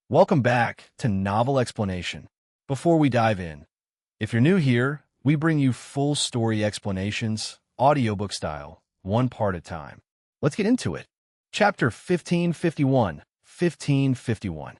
Welcome back to Novel Explanation. Before we dive in, if you're new here, we bring you full story explanations, audiobook style, one part at a time. Let's get into it. Chapter 1551. 1551.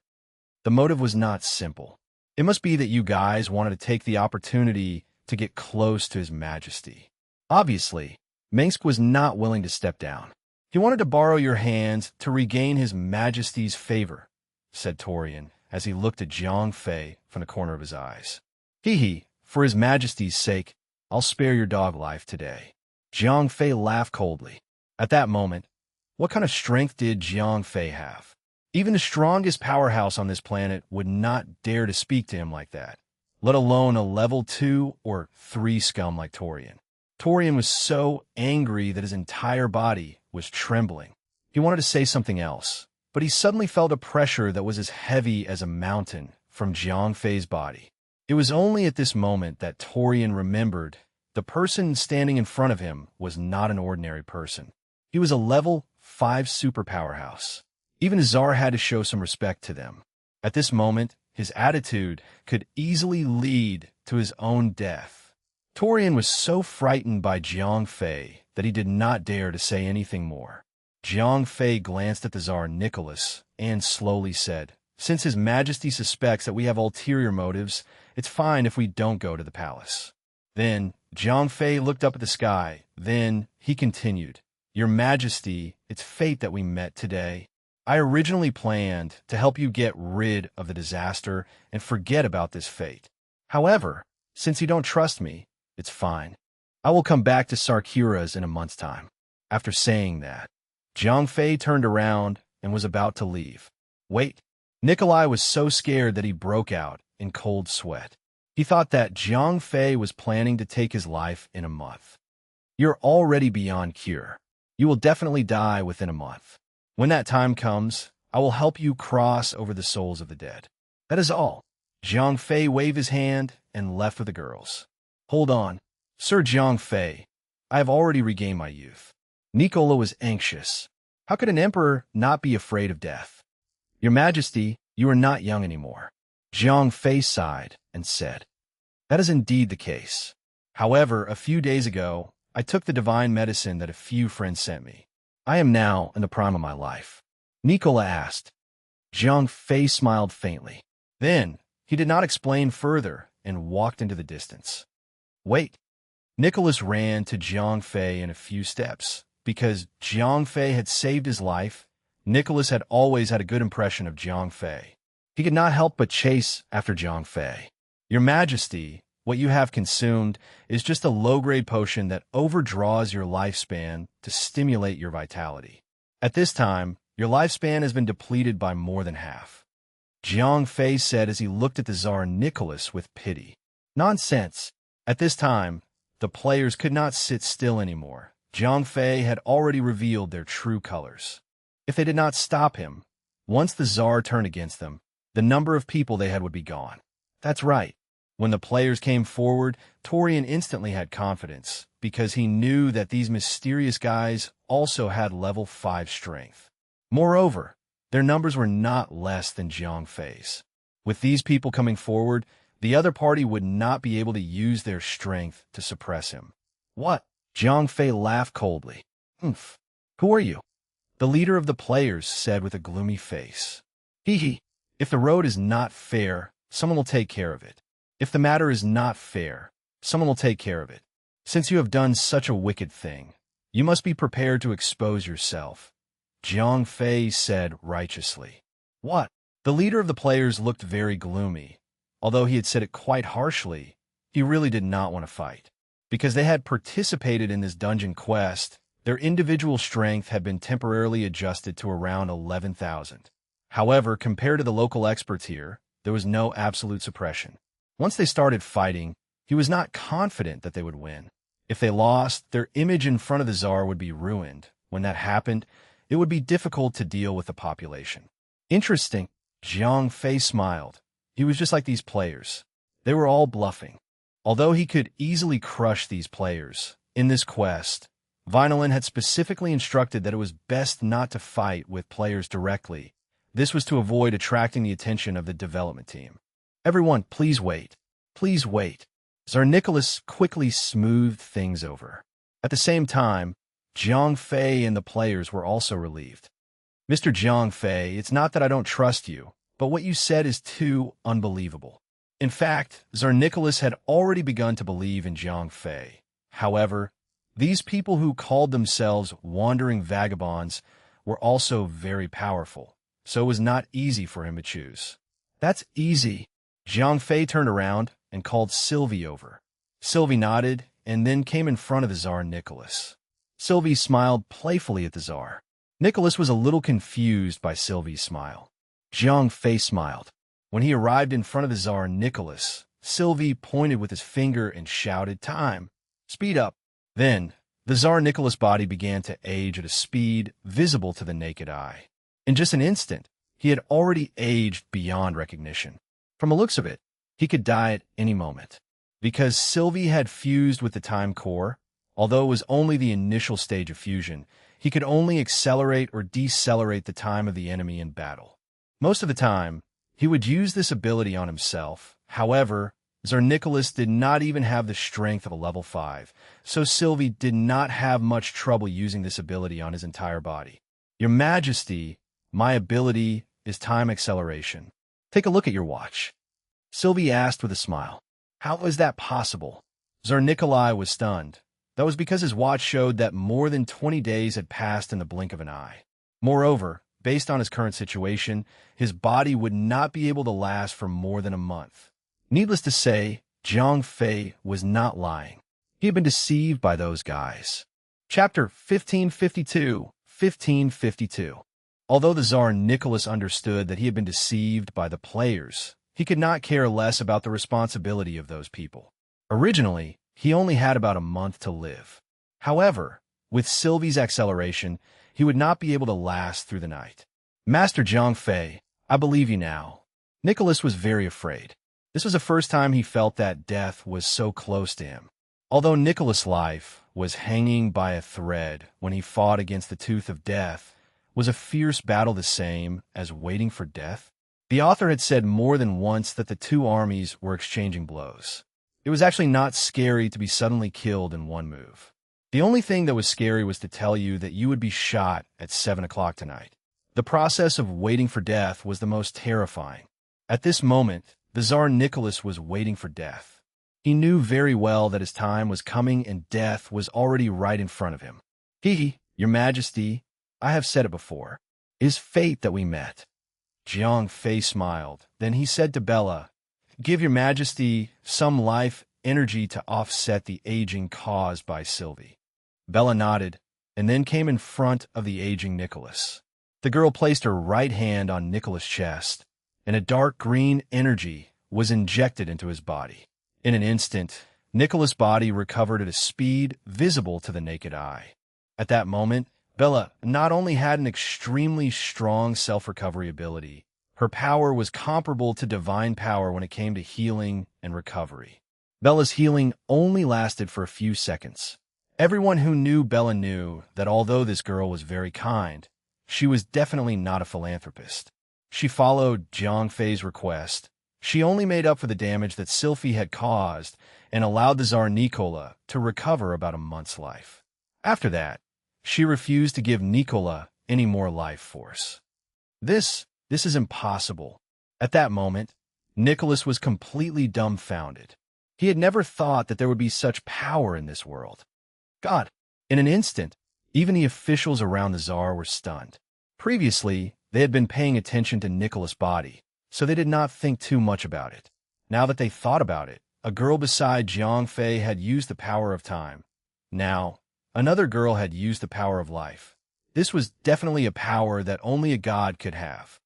The motive was not simple. It must be that you guys wanted to take the opportunity to get close to His Majesty. Obviously, Mengsk was not willing to step down. He wanted to borrow your hands to regain His Majesty's favor, said Torian as he looked at Jiang Fei from the corner of his eyes. Hee, for His Majesty's sake, I'll spare your dog life today. Jiang Fei laughed coldly. At that moment, what kind of strength did Jiang Fei have? Even the strongest powerhouse on this planet would not dare to speak to him like that, let alone a level 2 or 3 scum like Torian. Torian was so angry that his entire body was trembling. He wanted to say something else, but he suddenly felt a pressure that was as heavy as a mountain from Jiang Fei's body. It was only at this moment that Torian remembered the person standing in front of him was not an ordinary person. He was a level 5 superpowerhouse. Even Azar had to show some respect to them. At this moment, his attitude could easily lead to his own death. Torian was so frightened by Jiang Fei that he did not dare to say anything more. Jiang Fei glanced at the Tsar Nicholas and slowly said, "Since His Majesty suspects that we have ulterior motives, it's fine if we don't go to the palace." Then Jiang Fei looked up at the sky. Then he continued, "Your Majesty, it's fate that we met today. I originally planned to help you get rid of the disaster and forget about this fate. However, since you don't trust me, it's fine. I will come back to Sarkira's in a month's time." After saying that, Jiang Fei turned around and was about to leave. Wait. Nikolai was so scared that he broke out in cold sweat. He thought that Jiang Fei was planning to take his life in a month. "You're already beyond cure. You will definitely die within a month. When that time comes, I will help you cross over the souls of the dead. That is all." Jiang Fei waved his hand and left with the girls. "Hold on, Sir Jiang Fei. I have already regained my youth." Nicola was anxious. How could an emperor not be afraid of death? "Your Majesty, you are not young anymore." Jiang Fei sighed and said, "That is indeed the case. However, a few days ago, I took the divine medicine that a few friends sent me. I am now in the prime of my life." Nicola asked. Jiang Fei smiled faintly. Then, he did not explain further and walked into the distance. Wait. Nicholas ran to Jiang Fei in a few steps. Because Jiang Fei had saved his life, Nicholas had always had a good impression of Jiang Fei. He could not help but chase after Jiang Fei. "Your Majesty, what you have consumed is just a low-grade potion that overdraws your lifespan to stimulate your vitality. At this time, your lifespan has been depleted by more than half," Jiang Fei said as he looked at the Tsar Nicholas with pity. Nonsense. At this time, the players could not sit still anymore. Jiang Fei had already revealed their true colors. If they did not stop him, once the Tsar turned against them, the number of people they had would be gone. That's right. When the players came forward, Torian instantly had confidence, because he knew that these mysterious guys also had level 5 strength. Moreover, their numbers were not less than Jiang Fei's. With these people coming forward, the other party would not be able to use their strength to suppress him. "What?" Jiang Fei laughed coldly. "Humph. Who are you?" The leader of the players said with a gloomy face. "Hee. If the road is not fair, someone will take care of it. If the matter is not fair, someone will take care of it. Since you have done such a wicked thing, you must be prepared to expose yourself," Jiang Fei said righteously. "What?" The leader of the players looked very gloomy. Although he had said it quite harshly, he really did not want to fight. Because they had participated in this dungeon quest, their individual strength had been temporarily adjusted to around 11,000. However, compared to the local experts here, there was no absolute suppression. Once they started fighting, he was not confident that they would win. If they lost, their image in front of the Tsar would be ruined. When that happened, it would be difficult to deal with the population. Interesting. Jiang Fei smiled. He was just like these players. They were all bluffing. Although he could easily crush these players, in this quest, Vinolin had specifically instructed that it was best not to fight with players directly, This was to avoid attracting the attention of the development team. Everyone, please wait. Please wait. Tsar Nicholas quickly smoothed things over. At the same time, Jiang Fei and the players were also relieved. Mr. Jiang Fei, it's not that I don't trust you, but what you said is too unbelievable. In fact, Tsar Nicholas had already begun to believe in Jiang Fei. However, these people who called themselves wandering vagabonds were also very powerful, so it was not easy for him to choose. That's easy. Jiang Fei turned around and called Sylvie over. Sylvie nodded and then came in front of the Tsar Nicholas. Sylvie smiled playfully at the Tsar. Nicholas was a little confused by Sylvie's smile. Jiang Fei smiled. When he arrived in front of the Tsar Nicholas, Sylvie pointed with his finger and shouted, "Time! Speed up!" Then, the Tsar Nicholas' body began to age at a speed visible to the naked eye. In just an instant, he had already aged beyond recognition. From the looks of it, he could die at any moment. Because Sylvie had fused with the time core, although it was only the initial stage of fusion, he could only accelerate or decelerate the time of the enemy in battle. Most of the time, he would use this ability on himself. However, Tsar Nicholas did not even have the strength of a level 5, so Sylvie did not have much trouble using this ability on his entire body. Your Majesty, my ability is time acceleration. Take a look at your watch. Sylvie asked with a smile. How is that possible? Tsar Nikolai was stunned. That was because his watch showed that more than 20 days had passed in the blink of an eye. Moreover, based on his current situation, his body would not be able to last for more than a month. Needless to say, Jiang Fei was not lying. He had been deceived by those guys. Chapter 1552. Although the Tsar Nicholas understood that he had been deceived by the players, he could not care less about the responsibility of those people. Originally, he only had about a month to live. However, with Sylvie's acceleration, he would not be able to last through the night. Master Jiang Fei, I believe you now. Nicholas was very afraid. This was the first time he felt that death was so close to him. Although Nicholas' life was hanging by a thread when he fought against the tooth of death, was a fierce battle the same as waiting for death? The author had said more than once that the two armies were exchanging blows. It was actually not scary to be suddenly killed in one move. The only thing that was scary was to tell you that you would be shot at 7 o'clock tonight. The process of waiting for death was the most terrifying. At this moment, the Tsar Nicholas was waiting for death. He knew very well that his time was coming and death was already right in front of him. Your Majesty, I have said it before, it is fate that we met. Jiang Fei smiled. Then he said to Bella, Give your Majesty some life energy to offset the aging caused by Sylvie. Bella nodded, and then came in front of the aging Nicholas. The girl placed her right hand on Nicholas' chest, and a dark green energy was injected into his body. In an instant, Nicholas' body recovered at a speed visible to the naked eye. At that moment, Bella not only had an extremely strong self-recovery ability, her power was comparable to divine power when it came to healing and recovery. Bella's healing only lasted for a few seconds. Everyone who knew Bella knew that although this girl was very kind, she was definitely not a philanthropist. She followed Jiang Fei's request. She only made up for the damage that Sylvie had caused and allowed the Tsar Nicola to recover about a month's life. After that, she refused to give Nicola any more life force. This is impossible. At that moment, Nicholas was completely dumbfounded. He had never thought that there would be such power in this world. God, in an instant, even the officials around the Tsar were stunned. Previously, they had been paying attention to Nicholas' body, so they did not think too much about it. Now that they thought about it, a girl beside Jiang Fei had used the power of time. Now, another girl had used the power of life. This was definitely a power that only a god could have.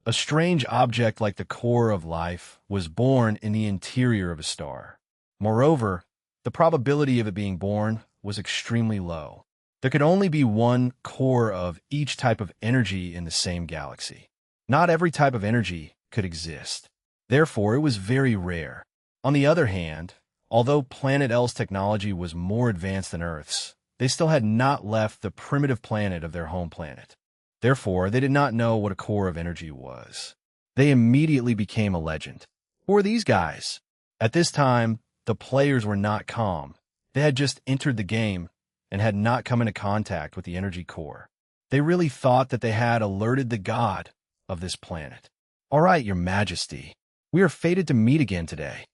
A strange object like the core of life was born in the interior of a star. Moreover, the probability of it being born was extremely low. There could only be one core of each type of energy in the same galaxy. Not every type of energy could exist. Therefore, it was very rare. On the other hand, although Planet L's technology was more advanced than Earth's, they still had not left the primitive planet of their home planet. Therefore, they did not know what a core of energy was. They immediately became a legend. Who are these guys? At this time, the players were not calm. They had just entered the game and had not come into contact with the energy core. They really thought that they had alerted the god of this planet. All right, your majesty, we are fated to meet again today.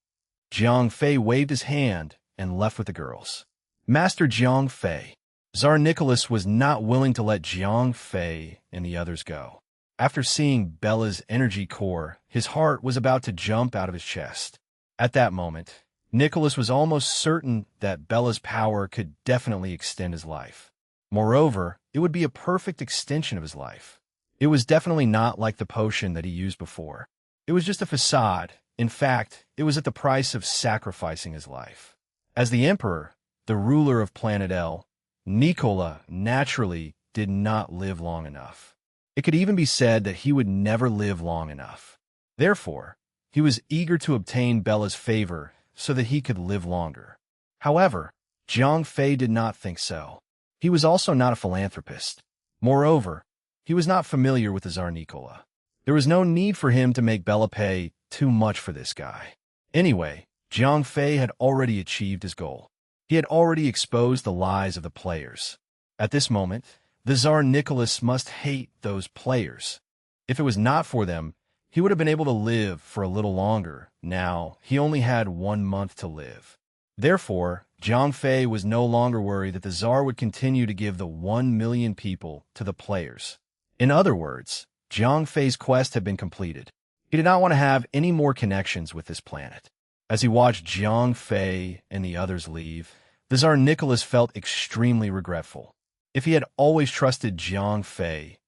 Jiang Fei waved his hand and left with the girls. Master Jiang Fei. Tsar Nicholas was not willing to let Jiang Fei and the others go. After seeing Bella's energy core, his heart was about to jump out of his chest. At that moment, Nicholas was almost certain that Bella's power could definitely extend his life. Moreover, it would be a perfect extension of his life. It was definitely not like the potion that he used before. It was just a facade. In fact, it was at the price of sacrificing his life. As the Emperor, the ruler of Planet L, Nikola naturally did not live long enough. It could even be said that he would never live long enough. Therefore, he was eager to obtain Bella's favor so that he could live longer. However, Jiang Fei did not think so. He was also not a philanthropist. Moreover, he was not familiar with the Tsar Nikola. There was no need for him to make Bella pay too much for this guy. Anyway, Jiang Fei had already achieved his goal. He had already exposed the lies of the players. At this moment, the Tsar Nicholas must hate those players. If it was not for them, he would have been able to live for a little longer. Now, he only had 1 month to live. Therefore, Jiang Fei was no longer worried that the Tsar would continue to give the 1 million people to the players. In other words, Jiang Fei's quest had been completed. He did not want to have any more connections with this planet. As he watched Jiang Fei and the others leave, the Tsar Nicholas felt extremely regretful. If he had always trusted Jiang Fei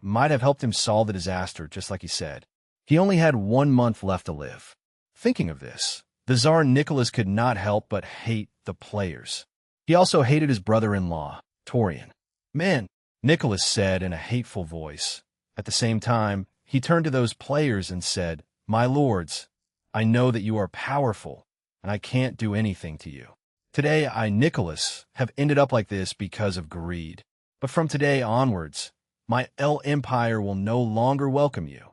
might have helped him solve the disaster just like he said. He only had 1 month left to live. Thinking of this, the Tsar Nicholas could not help but hate the players. He also hated his brother-in-law, Torian. Man, Nicholas said in a hateful voice. At the same time, he turned to those players and said, "My lords, I know that you are powerful, and I can't do anything to you. Today, I, Nicholas, have ended up like this because of greed. But from today onwards, my L Empire will no longer welcome you."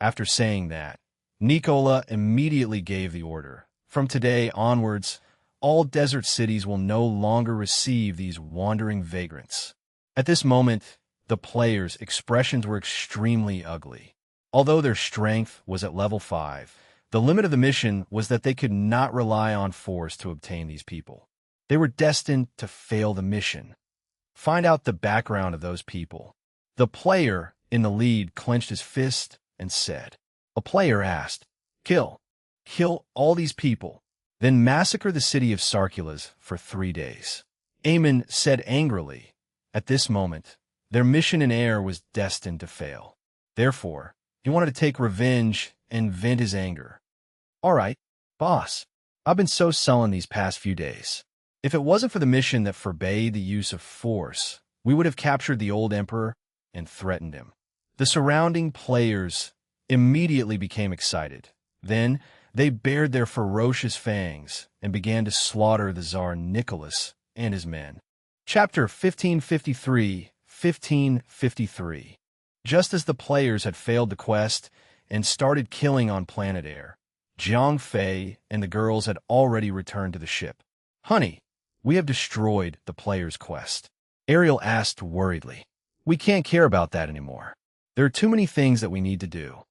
After saying that, Nikola immediately gave the order. From today onwards, all desert cities will no longer receive these wandering vagrants. At this moment, the players' expressions were extremely ugly. Although their strength was at level 5, the limit of the mission was that they could not rely on force to obtain these people. They were destined to fail the mission. Find out the background of those people. The player in the lead clenched his fist and said. A player asked, Kill all these people, then massacre the city of Sarculas for 3 days. Aemon said angrily. At this moment, their mission in air was destined to fail. Therefore, he wanted to take revenge and vent his anger. All right, boss, I've been so sullen these past few days. If it wasn't for the mission that forbade the use of force, we would have captured the old emperor and threatened him. The surrounding players immediately became excited. Then, they bared their ferocious fangs and began to slaughter the Tsar Nicholas and his men. Chapter 1553. Just as the players had failed the quest and started killing on planet Air, Jiang Fei and the girls had already returned to the ship. Honey, we have destroyed the players' quest. Ariel asked worriedly. We can't care about that anymore. There are too many things that we need to do.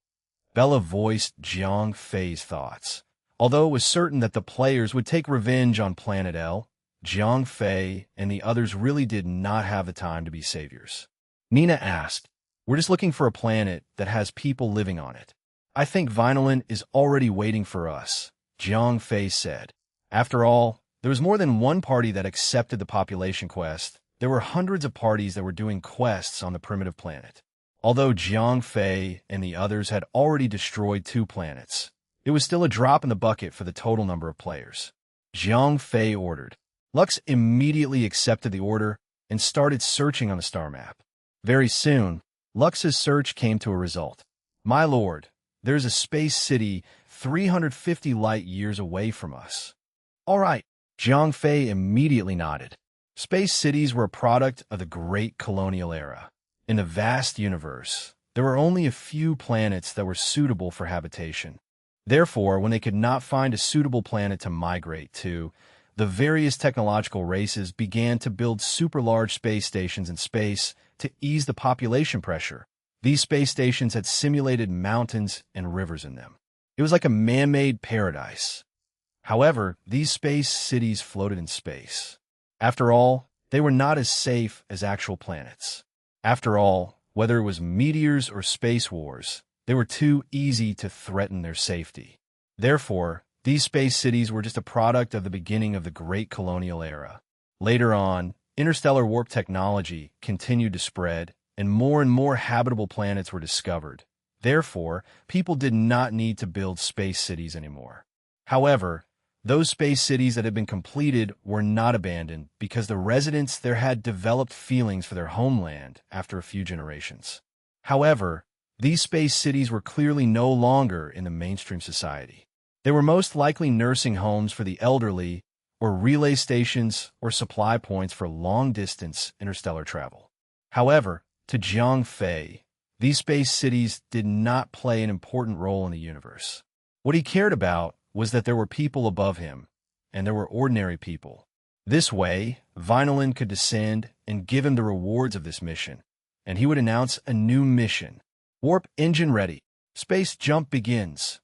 Bella voiced Jiang Fei's thoughts. Although it was certain that the players would take revenge on Planet L, Jiang Fei and the others really did not have the time to be saviors. Nina asked, We're just looking for a planet that has people living on it. I think Vinolin is already waiting for us, Jiang Fei said. After all, there was more than one party that accepted the population quest. There were hundreds of parties that were doing quests on the primitive planet. Although Jiang Fei and the others had already destroyed 2 planets, it was still a drop in the bucket for the total number of players. Jiang Fei ordered. Lux immediately accepted the order and started searching on the star map. Very soon, Lux's search came to a result. My lord, there's a space city 350 light years away from us. All right, Jiang Fei immediately nodded. Space cities were a product of the Great Colonial Era. In the vast universe, there were only a few planets that were suitable for habitation. Therefore, when they could not find a suitable planet to migrate to, the various technological races began to build super-large space stations in space to ease the population pressure. These space stations had simulated mountains and rivers in them. It was like a man-made paradise. However, these space cities floated in space. After all, they were not as safe as actual planets. After all, whether it was meteors or space wars, they were too easy to threaten their safety. Therefore, these space cities were just a product of the beginning of the Great Colonial Era. Later on, interstellar warp technology continued to spread, and more habitable planets were discovered. Therefore, people did not need to build space cities anymore. However, those space cities that had been completed were not abandoned because the residents there had developed feelings for their homeland after a few generations. However, these space cities were clearly no longer in the mainstream society. They were most likely nursing homes for the elderly, or relay stations or supply points for long-distance interstellar travel. However, to Jiang Fei, these space cities did not play an important role in the universe. What he cared about was that there were people above him, and there were ordinary people. This way, Vinolin could descend and give him the rewards of this mission, and he would announce a new mission. Warp engine ready. Space jump begins.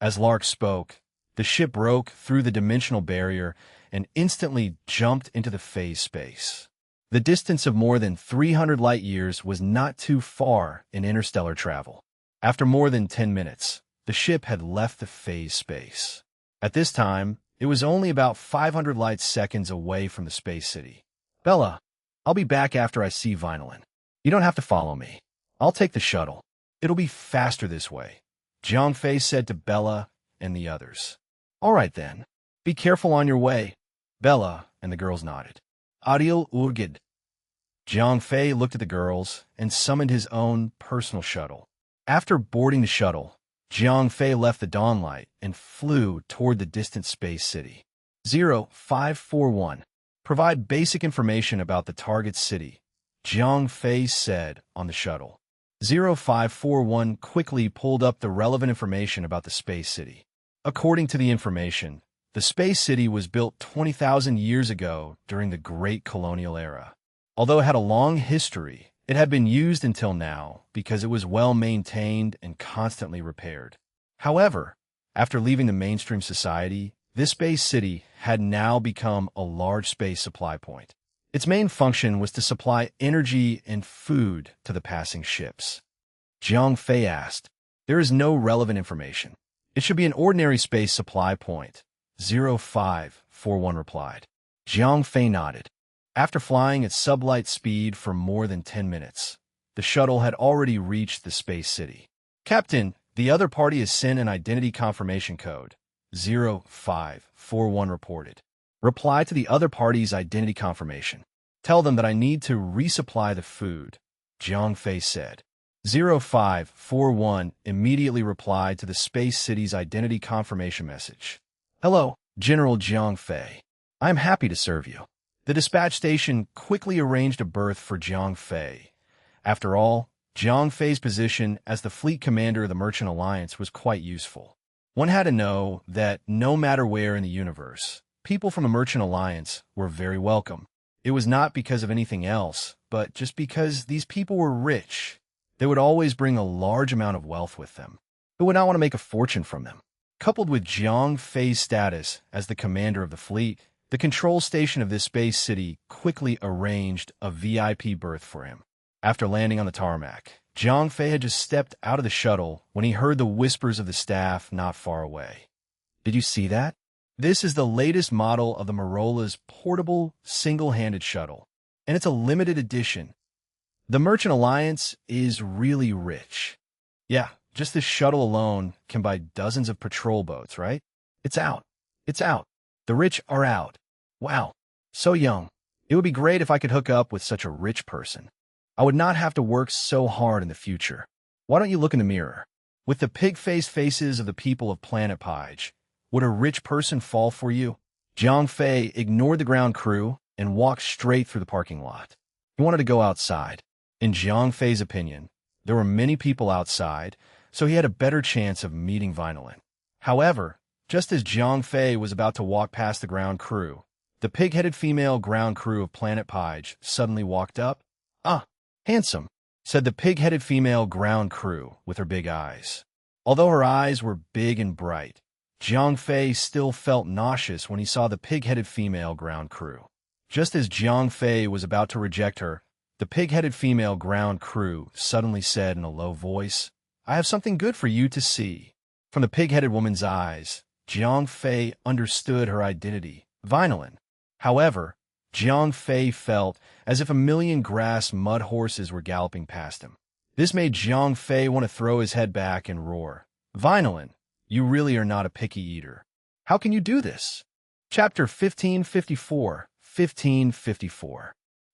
As Lark spoke, the ship broke through the dimensional barrier and instantly jumped into the phase space. The distance of more than 300 light-years was not too far in interstellar travel. After more than 10 minutes, the ship had left the phase space. At this time, it was only about 500 light-seconds away from the space city. Bella, I'll be back after I see Vinolin. You don't have to follow me. I'll take the shuttle. It'll be faster this way, Jiang Fei said to Bella and the others. All right then. Be careful on your way. Bella and the girls nodded. Audiobook-style. Jiang Fei looked at the girls and summoned his own personal shuttle. After boarding the shuttle, Jiang Fei left the dawnlight and flew toward the distant space city. 0541. Provide basic information about the target city, Jiang Fei said on the shuttle. 0541 quickly pulled up the relevant information about the space city. According to the information, the space city was built 20,000 years ago during the Great Colonial Era. Although it had a long history, it had been used until now because it was well maintained and constantly repaired. However, after leaving the mainstream society, this space city had now become a large space supply point. Its main function was to supply energy and food to the passing ships. Jiang Fei asked, "There is no relevant information. It should be an ordinary space supply point," 0541 replied. Jiang Fei nodded. After flying at sublight speed for more than 10 minutes, the shuttle had already reached the space city. Captain, the other party has sent an identity confirmation code, 0541 reported. Reply to the other party's identity confirmation. Tell them that I need to resupply the food, Jiang Fei said. 0541 immediately replied to the space city's identity confirmation message. Hello, General Jiang Fei. I am happy to serve you. The dispatch station quickly arranged a berth for Jiang Fei. After all, Jiang Fei's position as the fleet commander of the Merchant Alliance was quite useful. One had to know that no matter where in the universe, people from the Merchant Alliance were very welcome. It was not because of anything else, but just because these people were rich. They would always bring a large amount of wealth with them. Who would not want to make a fortune from them? Coupled with Jiang Fei's status as the commander of the fleet, the control station of this space city quickly arranged a VIP berth for him. After landing on the tarmac, Jiang Fei had just stepped out of the shuttle when he heard the whispers of the staff not far away. Did you see that? This is the latest model of the Marola's portable, single-handed shuttle, and it's a limited edition. The Merchant Alliance is really rich. Yeah, just this shuttle alone can buy dozens of patrol boats, right? It's out. It's out. The rich are out. Wow, so young. It would be great if I could hook up with such a rich person. I would not have to work so hard in the future. Why don't you look in the mirror? With the pig-faced faces of the people of Planet Pige, would a rich person fall for you? Jiang Fei ignored the ground crew and walked straight through the parking lot. He wanted to go outside. In Jiang Fei's opinion, there were many people outside, so he had a better chance of meeting Vinolin. However, just as Jiang Fei was about to walk past the ground crew, the pig-headed female ground crew of Planet Pige suddenly walked up. "Ah, handsome," said the pig-headed female ground crew with her big eyes. Although her eyes were big and bright, Jiang Fei still felt nauseous when he saw the pig-headed female ground crew. Just as Jiang Fei was about to reject her, the pig-headed female ground crew suddenly said in a low voice, "I have something good for you to see." From the pig-headed woman's eyes, Jiang Fei understood her identity, Vinolin. However, Jiang Fei felt as if a million grass mud horses were galloping past him. This made Jiang Fei want to throw his head back and roar, "Vinolin, you really are not a picky eater. How can you do this?" Chapter 1554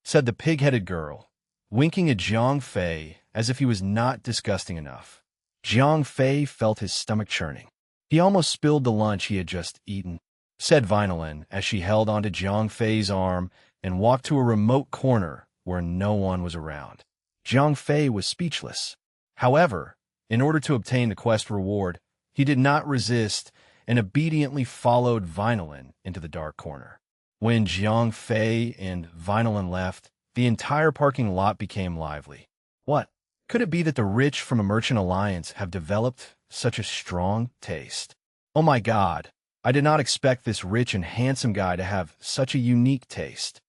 said the pig-headed girl, winking at Jiang Fei as if he was not disgusting enough. Jiang Fei felt his stomach churning. He almost spilled the lunch he had just eaten, said Vinolin as she held onto Jiang Fei's arm and walked to a remote corner where no one was around. Jiang Fei was speechless. However, in order to obtain the quest reward, he did not resist and obediently followed Vinolin into the dark corner. When Jiang Fei and Vinolin left, the entire parking lot became lively. What? Could it be that the rich from a merchant alliance have developed such a strong taste? Oh my God, I did not expect this rich and handsome guy to have such a unique taste.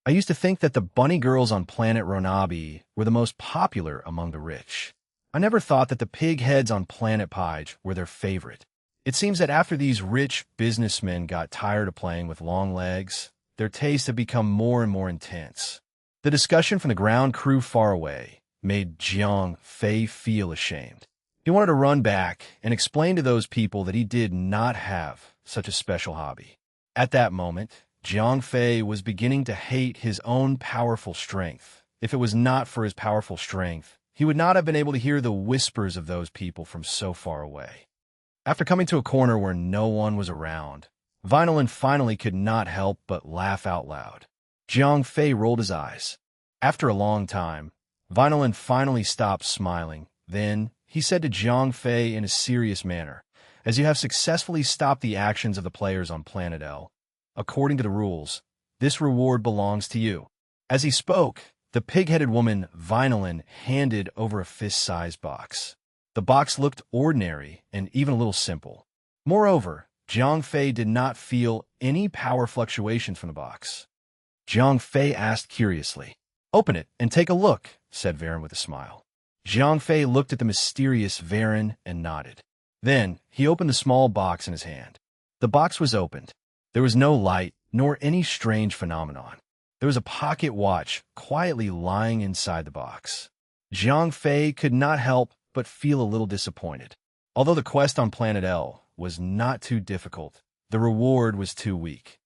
I used to think that the bunny girls on planet Ronabi were the most popular among the rich. I never thought that the pig heads on planet Pige were their favorite. It seems that after these rich businessmen got tired of playing with long legs, their tastes have become more and more intense. The discussion from the ground crew far away made Jiang Fei feel ashamed. He wanted to run back and explain to those people that he did not have such a special hobby. At that moment, Jiang Fei was beginning to hate his own powerful strength. If it was not for his powerful strength, he would not have been able to hear the whispers of those people from so far away. After coming to a corner where no one was around, Vinolin finally could not help but laugh out loud. Jiang Fei rolled his eyes. After a long time, Vinolin finally stopped smiling. Then, he said to Jiang Fei in a serious manner, "As you have successfully stopped the actions of the players on Planet L, according to the rules, this reward belongs to you." As he spoke, the pig-headed woman, Vinolin, handed over a fist-sized box. The box looked ordinary and even a little simple. Moreover, Jiang Fei did not feel any power fluctuations from the box. Jiang Fei asked curiously, "Open it and take a look," said Varen with a smile. Jiang Fei looked at the mysterious Varen and nodded. Then, he opened the small box in his hand. The box was opened. There was no light, nor any strange phenomenon. There was a pocket watch quietly lying inside the box. Jiang Fei could not help but feel a little disappointed. Although the quest on Planet L was not too difficult, the reward was too weak.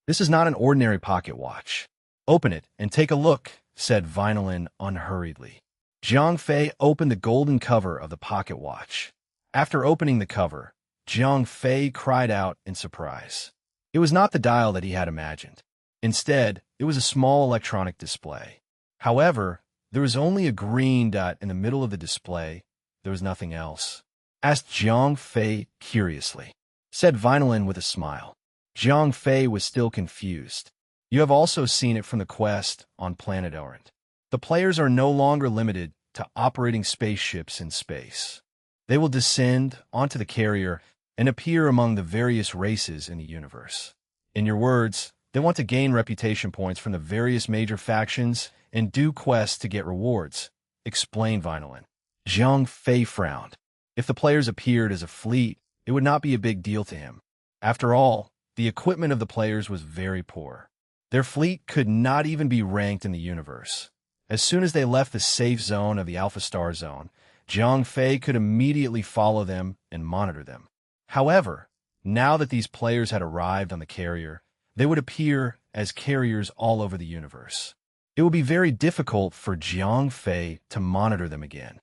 "This is not an ordinary pocket watch. Open it and take a look," said Vinolin unhurriedly. Jiang Fei opened the golden cover of the pocket watch. After opening the cover, Jiang Fei cried out in surprise. It was not the dial that he had imagined. Instead, it was a small electronic display. However, there was only a green dot in the middle of the display. There was nothing else. Asked Jiang Fei curiously. Said Vinolin with a smile. Jiang Fei was still confused. "You have also seen it from the quest on Planet Orient. The players are no longer limited to operating spaceships in space. They will descend onto the carrier and appear among the various races in the universe. In your words, they want to gain reputation points from the various major factions and do quests to get rewards," explained Vinolin. Jiang Fei frowned. If the players appeared as a fleet, it would not be a big deal to him. After all, the equipment of the players was very poor. Their fleet could not even be ranked in the universe. As soon as they left the safe zone of the Alpha Star Zone, Jiang Fei could immediately follow them and monitor them. However, now that these players had arrived on the carrier, they would appear as carriers all over the universe. It would be very difficult for Jiang Fei to monitor them again.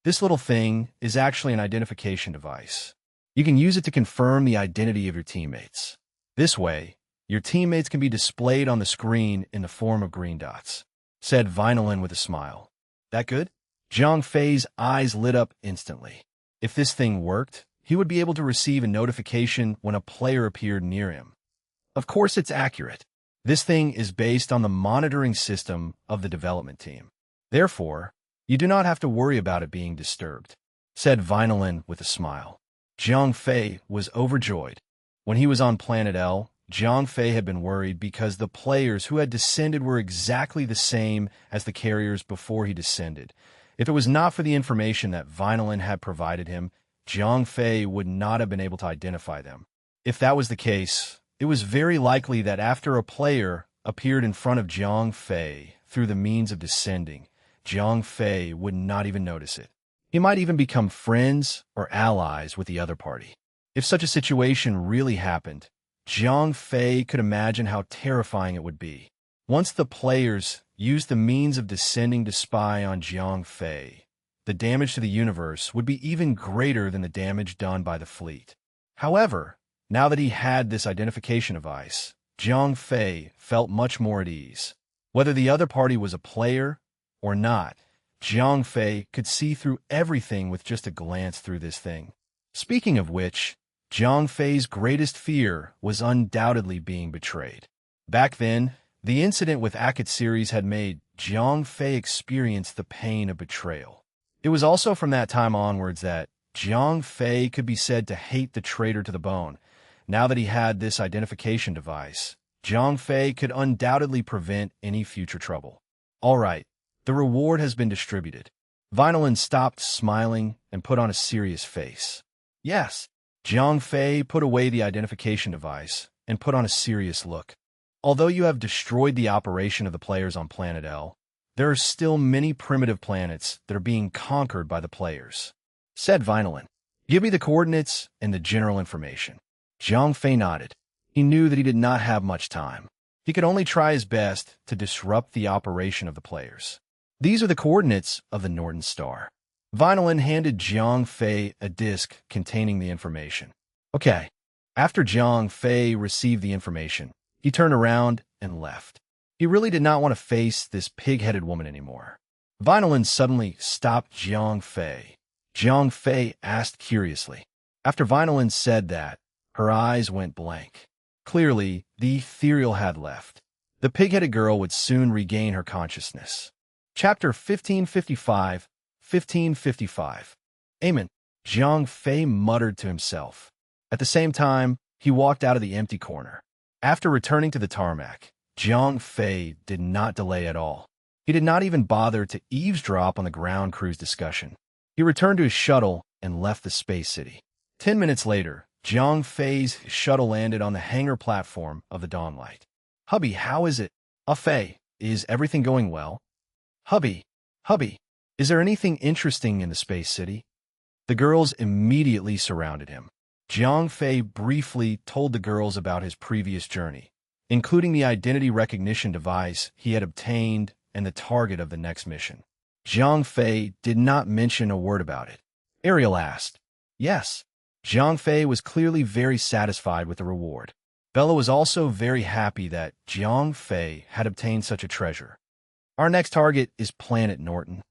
This little thing is actually an identification device. You can use it to confirm the identity of your teammates. This way, your teammates can be displayed on the screen in the form of green dots," said Vinolin with a smile. That good? Zhang Fei's eyes lit up instantly. If this thing worked, he would be able to receive a notification when a player appeared near him. Of course it's accurate. This thing is based on the monitoring system of the development team. Therefore, you do not have to worry about it being disturbed, said Vinolin with a smile. Zhang Fei was overjoyed. When he was on Planet L, Zhang Fei had been worried because the players who had descended were exactly the same as the carriers before he descended. If it was not for the information that Vinolin had provided him, Zhang Fei would not have been able to identify them. If that was the case, it was very likely that after a player appeared in front of Zhang Fei through the means of descending, Zhang Fei would not even notice it. He might even become friends or allies with the other party. If such a situation really happened, Zhang Fei could imagine how terrifying it would be. Once the players used the means of descending to spy on Zhang Fei, the damage to the universe would be even greater than the damage done by the fleet. However, now that he had this identification device, Zhang Fei felt much more at ease. Whether the other party was a player or not, Zhang Fei could see through everything with just a glance through this thing. Speaking of which, Zhang Fei's greatest fear was undoubtedly being betrayed. Back then, the incident with Akit series had made Zhang Fei experience the pain of betrayal. It was also from that time onwards that Zhang Fei could be said to hate the traitor to the bone. Now that he had this identification device, Zhang Fei could undoubtedly prevent any future trouble. All right, the reward has been distributed. Vinolin stopped smiling and put on a serious face. Yes, Zhang Fei put away the identification device and put on a serious look. Although you have destroyed the operation of the players on Planet L, there are still many primitive planets that are being conquered by the players, said Vinolin. Give me the coordinates and the general information. Zhang Fei nodded. He knew that he did not have much time. He could only try his best to disrupt the operation of the players. These are the coordinates of the Norton Star. Vinolin handed Zhang Fei a disc containing the information. Okay. After Zhang Fei received the information, he turned around and left. He really did not want to face this pig-headed woman anymore. Vinolin suddenly stopped Zhang Fei. Zhang Fei asked curiously. After Vinolin said that, her eyes went blank. Clearly, the ethereal had left. The pig-headed girl would soon regain her consciousness. Chapter 1555, 1555. Amen, Zhang Fei muttered to himself. At the same time, he walked out of the empty corner. After returning to the tarmac, Zhang Fei did not delay at all. He did not even bother to eavesdrop on the ground crew's discussion. He returned to his shuttle and left the space city. 10 minutes later, Zhang Fei's shuttle landed on the hangar platform of the Dawnlight. Hubby, how is it? Fei, is everything going well? Hubby, is there anything interesting in the space city? The girls immediately surrounded him. Zhang Fei briefly told the girls about his previous journey, including the identity recognition device he had obtained and the target of the next mission. Zhang Fei did not mention a word about it. Ariel asked. Yes. Zhang Fei was clearly very satisfied with the reward. Bella was also very happy that Zhang Fei had obtained such a treasure. Our next target is Planet Norton.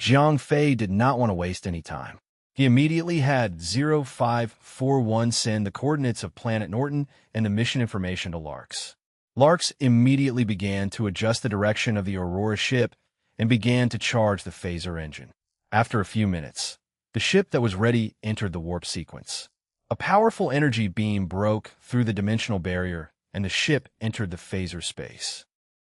Zhang Fei did not want to waste any time. He immediately had 0541 send the coordinates of Planet Norton and the mission information to Larks. Larks immediately began to adjust the direction of the Aurora ship and began to charge the phaser engine. After a few minutes, the ship that was ready entered the warp sequence. A powerful energy beam broke through the dimensional barrier, and the ship entered the phaser space.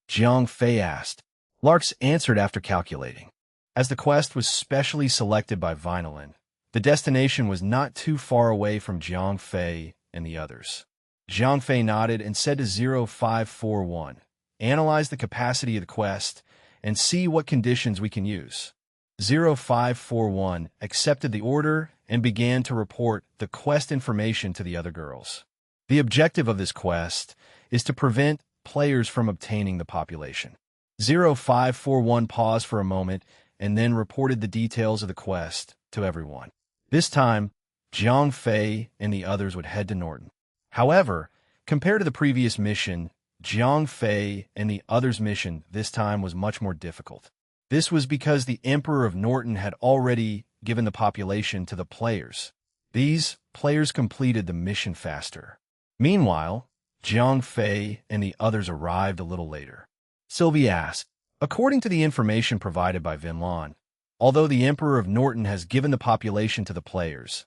Zhang Fei asked. Larks answered after calculating. As the quest was specially selected by Vinolin, the destination was not too far away from Zhang Fei and the others. Zhang Fei nodded and said to 0541, analyze the capacity of the quest and see what conditions we can use. 0541 accepted the order and began to report the quest information to the other girls. The objective of this quest is to prevent players from obtaining the population. 0541 paused for a moment and then reported the details of the quest to everyone. This time, Zhang Fei and the others would head to Norton. However, compared to the previous mission, Zhang Fei and the others' mission this time was much more difficult. This was because the Emperor of Norton had already given the population to the players. These players completed the mission faster. Meanwhile, Jiang Fei and the others arrived a little later. Sylvie asked, according to the information provided by Vinlan, although the Emperor of Norton has given the population to the players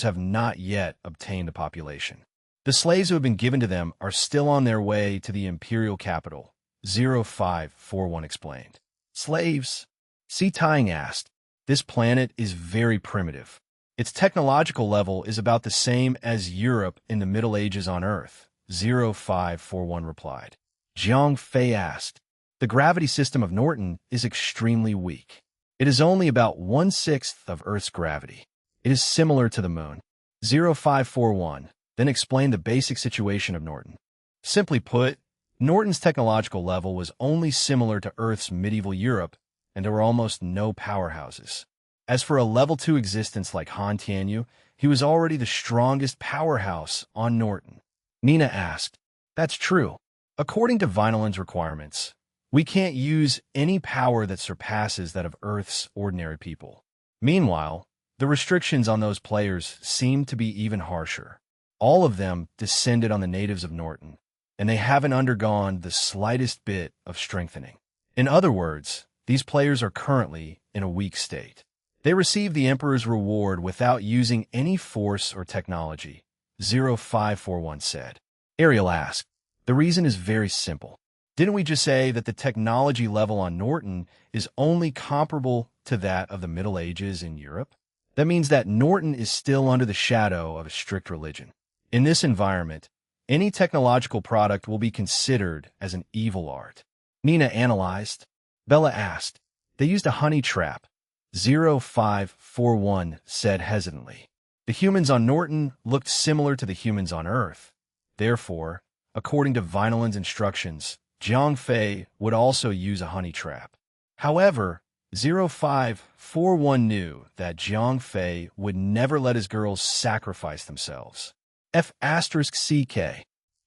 have not yet obtained the population. The slaves who have been given to them are still on their way to the imperial capital, 0541 explained. Slaves? Si Tying asked, this planet is very primitive. Its technological level is about the same as Europe in the Middle Ages on Earth, 0541 replied. Jiang Fei asked, the gravity system of Norton is extremely weak. It is only about 1/6 of Earth's gravity. It is similar to the Moon. 0541 then explained the basic situation of Norton. Simply put, Norton's technological level was only similar to Earth's medieval Europe, and there were almost no powerhouses. As for a level 2 existence like Han Tianyu, he was already the strongest powerhouse on Norton. Nina asked, that's true. According to Vinalin's requirements, we can't use any power that surpasses that of Earth's ordinary people. Meanwhile, the restrictions on those players seemed to be even harsher. All of them descended on the natives of Norton, and they haven't undergone the slightest bit of strengthening. In other words, these players are currently in a weak state. They received the Emperor's reward without using any force or technology, 0541 said. Ariel asked, the reason is very simple. Didn't we just say that the technology level on Norton is only comparable to that of the Middle Ages in Europe? That means that Norton is still under the shadow of a strict religion. In this environment, any technological product will be considered as an evil art. Nina analyzed. Bella asked, they used a honey trap. 0541 said hesitantly. The humans on Norton looked similar to the humans on Earth. Therefore, according to Vinalin's instructions, Jiang Fei would also use a honey trap. However, 0541 knew that Jiang Fei would never let his girls sacrifice themselves. F*CK.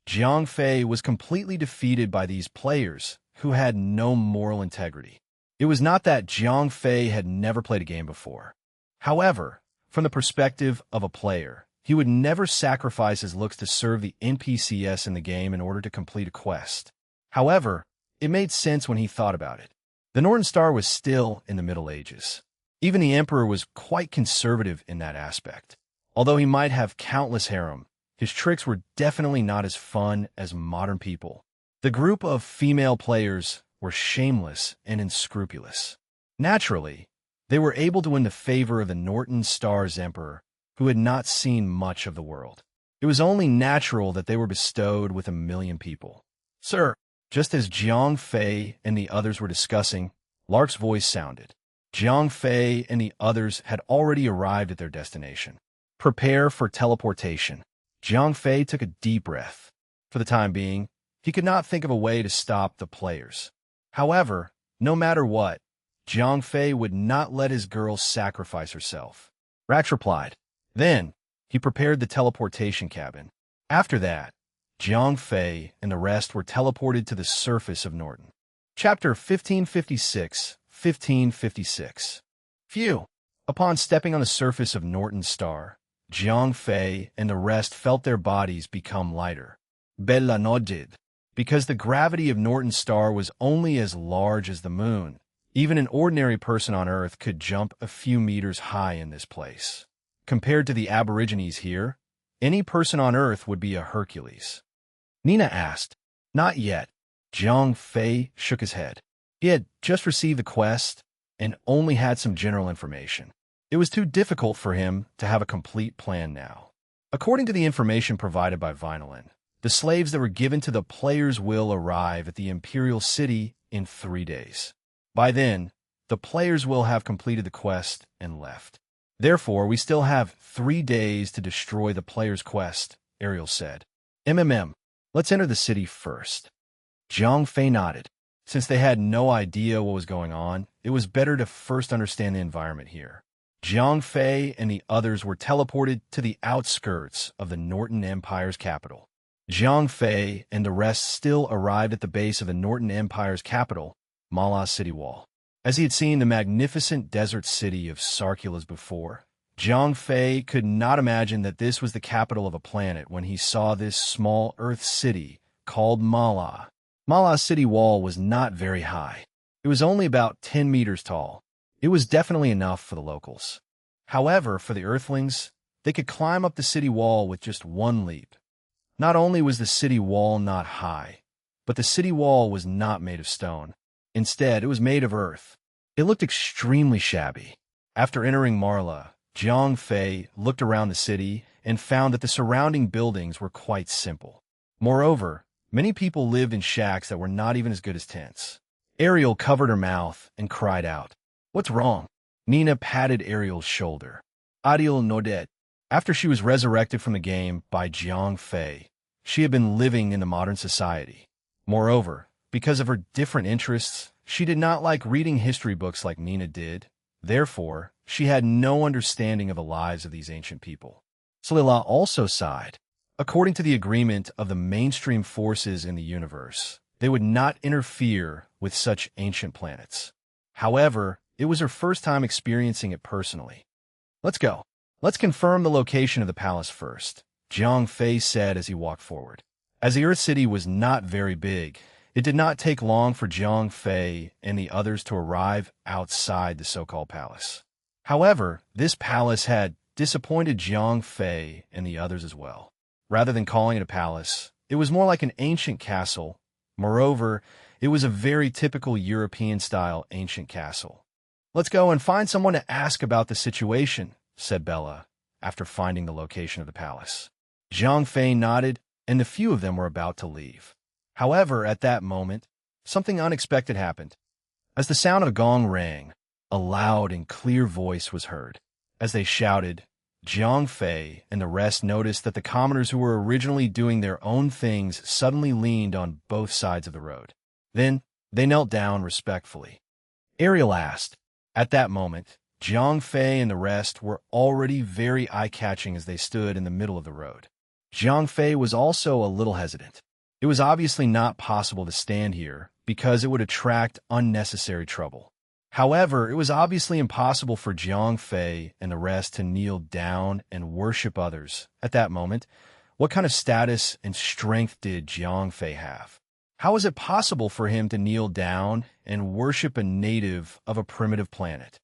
Jiang Fei was completely defeated by these players who had no moral integrity. It was not that Jiang Fei had never played a game before. However, from the perspective of a player, he would never sacrifice his looks to serve the NPCs in the game in order to complete a quest. However, it made sense when he thought about it. The Northern Star was still in the Middle Ages. Even the Emperor was quite conservative in that aspect. Although he might have countless harem, his tricks were definitely not as fun as modern people. The group of female players were shameless and unscrupulous. Naturally, they were able to win the favor of the Norton Star's Emperor, who had not seen much of the world. It was only natural that they were bestowed with 1,000,000 people. Sir, just as Jiang Fei and the others were discussing, Lark's voice sounded. Jiang Fei and the others had already arrived at their destination. Prepare for teleportation. Jiang Fei took a deep breath. For the time being, he could not think of a way to stop the players. However, no matter what, Jiang Fei would not let his girl sacrifice herself. Rax replied. Then, he prepared the teleportation cabin. After that, Jiang Fei and the rest were teleported to the surface of Norton. Chapter 1556. Phew! Upon stepping on the surface of Norton's star, Jiang Fei and the rest felt their bodies become lighter. Bella nodded. Because the gravity of Norton's star was only as large as the moon, even an ordinary person on Earth could jump a few meters high in this place. Compared to the Aborigines here, any person on Earth would be a Hercules. Nina asked, Not yet. Jiang Fei shook his head. He had just received the quest and only had some general information. It was too difficult for him to have a complete plan now. According to the information provided by Vinylin, the slaves that were given to the players will arrive at the Imperial City in 3 days. By then, the players will have completed the quest and left. Therefore, we still have 3 days to destroy the players' quest, Ariel said. Let's enter the city first. Jiang Fei nodded. Since they had no idea what was going on, it was better to first understand the environment here. Jiang Fei and the others were teleported to the outskirts of the Norton Empire's capital. Jiang Fei and the rest still arrived at the base of the Norton Empire's capital, Mala's city wall. As he had seen the magnificent desert city of Sarkulas before, Jiang Fei could not imagine that this was the capital of a planet when he saw this small Earth city called Mala. Mala's city wall was not very high. It was only about 10 meters tall. It was definitely enough for the locals. However, for the Earthlings, they could climb up the city wall with just one leap. Not only was the city wall not high, but the city wall was not made of stone. Instead, it was made of earth. It looked extremely shabby. After entering Marla, Jiang Fei looked around the city and found that the surrounding buildings were quite simple. Moreover, many people lived in shacks that were not even as good as tents. Ariel covered her mouth and cried out, "What's wrong?" Nina patted Ariel's shoulder. Ariel nodded. After she was resurrected from the game by Jiang Fei, she had been living in the modern society. Moreover, because of her different interests, she did not like reading history books like Nina did. Therefore, she had no understanding of the lives of these ancient people. Salila also sighed. According to the agreement of the mainstream forces in the universe, they would not interfere with such ancient planets. However, it was her first time experiencing it personally. "Let's go. Let's confirm the location of the palace first," Jiang Fei said as he walked forward. As the Earth City was not very big, it did not take long for Jiang Fei and the others to arrive outside the so-called palace. However, this palace had disappointed Jiang Fei and the others as well. Rather than calling it a palace, it was more like an ancient castle. Moreover, it was a very typical European-style ancient castle. "Let's go and find someone to ask about the situation," said Bella, after finding the location of the palace. Jiang Fei nodded, and the few of them were about to leave. However, at that moment, something unexpected happened. As the sound of a gong rang, a loud and clear voice was heard. As they shouted, Jiang Fei and the rest noticed that the commoners who were originally doing their own things suddenly leaned on both sides of the road. Then, they knelt down respectfully. Ariel asked. At that moment, Jiang Fei and the rest were already very eye-catching as they stood in the middle of the road. Jiang Fei was also a little hesitant. It was obviously not possible to stand here because it would attract unnecessary trouble. However, it was obviously impossible for Jiang Fei and the rest to kneel down and worship others. At that moment, what kind of status and strength did Jiang Fei have? How was it possible for him to kneel down and worship a native of a primitive planet?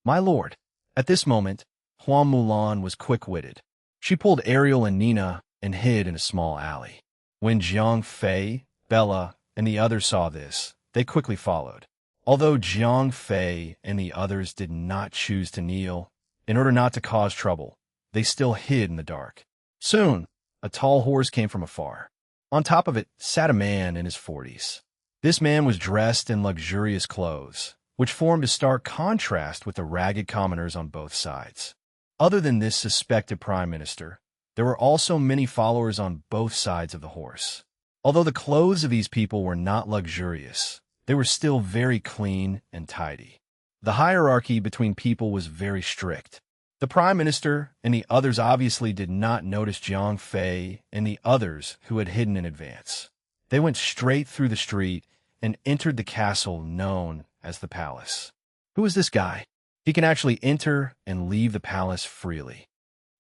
"My lord." At this moment, Huang Mulan was quick-witted. She pulled Ariel and Nina and hid in a small alley. When Jiang Fei, Bella, and the others saw this, they quickly followed. Although Jiang Fei and the others did not choose to kneel, in order not to cause trouble, they still hid in the dark. Soon, a tall horse came from afar. On top of it sat a man in his 40s. This man was dressed in luxurious clothes, which formed a stark contrast with the ragged commoners on both sides. Other than this suspected prime minister, there were also many followers on both sides of the horse. Although the clothes of these people were not luxurious, they were still very clean and tidy. The hierarchy between people was very strict. The prime minister and the others obviously did not notice Jiang Fei and the others who had hidden in advance. They went straight through the street and entered the castle known as the palace. Who is this guy? He can actually enter and leave the palace freely.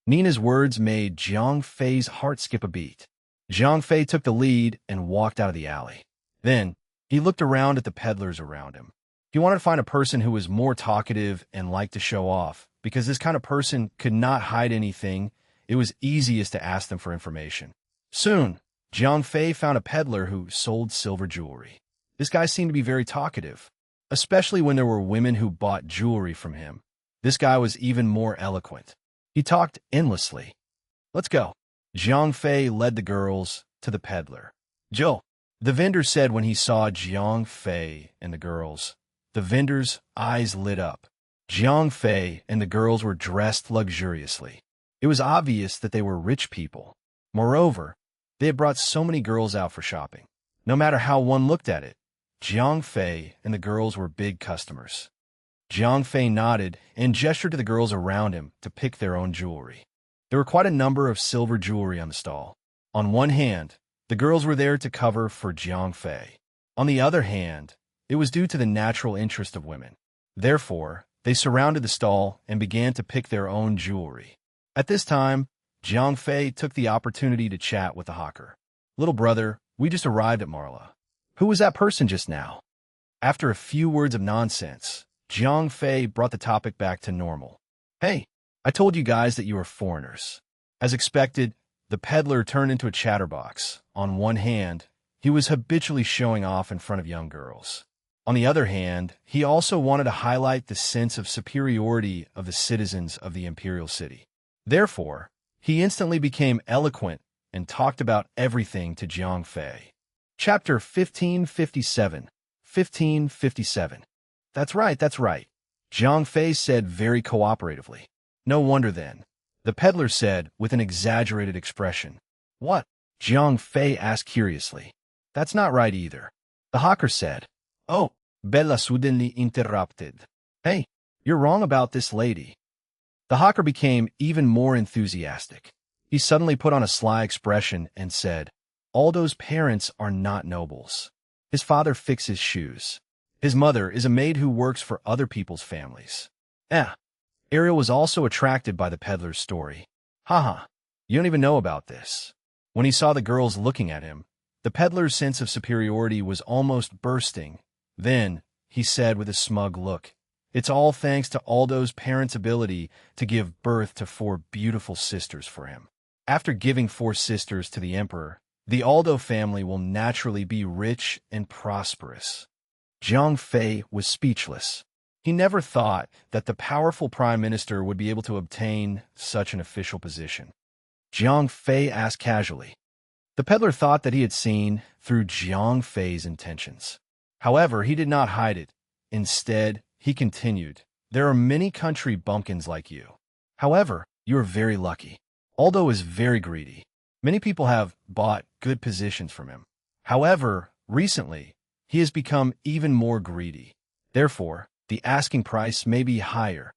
Nina's words made Jiang Fei's heart skip a beat. Jiang Fei took the lead and walked out of the alley. Then, he looked around at the peddlers around him. He wanted to find a person who was more talkative and liked to show off, because this kind of person could not hide anything. It was easiest to ask them for information. Soon, Jiang Fei found a peddler who sold silver jewelry. This guy seemed to be very talkative, especially when there were women who bought jewelry from him. This guy was even more eloquent. He talked endlessly. "Let's go." Jiang Fei led the girls to the peddler. "Joe," the vendor said when he saw Jiang Fei and the girls. The vendor's eyes lit up. Jiang Fei and the girls were dressed luxuriously. It was obvious that they were rich people. Moreover, they had brought so many girls out for shopping. No matter how one looked at it, Jiang Fei and the girls were big customers. Jiang Fei nodded and gestured to the girls around him to pick their own jewelry. There were quite a number of silver jewelry on the stall. On one hand, the girls were there to cover for Jiang Fei. On the other hand, it was due to the natural interest of women. Therefore, they surrounded the stall and began to pick their own jewelry. At this time, Jiang Fei took the opportunity to chat with the hawker. "Little brother, we just arrived at Marla. Who was that person just now?" After a few words of nonsense, Jiang Fei brought the topic back to normal. "Hey, I told you guys that you were foreigners." As expected, the peddler turned into a chatterbox. On one hand, he was habitually showing off in front of young girls. On the other hand, he also wanted to highlight the sense of superiority of the citizens of the imperial city. Therefore, he instantly became eloquent and talked about everything to Jiang Fei. Chapter 1557. 1557. That's right. Jiang Fei said very cooperatively. "No wonder then," the peddler said with an exaggerated expression. "What?" Jiang Fei asked curiously. "That's not right either," the hawker said. "Oh," Bella suddenly interrupted. "Hey, you're wrong about this lady." The hawker became even more enthusiastic. He suddenly put on a sly expression and said, "Aldo's parents are not nobles. His father fixes shoes. His mother is a maid who works for other people's families." Ariel was also attracted by the peddler's story. "Haha, you don't even know about this." When he saw the girls looking at him, the peddler's sense of superiority was almost bursting. Then, he said with a smug look, "It's all thanks to Aldo's parents' ability to give birth to 4 beautiful sisters for him. After giving 4 sisters to the emperor, the Aldo family will naturally be rich and prosperous." Jiang Fei was speechless. He never thought that the powerful prime minister would be able to obtain such an official position. Jiang Fei asked casually. The peddler thought that he had seen through Jiang Fei's intentions. However, he did not hide it. Instead, he continued, "There are many country bumpkins like you. However, you are very lucky. Aldo is very greedy. Many people have bought good positions from him. However, recently, he has become even more greedy. Therefore, the asking price may be higher."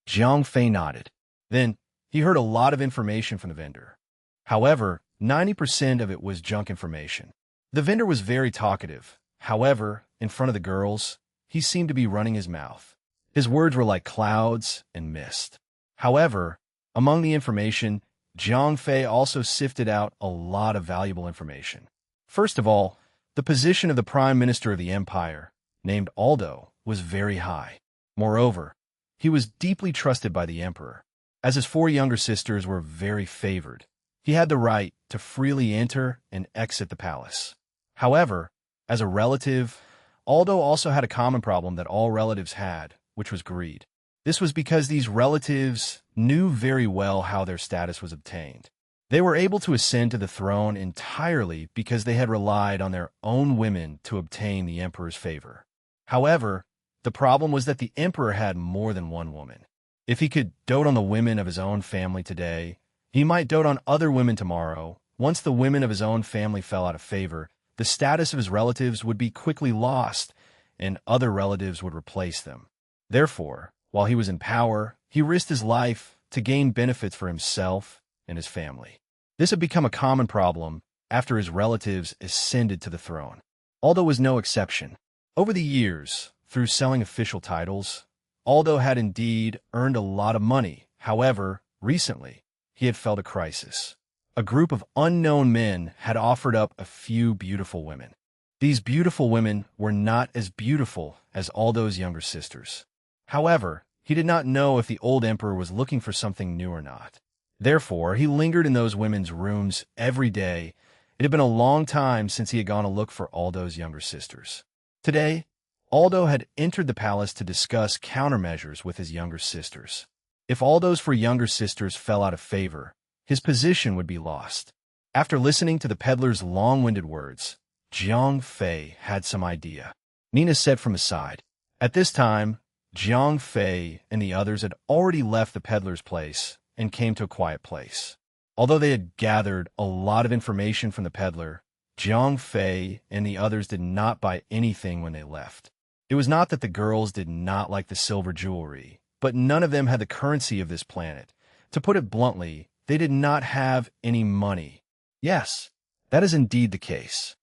Jiang Fei nodded. Then, he heard a lot of information from the vendor. However, 90% of it was junk information. The vendor was very talkative. However, in front of the girls, he seemed to be running his mouth. His words were like clouds and mist. However, among the information, Jiang Fei also sifted out a lot of valuable information. First of all, the position of the Prime Minister of the Empire, named Aldo, was very high. Moreover, he was deeply trusted by the Emperor. As his 4 younger sisters were very favored, he had the right to freely enter and exit the palace. However, as a relative, Aldo also had a common problem that all relatives had, which was greed. This was because these relatives knew very well how their status was obtained. They were able to ascend to the throne entirely because they had relied on their own women to obtain the emperor's favor. However, the problem was that the emperor had more than one woman. If he could dote on the women of his own family today, he might dote on other women tomorrow. Once the women of his own family fell out of favor, the status of his relatives would be quickly lost, and other relatives would replace them. Therefore, while he was in power, he risked his life to gain benefits for himself and his family. This had become a common problem after his relatives ascended to the throne. Aldo was no exception. Over the years, through selling official titles, Aldo had indeed earned a lot of money. However, recently, he had felt a crisis. A group of unknown men had offered up a few beautiful women. These beautiful women were not as beautiful as Aldo's younger sisters. However, he did not know if the old emperor was looking for something new or not. Therefore, he lingered in those women's rooms every day. It had been a long time since he had gone to look for Aldo's younger sisters. Today, Aldo had entered the palace to discuss countermeasures with his younger sisters. If Aldo's 4 younger sisters fell out of favor, his position would be lost. After listening to the peddler's long-winded words, Jiang Fei had some idea. Nina said from his side. At this time, Jiang Fei and the others had already left the peddler's place and came to a quiet place. Although they had gathered a lot of information from the peddler, Jiang Fei and the others did not buy anything when they left. It was not that the girls did not like the silver jewelry, but none of them had the currency of this planet. To put it bluntly, they did not have any money. Yes, that is indeed the case.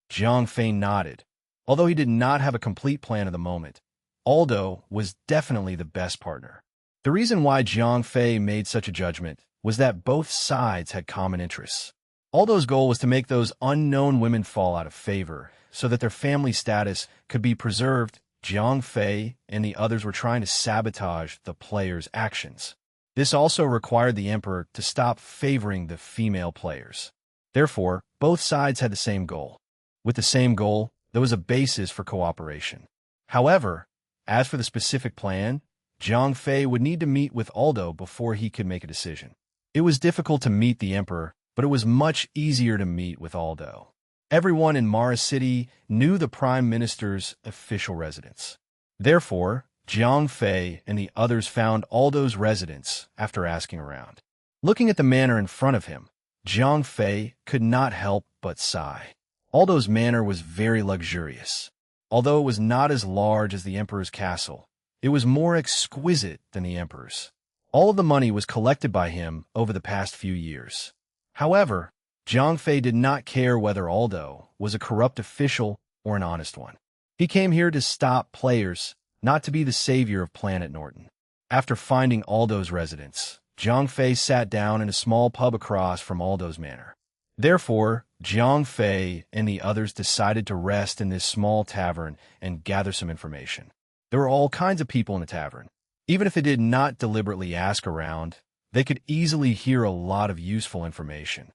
Jiang Fei nodded. Although he did not have a complete plan at the moment, Aldo was definitely the best partner. The reason why Jiang Fei made such a judgment was that both sides had common interests. Aldo's goal was to make those unknown women fall out of favor so that their family status could be preserved. Jiang Fei and the others were trying to sabotage the players' actions. This also required the emperor to stop favoring the female players. Therefore, both sides had the same goal. With the same goal, there was a basis for cooperation. However, as for the specific plan, Jiang Fei would need to meet with Aldo before he could make a decision. It was difficult to meet the emperor, but it was much easier to meet with Aldo. Everyone in Mara City knew the prime minister's official residence. Therefore, Jiang Fei and the others found Aldo's residence after asking around. Looking at the manor in front of him, Jiang Fei could not help but sigh. Aldo's manor was very luxurious. Although it was not as large as the emperor's castle, it was more exquisite than the emperor's. All of the money was collected by him over the past few years. However, Jiang Fei did not care whether Aldo was a corrupt official or an honest one. He came here to stop players, not to be the savior of Planet Norton. After finding Aldo's residence, Jiang Fei sat down in a small pub across from Aldo's manor. Therefore, Jiang Fei and the others decided to rest in this small tavern and gather some information. There were all kinds of people in the tavern. Even if they did not deliberately ask around, they could easily hear a lot of useful information.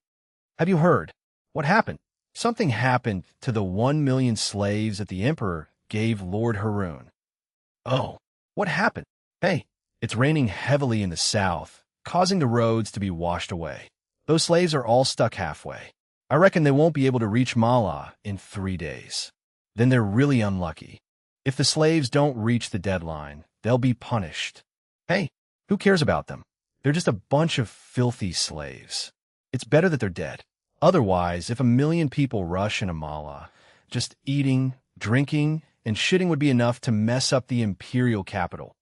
Have you heard? What happened? Something happened to the 1 million slaves that the emperor gave Lord Haroon. Oh, what happened? Hey, it's raining heavily in the south, causing the roads to be washed away. Those slaves are all stuck halfway. I reckon they won't be able to reach Mala in 3 days. Then they're really unlucky. If the slaves don't reach the deadline, they'll be punished. Hey, who cares about them? They're just a bunch of filthy slaves. It's better that they're dead. Otherwise, if 1 million people rush into Mala, just eating, drinking, and shitting would be enough to mess up the imperial capital.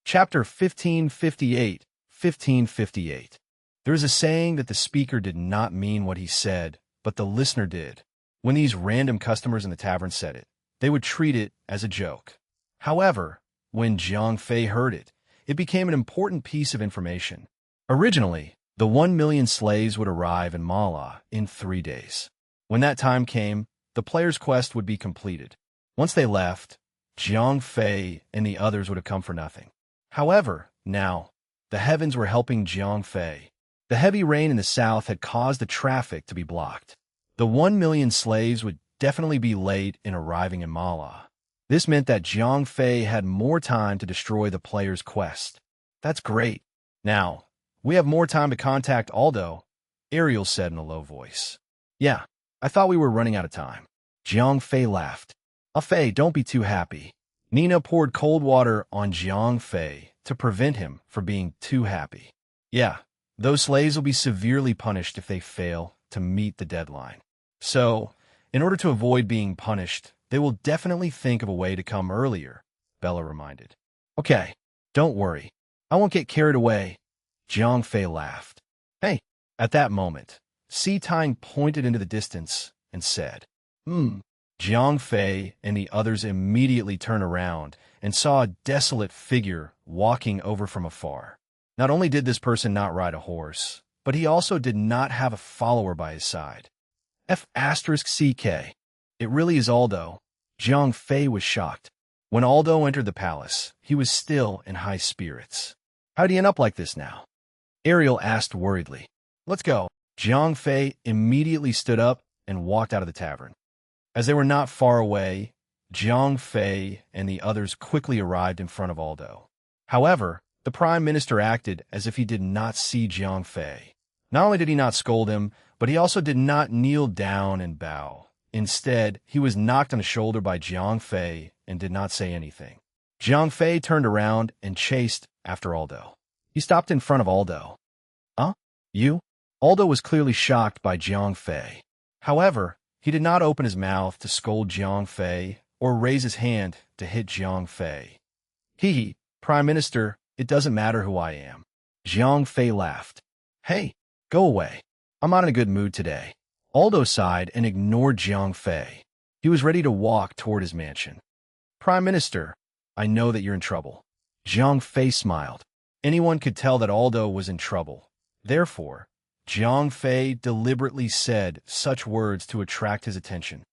Chapter 1558, 1558. There is a saying that the speaker did not mean what he said, but the listener did. When these random customers in the tavern said it, they would treat it as a joke. However, when Jiang Fei heard it, it became an important piece of information. Originally, the 1 million slaves would arrive in Mala in 3 days. When that time came, the player's quest would be completed. Once they left, Jiang Fei and the others would have come for nothing. However, now, the heavens were helping Jiang Fei. The heavy rain in the south had caused the traffic to be blocked. The 1 million slaves would definitely be late in arriving in Mala. This meant that Jiang Fei had more time to destroy the player's quest. That's great. Now, we have more time to contact Aldo, Ariel said in a low voice. Yeah, I thought we were running out of time. Jiang Fei laughed. Fei, don't be too happy. Nina poured cold water on Jiang Fei to prevent him from being too happy. Yeah, those slaves will be severely punished if they fail to meet the deadline. So, in order to avoid being punished, they will definitely think of a way to come earlier, Bella reminded. Okay, don't worry. I won't get carried away. Jiang Fei laughed. Hey, at that moment, Si Tang pointed into the distance and said, Jiang Fei and the others immediately turned around and saw a desolate figure walking over from afar. Not only did this person not ride a horse, but he also did not have a follower by his side. F*CK. It really is Aldo. Jiang Fei was shocked. When Aldo entered the palace, he was still in high spirits. How'd he end up like this now? Ariel asked worriedly. Let's go. Jiang Fei immediately stood up and walked out of the tavern. As they were not far away, Jiang Fei and the others quickly arrived in front of Aldo. However, the prime minister acted as if he did not see Jiang Fei. Not only did he not scold him, but he also did not kneel down and bow. Instead, he was knocked on the shoulder by Jiang Fei and did not say anything. Jiang Fei turned around and chased after Aldo. He stopped in front of Aldo. You? Aldo was clearly shocked by Jiang Fei. However, he did not open his mouth to scold Jiang Fei or raise his hand to hit Jiang Fei. Prime Minister, it doesn't matter who I am. Jiang Fei laughed. Hey, go away. I'm not in a good mood today. Aldo sighed and ignored Jiang Fei. He was ready to walk toward his mansion. "Prime Minister, I know that you're in trouble." Zhang Fei smiled. Anyone could tell that Aldo was in trouble. Therefore, Zhang Fei deliberately said such words to attract his attention.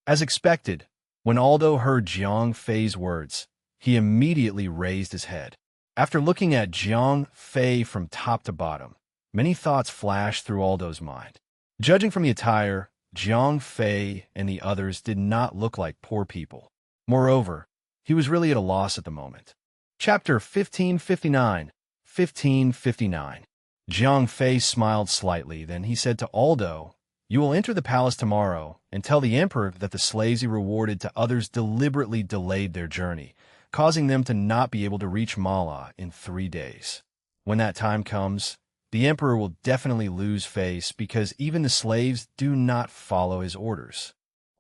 As expected, when Aldo heard Zhang Fei's words, he immediately raised his head. After looking at Zhang Fei from top to bottom, many thoughts flashed through Aldo's mind. Judging from the attire, Zhang Fei and the others did not look like poor people. Moreover, he was really at a loss at the moment. Chapter 1559. 1559. Zhang Fei smiled slightly, then he said to Aldo, "You will enter the palace tomorrow and tell the emperor that the slaves he rewarded to others deliberately delayed their journey, causing them to not be able to reach Mala in 3 days. When that time comes, the emperor will definitely lose face because even the slaves do not follow his orders."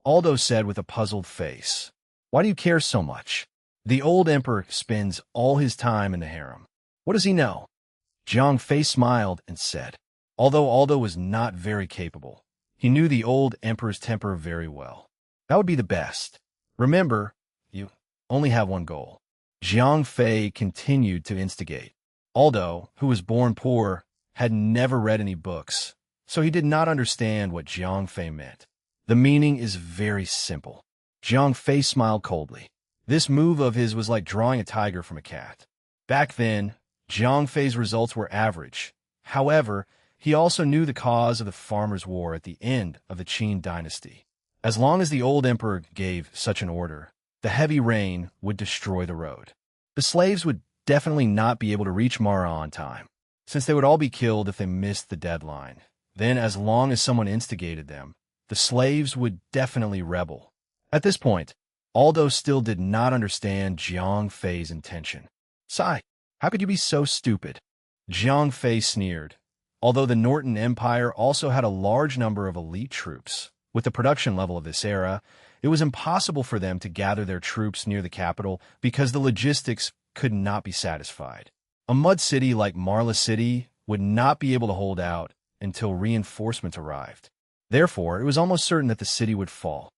Aldo said with a puzzled face, "Why do you care so much? The old emperor spends all his time in the harem. What does he know?" Zhang Fei smiled and said, although Aldo was not very capable, he knew the old emperor's temper very well. "That would be the best. Remember, you only have one goal." Zhang Fei continued to instigate. Aldo, who was born poor, had never read any books, so he did not understand what Zhang Fei meant. The meaning is very simple. Zhang Fei smiled coldly. This move of his was like drawing a tiger from a cat. Back then, Zhang Fei's results were average. However, he also knew the cause of the farmers' war at the end of the Qin dynasty. As long as the old emperor gave such an order, the heavy rain would destroy the road. The slaves would definitely not be able to reach Mara on time, since they would all be killed if they missed the deadline. Then, as long as someone instigated them, the slaves would definitely rebel. At this point, Aldo still did not understand Zhang Fei's intention. "Sai, how could you be so stupid?" Zhang Fei sneered. Although the Norton Empire also had a large number of elite troops, with the production level of this era, it was impossible for them to gather their troops near the capital because the logistics could not be satisfied. A mud city like Marla City would not be able to hold out until reinforcements arrived. Therefore, it was almost certain that the city would fall.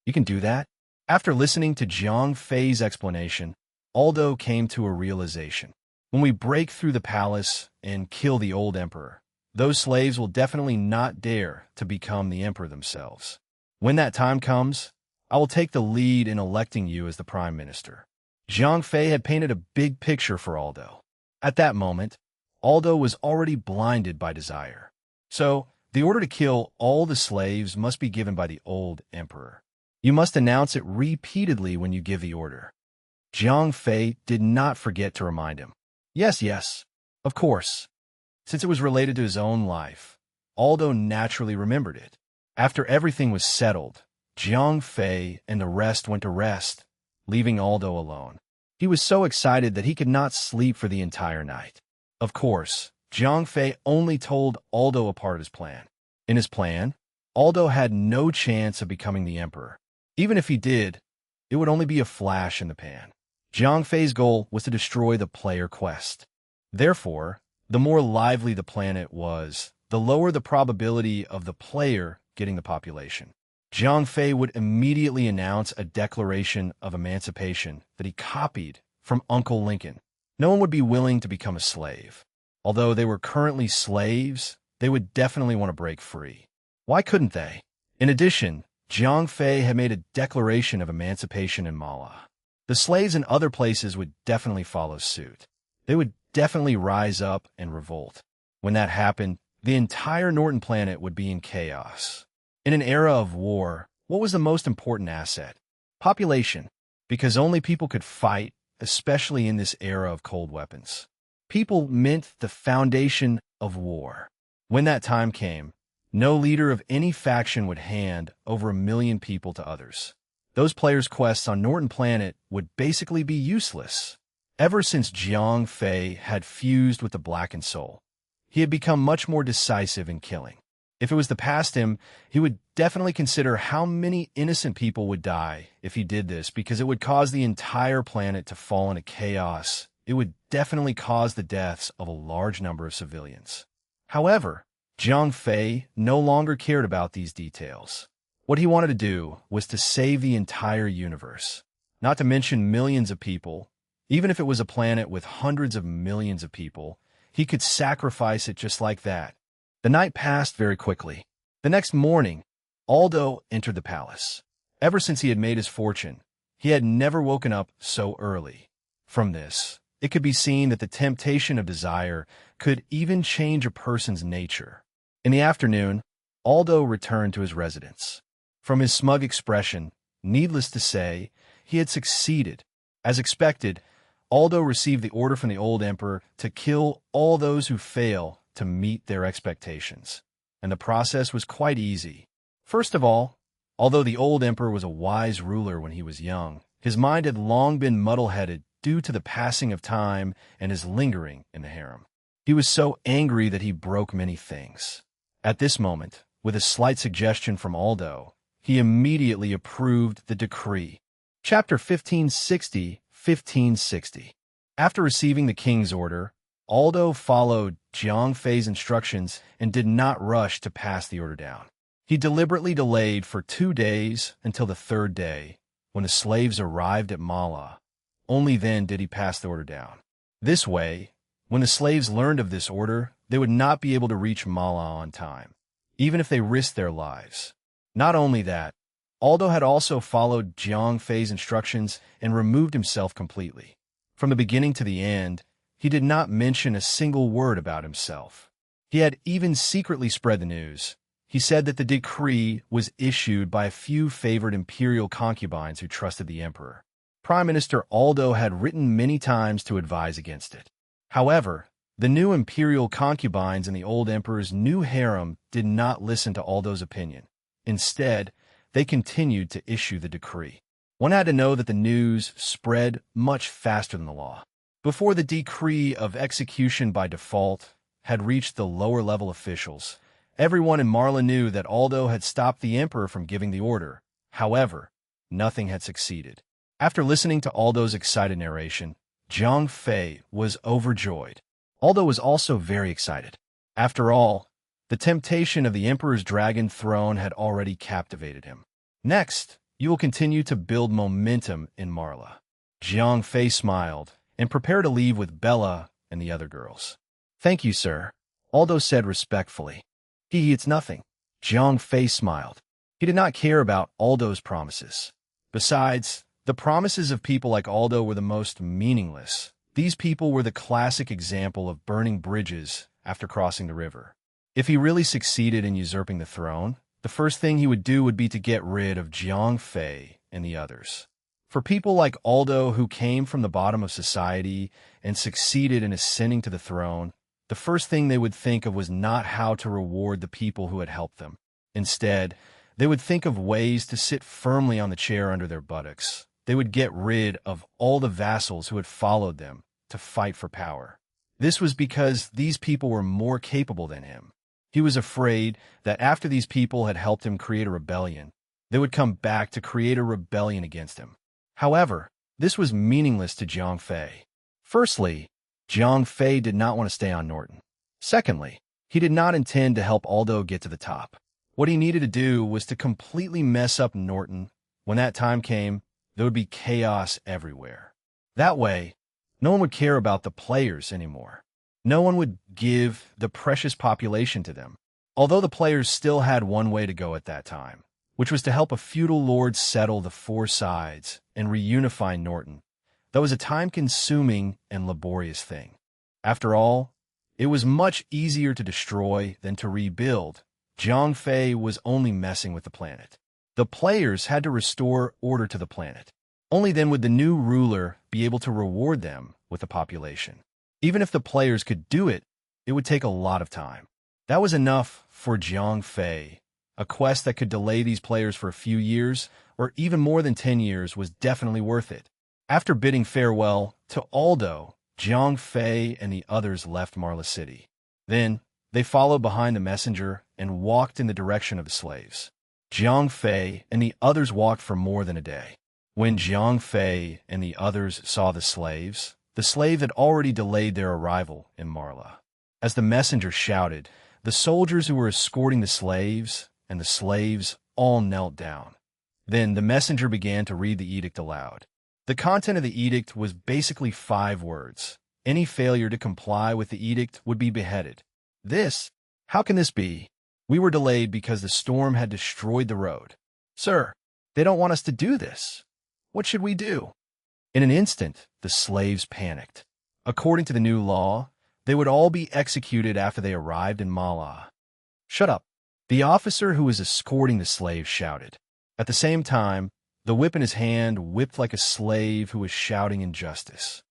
"You can do that?" After listening to Zhang Fei's explanation, Aldo came to a realization. When we break through the palace and kill the old emperor, those slaves will definitely not dare to become the emperor themselves. When that time comes, I will take the lead in electing you as the prime minister. Zhang Fei had painted a big picture for Aldo. At that moment, Aldo was already blinded by desire. So, the order to kill all the slaves must be given by the old emperor. You must announce it repeatedly when you give the order. Zhang Fei did not forget to remind him. Yes, of course. Since it was related to his own life, Aldo naturally remembered it. After everything was settled, Zhang Fei and the rest went to rest, leaving Aldo alone. He was so excited that he could not sleep for the entire night. Of course, Zhang Fei only told Aldo a part of his plan. In his plan, Aldo had no chance of becoming the emperor. Even if he did, it would only be a flash in the pan. Zhang Fei's goal was to destroy the player quest. Therefore, the more lively the planet was, the lower the probability of the player getting the population. Zhang Fei would immediately announce a declaration of emancipation that he copied from Uncle Lincoln. No one would be willing to become a slave. Although they were currently slaves, they would definitely want to break free. Why couldn't they? In addition, Zhang Fei had made a declaration of emancipation in Mala. The slaves in other places would definitely follow suit. They would definitely rise up and revolt. When that happened, the entire Norton planet would be in chaos. In an era of war, what was the most important asset? Population, because only people could fight, especially in this era of cold weapons. People meant the foundation of war. When that time came, no leader of any faction would hand over 1 million people to others. Those players' quests on Norton Planet would basically be useless. Ever since Zhang Fei had fused with the Blackened Soul, he had become much more decisive in killing. If it was to pass him, he would definitely consider how many innocent people would die if he did this, because it would cause the entire planet to fall into chaos. It would definitely cause the deaths of a large number of civilians. However, Zhang Fei no longer cared about these details. What he wanted to do was to save the entire universe, not to mention millions of people. Even if it was a planet with hundreds of millions of people, he could sacrifice it just like that. The night passed very quickly. The next morning, Aldo entered the palace. Ever since he had made his fortune, he had never woken up so early. From this, it could be seen that the temptation of desire could even change a person's nature. In the afternoon, Aldo returned to his residence. From his smug expression, needless to say, he had succeeded. As expected, Aldo received the order from the old emperor to kill all those who fail to meet their expectations. And the process was quite easy. First of all, although the old emperor was a wise ruler when he was young, his mind had long been muddle-headed due to the passing of time and his lingering in the harem. He was so angry that he broke many things. At this moment, with a slight suggestion from Aldo, he immediately approved the decree. Chapter 1560. After receiving the king's order, Aldo followed Jiang Fei's instructions and did not rush to pass the order down. He deliberately delayed for 2 days until the third day, when the slaves arrived at Mala. Only then did he pass the order down. This way, when the slaves learned of this order, they would not be able to reach Mala on time, even if they risked their lives. Not only that, Aldo had also followed Jiang Fei's instructions and removed himself completely. From the beginning to the end, he did not mention a single word about himself. He had even secretly spread the news. He said that the decree was issued by a few favored imperial concubines who trusted the emperor. Prime Minister Aldo had written many times to advise against it. However, the new imperial concubines in the old emperor's new harem did not listen to Aldo's opinion. Instead, they continued to issue the decree. One had to know that the news spread much faster than the law. Before the decree of execution by default had reached the lower-level officials, everyone in Marla knew that Aldo had stopped the emperor from giving the order. However, nothing had succeeded. After listening to Aldo's excited narration, Jiang Fei was overjoyed. Aldo was also very excited. After all, the temptation of the emperor's dragon throne had already captivated him. Next, you will continue to build momentum in Marla. Jiang Fei smiled and prepared to leave with Bella and the other girls. Thank you, sir, Aldo said respectfully. It's nothing. Jiang Fei smiled. He did not care about Aldo's promises. Besides, the promises of people like Aldo were the most meaningless. These people were the classic example of burning bridges after crossing the river. If he really succeeded in usurping the throne, the first thing he would do would be to get rid of Jiang Fei and the others. For people like Aldo who came from the bottom of society and succeeded in ascending to the throne, the first thing they would think of was not how to reward the people who had helped them. Instead, they would think of ways to sit firmly on the chair under their buttocks. They would get rid of all the vassals who had followed them to fight for power. This was because these people were more capable than him. He was afraid that after these people had helped him create a rebellion, they would come back to create a rebellion against him. However, this was meaningless to Jiang Fei. Firstly, Jiang Fei did not want to stay on Norton. Secondly, he did not intend to help Aldo get to the top. What he needed to do was to completely mess up Norton. When that time came, there would be chaos everywhere. That way, no one would care about the players anymore. No one would give the precious population to them. Although the players still had one way to go at that time, which was to help a feudal lord settle the four sides and reunify Norton. That was a time-consuming and laborious thing. After all, it was much easier to destroy than to rebuild. Jiang Fei was only messing with the planet. The players had to restore order to the planet. Only then would the new ruler be able to reward them with the population. Even if the players could do it, it would take a lot of time. That was enough for Jiang Fei. A quest that could delay these players for a few years, or even more than 10 years, was definitely worth it. After bidding farewell to Aldo, Jiang Fei and the others left Marla City. Then, they followed behind the messenger and walked in the direction of the slaves. Jiang Fei and the others walked for more than a day. When Jiang Fei and the others saw the slave had already delayed their arrival in Marla. As the messenger shouted, the soldiers who were escorting the slaves and the slaves all knelt down. Then the messenger began to read the edict aloud. The content of the edict was basically 5 words. Any failure to comply with the edict would be beheaded. How can this be? We were delayed because the storm had destroyed the road. Sir, they don't want us to do this. What should we do? In an instant, the slaves panicked. According to the new law, they would all be executed after they arrived in Mala. Shut up, the officer who was escorting the slaves shouted. At the same time, the whip in his hand whipped like a slave who was shouting injustice.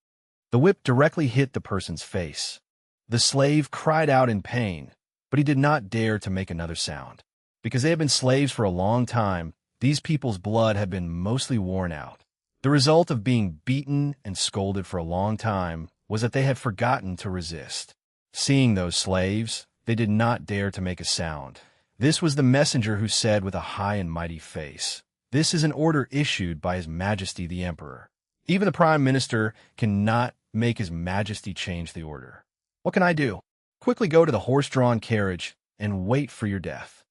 The whip directly hit the person's face. The slave cried out in pain, but he did not dare to make another sound. Because they had been slaves for a long time, these people's blood had been mostly worn out. The result of being beaten and scolded for a long time was that they had forgotten to resist. Seeing those slaves, they did not dare to make a sound. This was the messenger who said with a high and mighty face, "This is an order issued by His Majesty the Emperor." Even the Prime Minister cannot make His Majesty change the order. What can I do? Quickly go to the horse-drawn carriage and wait for your death.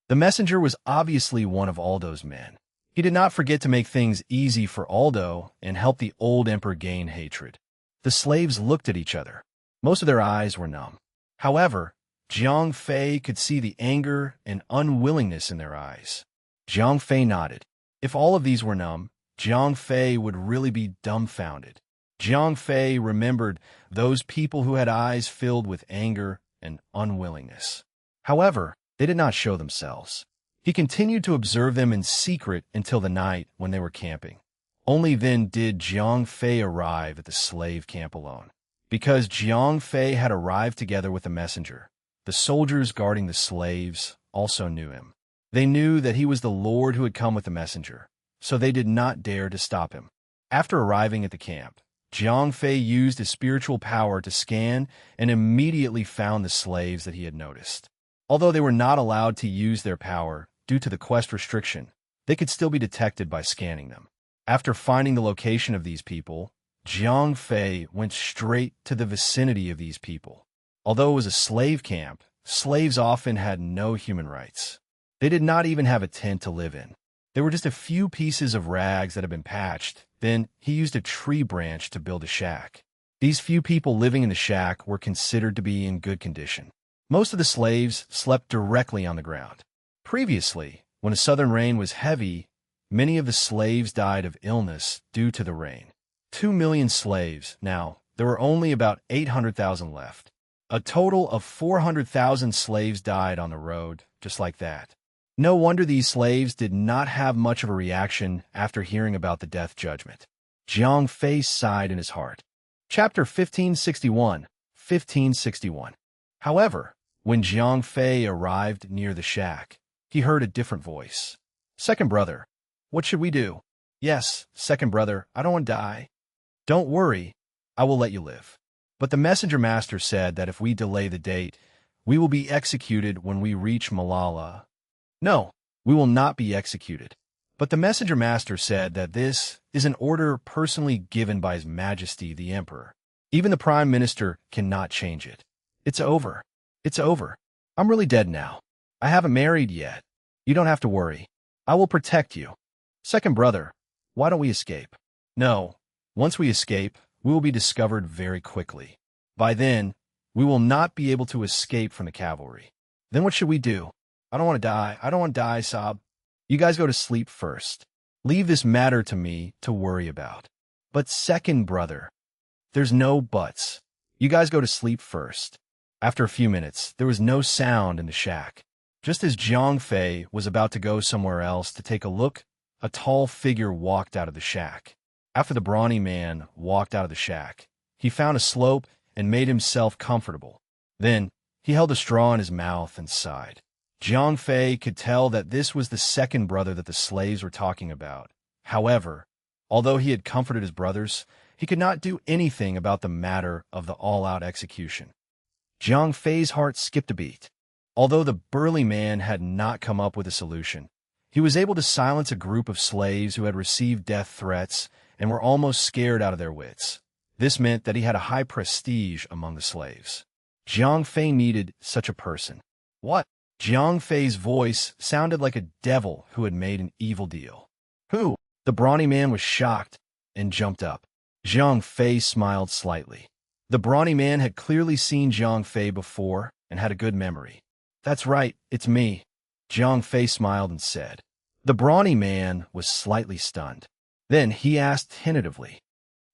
The messenger was obviously one of Aldo's men. He did not forget to make things easy for Aldo and help the old emperor gain hatred. The slaves looked at each other. Most of their eyes were numb. However, Jiang Fei could see the anger and unwillingness in their eyes. Jiang Fei nodded. If all of these were numb, Jiang Fei would really be dumbfounded. Jiang Fei remembered those people who had eyes filled with anger and unwillingness. However, they did not show themselves. He continued to observe them in secret until the night when they were camping. Only then did Jiang Fei arrive at the slave camp alone. Because Jiang Fei had arrived together with the messenger, the soldiers guarding the slaves also knew him. They knew that he was the Lord who had come with the messenger, so they did not dare to stop him. After arriving at the camp, Jiang Fei used his spiritual power to scan and immediately found the slaves that he had noticed. Although they were not allowed to use their power due to the quest restriction, they could still be detected by scanning them. After finding the location of these people, Jiang Fei went straight to the vicinity of these people. Although it was a slave camp, slaves often had no human rights. They did not even have a tent to live in. There were just a few pieces of rags that had been patched. Then he used a tree branch to build a shack. These few people living in the shack were considered to be in good condition. Most of the slaves slept directly on the ground. Previously, when a southern rain was heavy, many of the slaves died of illness due to the rain. 2 million slaves. Now, there were only about 800,000 left. A total of 400,000 slaves died on the road, just like that. No wonder these slaves did not have much of a reaction after hearing about the death judgment. Jiang Fei sighed in his heart. Chapter 1561. However, when Jiang Fei arrived near the shack, he heard a different voice. "Second brother, what should we do?" "Yes, second brother, I don't want to die." "Don't worry, I will let you live." But the messenger master said that if we delay the date, we will be executed when we reach Malala. "No, we will not be executed." But the messenger master said that this is an order personally given by His Majesty the Emperor. Even the Prime Minister cannot change it. It's over. It's over. I'm really dead now. I haven't married yet. You don't have to worry. I will protect you. Second brother, why don't we escape? No. Once we escape, we will be discovered very quickly. By then, we will not be able to escape from the cavalry. Then what should we do? I don't want to die. I don't want to die, Sob. You guys go to sleep first. Leave this matter to me to worry about. But second brother, there's no buts. You guys go to sleep first. After a few minutes, there was no sound in the shack. Just as Jiang Fei was about to go somewhere else to take a look, a tall figure walked out of the shack. After the brawny man walked out of the shack, he found a slope and made himself comfortable. Then, he held a straw in his mouth and sighed. Jiang Fei could tell that this was the second brother that the slaves were talking about. However, although he had comforted his brothers, he could not do anything about the matter of the all-out execution. Jiang Fei's heart skipped a beat. Although the burly man had not come up with a solution, he was able to silence a group of slaves who had received death threats and were almost scared out of their wits. This meant that he had a high prestige among the slaves. Jiang Fei needed such a person. What? Jiang Fei's voice sounded like a devil who had made an evil deal. Who? The brawny man was shocked and jumped up. Jiang Fei smiled slightly. The brawny man had clearly seen Jiang Fei before and had a good memory. That's right, it's me. Jiang Fei smiled and said. The brawny man was slightly stunned. Then he asked tentatively.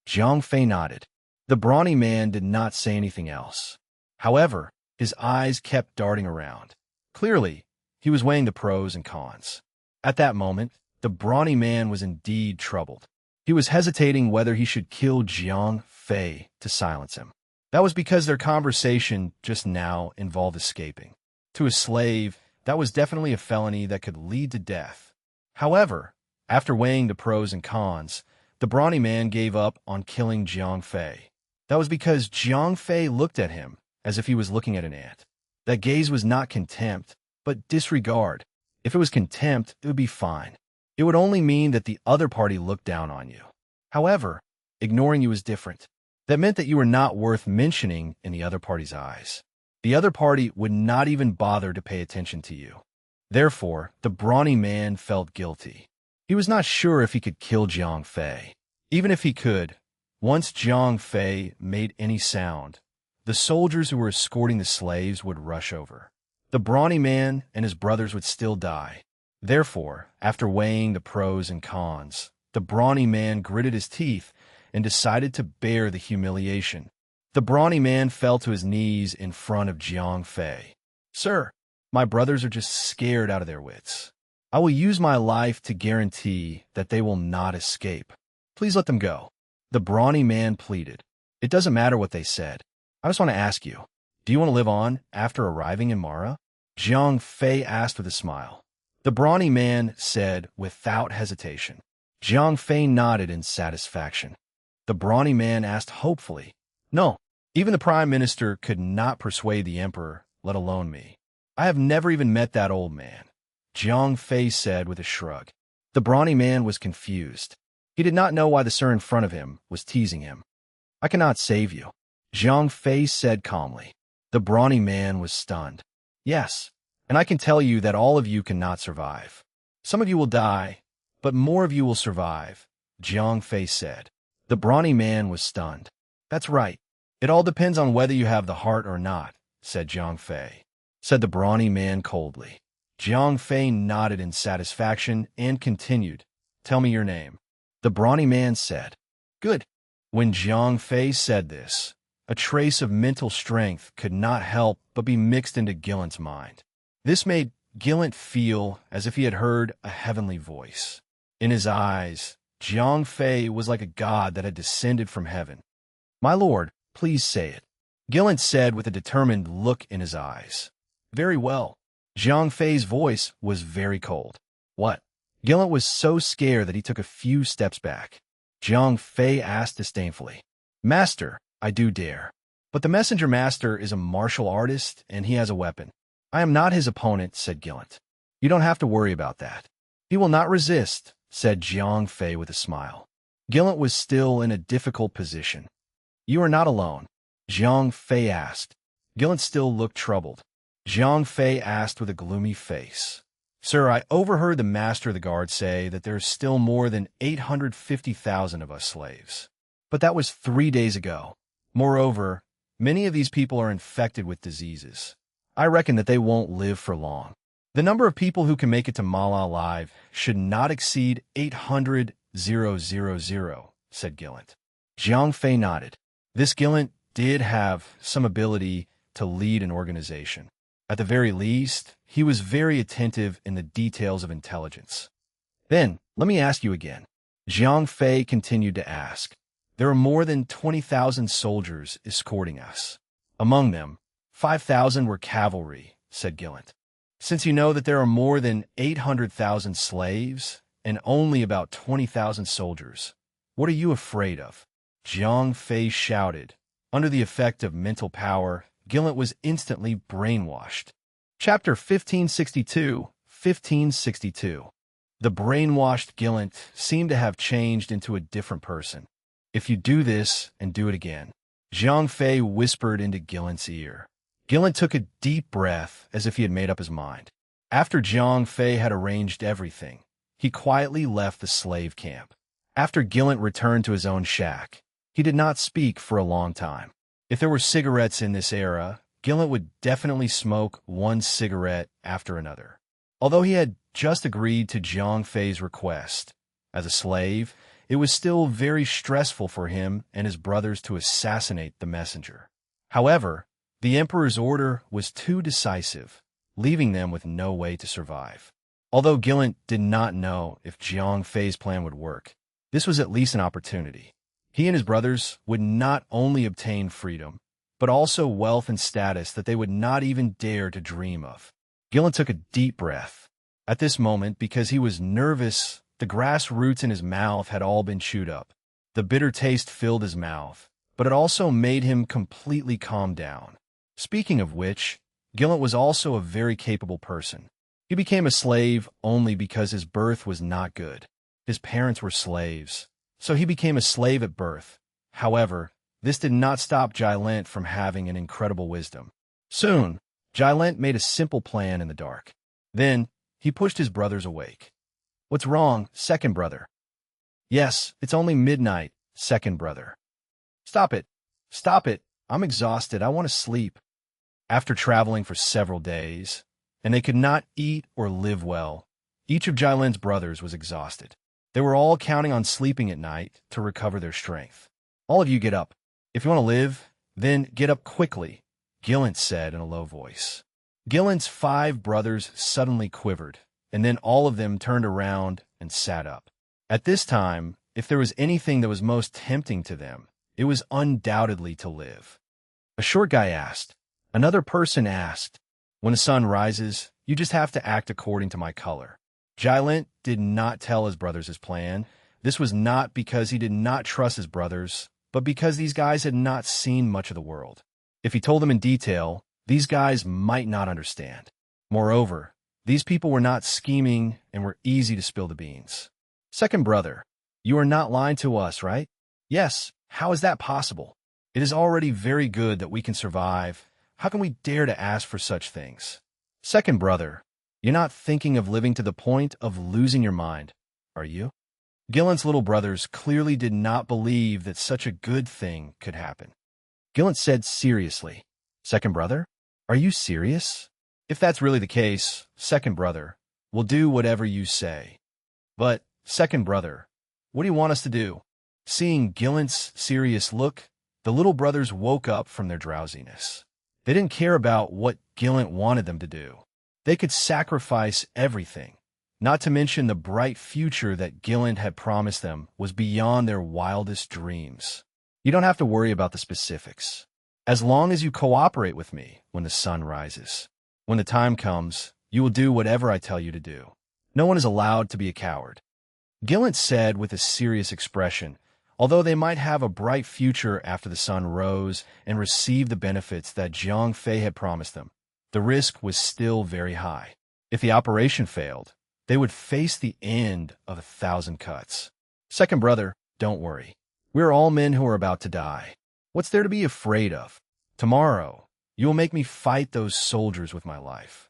Jiang Fei nodded. The brawny man did not say anything else. However, his eyes kept darting around. Clearly, he was weighing the pros and cons. At that moment, the brawny man was indeed troubled. He was hesitating whether he should kill Jiang Fei to silence him. That was because their conversation just now involved escaping. To a slave, that was definitely a felony that could lead to death. However, after weighing the pros and cons, the brawny man gave up on killing Jiang Fei. That was because Jiang Fei looked at him as if he was looking at an ant. That gaze was not contempt, but disregard. If it was contempt, it would be fine. It would only mean that the other party looked down on you. However, ignoring you is different. That meant that you were not worth mentioning in the other party's eyes. The other party would not even bother to pay attention to you. Therefore, the brawny man felt guilty. He was not sure if he could kill Jiang Fei. Even if he could, once Jiang Fei made any sound, the soldiers who were escorting the slaves would rush over. The brawny man and his brothers would still die. Therefore, after weighing the pros and cons, the brawny man gritted his teeth and decided to bear the humiliation. The brawny man fell to his knees in front of Jiang Fei. Sir, my brothers are just scared out of their wits. I will use my life to guarantee that they will not escape. Please let them go. The brawny man pleaded. It doesn't matter what they said. I just want to ask you, do you want to live on after arriving in Mara? Jiang Fei asked with a smile. The brawny man said without hesitation. Jiang Fei nodded in satisfaction. The brawny man asked hopefully, No, even the prime minister could not persuade the emperor, let alone me. I have never even met that old man. Jiang Fei said with a shrug. The brawny man was confused. He did not know why the sir in front of him was teasing him. I cannot save you. Jiang Fei said calmly. The brawny man was stunned. Yes, and I can tell you that all of you cannot survive. Some of you will die, but more of you will survive, Jiang Fei said. The brawny man was stunned. That's right. It all depends on whether you have the heart or not, said Jiang Fei. Said the brawny man coldly. Jiang Fei nodded in satisfaction and continued. Tell me your name. The brawny man said. Good. When Jiang Fei said this, a trace of mental strength could not help but be mixed into Gillant's mind. This made Gillant feel as if he had heard a heavenly voice. In his eyes, Jiang Fei was like a god that had descended from heaven. My lord, please say it, Gillant said with a determined look in his eyes. Very well. Jiang Fei's voice was very cold. What? Gillant was so scared that he took a few steps back. Jiang Fei asked disdainfully. Master, I do dare. But the messenger master is a martial artist and he has a weapon. I am not his opponent, said Gillant. You don't have to worry about that. He will not resist, said Jiang Fei with a smile. Gillant was still in a difficult position. You are not alone, Jiang Fei asked. Gillant still looked troubled. Jiang Fei asked with a gloomy face. Sir, I overheard the master of the guard say that there is still more than 850,000 of us slaves. But that was 3 days ago. Moreover, many of these people are infected with diseases. I reckon that they won't live for long. The number of people who can make it to Mala alive should not exceed 800,000, said Gillant. Jiang Fei nodded. This Gillant did have some ability to lead an organization. At the very least, he was very attentive in the details of intelligence. Then, let me ask you again. Jiang Fei continued to ask. There are more than 20,000 soldiers escorting us. Among them, 5,000 were cavalry, said Gillant. Since you know that there are more than 800,000 slaves and only about 20,000 soldiers, what are you afraid of? Jiang Fei shouted. Under the effect of mental power, Gillant was instantly brainwashed. Chapter 1562. The brainwashed Gillant seemed to have changed into a different person. If you do this and do it again, Jiang Fei whispered into Gillant's ear. Gillen took a deep breath as if he had made up his mind. After Jiang Fei had arranged everything, he quietly left the slave camp. After Gillen returned to his own shack, he did not speak for a long time. If there were cigarettes in this era, Gillen would definitely smoke one cigarette after another. Although he had just agreed to Jiang Fei's request, as a slave, it was still very stressful for him and his brothers to assassinate the messenger. However, the emperor's order was too decisive, leaving them with no way to survive. Although Gillen did not know if Jiang Fei's plan would work, this was at least an opportunity. He and his brothers would not only obtain freedom, but also wealth and status that they would not even dare to dream of. Gillen took a deep breath. At this moment, because he was nervous, the grass roots in his mouth had all been chewed up. The bitter taste filled his mouth, but it also made him completely calm down. Speaking of which, Gillen was also a very capable person. He became a slave only because his birth was not good. His parents were slaves, so he became a slave at birth. However, this did not stop Jylent from having an incredible wisdom. Soon, Jylent made a simple plan in the dark. Then, he pushed his brothers awake. "What's wrong, second brother?" "Yes, it's only midnight, second brother." "Stop it! Stop it! I'm exhausted. I want to sleep." After traveling for several days, and they could not eat or live well, each of Jylent's brothers was exhausted. They were all counting on sleeping at night to recover their strength. "All of you get up. If you want to live, then get up quickly," Gillen said in a low voice. Gillen's 5 brothers suddenly quivered, and then all of them turned around and sat up. At this time, if there was anything that was most tempting to them, it was undoubtedly to live. A short guy asked. Another person asked, "When the sun rises, you just have to act according to my color." Jylent did not tell his brothers his plan. This was not because he did not trust his brothers, but because these guys had not seen much of the world. If he told them in detail, these guys might not understand. Moreover, these people were not scheming and were easy to spill the beans. "Second brother, you are not lying to us, right?" "Yes, how is that possible? It is already very good that we can survive. How can we dare to ask for such things?" "Second brother, you're not thinking of living to the point of losing your mind, are you?" Gillen's little brothers clearly did not believe that such a good thing could happen. Gillen said seriously, "Second brother, are you serious? If that's really the case, second brother, we'll do whatever you say." "But, second brother, what do you want us to do?" Seeing Gillen's serious look, the little brothers woke up from their drowsiness. They didn't care about what Gillen wanted them to do. They could sacrifice everything. Not to mention the bright future that Gillen had promised them was beyond their wildest dreams. "You don't have to worry about the specifics. As long as you cooperate with me when the sun rises. When the time comes, you will do whatever I tell you to do. No one is allowed to be a coward." Gillen said with a serious expression, although they might have a bright future after the sun rose and receive the benefits that Jiang Fei had promised them, the risk was still very high. If the operation failed, they would face the end of 1,000 cuts. "Second brother, don't worry. We are all men who are about to die. What's there to be afraid of? Tomorrow, you will make me fight those soldiers with my life."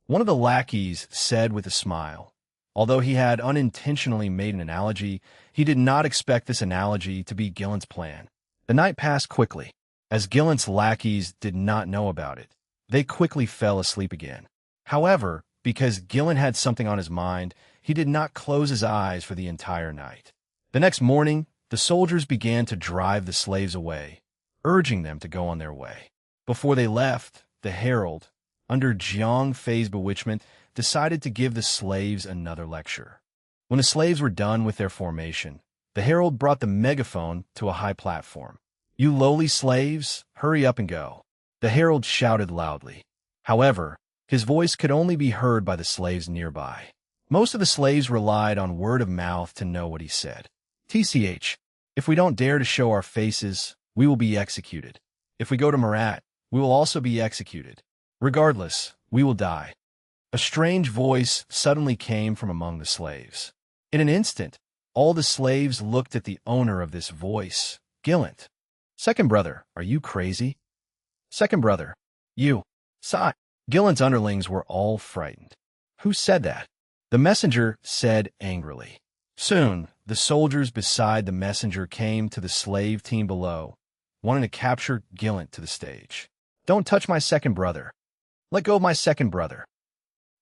One of the lackeys said with a smile. Although he had unintentionally made an analogy, he did not expect this analogy to be Gillen's plan. The night passed quickly. As Gillen's lackeys did not know about it, they quickly fell asleep again. However, because Gillen had something on his mind, he did not close his eyes for the entire night. The next morning, the soldiers began to drive the slaves away, urging them to go on their way. Before they left, the herald, under Jiang Fei's bewitchment, decided to give the slaves another lecture. When the slaves were done with their formation, the herald brought the megaphone to a high platform. "You lowly slaves, hurry up and go," the herald shouted loudly. However, his voice could only be heard by the slaves nearby. Most of the slaves relied on word of mouth to know what he said. "TCH, if we don't dare to show our faces, we will be executed. If we go to Marat, we will also be executed. Regardless, we will die." A strange voice suddenly came from among the slaves. In an instant, all the slaves looked at the owner of this voice, Gillen. "Second brother, are you crazy?" "Second brother, You. Sigh. Gillen's underlings were all frightened. Who said that? The messenger said angrily. Soon, the soldiers beside the messenger came to the slave team below, wanting to capture Gillen to the stage. Don't touch my second brother. Let go of my second brother.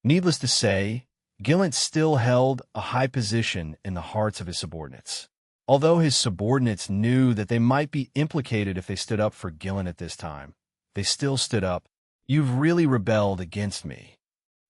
Needless to say, Gillen still held a high position in the hearts of his subordinates. Although his subordinates knew that they might be implicated if they stood up for Gillen at this time, they still stood up. You've really rebelled against me.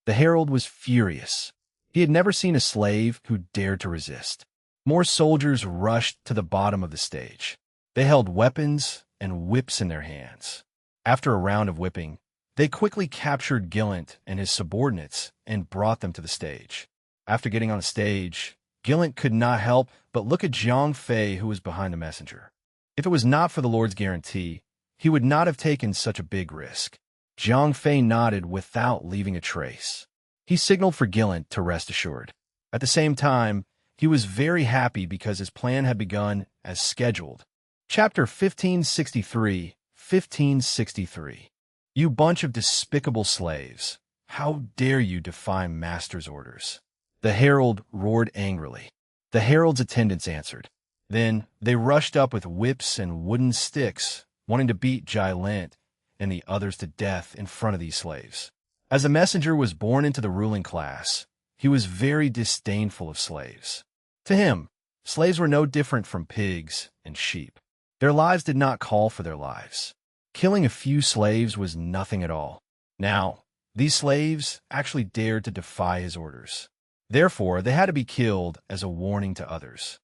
The herald was furious. He had never seen a slave who dared to resist. More soldiers rushed to the bottom of the stage. They held weapons and whips in their hands. After a round of whipping, they quickly captured Gillen and his subordinates and brought them to the stage. After getting on the stage, Gillen could not help but look at Zhang Fei, who was behind the messenger. If it was not for the Lord's guarantee, he would not have taken such a big risk. Zhang Fei nodded without leaving a trace. He signaled for Gillen to rest assured. At the same time, he was very happy because his plan had begun as scheduled. Chapter 1563, 1563. You bunch of despicable slaves. How dare you defy master's orders? The herald roared angrily. The herald's attendants answered. Then they rushed up with whips and wooden sticks, wanting to beat Jylent and the others to death in front of these slaves. As the messenger was born into the ruling class, he was very disdainful of slaves. To him, slaves were no different from pigs and sheep. Their lives did not call for their lives. Killing a few slaves was nothing at all. Now, these slaves actually dared to defy his orders. Therefore, they had to be killed as a warning to others.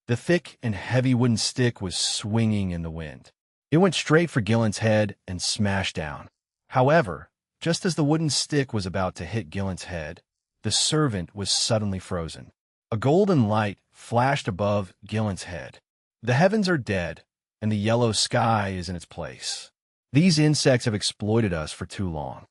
The thick and heavy wooden stick was swinging in the wind. It went straight for Gillen's head and smashed down. However, just as the wooden stick was about to hit Gillen's head, the servant was suddenly frozen. A golden light flashed above Gillen's head. The heavens are dead, and the yellow sky is in its place. These insects have exploited us for too long.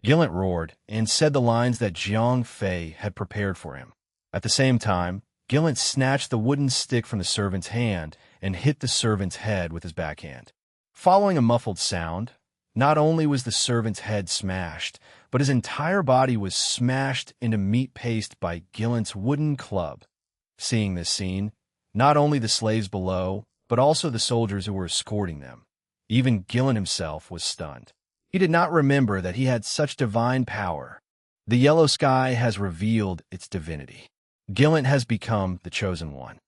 Gillen roared and said the lines that Zhang Fei had prepared for him. At the same time, Gillen snatched the wooden stick from the servant's hand and hit the servant's head with his backhand. Following a muffled sound, not only was the servant's head smashed, but his entire body was smashed into meat paste by Gillen's wooden club. Seeing this scene, not only the slaves below, but also the soldiers who were escorting them. Even Gillen himself was stunned. He did not remember that he had such divine power. The yellow sky has revealed its divinity. Gillen has become the chosen one.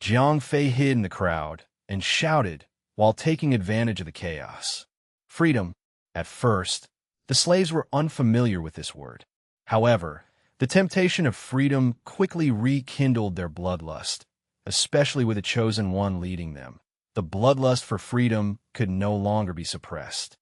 Zhang Fei hid in the crowd and shouted while taking advantage of the chaos. Freedom. At first, the slaves were unfamiliar with this word. However, the temptation of freedom quickly rekindled their bloodlust, especially with the chosen one leading them. The bloodlust for freedom could no longer be suppressed.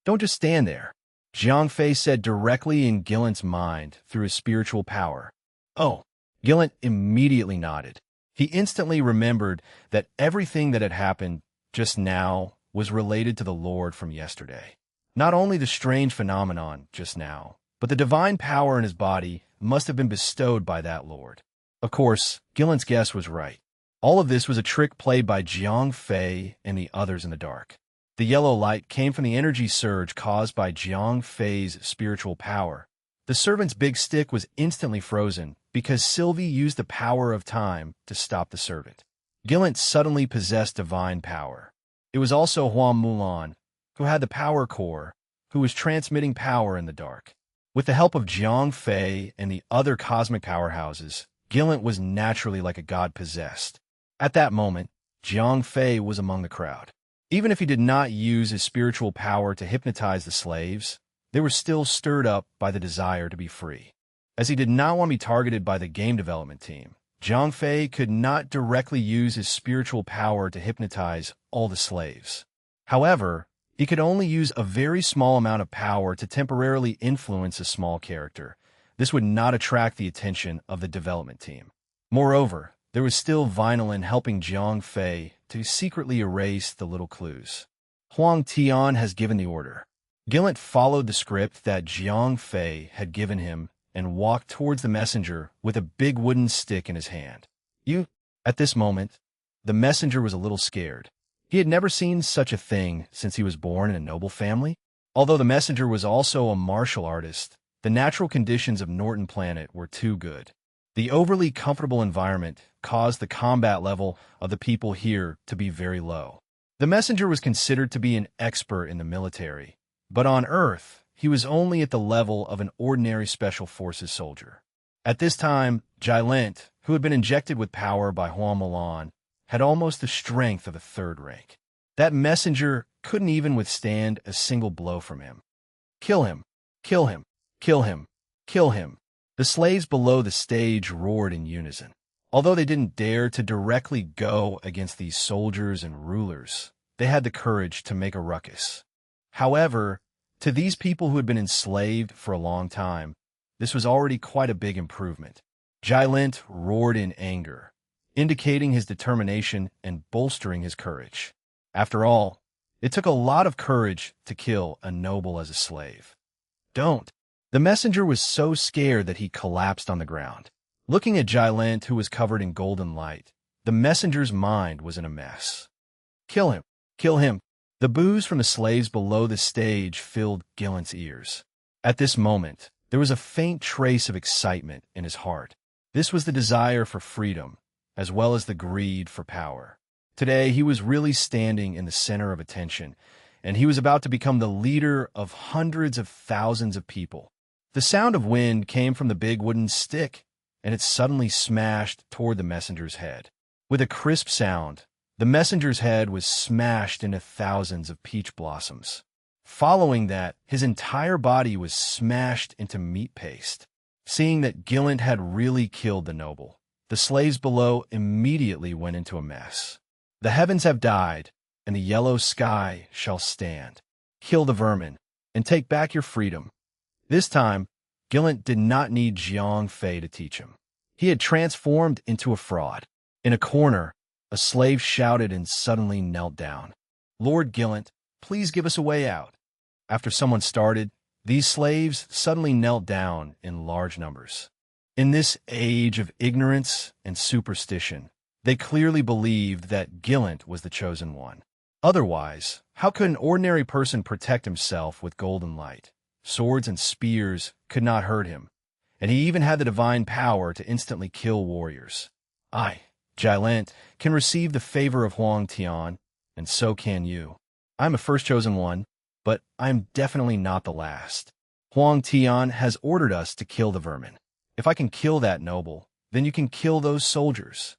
Don't just stand there, Zhang Fei said directly in Gillen's mind through his spiritual power. Oh, Gillen immediately nodded. He instantly remembered that everything that had happened just now was related to the Lord from yesterday. Not only the strange phenomenon just now, but the divine power in his body must have been bestowed by that Lord. Of course, Gillen's guess was right. All of this was a trick played by Zhang Fei and the others in the dark. The yellow light came from the energy surge caused by Zhang Fei's spiritual power. The servant's big stick was instantly frozen because Sylvie used the power of time to stop the servant. Gillen suddenly possessed divine power. It was also Huang Mulan, who had the power core, who was transmitting power in the dark. With the help of Zhang Fei and the other cosmic powerhouses, Gillen was naturally like a god possessed. At that moment, Zhang Fei was among the crowd. Even if he did not use his spiritual power to hypnotize the slaves, they were still stirred up by the desire to be free. As he did not want to be targeted by the game development team, Zhang Fei could not directly use his spiritual power to hypnotize all the slaves. However, he could only use a very small amount of power to temporarily influence a small character. This would not attract the attention of the development team. Moreover, there was still Vinylin helping Zhang Fei to secretly erase the little clues. Huang Tian has given the order. Gillen followed the script that Zhang Fei had given him and walked towards the messenger with a big wooden stick in his hand. At this moment, the messenger was a little scared. He had never seen such a thing since he was born in a noble family. Although the messenger was also a martial artist, the natural conditions of Norton Planet were too good. The overly comfortable environment caused the combat level of the people here to be very low. The messenger was considered to be an expert in the military, but on Earth, he was only at the level of an ordinary Special Forces soldier. At this time, Jylent, who had been injected with power by Huang Milan, had almost the strength of a third rank. That messenger couldn't even withstand a single blow from him. Kill him! Kill him! Kill him! Kill him! The slaves below the stage roared in unison. Although they didn't dare to directly go against these soldiers and rulers, they had the courage to make a ruckus. However, to these people who had been enslaved for a long time, this was already quite a big improvement. Jylent roared in anger, indicating his determination and bolstering his courage. After all, it took a lot of courage to kill a noble as a slave. Don't! The messenger was so scared that he collapsed on the ground. Looking at Jylent, who was covered in golden light, the messenger's mind was in a mess. Kill him! Kill him! The boos from the slaves below the stage filled Gillent's ears. At this moment, there was a faint trace of excitement in his heart. This was the desire for freedom, as well as the greed for power. Today, he was really standing in the center of attention, and he was about to become the leader of hundreds of thousands of people. The sound of wind came from the big wooden stick, and it suddenly smashed toward the messenger's head. With a crisp sound, the messenger's head was smashed into thousands of peach blossoms. Following that, his entire body was smashed into meat paste. Seeing that Gillent had really killed the noble, the slaves below immediately went into a mess. The heavens have died, and the yellow sky shall stand. Kill the vermin, and take back your freedom. This time, Gillent did not need Jiang Fei to teach him. He had transformed into a fraud. In a corner, a slave shouted and suddenly knelt down. Lord Gillent, please give us a way out. After someone started, these slaves suddenly knelt down in large numbers. In this age of ignorance and superstition, they clearly believed that Gillent was the chosen one. Otherwise, how could an ordinary person protect himself with golden light? Swords and spears could not hurt him, and he even had the divine power to instantly kill warriors. I, Jylent, can receive the favor of Huang Tian, and so can you. I'm a first chosen one, but I'm definitely not the last. Huang Tian has ordered us to kill the vermin. If I can kill that noble, then you can kill those soldiers.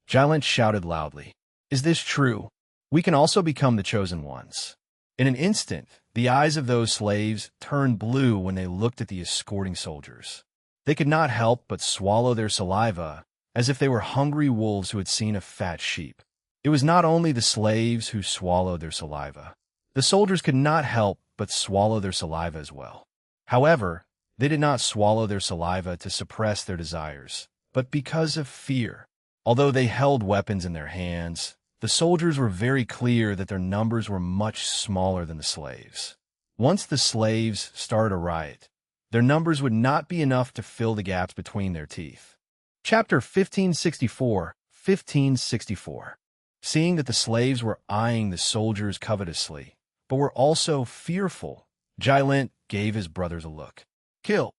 Jylent shouted loudly. Is this true? We can also become the chosen ones. In an instant, the eyes of those slaves turned blue when they looked at the escorting soldiers. They could not help but swallow their saliva, as if they were hungry wolves who had seen a fat sheep. It was not only the slaves who swallowed their saliva. The soldiers could not help but swallow their saliva as well. However, they did not swallow their saliva to suppress their desires, but because of fear. Although they held weapons in their hands, the soldiers were very clear that their numbers were much smaller than the slaves. Once the slaves started a riot, their numbers would not be enough to fill the gaps between their teeth. Chapter 1564. Seeing that the slaves were eyeing the soldiers covetously, but were also fearful, Jylent gave his brothers a look. Kill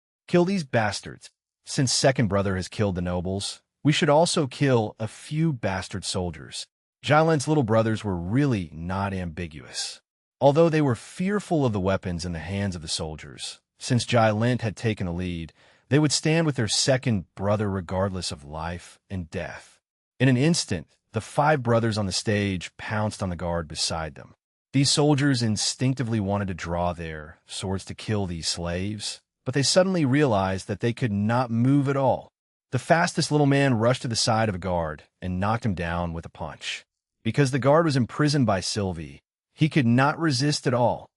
these bastards. Since second brother has killed the nobles, we should also kill a few bastard soldiers. Jylent's little brothers were really not ambiguous. Although they were fearful of the weapons in the hands of the soldiers, since Jylent had taken a lead, they would stand with their second brother regardless of life and death. In an instant, the 5 brothers on the stage pounced on the guard beside them. These soldiers instinctively wanted to draw their swords to kill these slaves, but they suddenly realized that they could not move at all. The fastest little man rushed to the side of a guard and knocked him down with a punch. Because the guard was imprisoned by Sylvie, he could not resist at all.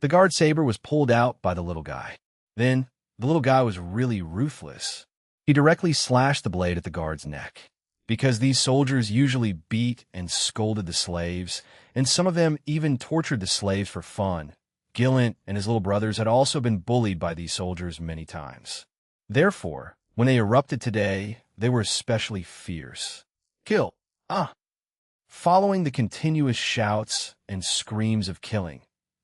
The guard saber was pulled out by the little guy. Then, the little guy was really ruthless. He directly slashed the blade at the guard's neck. Because these soldiers usually beat and scolded the slaves, and some of them even tortured the slaves for fun, Gillent and his little brothers had also been bullied by these soldiers many times. Therefore, when they erupted today, they were especially fierce. Kill! Following the continuous shouts and screams of killing,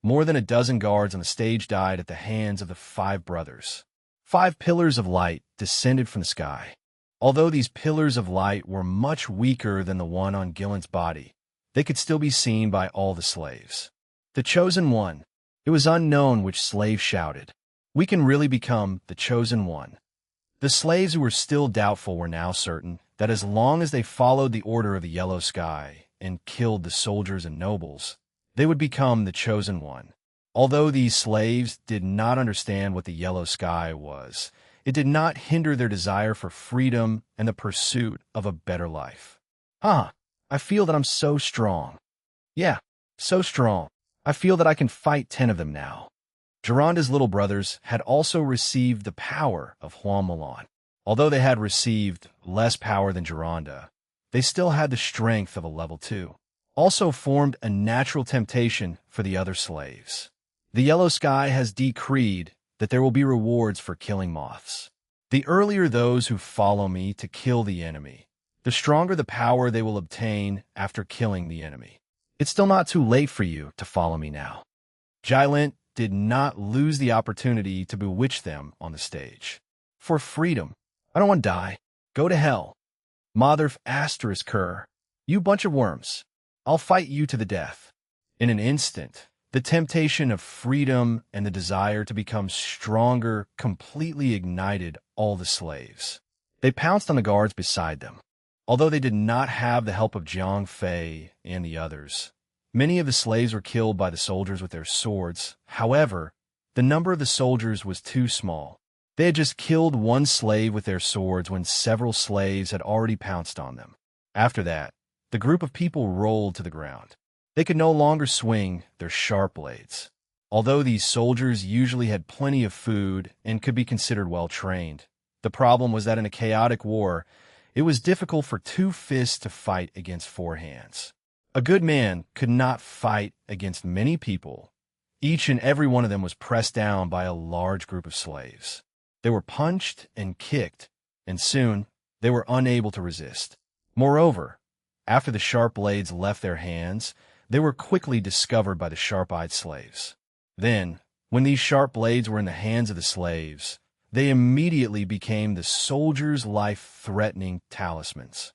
More than a dozen guards on the stage died at the hands of the 5 brothers. 5 pillars of light descended from the sky. Although these pillars of light were much weaker than the one on Gillen's body, they could still be seen by all the slaves. The chosen one. It was unknown which slave shouted, "We can really become the chosen one." The slaves who were still doubtful were now certain that as long as they followed the order of the yellow sky and killed the soldiers and nobles, they would become the chosen one. Although these slaves did not understand what the yellow sky was, it did not hinder their desire for freedom and the pursuit of a better life. I feel that I'm so strong. Yeah, so strong. I feel that I can fight 10 of them now. Geronda's little brothers had also received the power of Juan Milan. Although they had received less power than Geronda, they still had the strength of a level 2. Also formed a natural temptation for the other slaves. The yellow sky has decreed that there will be rewards for killing moths. The earlier those who follow me to kill the enemy, the stronger the power they will obtain after killing the enemy. It's still not too late for you to follow me now. Gilent did not lose the opportunity to bewitch them on the stage. For freedom. I don't want to die. Go to hell. Motherf asterisk cur. You bunch of worms. I'll fight you to the death. In an instant, the temptation of freedom and the desire to become stronger completely ignited all the slaves. They pounced on the guards beside them. Although they did not have the help of Jiang Fei and the others, many of the slaves were killed by the soldiers with their swords. However, the number of the soldiers was too small. They had just killed one slave with their swords when several slaves had already pounced on them. After that, the group of people rolled to the ground. They could no longer swing their sharp blades. Although these soldiers usually had plenty of food and could be considered well-trained, the problem was that in a chaotic war, it was difficult for 2 fists to fight against 4 hands. A good man could not fight against many people. Each and every one of them was pressed down by a large group of slaves. They were punched and kicked, and soon they were unable to resist. Moreover, after the sharp blades left their hands, they were quickly discovered by the sharp-eyed slaves. Then, when these sharp blades were in the hands of the slaves, they immediately became the soldiers' life-threatening talismans.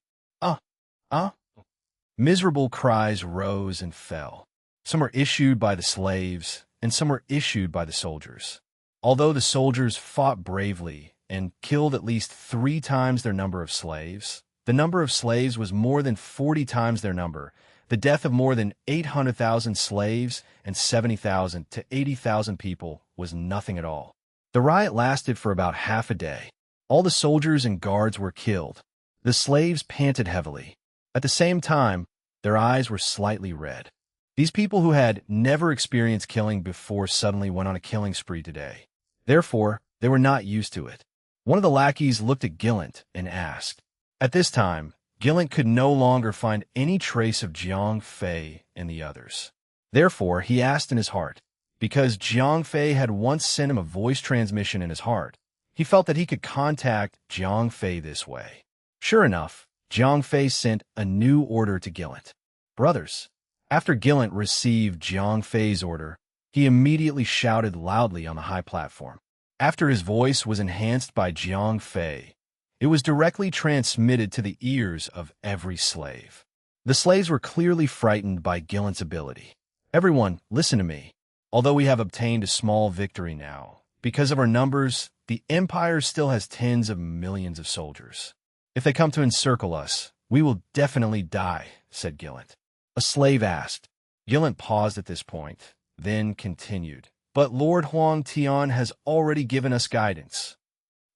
Miserable cries rose and fell. Some were issued by the slaves, and some were issued by the soldiers. Although the soldiers fought bravely and killed at least 3 times their number of slaves, the number of slaves was more than 40 times their number. The death of more than 800,000 slaves and 70,000 to 80,000 people was nothing at all. The riot lasted for about half a day. All the soldiers and guards were killed. The slaves panted heavily. At the same time, their eyes were slightly red. These people who had never experienced killing before suddenly went on a killing spree today. Therefore, they were not used to it. One of the lackeys looked at Gilent and asked. At this time, Gilent could no longer find any trace of Jiang Fei and the others. Therefore, he asked in his heart, because Jiang Fei had once sent him a voice transmission in his heart, he felt that he could contact Jiang Fei this way. Sure enough, Jiang Fei sent a new order to Gilent. Brothers. After Gilent received Jiang Fei's order, he immediately shouted loudly on the high platform. After his voice was enhanced by Jiang Fei, it was directly transmitted to the ears of every slave. The slaves were clearly frightened by Gilent's ability. Everyone, listen to me. Although we have obtained a small victory now, because of our numbers, the Empire still has tens of millions of soldiers. If they come to encircle us, we will definitely die, said Gilent. A slave asked. Gilent paused at this point, then continued. But Lord Huang Tian has already given us guidance.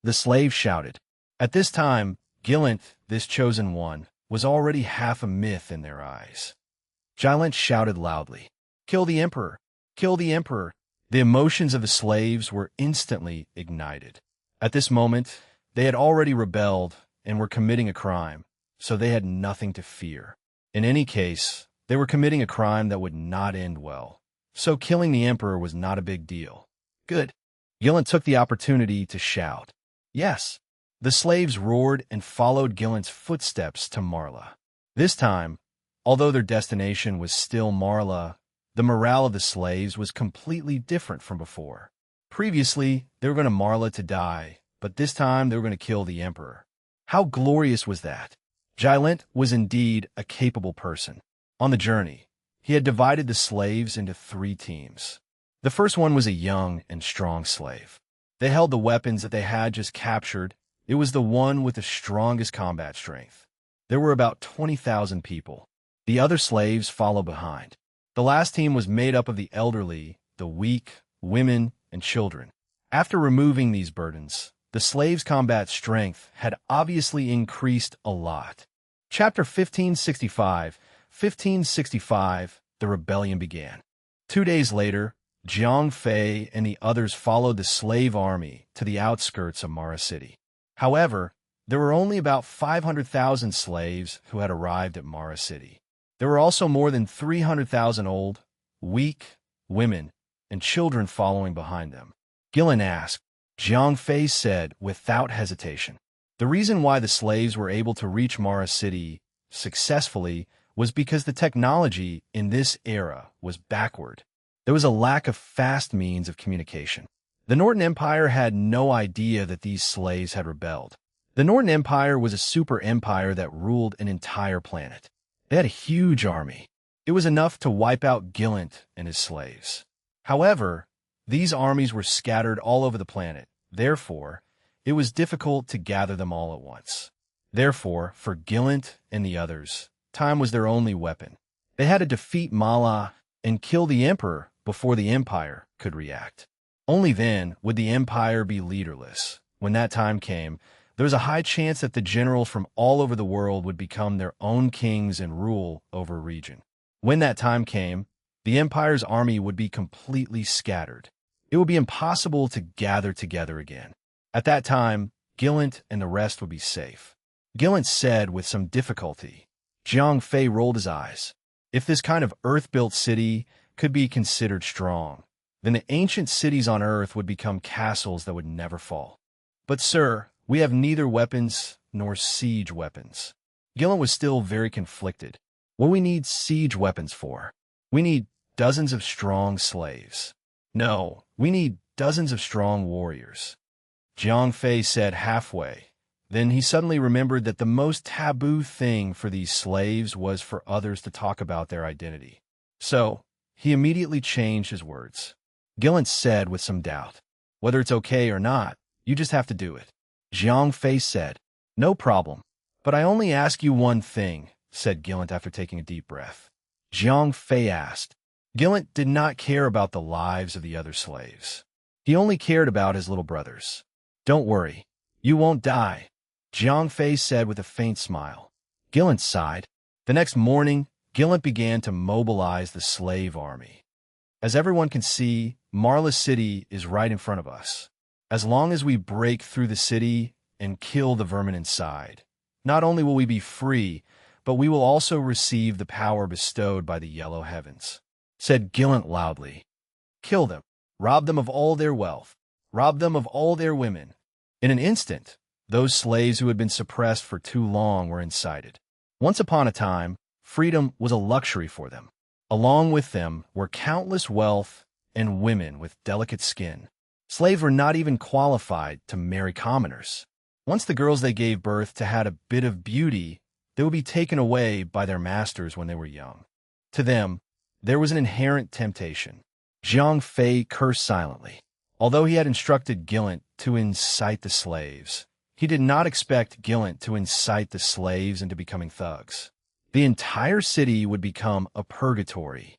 The slave shouted. At this time, Gilent, this chosen one, was already half a myth in their eyes. Gilent shouted loudly, "Kill the Emperor! Kill the Emperor!" The emotions of the slaves were instantly ignited. At this moment, they had already rebelled and were committing a crime, so they had nothing to fear. In any case, they were committing a crime that would not end well, so killing the Emperor was not a big deal. Good. Gilent took the opportunity to shout. Yes. The slaves roared and followed Gilent's footsteps to Marla. This time, although their destination was still Marla, The morale of the slaves was completely different from before. Previously, they were going to Marla to die, but this time they were going to kill the emperor. How glorious was that? Gilent was indeed a capable person. On the journey, he had divided the slaves into 3 teams. The first one was a young and strong slave. They held the weapons that they had just captured. It was the one with the strongest combat strength. There were about 20,000 people. The other slaves followed behind. The last team was made up of the elderly, the weak, women, and children. After removing these burdens, the slaves' combat strength had obviously increased a lot. Chapter 1565. 1565, the rebellion began. 2 days later, Jiang Fei and the others followed the slave army to the outskirts of Mara City. However, there were only about 500,000 slaves who had arrived at Mara City. There were also more than 300,000 old, weak, women, and children following behind them. Gillen asked. Jiang Fei said without hesitation. The reason why the slaves were able to reach Mara City successfully was because the technology in this era was backward. There was a lack of fast means of communication. The Northern Empire had no idea that these slaves had rebelled. The Northern Empire was a super empire that ruled an entire planet. They had a huge army. It was enough to wipe out Gilent and his slaves. However, these armies were scattered all over the planet. Therefore, it was difficult to gather them all at once. Therefore, for Gilent and the others, time was their only weapon. They had to defeat Mala and kill the emperor before the empire could react. Only then would the empire be leaderless. When that time came, there was a high chance that the generals from all over the world would become their own kings and rule over a region. When that time came, the empire's army would be completely scattered. It would be impossible to gather together again. At that time, Gilent and the rest would be safe. Gilent said with some difficulty. Jiang Fei rolled his eyes. If this kind of earth-built city could be considered strong, then the ancient cities on earth would become castles that would never fall. But sir, we have neither weapons nor siege weapons. Gillen was still very conflicted. What we need siege weapons for? We need dozens of strong slaves. No, we need dozens of strong warriors. Jiang Fei said halfway. Then he suddenly remembered that the most taboo thing for these slaves was for others to talk about their identity. So, he immediately changed his words. Gillen said with some doubt, "Whether it's okay or not, you just have to do it." Jiang Fei said, "No problem. But I only ask you one thing," said Gillen after taking a deep breath. Jiang Fei asked. Gillen did not care about the lives of the other slaves. He only cared about his little brothers. "Don't worry. You won't die," Jiang Fei said with a faint smile. Gillen sighed. The next morning, Gillen began to mobilize the slave army. As everyone can see, Marla City is right in front of us. As long as we break through the city and kill the vermin inside, not only will we be free, but we will also receive the power bestowed by the yellow heavens, said Gillen loudly. Kill them, rob them of all their wealth, rob them of all their women. In an instant, those slaves who had been suppressed for too long were incited. Once upon a time, freedom was a luxury for them. Along with them were countless wealth and women with delicate skin. Slaves were not even qualified to marry commoners. Once the girls they gave birth to had a bit of beauty, they would be taken away by their masters when they were young. To them, there was an inherent temptation. Jiang Fei cursed silently. Although he had instructed Gillen to incite the slaves, he did not expect Gillen to incite the slaves into becoming thugs. The entire city would become a purgatory.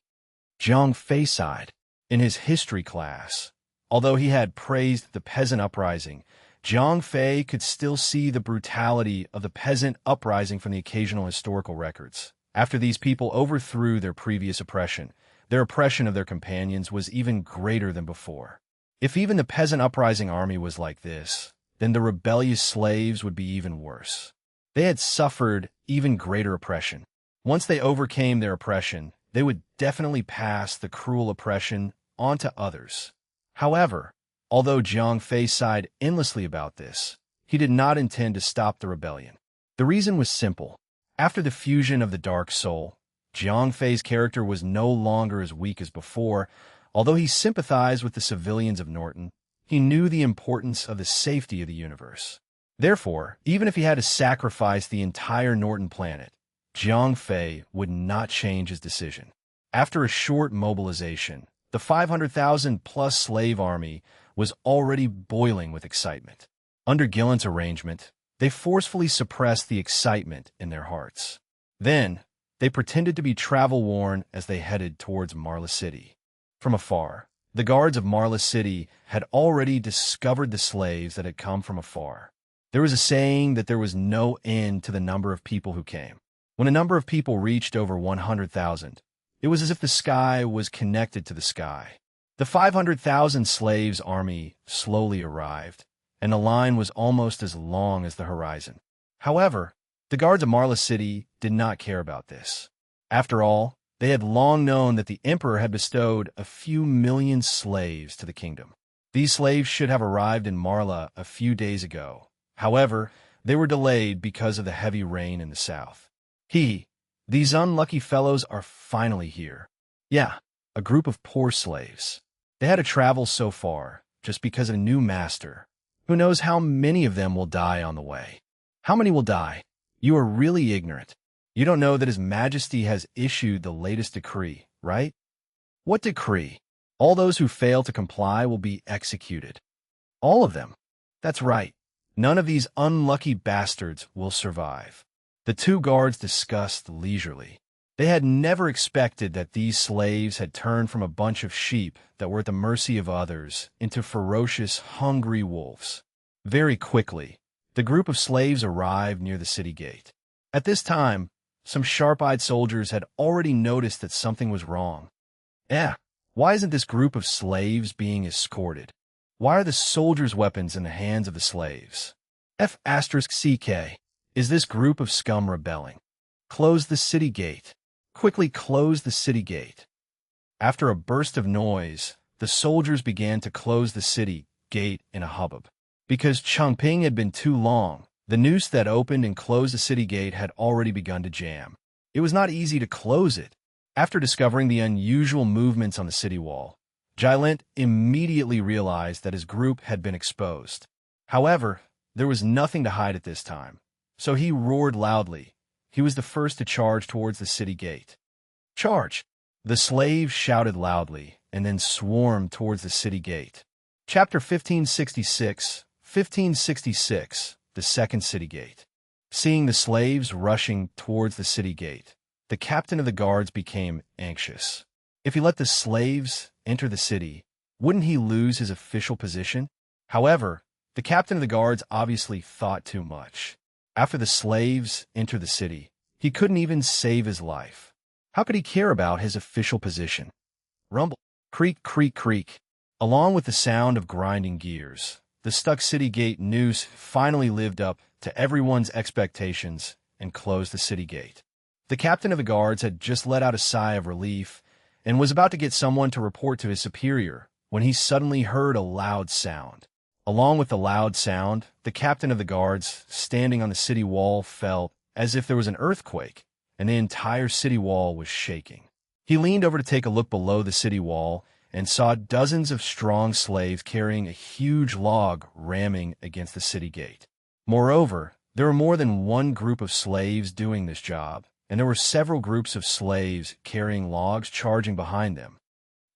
Jiang Fei sighed. In his history class, although he had praised the peasant uprising, Jiang Fei could still see the brutality of the peasant uprising from the occasional historical records. After these people overthrew their previous oppression, their oppression of their companions was even greater than before. If even the peasant uprising army was like this, then the rebellious slaves would be even worse. They had suffered even greater oppression. Once they overcame their oppression, they would definitely pass the cruel oppression on to others. However, although Jiang Fei sighed endlessly about this, he did not intend to stop the rebellion. The reason was simple. After the fusion of the Dark Soul, Jiang Fei's character was no longer as weak as before. Although he sympathized with the civilians of Norton, he knew the importance of the safety of the universe. Therefore, even if he had to sacrifice the entire Norton planet, Jiang Fei would not change his decision. After a short mobilization, the 500,000-plus slave army was already boiling with excitement. Under Gillen's arrangement, they forcefully suppressed the excitement in their hearts. Then, they pretended to be travel-worn as they headed towards Marla City. From afar, the guards of Marla City had already discovered the slaves that had come from afar. There was a saying that there was no end to the number of people who came. When a number of people reached over 100,000, it was as if the sky was connected to the sky. The 500,000 slaves' army slowly arrived, and the line was almost as long as the horizon. However, the guards of Marla City did not care about this. After all, they had long known that the emperor had bestowed a few million slaves to the kingdom. These slaves should have arrived in Marla a few days ago. However, they were delayed because of the heavy rain in the south. These unlucky fellows are finally here. Yeah, a group of poor slaves. They had to travel so far just because of a new master. Who knows how many of them will die on the way? How many will die? You are really ignorant. You don't know that His Majesty has issued the latest decree, right? What decree? All those who fail to comply will be executed. All of them. That's right. None of these unlucky bastards will survive. The two guards discussed leisurely. They had never expected that these slaves had turned from a bunch of sheep that were at the mercy of others into ferocious, hungry wolves. Very quickly, the group of slaves arrived near the city gate. At this time, some sharp-eyed soldiers had already noticed that something was wrong. Why isn't this group of slaves being escorted? Why are the soldiers' weapons in the hands of the slaves? F***CK. Is this group of scum rebelling? Close the city gate. Quickly close the city gate. After a burst of noise, the soldiers began to close the city gate in a hubbub. Because Chongping had been too long, the noose that opened and closed the city gate had already begun to jam. It was not easy to close it. After discovering the unusual movements on the city wall, Jilent immediately realized that his group had been exposed. However, there was nothing to hide at this time, so he roared loudly. He was the first to charge towards the city gate. Charge! The slaves shouted loudly and then swarmed towards the city gate. Chapter 1566, the second city gate. Seeing the slaves rushing towards the city gate, the captain of the guards became anxious. If he let the slaves enter the city, wouldn't he lose his official position? However, the captain of the guards obviously thought too much. After the slaves entered the city, he couldn't even save his life. How could he care about his official position? Rumble, creak, creak, creak. Along with the sound of grinding gears, the stuck city gate noose finally lived up to everyone's expectations and closed the city gate. The captain of the guards had just let out a sigh of relief and was about to get someone to report to his superior when he suddenly heard a loud sound. Along with the loud sound, the captain of the guards, standing on the city wall, felt as if there was an earthquake, and the entire city wall was shaking. He leaned over to take a look below the city wall and saw dozens of strong slaves carrying a huge log ramming against the city gate. Moreover, there were more than one group of slaves doing this job, and there were several groups of slaves carrying logs charging behind them.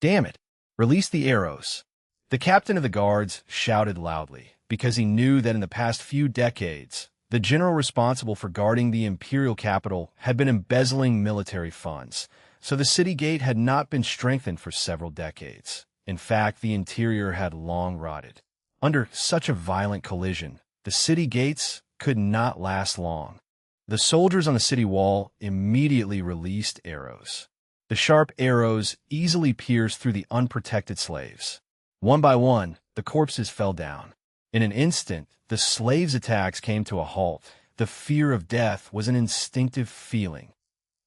Damn it! Release the arrows! The captain of the guards shouted loudly, because he knew that in the past few decades, the general responsible for guarding the imperial capital had been embezzling military funds, so the city gate had not been strengthened for several decades. In fact, the interior had long rotted. Under such a violent collision, the city gates could not last long. The soldiers on the city wall immediately released arrows. The sharp arrows easily pierced through the unprotected slaves. One by one, the corpses fell down. In an instant, the slaves' attacks came to a halt. The fear of death was an instinctive feeling.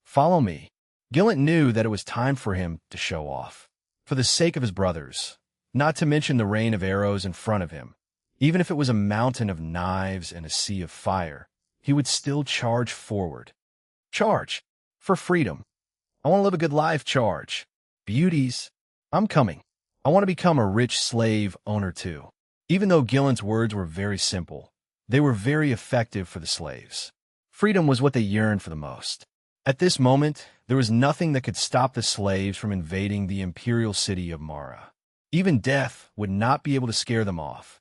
Follow me. Gillet knew that it was time for him to show off. For the sake of his brothers, not to mention the rain of arrows in front of him, even if it was a mountain of knives and a sea of fire, he would still charge forward. Charge! For freedom! I want to live a good life. Charge. Beauties. I'm coming. I want to become a rich slave owner too. Even though Gillen's words were very simple, they were very effective for the slaves. Freedom was what they yearned for the most. At this moment, there was nothing that could stop the slaves from invading the imperial city of Mara. Even death would not be able to scare them off.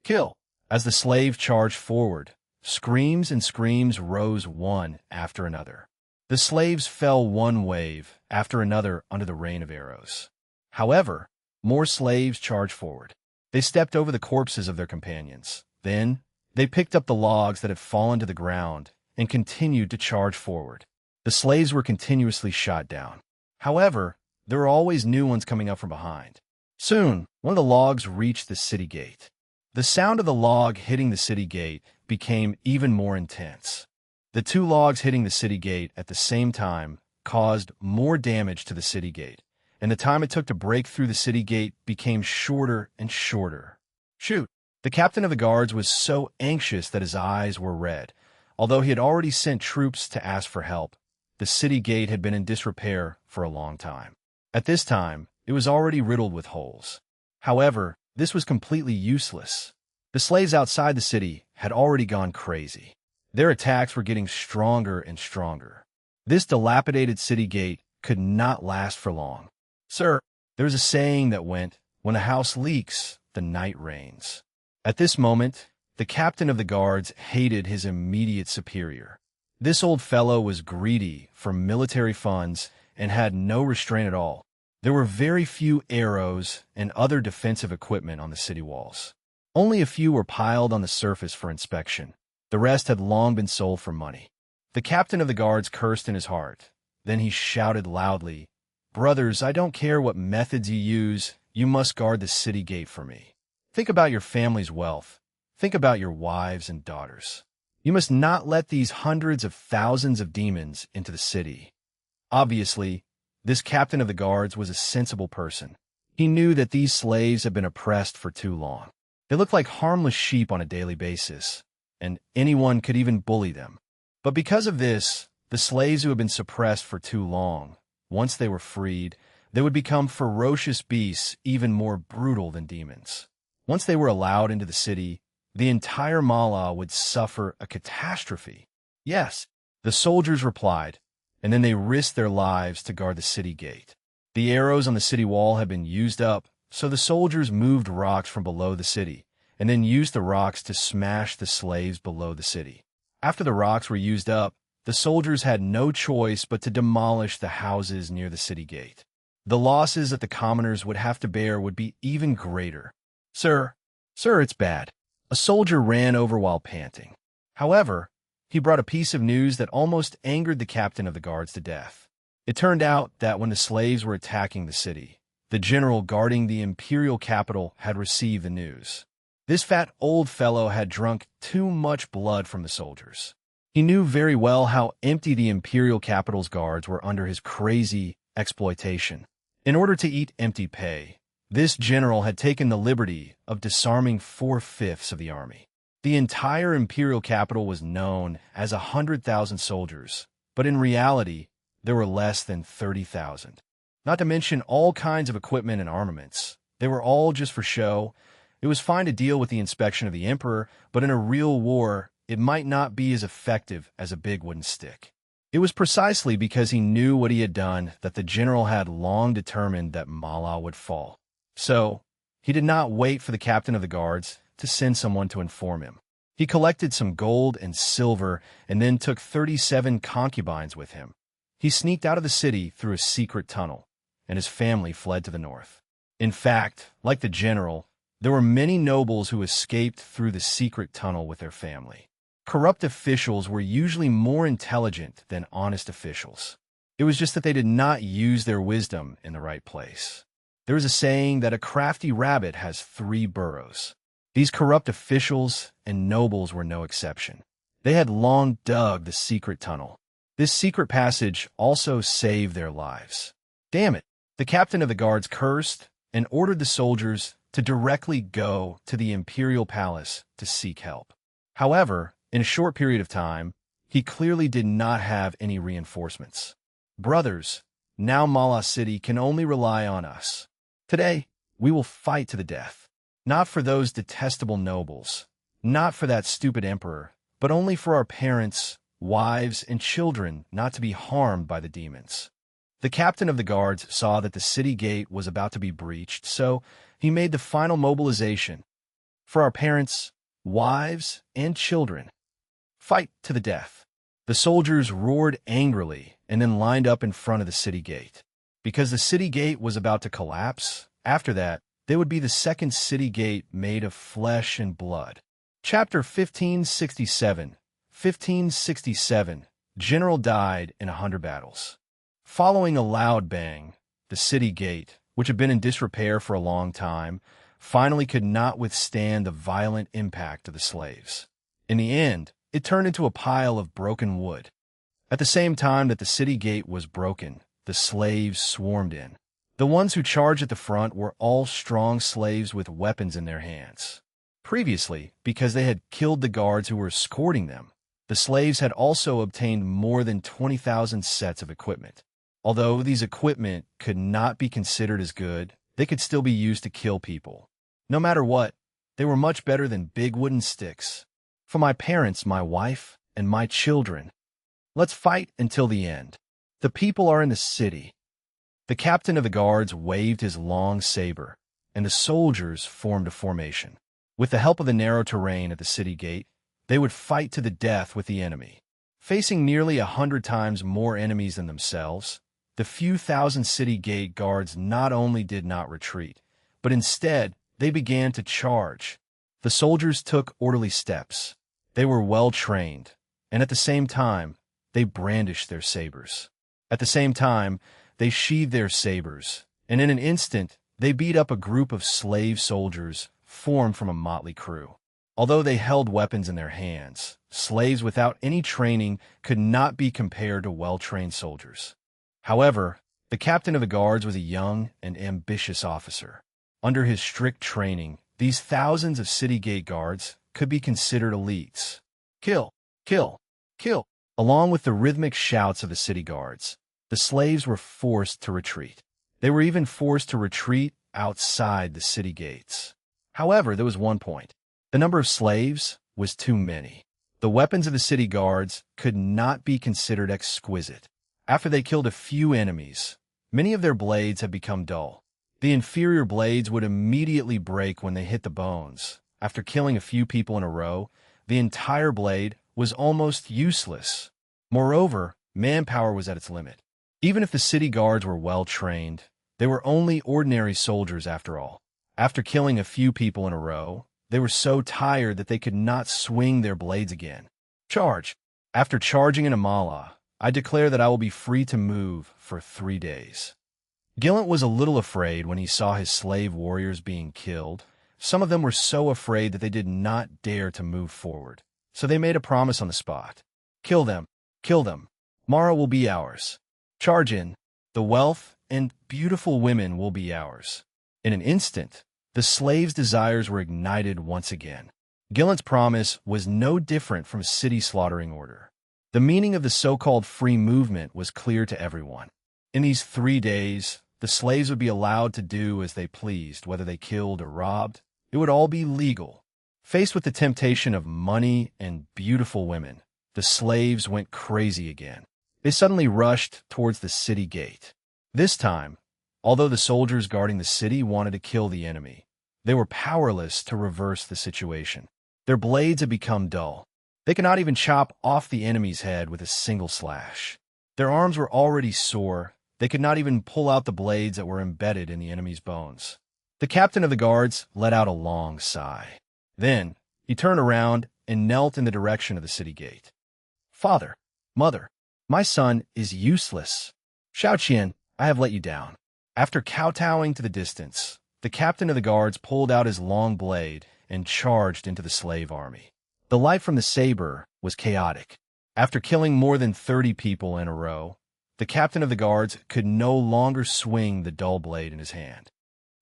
Kill. As the slave charged forward, screams and screams rose one after another. The slaves fell one wave after another under the rain of arrows. However, more slaves charged forward. They stepped over the corpses of their companions. Then, they picked up the logs that had fallen to the ground and continued to charge forward. The slaves were continuously shot down. However, there were always new ones coming up from behind. Soon, one of the logs reached the city gate. The sound of the log hitting the city gate became even more intense. The two logs hitting the city gate at the same time caused more damage to the city gate, and the time it took to break through the city gate became shorter and shorter. Shoot! The captain of the guards was so anxious that his eyes were red. Although he had already sent troops to ask for help, the city gate had been in disrepair for a long time. At this time, it was already riddled with holes. However, this was completely useless. The slaves outside the city had already gone crazy. Their attacks were getting stronger and stronger. This dilapidated city gate could not last for long. Sir, there was a saying that went, "When a house leaks, the night rains." At this moment, the captain of the guards hated his immediate superior. This old fellow was greedy for military funds and had no restraint at all. There were very few arrows and other defensive equipment on the city walls. Only a few were piled on the surface for inspection. The rest had long been sold for money. The captain of the guards cursed in his heart. Then he shouted loudly, "Brothers, I don't care what methods you use, you must guard the city gate for me. Think about your family's wealth. Think about your wives and daughters. You must not let these hundreds of thousands of demons into the city." Obviously, this captain of the guards was a sensible person. He knew that these slaves had been oppressed for too long. They looked like harmless sheep on a daily basis, and anyone could even bully them. But because of this, the slaves who had been suppressed for too long, once they were freed, they would become ferocious beasts even more brutal than demons. Once they were allowed into the city, the entire Mala would suffer a catastrophe. Yes, the soldiers replied, and then they risked their lives to guard the city gate. The arrows on the city wall had been used up, so the soldiers moved rocks from below the city, and then used the rocks to smash the slaves below the city. After the rocks were used up, the soldiers had no choice but to demolish the houses near the city gate. The losses that the commoners would have to bear would be even greater. Sir, it's bad." A soldier ran over while panting. However, he brought a piece of news that almost angered the captain of the guards to death. It turned out that when the slaves were attacking the city, the general guarding the imperial capital had received the news. This fat old fellow had drunk too much blood from the soldiers. He knew very well how empty the imperial capital's guards were under his crazy exploitation. In order to eat empty pay, this general had taken the liberty of disarming 4/5 of the army. The entire imperial capital was known as 100,000 soldiers, but in reality, there were less than 30,000. Not to mention all kinds of equipment and armaments. They were all just for show. It was fine to deal with the inspection of the emperor, but in a real war, it might not be as effective as a big wooden stick. It was precisely because he knew what he had done that the general had long determined that Mala would fall. So, he did not wait for the captain of the guards to send someone to inform him. He collected some gold and silver and then took 37 concubines with him. He sneaked out of the city through a secret tunnel, and his family fled to the north. In fact, like the general, there were many nobles who escaped through the secret tunnel with their family. Corrupt officials were usually more intelligent than honest officials. It was just that they did not use their wisdom in the right place. There is a saying that a crafty rabbit has 3 burrows. These corrupt officials and nobles were no exception. They had long dug the secret tunnel. This secret passage also saved their lives. Damn it! The captain of the guards cursed and ordered the soldiers to directly go to the imperial palace to seek help. However, in a short period of time, He clearly did not have any reinforcements. Brothers, now Mala City can only rely on us. Today, we will fight to the death. Not for those detestable nobles, not for that stupid emperor, but only for our parents, wives, and children not to be harmed by the demons. The captain of the guards saw that the city gate was about to be breached, so he made the final mobilization. For our parents, wives, and children. Fight to the death. The soldiers roared angrily and then lined up in front of the city gate. Because the city gate was about to collapse, after that, there would be the second city gate made of flesh and blood. Chapter 1567. 1567. General died in 100 battles. Following a loud bang, the city gate, which had been in disrepair for a long time, finally could not withstand the violent impact of the slaves. In the end, it turned into a pile of broken wood. At the same time that the city gate was broken, the slaves swarmed in. The ones who charged at the front were all strong slaves with weapons in their hands. Previously, because they had killed the guards who were escorting them, the slaves had also obtained more than 20,000 sets of equipment. Although these equipment could not be considered as good, they could still be used to kill people. No matter what, they were much better than big wooden sticks. For my parents, my wife, and my children. Let's fight until the end. The people are in the city. The captain of the guards waved his long saber, and the soldiers formed a formation. With the help of the narrow terrain at the city gate, they would fight to the death with the enemy. Facing nearly 100 times more enemies than themselves, the few thousand city gate guards not only did not retreat, but instead they began to charge. The soldiers took orderly steps. They were well trained, and at the same time, they brandished their sabers. At the same time, they sheathed their sabers, and in an instant, they beat up a group of slave soldiers formed from a motley crew. Although they held weapons in their hands, slaves without any training could not be compared to well-trained soldiers. However, the captain of the guards was a young and ambitious officer. Under his strict training, these thousands of city gate guards could be considered elites. Kill, kill, kill. Along with the rhythmic shouts of the city guards, the slaves were forced to retreat. They were even forced to retreat outside the city gates. However, there was one point. The number of slaves was too many. The weapons of the city guards could not be considered exquisite. After they killed a few enemies, many of their blades had become dull. The inferior blades would immediately break when they hit the bones. After killing a few people in a row, the entire blade was almost useless. Moreover, manpower was at its limit. Even if the city guards were well trained, they were only ordinary soldiers after all. After killing a few people in a row, they were so tired that they could not swing their blades again. Charge! After charging in Amala, I declare that I will be free to move for 3 days. Gillant was a little afraid when he saw his slave warriors being killed. Some of them were so afraid that they did not dare to move forward. So they made a promise on the spot. Kill them. Kill them. Mara will be ours. Charge in. The wealth and beautiful women will be ours. In an instant, the slaves' desires were ignited once again. Gillant's promise was no different from a city slaughtering order. The meaning of the so-called free movement was clear to everyone. In these 3 days, the slaves would be allowed to do as they pleased, whether they killed or robbed. It would all be legal. Faced with the temptation of money and beautiful women, the slaves went crazy again. They suddenly rushed towards the city gate. This time, although the soldiers guarding the city wanted to kill the enemy, they were powerless to reverse the situation. Their blades had become dull. They could not even chop off the enemy's head with a single slash. Their arms were already sore. They could not even pull out the blades that were embedded in the enemy's bones. The captain of the guards let out a long sigh. Then, he turned around and knelt in the direction of the city gate. Father, mother, my son is useless. Xiao Qian, I have let you down. After kowtowing to the distance, the captain of the guards pulled out his long blade and charged into the slave army. The light from the saber was chaotic. After killing more than 30 people in a row, the captain of the guards could no longer swing the dull blade in his hand.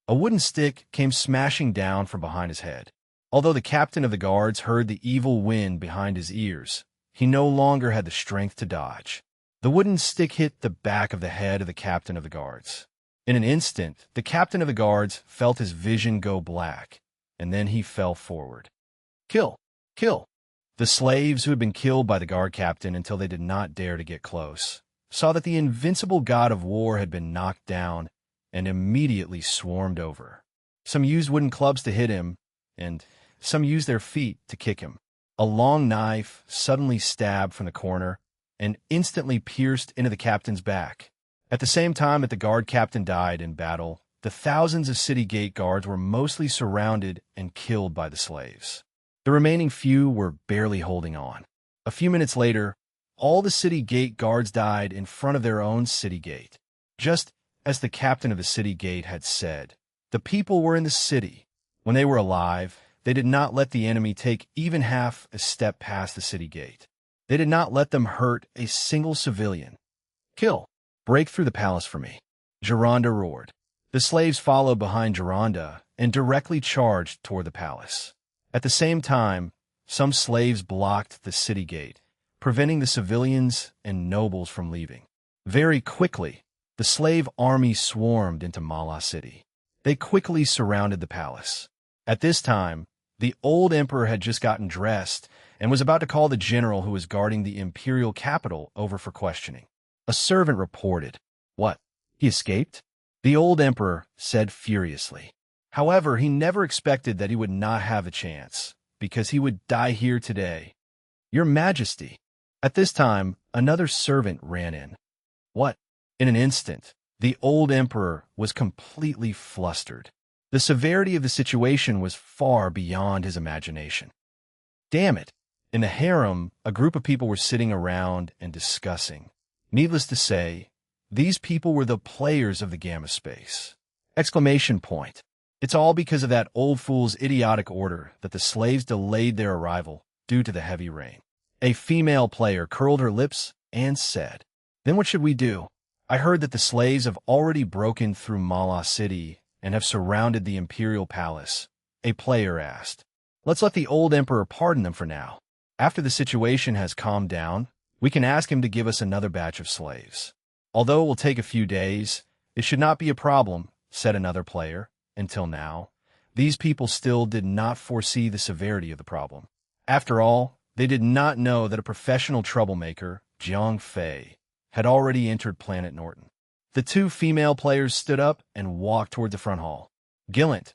A wooden stick came smashing down from behind his head. Although the captain of the guards heard the evil wind behind his ears, he no longer had the strength to dodge. The wooden stick hit the back of the head of the captain of the guards. In an instant, the captain of the guards felt his vision go black, and then he fell forward. Kill! Kill! The slaves, who had been killed by the guard captain until they did not dare to get close, saw that the invincible god of war had been knocked down and immediately swarmed over. Some used wooden clubs to hit him, and some used their feet to kick him. A long knife suddenly stabbed from the corner and instantly pierced into the captain's back. At the same time that the guard captain died in battle, the thousands of city gate guards were mostly surrounded and killed by the slaves. The remaining few were barely holding on. A few minutes later, all the city gate guards died in front of their own city gate. Just as the captain of the city gate had said, the people were in the city. When they were alive, they did not let the enemy take even half a step past the city gate. They did not let them hurt a single civilian. Kill! Break through the palace for me, Geronda roared. The slaves followed behind Geronda and directly charged toward the palace. At the same time, some slaves blocked the city gate, preventing the civilians and nobles from leaving. Very quickly, the slave army swarmed into Mala City. They quickly surrounded the palace. At this time, the old emperor had just gotten dressed and was about to call the general who was guarding the imperial capital over for questioning. A servant reported. What? He escaped? The old emperor said furiously. However, he never expected that he would not have a chance, because he would die here today. Your Majesty. At this time, another servant ran in. What? In an instant, the old emperor was completely flustered. The severity of the situation was far beyond his imagination. Damn it! In the harem, a group of people were sitting around and discussing. Needless to say, these people were the players of the Gamma Space. Exclamation point. It's all because of that old fool's idiotic order that the slaves delayed their arrival due to the heavy rain. A female player curled her lips and said, Then what should we do? I heard that the slaves have already broken through Mala City and have surrounded the Imperial Palace. A player asked, Let's let the old emperor pardon them for now. After the situation has calmed down, we can ask him to give us another batch of slaves. Although it will take a few days, it should not be a problem, said another player. Until now, these people still did not foresee the severity of the problem. After all, they did not know that a professional troublemaker, Jiang Fei, had already entered Planet Norton. The two female players stood up and walked toward the front hall. Gillant,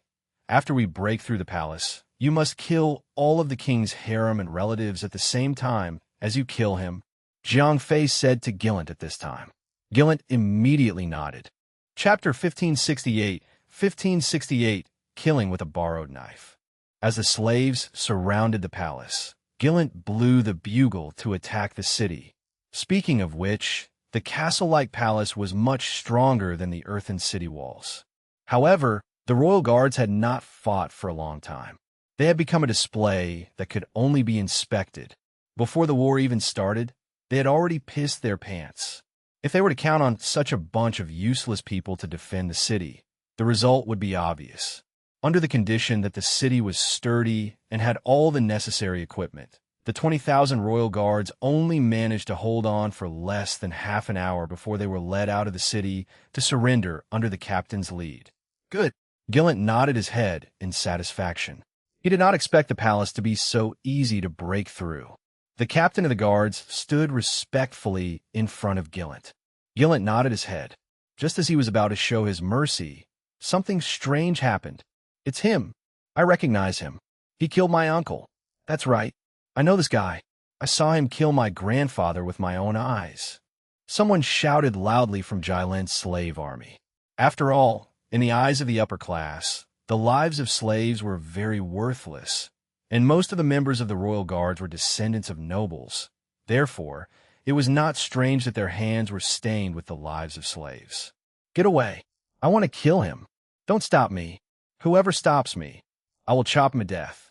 after we break through the palace, you must kill all of the king's harem and relatives at the same time as you kill him, Jiang Fei said to Gillant at this time. Gillant immediately nodded. Chapter 1568, Killing with a Borrowed Knife. As the slaves surrounded the palace, Gillant blew the bugle to attack the city. Speaking of which, the castle-like palace was much stronger than the earthen city walls. However, the royal guards had not fought for a long time. They had become a display that could only be inspected. Before the war even started, they had already pissed their pants. If they were to count on such a bunch of useless people to defend the city, the result would be obvious. Under the condition that the city was sturdy and had all the necessary equipment, the 20,000 royal guards only managed to hold on for less than half an hour before they were led out of the city to surrender under the captain's lead. Good. Gillant nodded his head in satisfaction. He did not expect the palace to be so easy to break through. The captain of the guards stood respectfully in front of Gillant. Gillant nodded his head. Just as he was about to show his mercy, something strange happened. It's him. I recognize him. He killed my uncle. That's right. I know this guy. I saw him kill my grandfather with my own eyes. Someone shouted loudly from Jylent's slave army. After all, in the eyes of the upper class, the lives of slaves were very worthless, and most of the members of the royal guards were descendants of nobles. Therefore, it was not strange that their hands were stained with the lives of slaves. Get away. I want to kill him. Don't stop me. Whoever stops me, I will chop him to death.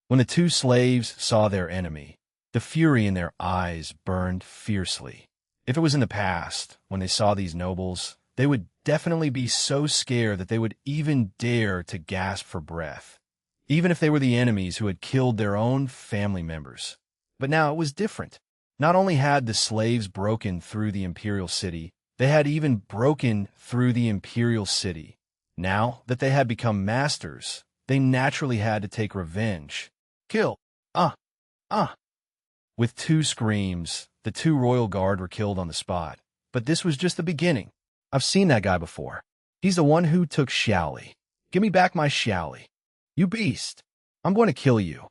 When the two slaves saw their enemy, the fury in their eyes burned fiercely. If it was in the past, when they saw these nobles, they would definitely be so scared that they would even dare to gasp for breath, even if they were the enemies who had killed their own family members. But now it was different. Not only had the slaves broken through the imperial city, they had even broken through the imperial city. Now that they had become masters, they naturally had to take revenge. Kill! Ah! Ah! With 2 screams, the 2 royal guard were killed on the spot. But this was just the beginning. I've seen that guy before. He's the one who took Xiaoli. Give me back my Xiaoli. You beast! I'm going to kill you.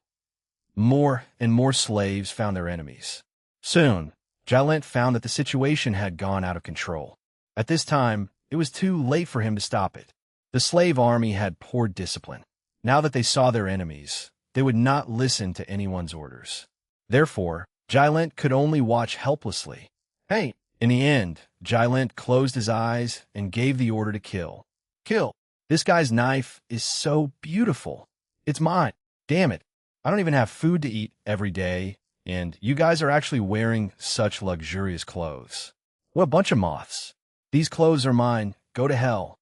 More and more slaves found their enemies. Soon, Jalent found that the situation had gone out of control. At this time, it was too late for him to stop it. The slave army had poor discipline. Now that they saw their enemies, they would not listen to anyone's orders. Therefore, Jalent could only watch helplessly. Hey! In the end, Jalent closed his eyes and gave the order to kill. Kill! This guy's knife is so beautiful. It's mine. Damn it. I don't even have food to eat every day, and you guys are actually wearing such luxurious clothes. What a bunch of moths. These clothes are mine. Go to hell.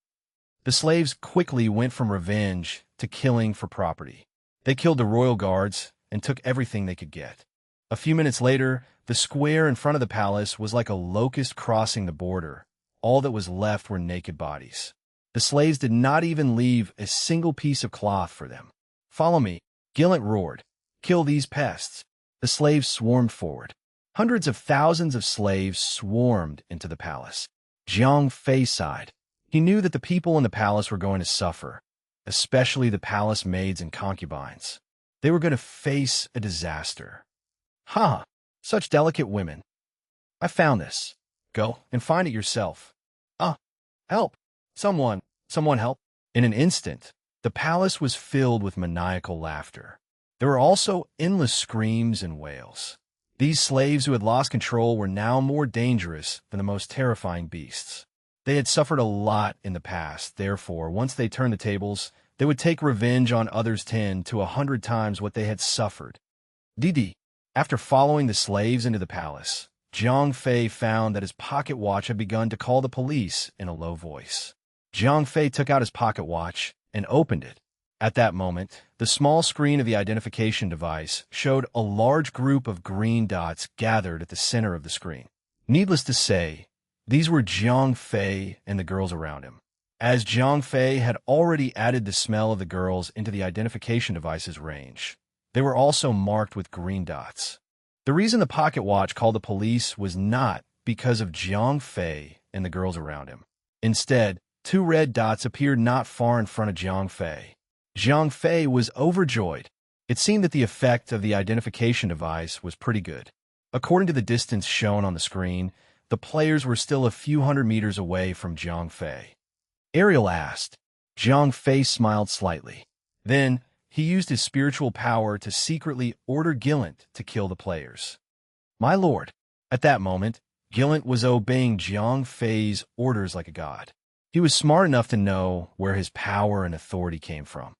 The slaves quickly went from revenge to killing for property. They killed the royal guards and took everything they could get. A few minutes later, the square in front of the palace was like a locust crossing the border. All that was left were naked bodies. The slaves did not even leave a single piece of cloth for them. Follow me, Gillant roared. Kill these pests. The slaves swarmed forward. Hundreds of thousands of slaves swarmed into the palace. Jiang Fei sighed. He knew that the people in the palace were going to suffer, especially the palace maids and concubines. They were going to face a disaster. Ha! Such delicate women. I found this. Go and find it yourself. Help! Someone help. In an instant, the palace was filled with maniacal laughter. There were also endless screams and wails. These slaves who had lost control were now more dangerous than the most terrifying beasts. They had suffered a lot in the past, therefore, once they turned the tables, they would take revenge on others 10 to 100 times what they had suffered. Didi. After following the slaves into the palace, Jiang Fei found that his pocket watch had begun to call the police in a low voice. Jiang Fei took out his pocket watch and opened it. At that moment, the small screen of the identification device showed a large group of green dots gathered at the center of the screen. Needless to say, these were Jiang Fei and the girls around him. As Jiang Fei had already added the smell of the girls into the identification device's range, they were also marked with green dots. The reason the pocket watch called the police was not because of Jiang Fei and the girls around him. Instead, 2 red dots appeared not far in front of Jiang Fei. Jiang Fei was overjoyed. It seemed that the effect of the identification device was pretty good. According to the distance shown on the screen, the players were still a few hundred meters away from Jiang Fei. Ariel asked. Jiang Fei smiled slightly. Then, he used his spiritual power to secretly order Gillant to kill the players. My lord. At that moment, Gillant was obeying Jiang Fei's orders like a god. He was smart enough to know where his power and authority came from.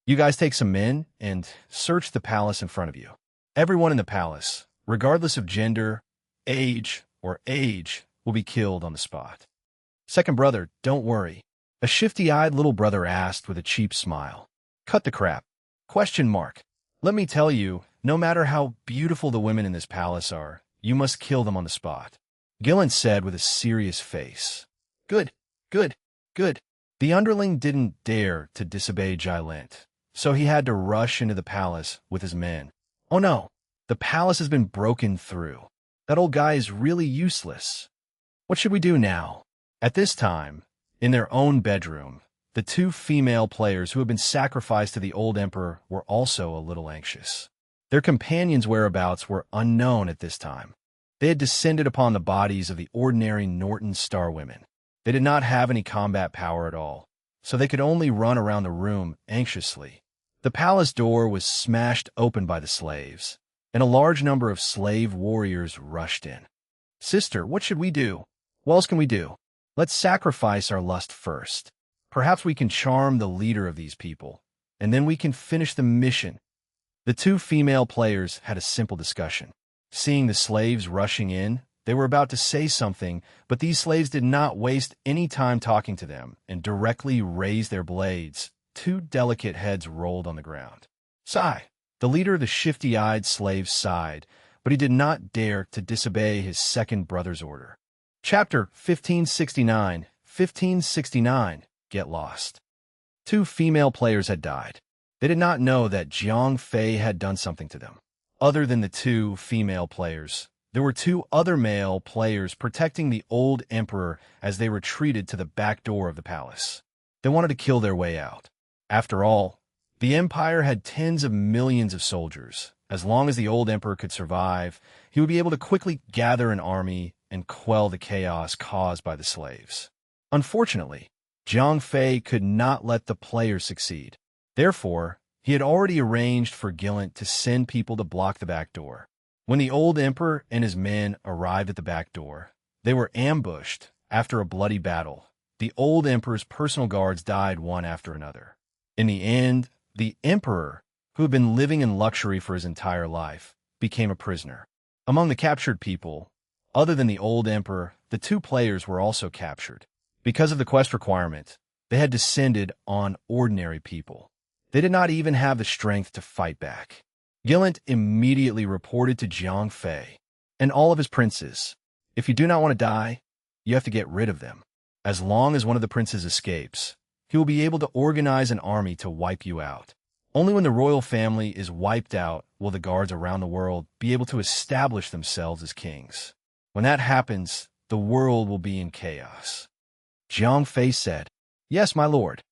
You guys take some men and search the palace in front of you. Everyone in the palace, regardless of gender, age, will be killed on the spot. Second brother, don't worry. A shifty-eyed little brother asked with a cheap smile. Cut the crap. ? Let me tell you, no matter how beautiful the women in this palace are, you must kill them on the spot. Gillant said with a serious face. Good. The underling didn't dare to disobey Jalent, so he had to rush into the palace with his men. Oh no, the palace has been broken through. That old guy is really useless. What should we do now? At this time, in their own bedroom, the 2 female players who had been sacrificed to the old emperor were also a little anxious. Their companions' whereabouts were unknown at this time. They had descended upon the bodies of the ordinary Norton star women. They did not have any combat power at all, so they could only run around the room anxiously. The palace door was smashed open by the slaves, and a large number of slave warriors rushed in. Sister, what should we do? What else can we do? Let's sacrifice our lust first. Perhaps we can charm the leader of these people, and then we can finish the mission. The 2 female players had a simple discussion. Seeing the slaves rushing in, they were about to say something, but these slaves did not waste any time talking to them and directly raised their blades. 2 delicate heads rolled on the ground. Sigh. The leader of the shifty-eyed slaves sighed, but he did not dare to disobey his second brother's order. Chapter 1569 Get Lost. 2 female players had died. They did not know that Jiang Fei had done something to them. Other than the 2 female players, there were 2 other male players protecting the old emperor as they retreated to the back door of the palace. They wanted to kill their way out. After all, the empire had tens of millions of soldiers. As long as the old emperor could survive, he would be able to quickly gather an army and quell the chaos caused by the slaves. Unfortunately, Jiang Fei could not let the players succeed. Therefore, he had already arranged for Gillant to send people to block the back door. When the old emperor and his men arrived at the back door, they were ambushed. After a bloody battle, the old emperor's personal guards died one after another. In the end, the emperor, who had been living in luxury for his entire life, became a prisoner. Among the captured people, other than the old emperor, the 2 players were also captured. Because of the quest requirement, they had descended on ordinary people. They did not even have the strength to fight back. Gillant immediately reported to Jiang Fei and all of his princes, "If you do not want to die, you have to get rid of them. As long as one of the princes escapes, he will be able to organize an army to wipe you out. Only when the royal family is wiped out will the guards around the world be able to establish themselves as kings. When that happens, the world will be in chaos." Jiang Fei said, "Yes, my lord."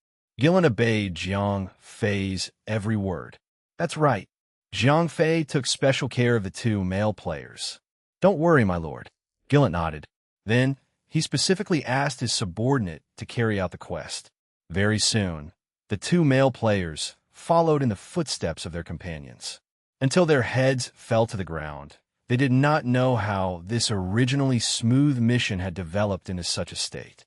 Gillant obeyed Jiang Fei's every word. That's right. Jiang Fei took special care of the 2 male players. "Don't worry, my lord." Gillant nodded. Then, he specifically asked his subordinate to carry out the quest. Very soon, the 2 male players followed in the footsteps of their companions. Until their heads fell to the ground, they did not know how this originally smooth mission had developed into such a state.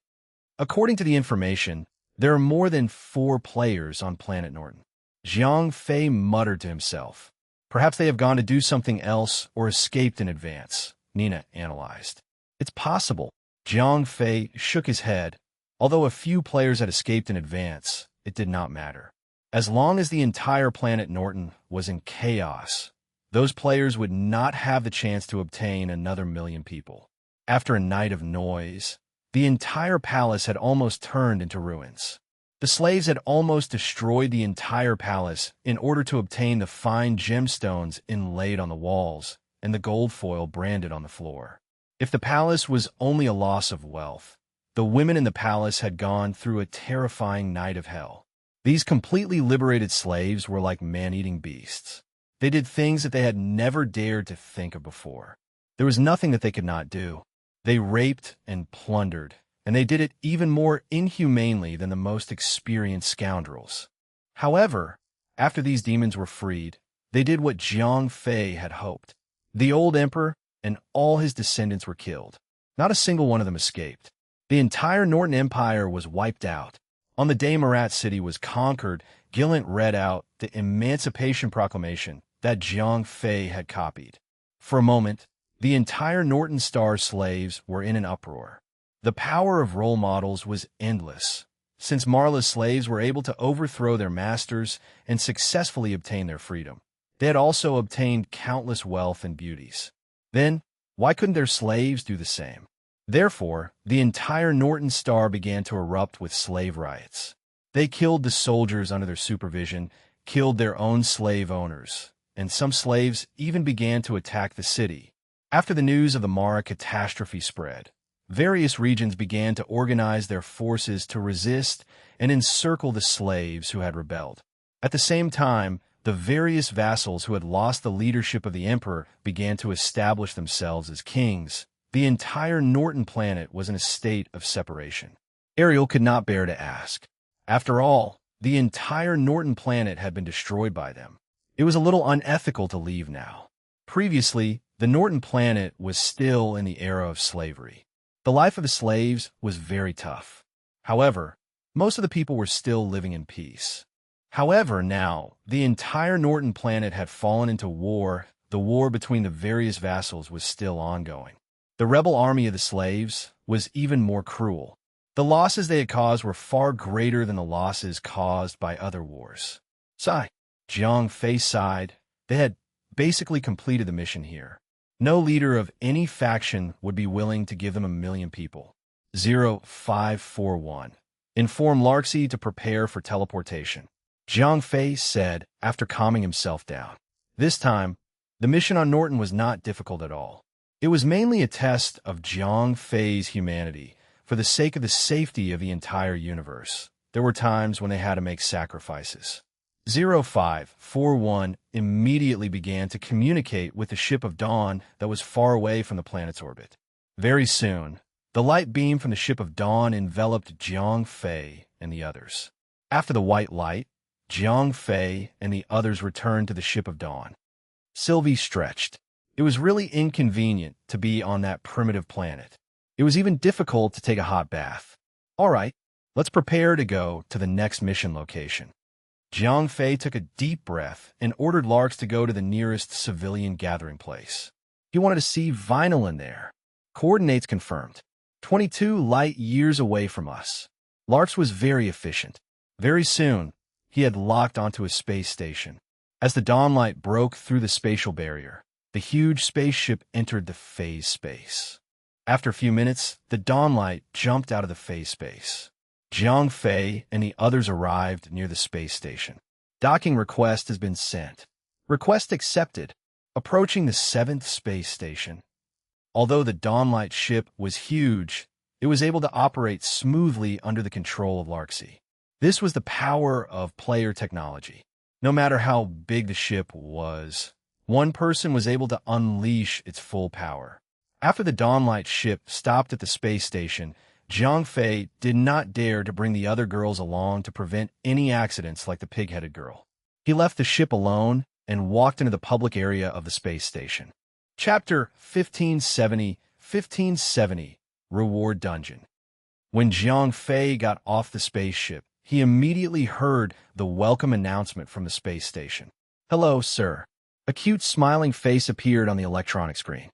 According to the information, there are more than 4 players on planet Norton. Jiang Fei muttered to himself. Perhaps they have gone to do something else or escaped in advance, Nina analyzed. It's possible. Jiang Fei shook his head. Although a few players had escaped in advance, it did not matter. As long as the entire planet Norton was in chaos, those players would not have the chance to obtain another million people. After a night of noise, the entire palace had almost turned into ruins. The slaves had almost destroyed the entire palace in order to obtain the fine gemstones inlaid on the walls and the gold foil branded on the floor. If the palace was only a loss of wealth, the women in the palace had gone through a terrifying night of hell. These completely liberated slaves were like man-eating beasts. They did things that they had never dared to think of before. There was nothing that they could not do. They raped and plundered, and they did it even more inhumanely than the most experienced scoundrels. However, after these demons were freed, they did what Jiang Fei had hoped. The old emperor and all his descendants were killed. Not a single one of them escaped. The entire Norton Empire was wiped out. On the day Marat City was conquered, Gillant read out the Emancipation Proclamation that Jiang Fei had copied. For a moment, the entire Norton Star slaves were in an uproar. The power of role models was endless, since Marla's slaves were able to overthrow their masters and successfully obtain their freedom. They had also obtained countless wealth and beauties. Then, why couldn't their slaves do the same? Therefore, the entire Norton Star began to erupt with slave riots. They killed the soldiers under their supervision, killed their own slave owners, and some slaves even began to attack the city. After the news of the Mara catastrophe spread, various regions began to organize their forces to resist and encircle the slaves who had rebelled. At the same time, the various vassals who had lost the leadership of the emperor began to establish themselves as kings. The entire Norton planet was in a state of separation. Ariel could not bear to ask. After all, the entire Norton planet had been destroyed by them. It was a little unethical to leave now. Previously, the Norton planet was still in the era of slavery. The life of the slaves was very tough. However, most of the people were still living in peace. However, now, the entire Norton planet had fallen into war. The war between the various vassals was still ongoing. The rebel army of the slaves was even more cruel. The losses they had caused were far greater than the losses caused by other wars. Sigh. Jiang Fei sighed. They had basically completed the mission here. No leader of any faction would be willing to give them 1,000,000 people. 0541. Inform Larksy to prepare for teleportation. Jiang Fei said after calming himself down. This time, the mission on Norton was not difficult at all. It was mainly a test of Jiang Fei's humanity for the sake of the safety of the entire universe. There were times when they had to make sacrifices. 0541 immediately began to communicate with the ship of Dawn that was far away from the planet's orbit. Very soon, the light beam from the ship of Dawn enveloped Jiang Fei and the others. After the white light, Jiang Fei and the others returned to the ship of Dawn. Sylvie stretched. It was really inconvenient to be on that primitive planet. It was even difficult to take a hot bath. All right, let's prepare to go to the next mission location. Jiang Fei took a deep breath and ordered Larks to go to the nearest civilian gathering place. He wanted to see Vinylin there. Coordinates confirmed. 22 light years away from us. Larks was very efficient. Very soon, he had locked onto a space station. As the dawnlight broke through the spatial barrier, the huge spaceship entered the phase space. After a few minutes, the dawnlight jumped out of the phase space. Jiang Fei and the others arrived near the space station. Docking request has been sent. Request accepted. Approaching the 7th space station. Although the dawnlight ship was huge, it was able to operate smoothly under the control of Larksy. This was the power of player technology. No matter how big the ship was, one person was able to unleash its full power. After the dawnlight ship stopped at the space station, Jiang Fei did not dare to bring the other girls along to prevent any accidents like the pig-headed girl. He left the ship alone and walked into the public area of the space station. Chapter 1570 Reward Dungeon. When Jiang Fei got off the spaceship, he immediately heard the welcome announcement from the space station. "Hello, sir." A cute smiling face appeared on the electronic screen.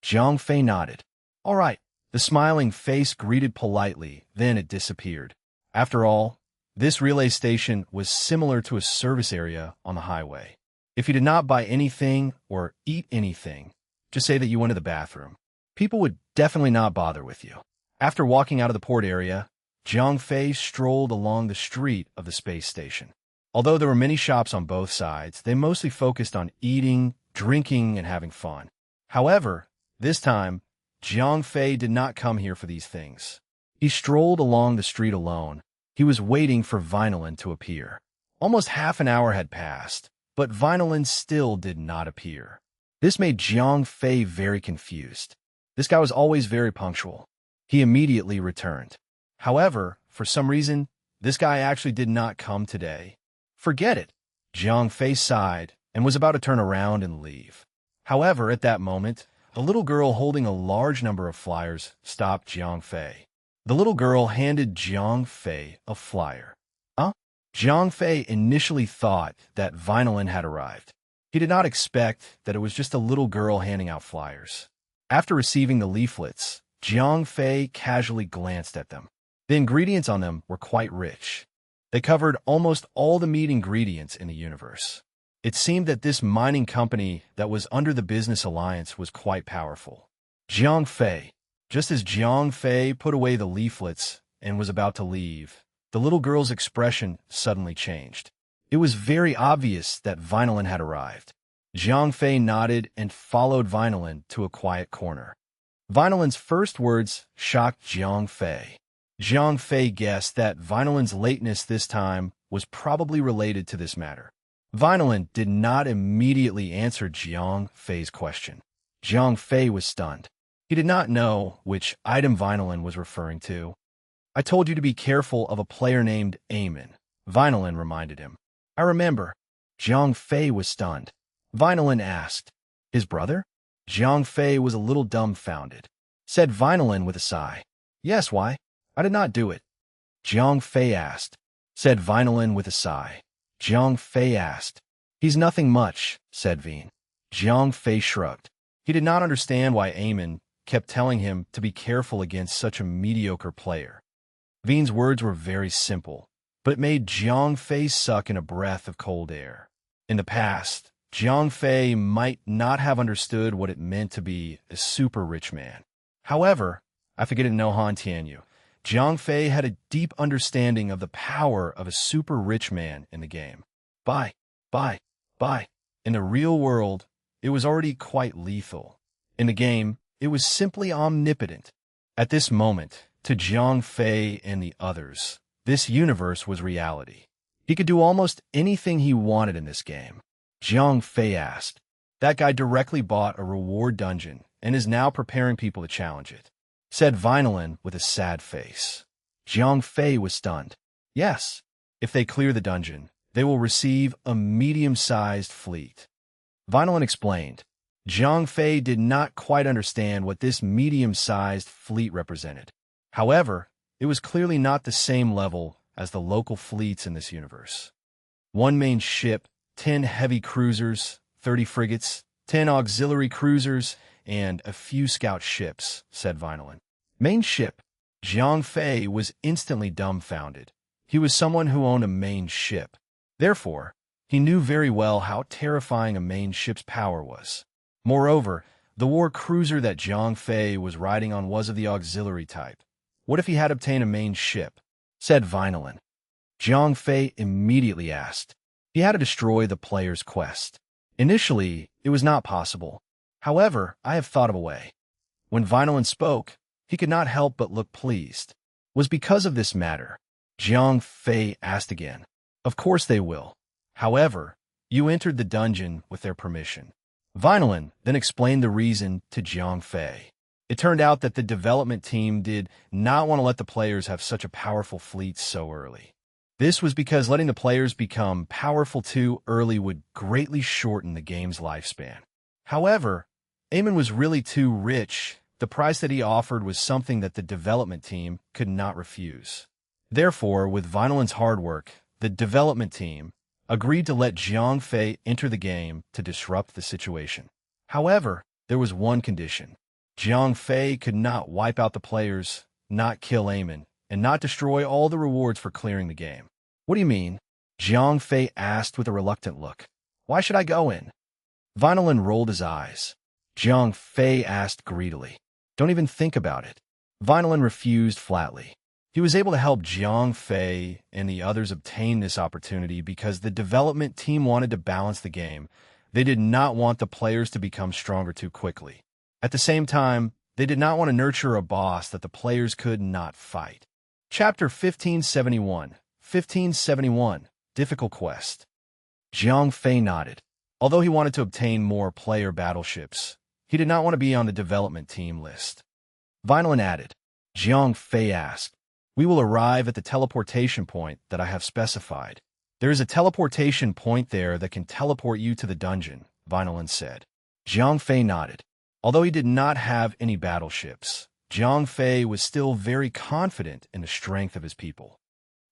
Jiang Fei nodded. "All right." The smiling face greeted politely, then it disappeared. After all, this relay station was similar to a service area on the highway. If you did not buy anything or eat anything, just say that you went to the bathroom. People would definitely not bother with you. After walking out of the port area, Jiang Fei strolled along the street of the space station. Although there were many shops on both sides, they mostly focused on eating, drinking, and having fun. However, this time, Jiang Fei did not come here for these things. He strolled along the street alone. He was waiting for Vinylin to appear. Almost half an hour had passed, but Vinylin still did not appear. This made Jiang Fei very confused. This guy was always very punctual. He immediately returned. However, for some reason, this guy actually did not come today. Forget it. Jiang Fei sighed and was about to turn around and leave. However, at that moment, a little girl holding a large number of flyers stopped Jiang Fei. The little girl handed Jiang Fei a flyer. Jiang Fei initially thought that Vinylin had arrived. He did not expect that it was just a little girl handing out flyers. After receiving the leaflets, Jiang Fei casually glanced at them. The ingredients on them were quite rich. They covered almost all the meat ingredients in the universe. It seemed that this mining company that was under the business alliance was quite powerful. Jiang Fei. Just as Jiang Fei put away the leaflets and was about to leave, the little girl's expression suddenly changed. It was very obvious that Vinylin had arrived. Jiang Fei nodded and followed Vinylin to a quiet corner. Vinylin's first words shocked Jiang Fei. Jiang Fei guessed that Vinylin's lateness this time was probably related to this matter. Vinylin did not immediately answer Jiang Fei's question. Jiang Fei was stunned. He did not know which item Vinylin was referring to. "I told you to be careful of a player named Eamon," Vinylin reminded him. "I remember." Jiang Fei was stunned. Vinylin asked, "His brother?" Jiang Fei was a little dumbfounded. Said Vinylin with a sigh, "Yes, why? I did not do it." Jiang Fei asked. Said Vinylin with a sigh. Jiang Fei asked. "He's nothing much," said Veen. Jiang Fei shrugged. He did not understand why Eamon kept telling him to be careful against such a mediocre player. Veen's words were very simple, but it made Jiang Fei suck in a breath of cold air. In the past, Jiang Fei might not have understood what it meant to be a super rich man. However, I forget it no Han Tianyu. Jiang Fei had a deep understanding of the power of a super rich man in the game. Bye, bye, bye. In the real world, it was already quite lethal. In the game, it was simply omnipotent. At this moment, to Jiang Fei and the others, this universe was reality. He could do almost anything he wanted in this game. Jiang Fei asked. That guy directly bought a reward dungeon and is now preparing people to challenge it, said Vinolin with a sad face. Jiang Fei was stunned. Yes, if they clear the dungeon, they will receive a medium-sized fleet. Vinolin explained. Jiang Fei did not quite understand what this medium-sized fleet represented. However, it was clearly not the same level as the local fleets in this universe. One main ship, 10 heavy cruisers, 30 frigates, 10 auxiliary cruisers, and a few scout ships, said Vinolin. Main ship. Jiang Fei was instantly dumbfounded. He was someone who owned a main ship. Therefore, he knew very well how terrifying a main ship's power was. Moreover, the war cruiser that Jiang Fei was riding on was of the auxiliary type. What if he had obtained a main ship? Said Vinolin. Jiang Fei immediately asked. He had to destroy the player's quest. Initially, it was not possible. However, I have thought of a way. When Vinolin spoke, he could not help but look pleased. Was because of this matter? Jiang Fei asked again. Of course they will. However, you entered the dungeon with their permission. Vinolin then explained the reason to Jiang Fei. It turned out that the development team did not want to let the players have such a powerful fleet so early. This was because letting the players become powerful too early would greatly shorten the game's lifespan. However, Eamon was really too rich. The price that he offered was something that the development team could not refuse. Therefore, with Vinolin's hard work, the development team agreed to let Jiang Fei enter the game to disrupt the situation. However, there was one condition. Jiang Fei could not wipe out the players, not kill Eamon, and not destroy all the rewards for clearing the game. What do you mean? Jiang Fei asked with a reluctant look. Why should I go in? Vinolin rolled his eyes. Jiang Fei asked greedily. Don't even think about it. Vinolin refused flatly. He was able to help Jiang Fei and the others obtain this opportunity because the development team wanted to balance the game. They did not want the players to become stronger too quickly. At the same time, they did not want to nurture a boss that the players could not fight. Chapter 1571. 1571. Difficult Quest. Jiang Fei nodded. Although he wanted to obtain more player battleships, he did not want to be on the development team list. Vinolin added. Jiang Fei asked. We will arrive at the teleportation point that I have specified. There is a teleportation point there that can teleport you to the dungeon, Vinolin said. Jiang Fei nodded. Although he did not have any battleships, Jiang Fei was still very confident in the strength of his people.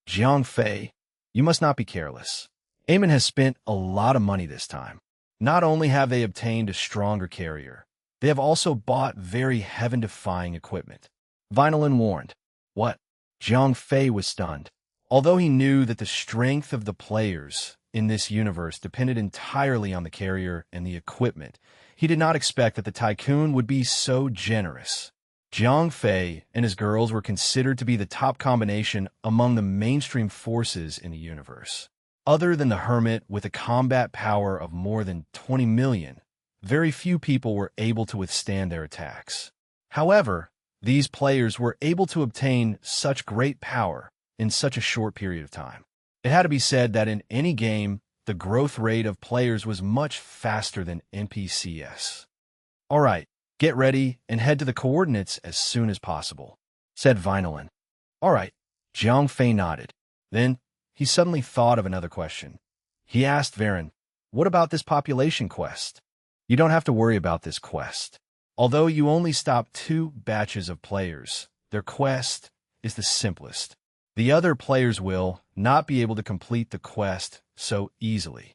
Jiang Fei, you must not be careless. Eamon has spent a lot of money this time. Not only have they obtained a stronger carrier, they have also bought very heaven-defying equipment. Vinolin warned. What? Jiang Fei was stunned. Although he knew that the strength of the players in this universe depended entirely on the carrier and the equipment, he did not expect that the tycoon would be so generous. Jiang Fei and his girls were considered to be the top combination among the mainstream forces in the universe. Other than the Hermit with a combat power of more than 20 million, very few people were able to withstand their attacks. However, these players were able to obtain such great power in such a short period of time. It had to be said that in any game, the growth rate of players was much faster than NPCs. All right, get ready and head to the coordinates as soon as possible, said Vinolin. All right, Jiang Fei nodded. Then, he suddenly thought of another question. He asked Varen, what about this population quest? You don't have to worry about this quest. Although you only stop 2 batches of players, their quest is the simplest. The other players will not be able to complete the quest so easily,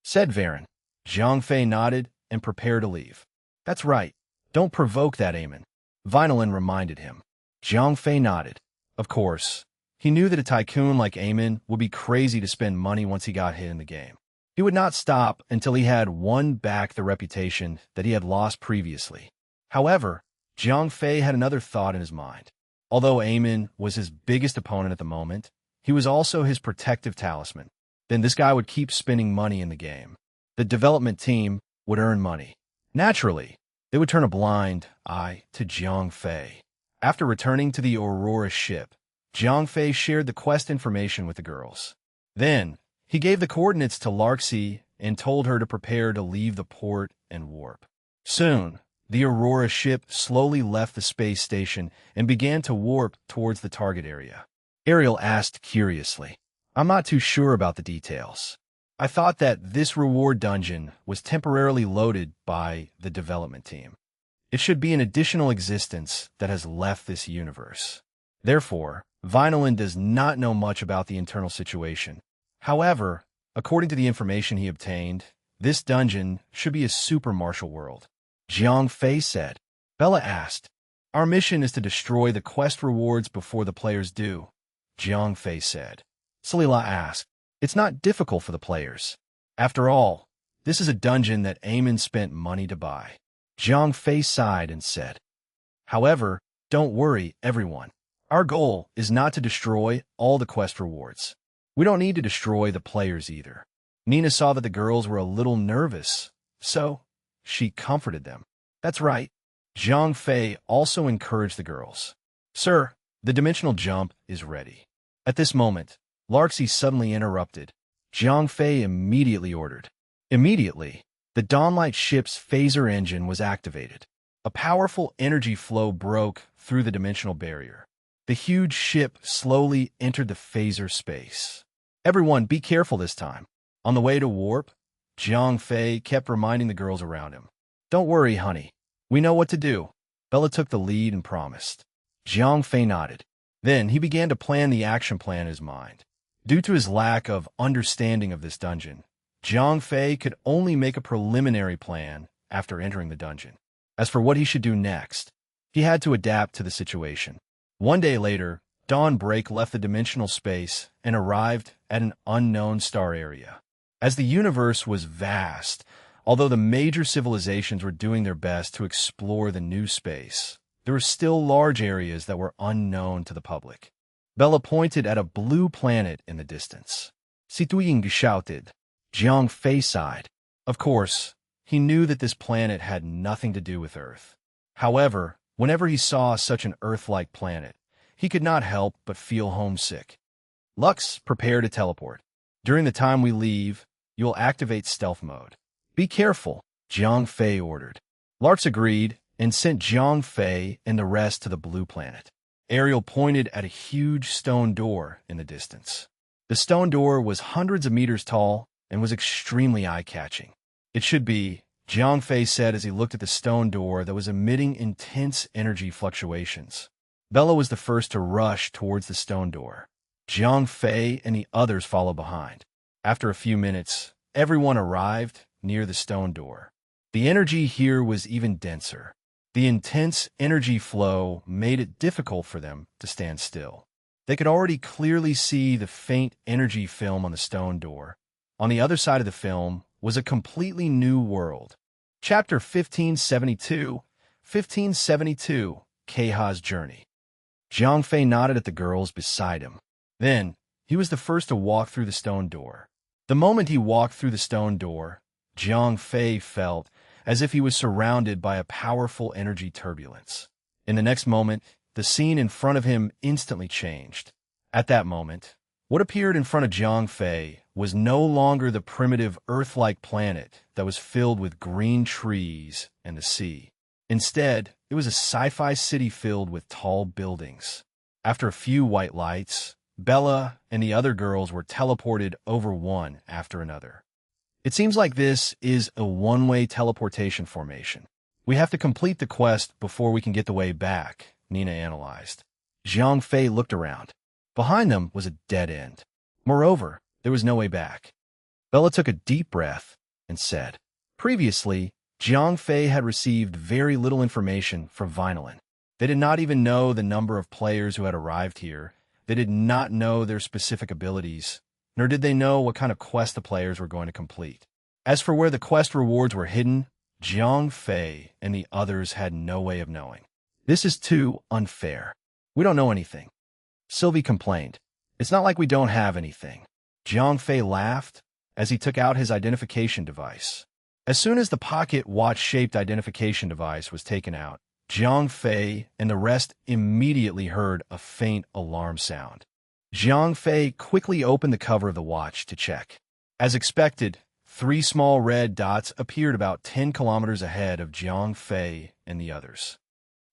said Varen. Jiang Fei nodded and prepared to leave. That's right. Don't provoke that, Eamon. Vinolin reminded him. Jiang Fei nodded. Of course. He knew that a tycoon like Eamon would be crazy to spend money once he got hit in the game. He would not stop until he had won back the reputation that he had lost previously. However, Jiang Fei had another thought in his mind. Although Eamon was his biggest opponent at the moment, he was also his protective talisman. Then this guy would keep spending money in the game. The development team would earn money. Naturally, they would turn a blind eye to Jiang Fei. After returning to the Aurora ship, Jiang Fei shared the quest information with the girls. Then, he gave the coordinates to Larxie and told her to prepare to leave the port and warp. Soon, the Aurora ship slowly left the space station and began to warp towards the target area. Ariel asked curiously, "I'm not too sure about the details. I thought that this reward dungeon was temporarily loaded by the development team. It should be an additional existence that has left this universe. Therefore, Vinolin does not know much about the internal situation. However, according to the information he obtained, this dungeon should be a super martial world." Jiang Fei said. Bella asked, "Our mission is to destroy the quest rewards before the players do," Jiang Fei said. Salila asked, "It's not difficult for the players. After all, this is a dungeon that Eamon spent money to buy." Jiang Fei sighed and said, "However, don't worry, everyone. Our goal is not to destroy all the quest rewards. We don't need to destroy the players either." Nina saw that the girls were a little nervous, so she comforted them. "That's right." Jiang Fei also encouraged the girls. "Sir, the dimensional jump is ready." At this moment, Larxie suddenly interrupted. Jiang Fei immediately ordered. Immediately, the Dawnlight ship's phaser engine was activated. A powerful energy flow broke through the dimensional barrier. The huge ship slowly entered the phaser space. "Everyone, be careful this time." On the way to warp, Jiang Fei kept reminding the girls around him. "Don't worry, honey. We know what to do." Bella took the lead and promised. Jiang Fei nodded. Then he began to plan the action plan in his mind. Due to his lack of understanding of this dungeon, Jiang Fei could only make a preliminary plan after entering the dungeon. As for what he should do next, he had to adapt to the situation. One day later, Dawnbreak left the dimensional space and arrived at an unknown star area. As the universe was vast, although the major civilizations were doing their best to explore the new space, there were still large areas that were unknown to the public. Bella pointed at a blue planet in the distance. "Situing shouted." Jiang Fei sighed. Of course, he knew that this planet had nothing to do with Earth. However, whenever he saw such an Earth-like planet, he could not help but feel homesick. "Lux, prepare to teleport. During the time we leave, you will activate stealth mode. Be careful," Jiang Fei ordered. Lux agreed and sent Jiang Fei and the rest to the blue planet. Ariel pointed at a huge stone door in the distance. The stone door was hundreds of meters tall and was extremely eye-catching. "It should be," Jiang Fei said as he looked at the stone door that was emitting intense energy fluctuations. Bella was the first to rush towards the stone door. Jiang Fei and the others followed behind. After a few minutes, everyone arrived near the stone door. The energy here was even denser. The intense energy flow made it difficult for them to stand still. They could already clearly see the faint energy film on the stone door. On the other side of the film was a completely new world. Chapter 1572, 1572, Keiha's Journey. Jiang Fei nodded at the girls beside him. Then, he was the first to walk through the stone door. The moment he walked through the stone door, Jiang Fei felt as if he was surrounded by a powerful energy turbulence. In the next moment, the scene in front of him instantly changed. At that moment, what appeared in front of Jiang Fei was no longer the primitive Earth-like planet that was filled with green trees and the sea. Instead, it was a sci-fi city filled with tall buildings. After a few white lights, Bella and the other girls were teleported over one after another. "It seems like this is a one-way teleportation formation. We have to complete the quest before we can get the way back," Nina analyzed. Jiang Fei looked around. Behind them was a dead end. Moreover, there was no way back. Bella took a deep breath and said, Previously, Jiang Fei had received very little information from Vinolin. They did not even know the number of players who had arrived here. They did not know their specific abilities. nor did they know what kind of quest the players were going to complete. As for where the quest rewards were hidden, Jiang Fei and the others had no way of knowing. This is too unfair. We don't know anything. Sylvie complained. It's not like we don't have anything. Jiang Fei laughed as he took out his identification device. As soon as the pocket watch-shaped identification device was taken out, Jiang Fei and the rest immediately heard a faint alarm sound. Jiang Fei quickly opened the cover of the watch to check. As expected, 3 small red dots appeared about 10 kilometers ahead of Jiang Fei and the others.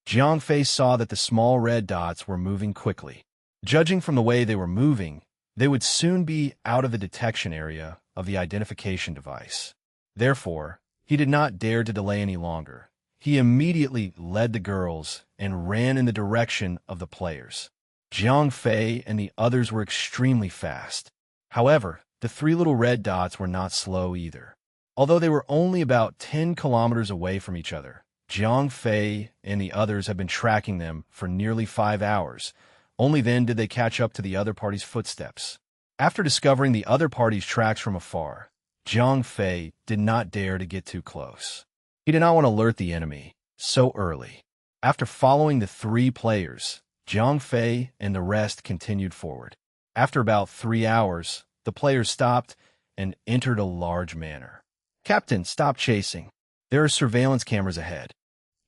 Jiang Fei saw that the small red dots were moving quickly. Judging from the way they were moving, they would soon be out of the detection area of the identification device. Therefore, he did not dare to delay any longer. He immediately led the girls and ran in the direction of the players. Jiang Fei and the others were extremely fast. However, the 3 little red dots were not slow either. Although they were only about 10 kilometers away from each other, Jiang Fei and the others had been tracking them for nearly 5 hours. Only then did they catch up to the other party's footsteps. After discovering the other party's tracks from afar, Jiang Fei did not dare to get too close. He did not want to alert the enemy so early. After following the 3 players, Jiang Fei and the rest continued forward. After about 3 hours, the players stopped and entered a large manor. Captain, stop chasing. There are surveillance cameras ahead.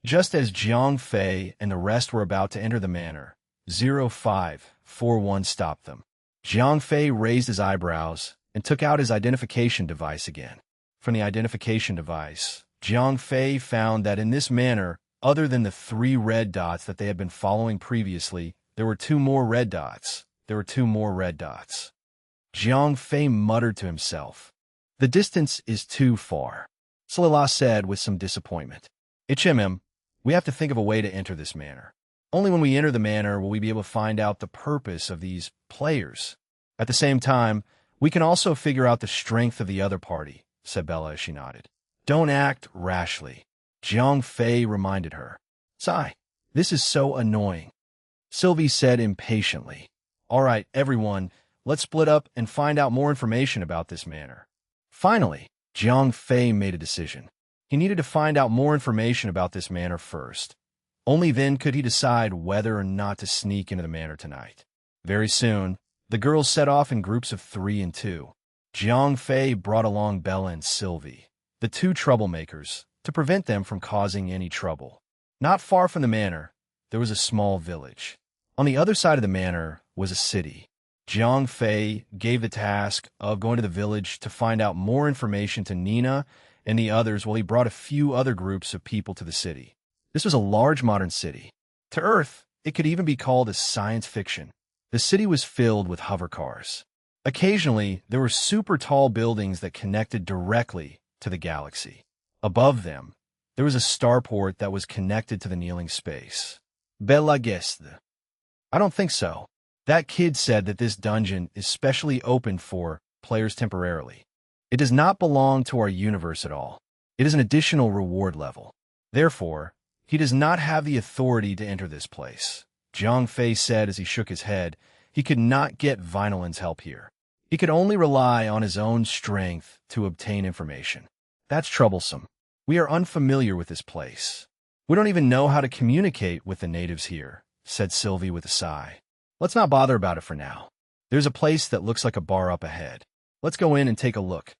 Just as Jiang Fei and the rest were about to enter the manor, 0541 stopped them. Jiang Fei raised his eyebrows and took out his identification device again. From the identification device, Jiang Fei found that in this manor, other than the 3 red dots that they had been following previously, there were 2 more red dots. Jiang Fei muttered to himself. The distance is too far. Salila said with some disappointment. HMM, we have to think of a way to enter this manor. Only when we enter the manor will we be able to find out the purpose of these players. At the same time, we can also figure out the strength of the other party, said Bella as she nodded. Don't act rashly, Jiang Fei reminded her. Sigh, this is so annoying, Sylvie said impatiently. All right, everyone, let's split up and find out more information about this manor. Finally, Jiang Fei made a decision. He needed to find out more information about this manor first. Only then could he decide whether or not to sneak into the manor tonight. Very soon, the girls set off in groups of 3 and 2. Jiang Fei brought along Bella and Sylvie, the 2 troublemakers, to prevent them from causing any trouble. Not far from the manor, there was a small village. On the other side of the manor was a city. Jiang Fei gave the task of going to the village to find out more information to Nina and the others while he brought a few other groups of people to the city. This was a large modern city. To Earth, it could even be called a science fiction. The city was filled with hover cars. Occasionally, there were super tall buildings that connected directly to the galaxy. Above them, there was a starport that was connected to the kneeling space. Bella guessed. I don't think so. That kid said that this dungeon is specially opened for players temporarily. It does not belong to our universe at all. It is an additional reward level. Therefore, he does not have the authority to enter this place. Jiang Fei said as he shook his head. He could not get Vinolin's help here. He could only rely on his own strength to obtain information. That's troublesome. We are unfamiliar with this place. We don't even know how to communicate with the natives here, said Sylvie with a sigh. Let's not bother about it for now. There's a place that looks like a bar up ahead. Let's go in and take a look,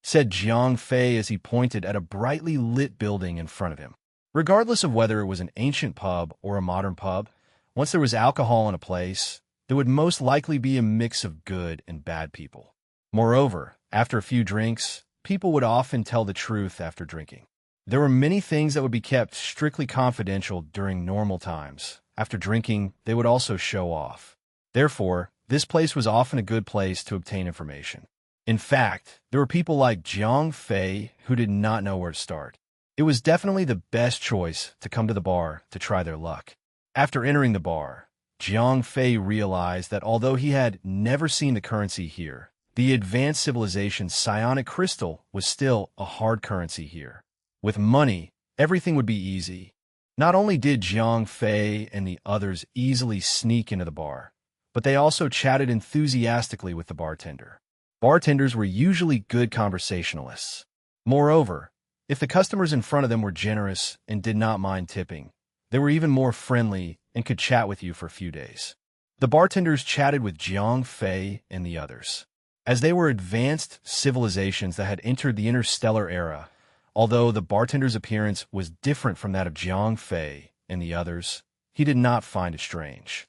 said Jiang Fei as he pointed at a brightly lit building in front of him. Regardless of whether it was an ancient pub or a modern pub, once there was alcohol in a place, there would most likely be a mix of good and bad people. Moreover, after a few drinks, people would often tell the truth after drinking. There were many things that would be kept strictly confidential during normal times. After drinking, they would also show off. Therefore, this place was often a good place to obtain information. In fact, there were people like Jiang Fei who did not know where to start. It was definitely the best choice to come to the bar to try their luck. After entering the bar, Jiang Fei realized that although he had never seen the currency here, the advanced civilization psionic crystal was still a hard currency here. With money, everything would be easy. Not only did Jiang Fei and the others easily sneak into the bar, but they also chatted enthusiastically with the bartender. Bartenders were usually good conversationalists. Moreover, if the customers in front of them were generous and did not mind tipping, they were even more friendly and could chat with you for a few days. The bartenders chatted with Jiang Fei and the others. As they were advanced civilizations that had entered the interstellar era, although the bartender's appearance was different from that of Jiang Fei and the others, he did not find it strange.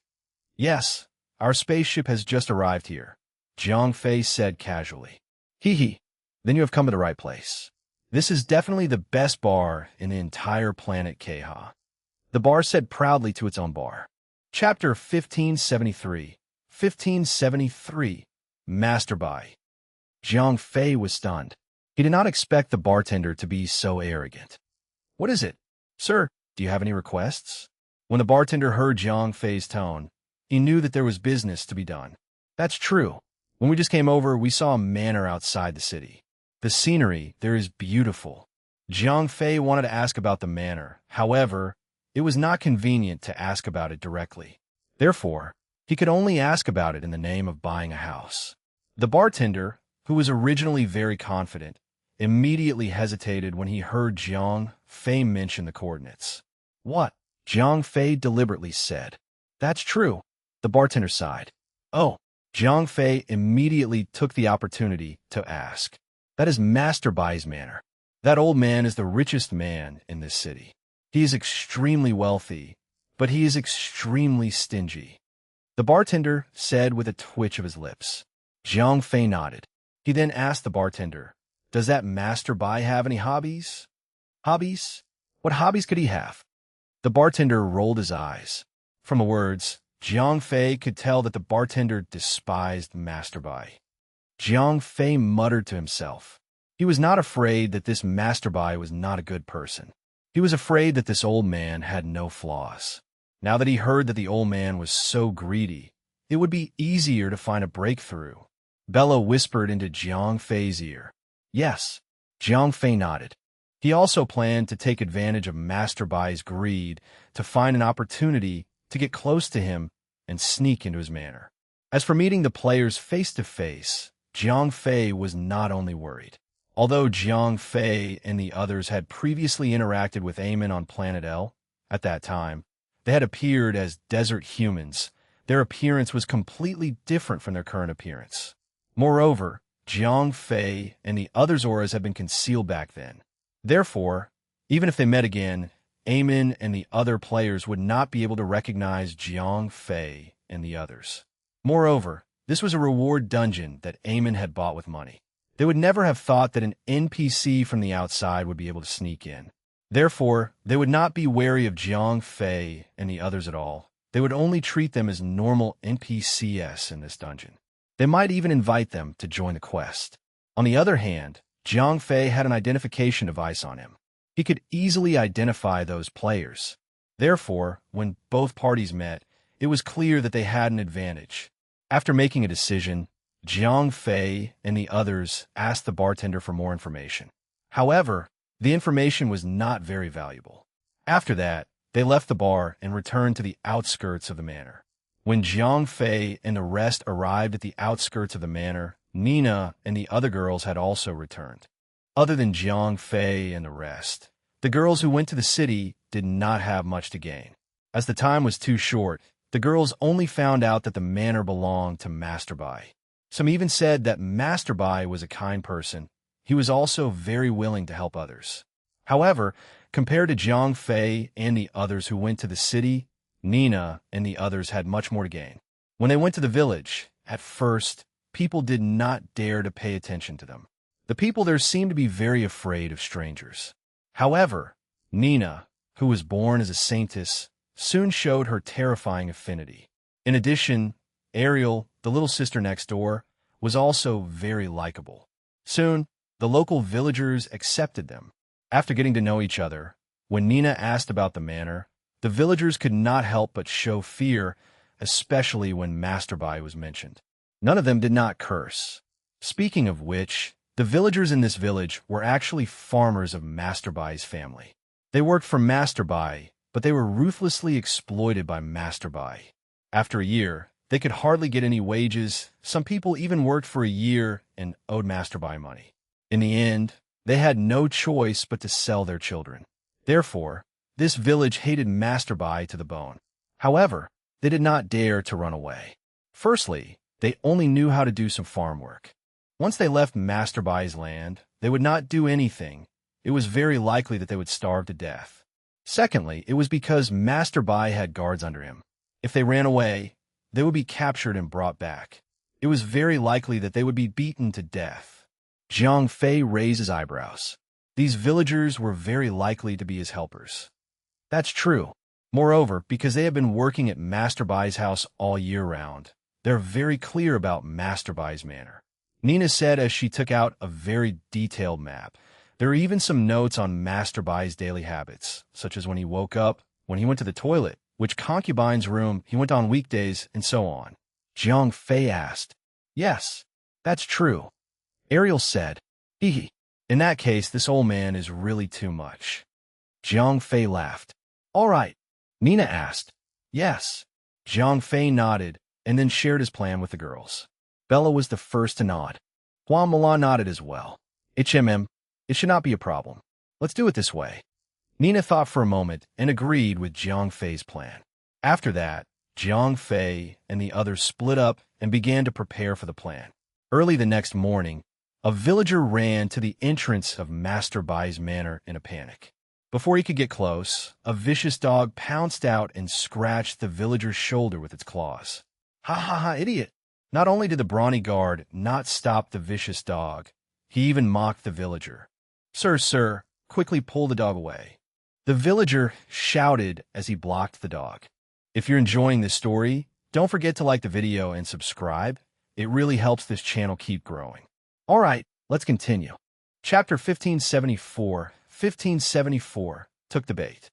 "Yes, our spaceship has just arrived here," Jiang Fei said casually. "Hee hee, then you have come to the right place. This is definitely the best bar in the entire planet Keha," the bar said proudly to its own bar. Chapter 1573. 1573. Masturbai. Jiang Fei was stunned. He did not expect the bartender to be so arrogant. "What is it? Sir, do you have any requests?" When the bartender heard Jiang Fei's tone, he knew that there was business to be done. "That's true. When we just came over, we saw a manor outside the city. The scenery there is beautiful." Jiang Fei wanted to ask about the manor. However, it was not convenient to ask about it directly. Therefore, he could only ask about it in the name of buying a house. The bartender, who was originally very confident, immediately hesitated when he heard Jiang Fei mention the coordinates. "What?" Jiang Fei deliberately said. "That's true," the bartender sighed. "Oh." Jiang Fei immediately took the opportunity to ask. "That is Master Bai's manor. That old man is the richest man in this city. He is extremely wealthy, but he is extremely stingy," the bartender said with a twitch of his lips. Jiang Fei nodded. He then asked the bartender, "Does that Master Bai have any hobbies?" "Hobbies? What hobbies could he have?" The bartender rolled his eyes. From the words, Jiang Fei could tell that the bartender despised Master Bai. Jiang Fei muttered to himself. He was not afraid that this Master Bai was not a good person. He was afraid that this old man had no flaws. Now that he heard that the old man was so greedy, it would be easier to find a breakthrough. Bella whispered into Jiang Fei's ear. "Yes." Jiang Fei nodded. He also planned to take advantage of Master Bai's greed to find an opportunity to get close to him and sneak into his manor. As for meeting the players face-to-face, Jiang Fei was not only worried. Although Jiang Fei and the others had previously interacted with Eamon on Planet L, at that time, they had appeared as desert humans. Their appearance was completely different from their current appearance. Moreover, Jiang Fei and the others' auras had been concealed back then. Therefore, even if they met again, Eamon and the other players would not be able to recognize Jiang Fei and the others. Moreover, this was a reward dungeon that Eamon had bought with money. They would never have thought that an NPC from the outside would be able to sneak in. Therefore, they would not be wary of Jiang Fei and the others at all. They would only treat them as normal NPCs in this dungeon. They might even invite them to join the quest. On the other hand, Jiang Fei had an identification device on him. He could easily identify those players. Therefore, when both parties met, it was clear that they had an advantage. After making a decision, Jiang Fei and the others asked the bartender for more information. However, the information was not very valuable. After that, they left the bar and returned to the outskirts of the manor. When Jiang Fei and the rest arrived at the outskirts of the manor, Nina and the other girls had also returned. Other than Jiang Fei and the rest, the girls who went to the city did not have much to gain. As the time was too short, the girls only found out that the manor belonged to Master Bai. Some even said that Master Bai was a kind person. He was also very willing to help others. However, compared to Jiang Fei and the others who went to the city, Nina and the others had much more to gain. When they went to the village, at first, people did not dare to pay attention to them. The people there seemed to be very afraid of strangers. However, Nina, who was born as a saintess, soon showed her terrifying affinity. In addition, Ariel, the little sister next door, was also very likable. Soon, the local villagers accepted them. After getting to know each other, when Nina asked about the manor, the villagers could not help but show fear, especially when Master Bai was mentioned. None of them did not curse. Speaking of which, the villagers in this village were actually farmers of Master Bai's family. They worked for Master Bai, but they were ruthlessly exploited by Master Bai. After a year, They could hardly get any wages. Some people even worked for a year and owed Masterby money. In the end, they had no choice but to sell their children. Therefore, this village hated Masterby to the bone. However, they did not dare to run away. Firstly, they only knew how to do some farm work. Once they left Masterby's land, they would not do anything. It was very likely that they would starve to death. Secondly, it was because Masterby had guards under him. If they ran away, they would be captured and brought back. It was very likely that they would be beaten to death. Jiang Fei raised his eyebrows. These villagers were very likely to be his helpers. That's true. Moreover, because they have been working at Masterby's house all year round, they're very clear about Masterby's manner. Nina said as she took out a very detailed map. There are even some notes on Masterby's daily habits, such as when he woke up, when he went to the toilet, which concubine's room he went on weekdays, and so on. Jiang Fei asked. Yes, that's true. Ariel said, hee. In that case, this old man is really too much. Jiang Fei laughed. All right. Nina asked. Yes. Jiang Fei nodded and then shared his plan with the girls. Bella was the first to nod. Huang Milan nodded as well. It should not be a problem. Let's do it this way. Nina thought for a moment and agreed with Jiang Fei's plan. After that, Jiang Fei and the others split up and began to prepare for the plan. Early the next morning, a villager ran to the entrance of Master Bai's manor in a panic. Before he could get close, a vicious dog pounced out and scratched the villager's shoulder with its claws. Ha ha ha, idiot! Not only did the brawny guard not stop the vicious dog, he even mocked the villager. Sir, quickly pull the dog away. The villager shouted as he blocked the dog. If you're enjoying this story, don't forget to like the video and subscribe. It really helps this channel keep growing. All right, let's continue. Chapter 1574 took the bait.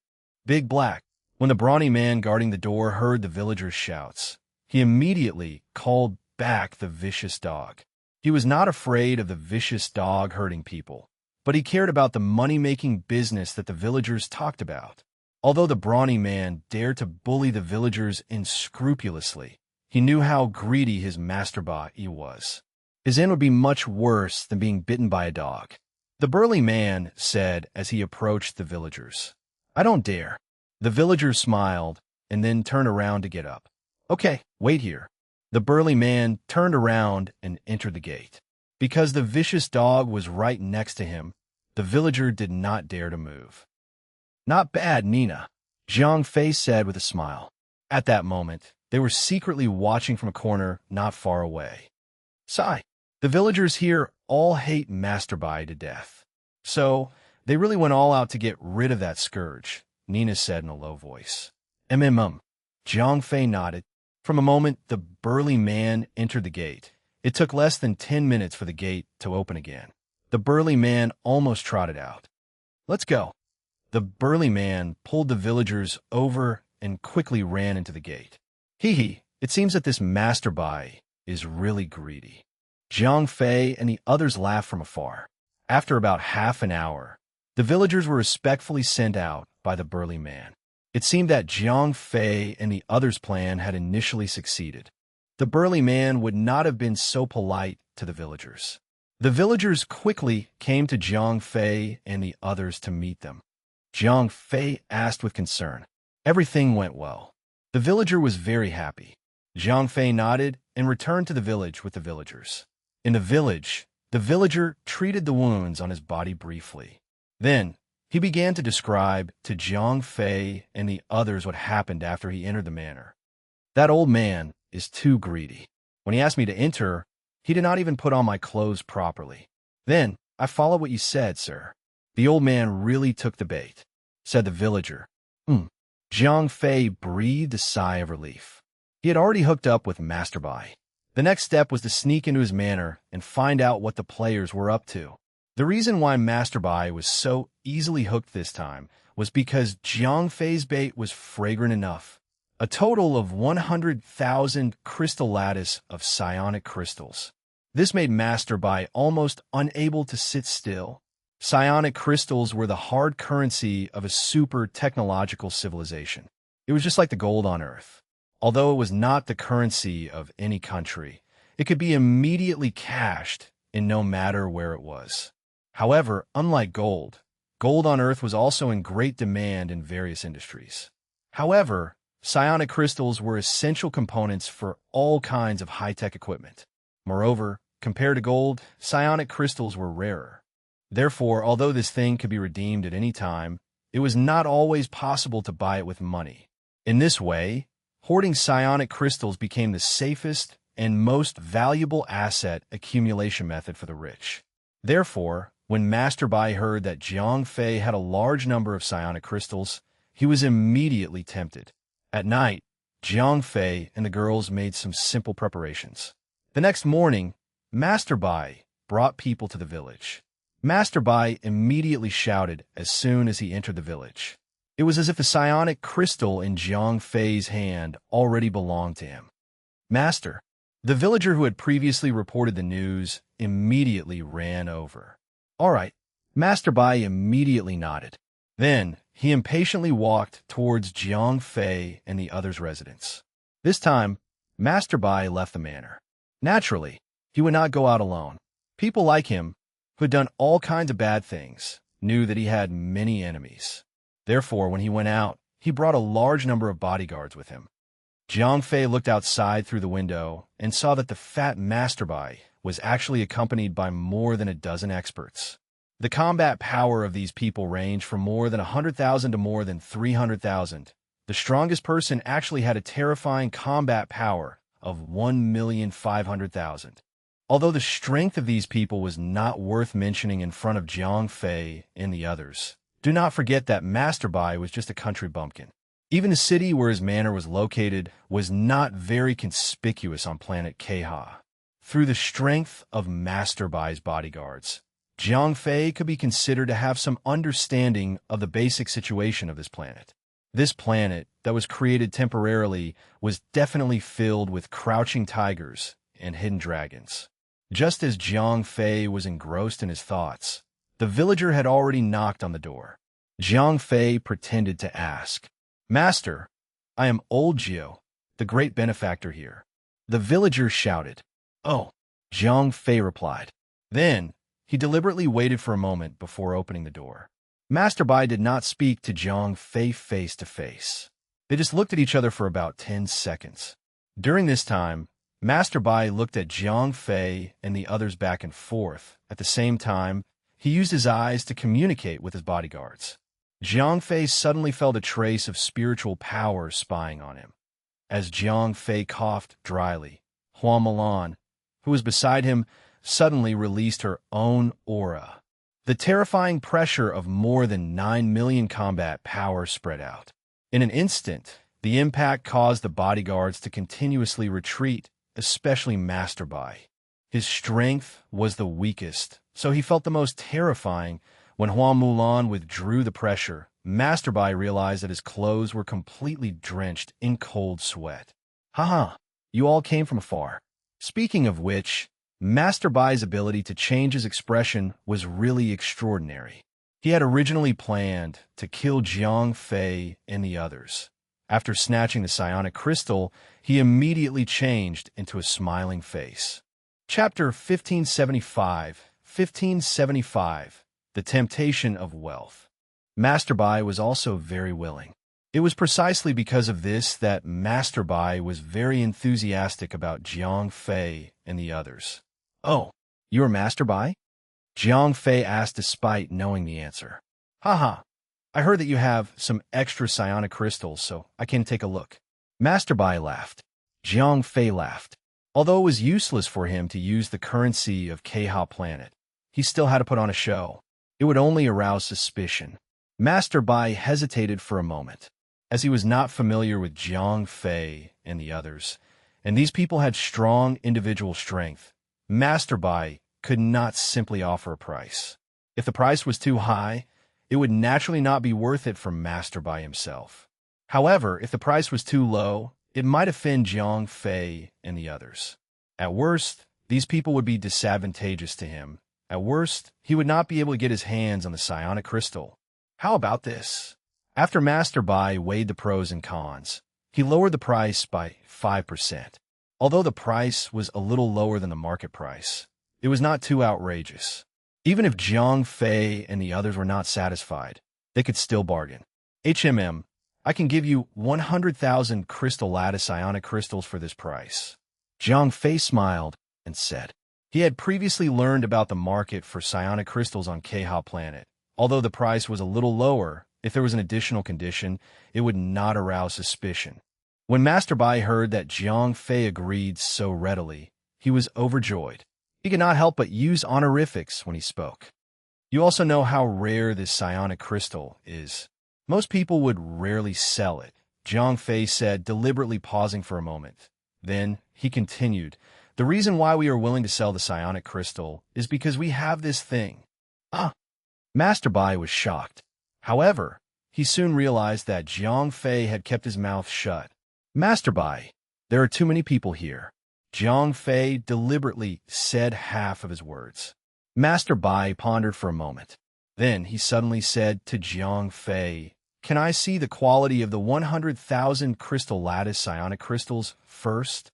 Big Black. When the brawny man guarding the door heard the villager's shouts, he immediately called back the vicious dog. He was not afraid of the vicious dog hurting people, but he cared about the money-making business that the villagers talked about. Although the brawny man dared to bully the villagers unscrupulously, he knew how greedy his Master Bai was. His end would be much worse than being bitten by a dog. The burly man said as he approached the villagers, I don't dare. The villagers smiled and then turned around to get up. Okay, wait here. The burly man turned around and entered the gate. Because the vicious dog was right next to him, the villager did not dare to move. Not bad, Nina, Jiang Fei said with a smile. At that moment, they were secretly watching from a corner not far away. Sigh, the villagers here all hate Master Bai to death. So, they really went all out to get rid of that scourge, Nina said in a low voice. Jiang Fei nodded. From a moment the burly man entered the gate. It took less than 10 minutes for the gate to open again. The burly man almost trotted out. Let's go. The burly man pulled the villagers over and quickly ran into the gate. Hee, it seems that this Master Bai is really greedy. Jiang Fei and the others laughed from afar. After about half an hour, the villagers were respectfully sent out by the burly man. It seemed that Jiang Fei and the others' plan had initially succeeded. The burly man would not have been so polite to the villagers. The villagers quickly came to Jiang Fei and the others to meet them. Jiang Fei asked with concern. Everything went well. The villager was very happy. Jiang Fei nodded and returned to the village with the villagers. In the village, the villager treated the wounds on his body briefly. Then, he began to describe to Jiang Fei and the others what happened after he entered the manor. That old man is too greedy. When he asked me to enter, he did not even put on my clothes properly. Then, I followed what you said, sir. The old man really took the bait, said the villager. Jiang Fei breathed a sigh of relief. He had already hooked up with Master Bai. The next step was to sneak into his manor and find out what the players were up to. The reason why Master Bai was so easily hooked this time was because Jiang Fei's bait was fragrant enough. A total of 100,000 crystal lattice of psionic crystals. This made Master Bai almost unable to sit still. Psionic crystals were the hard currency of a super technological civilization. It was just like the gold on Earth. Although it was not the currency of any country, it could be immediately cashed in no matter where it was. However, unlike gold, gold on Earth was also in great demand in various industries. However, psionic crystals were essential components for all kinds of high-tech equipment. Moreover, compared to gold, psionic crystals were rarer. Therefore, although this thing could be redeemed at any time, it was not always possible to buy it with money. In this way, hoarding psionic crystals became the safest and most valuable asset accumulation method for the rich. Therefore, when Master Bai heard that Jiang Fei had a large number of psionic crystals, he was immediately tempted. At night, Jiang Fei and the girls made some simple preparations. The next morning, Master Bai brought people to the village. Master Bai immediately shouted as soon as he entered the village. It was as if the psionic crystal in Jiang Fei's hand already belonged to him. Master, the villager who had previously reported the news immediately ran over. All right, Master Bai immediately nodded. Then, he impatiently walked towards Jiang Fei and the others' residence. This time, Master Bai left the manor. Naturally, he would not go out alone. People like him, who had done all kinds of bad things, knew that he had many enemies. Therefore, when he went out, he brought a large number of bodyguards with him. Jiang Fei looked outside through the window and saw that the fat Master Bai was actually accompanied by more than a dozen experts. The combat power of these people ranged from more than 100,000 to more than 300,000. The strongest person actually had a terrifying combat power of 1,500,000. Although the strength of these people was not worth mentioning in front of Jiang Fei and the others, do not forget that Master Bai was just a country bumpkin. Even the city where his manor was located was not very conspicuous on planet Keha. Through the strength of Master Bai's bodyguards, Jiang Fei could be considered to have some understanding of the basic situation of this planet. This planet, that was created temporarily, was definitely filled with crouching tigers and hidden dragons. Just as Jiang Fei was engrossed in his thoughts, the villager had already knocked on the door. Jiang Fei pretended to ask, "Master, I am Old Jiao, the great benefactor here." The villager shouted, "Oh," Jiang Fei replied. Then, he deliberately waited for a moment before opening the door. Master Bai did not speak to Jiang Fei face to face. They just looked at each other for about 10 seconds. During this time, Master Bai looked at Jiang Fei and the others back and forth. At the same time, he used his eyes to communicate with his bodyguards. Jiang Fei suddenly felt a trace of spiritual power spying on him. As Jiang Fei coughed dryly, Hua Mulan, who was beside him, suddenly released her own aura. The terrifying pressure of more than 9 million combat power spread out. In an instant, the impact caused the bodyguards to continuously retreat, especially Master Bai. His strength was the weakest, so he felt the most terrifying. When Hua Mulan withdrew the pressure, Master Bai realized that his clothes were completely drenched in cold sweat. Haha, you all came from afar. Speaking of which, Master Bai's ability to change his expression was really extraordinary. He had originally planned to kill Jiang Fei and the others. After snatching the psionic crystal, he immediately changed into a smiling face. Chapter 1575, 1575, The Temptation of Wealth. Master Bai was also very willing. It was precisely because of this that Master Bai was very enthusiastic about Jiang Fei and the others. "Oh, you are Master Bai?" Jiang Fei asked despite knowing the answer. "Haha, I heard that you have some extra psionic crystals, so I came to take a look." Master Bai laughed. Jiang Fei laughed. Although it was useless for him to use the currency of Keha planet, he still had to put on a show. It would only arouse suspicion. Master Bai hesitated for a moment, as he was not familiar with Jiang Fei and the others, and these people had strong individual strength. Master Bai could not simply offer a price. If the price was too high, it would naturally not be worth it for Master Bai himself. However, if the price was too low, it might offend Jiang Fei and the others. At worst, these people would be disadvantageous to him. At worst, he would not be able to get his hands on the psionic crystal. How about this? After Master Bai weighed the pros and cons, He lowered the price by 5%. Although the price was a little lower than the market price, it was not too outrageous. Even if Jiang Fei and the others were not satisfied, they could still bargain. I can give you 100,000 crystal lattice ionic crystals for this price. Jiang Fei smiled and said. He had previously learned about the market for psionic crystals on Keha Planet. Although the price was a little lower, if there was an additional condition, it would not arouse suspicion. When Master Bai heard that Jiang Fei agreed so readily, he was overjoyed. He could not help but use honorifics when he spoke. You also know how rare this psionic crystal is. Most people would rarely sell it, Jiang Fei said, deliberately pausing for a moment. Then he continued, the reason why we are willing to sell the psionic crystal is because we have this thing. Master Bai was shocked. However, he soon realized that Jiang Fei had kept his mouth shut. Master Bai, there are too many people here. Jiang Fei deliberately said half of his words. Master Bai pondered for a moment. Then he suddenly said to Jiang Fei, can I see the quality of the 100,000 crystal lattice psionic crystals first?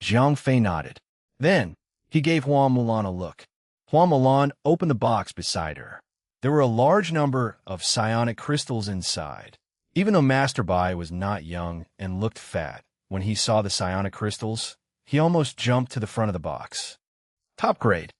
Jiang Fei nodded. Then he gave Hua Mulan a look. Hua Mulan opened the box beside her. There were a large number of psionic crystals inside. Even though Master Bai was not young and looked fat, when he saw the psionic crystals, he almost jumped to the front of the box. Top grade.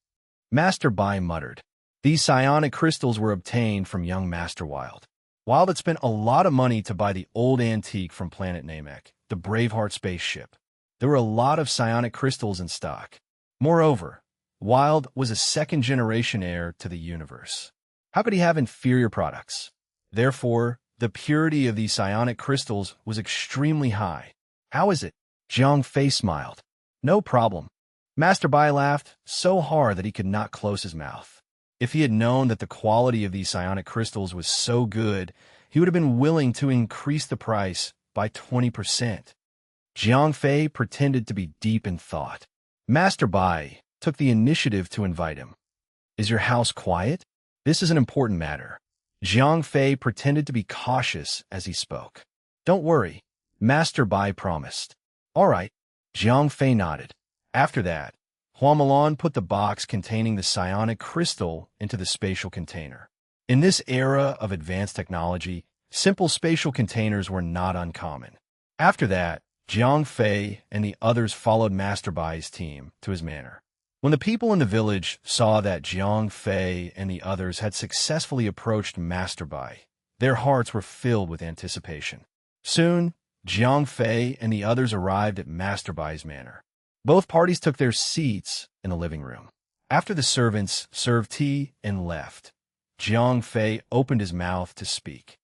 Master Bai muttered. These psionic crystals were obtained from young Master Wild. Wild had spent a lot of money to buy the old antique from planet Namek, the Braveheart spaceship. There were a lot of psionic crystals in stock. Moreover, Wild was a second-generation heir to the universe. How could he have inferior products? Therefore, the purity of these psionic crystals was extremely high. How is it? Jiang Fei smiled. No problem. Master Bai laughed so hard that he could not close his mouth. If he had known that the quality of these psionic crystals was so good, he would have been willing to increase the price by 20%. Jiang Fei pretended to be deep in thought. Master Bai took the initiative to invite him. Is your house quiet? This is an important matter. Jiang Fei pretended to be cautious as he spoke. Don't worry, Master Bai promised. All right, Jiang Fei nodded. After that, Hua Mulan put the box containing the psionic crystal into the spatial container. In this era of advanced technology, simple spatial containers were not uncommon. After that, Jiang Fei and the others followed Master Bai's team to his manor. When the people in the village saw that Jiang Fei and the others had successfully approached Master Bai, their hearts were filled with anticipation. Soon, Jiang Fei and the others arrived at Master Bai's manor. Both parties took their seats in the living room. After the servants served tea and left, Jiang Fei opened his mouth to speak.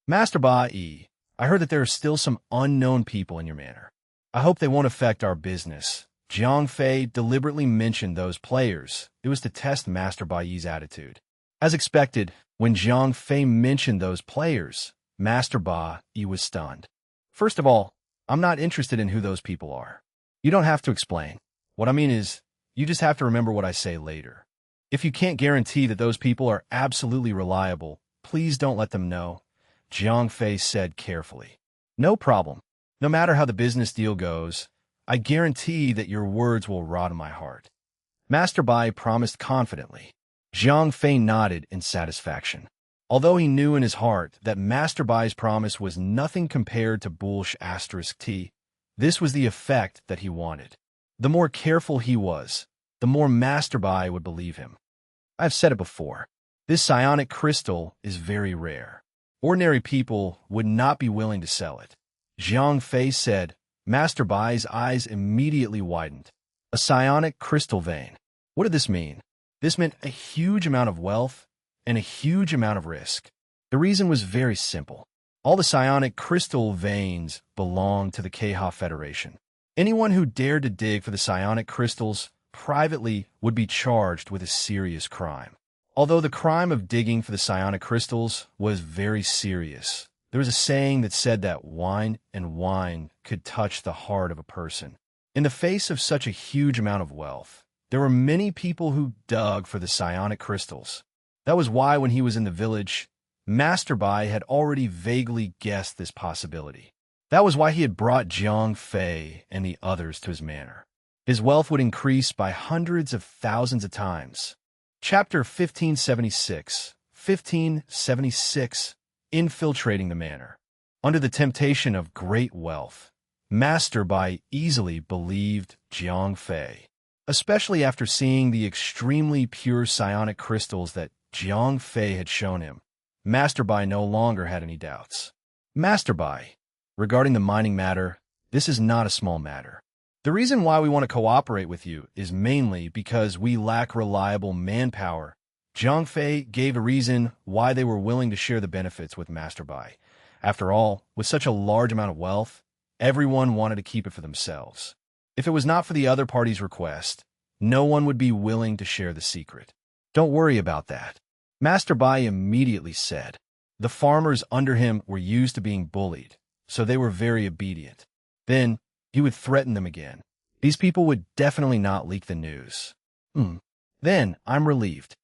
Master Bai, I heard that there are still some unknown people in your manor. I hope they won't affect our business. Jiang Fei deliberately mentioned those players. It was to test Master Bai's attitude. As expected, when Jiang Fei mentioned those players, Master Bai was stunned. First of all, I'm not interested in who those people are. You don't have to explain. What I mean is, you just have to remember what I say later. If you can't guarantee that those people are absolutely reliable, please don't let them know, Jiang Fei said carefully. No problem. No matter how the business deal goes, I guarantee that your words will rot in my heart. Master Bai promised confidently. Jiang Fei nodded in satisfaction. Although he knew in his heart that Master Bai's promise was nothing compared to **T, this was the effect that he wanted. The more careful he was, the more Master Bai would believe him. I've said it before. This psionic crystal is very rare. Ordinary people would not be willing to sell it. Jiang Fei said. Master Bai's eyes immediately widened. A psionic crystal vein. What did this mean? This meant a huge amount of wealth and a huge amount of risk. The reason was very simple. All the psionic crystal veins belonged to the Keha Federation. Anyone who dared to dig for the psionic crystals privately would be charged with a serious crime. Although the crime of digging for the psionic crystals was very serious, there was a saying that said that wine could touch the heart of a person. In the face of such a huge amount of wealth, there were many people who dug for the psionic crystals. That was why when he was in the village, Master Bai had already vaguely guessed this possibility. That was why he had brought Jiang Fei and the others to his manor. His wealth would increase by hundreds of thousands of times. Chapter 1576. 1576. Infiltrating the manor. Under the temptation of great wealth, Master Bai easily believed Jiang Fei, especially after seeing the extremely pure psionic crystals that Jiang Fei had shown him. Master Bai no longer had any doubts. Master Bai, regarding the mining matter, this is not a small matter. The reason why we want to cooperate with you is mainly because we lack reliable manpower. Jiang Fei gave a reason why they were willing to share the benefits with Master Bai. After all, with such a large amount of wealth, everyone wanted to keep it for themselves. If it was not for the other party's request, no one would be willing to share the secret. Don't worry about that, Master Bai immediately said. The farmers under him were used to being bullied, so they were very obedient. Then, he would threaten them again. These people would definitely not leak the news. Then, I'm relieved,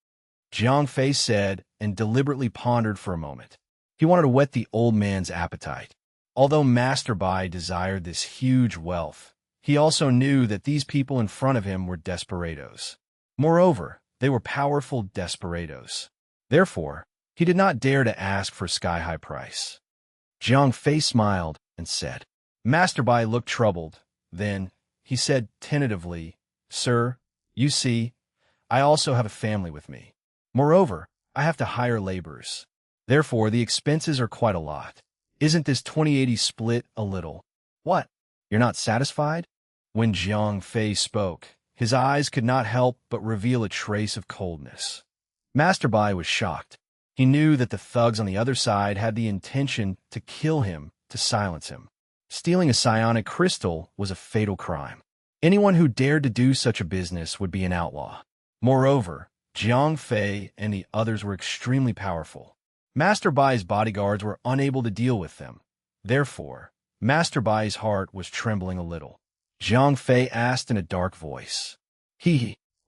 Jiang Fei said and deliberately pondered for a moment. He wanted to whet the old man's appetite. Although Master Bai desired this huge wealth, he also knew that these people in front of him were desperados. Moreover, they were powerful desperados. Therefore, he did not dare to ask for a sky-high price. Jiang Fei smiled and said. Master Bai looked troubled. Then, he said tentatively, Sir, you see, I also have a family with me. Moreover, I have to hire laborers. Therefore, the expenses are quite a lot. Isn't this 20/80 split a little? What? You're not satisfied? When Jiang Fei spoke, his eyes could not help but reveal a trace of coldness. Master Bai was shocked. He knew that the thugs on the other side had the intention to kill him to silence him. Stealing a psionic crystal was a fatal crime. Anyone who dared to do such a business would be an outlaw. Moreover, Jiang Fei and the others were extremely powerful. Master Bai's bodyguards were unable to deal with them. Therefore, Master Bai's heart was trembling a little. Jiang Fei asked in a dark voice.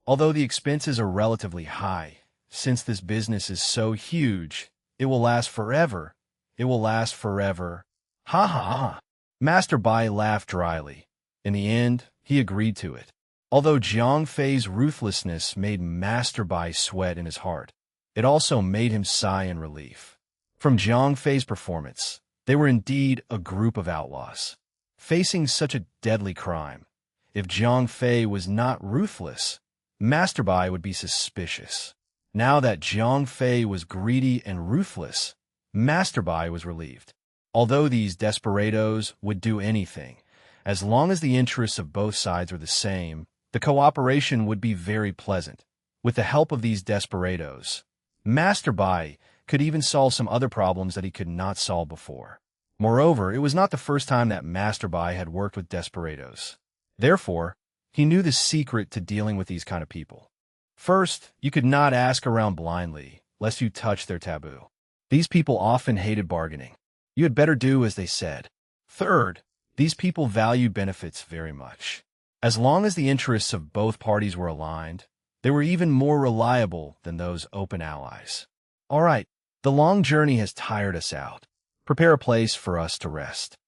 Although the expenses are relatively high, since this business is so huge, it will last forever. It will last forever. Ha ha ha. Master Bai laughed dryly. In the end, he agreed to it. Although Jiang Fei's ruthlessness made Master Bai sweat in his heart, it also made him sigh in relief. From Jiang Fei's performance, they were indeed a group of outlaws. Facing such a deadly crime, if Jiang Fei was not ruthless, Master Bai would be suspicious. Now that Jiang Fei was greedy and ruthless, Master Bai was relieved. Although these desperados would do anything, as long as the interests of both sides were the same, the cooperation would be very pleasant. With the help of these desperados, Master Bai could even solve some other problems that he could not solve before. Moreover, it was not the first time that Master Bai had worked with desperados. Therefore, he knew the secret to dealing with these kind of people. First, you could not ask around blindly, lest you touch their taboo. These people often hated bargaining. You had better do as they said. Third, these people valued benefits very much. As long as the interests of both parties were aligned, they were even more reliable than those open allies. All right, the long journey has tired us out. Prepare a place for us to rest.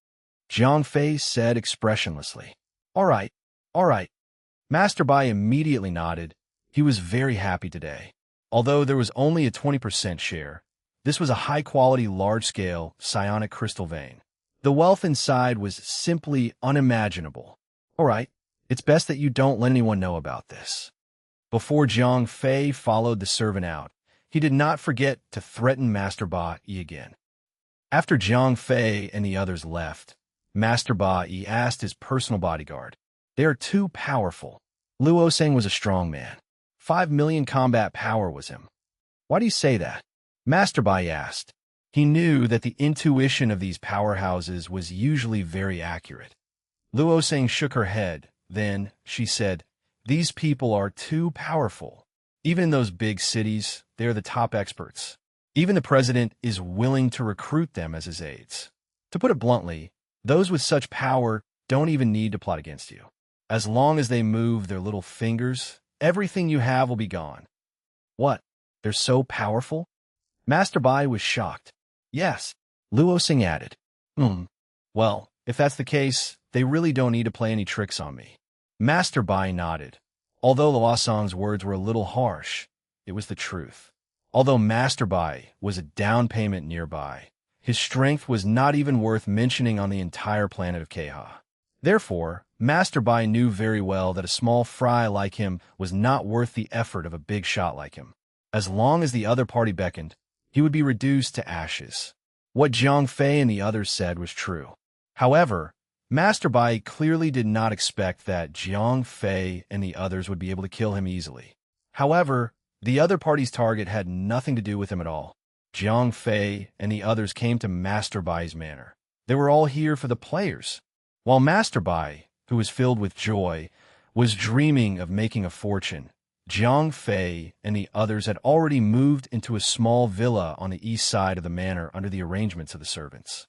Jiang Fei said expressionlessly. All right, all right. Master Bai immediately nodded. He was very happy today. Although there was only a 20% share, this was a high-quality, large-scale psionic crystal vein. The wealth inside was simply unimaginable. All right, it's best that you don't let anyone know about this. Before Jiang Fei followed the servant out, he did not forget to threaten Master Bai again. After Jiang Fei and the others left, Master Bai asked his personal bodyguard. They are too powerful. Luo Seng was a strong man. 5 million combat power was him. Why do you say that? Master Bai asked. He knew that the intuition of these powerhouses was usually very accurate. Luo Seng shook her head. Then, she said, these people are too powerful. Even in those big cities, they are the top experts. Even the president is willing to recruit them as his aides. To put it bluntly, those with such power don't even need to plot against you. As long as they move their little fingers, everything you have will be gone. What? They're so powerful? Master Bai was shocked. Yes, Luo Seng added. Well, If that's the case, they really don't need to play any tricks on me. Master Bai nodded. Although Luosang's words were a little harsh, it was the truth. Although Master Bai was a down payment nearby, his strength was not even worth mentioning on the entire planet of Keha. Therefore, Master Bai knew very well that a small fry like him was not worth the effort of a big shot like him. As long as the other party beckoned, he would be reduced to ashes. What Jiang Fei and the others said was true. However, Master Bai clearly did not expect that Jiang Fei and the others would be able to kill him easily. However, the other party's target had nothing to do with him at all. Jiang Fei and the others came to Master Bai's manor. They were all here for the players. While Master Bai, who was filled with joy, was dreaming of making a fortune, Jiang Fei and the others had already moved into a small villa on the east side of the manor under the arrangements of the servants.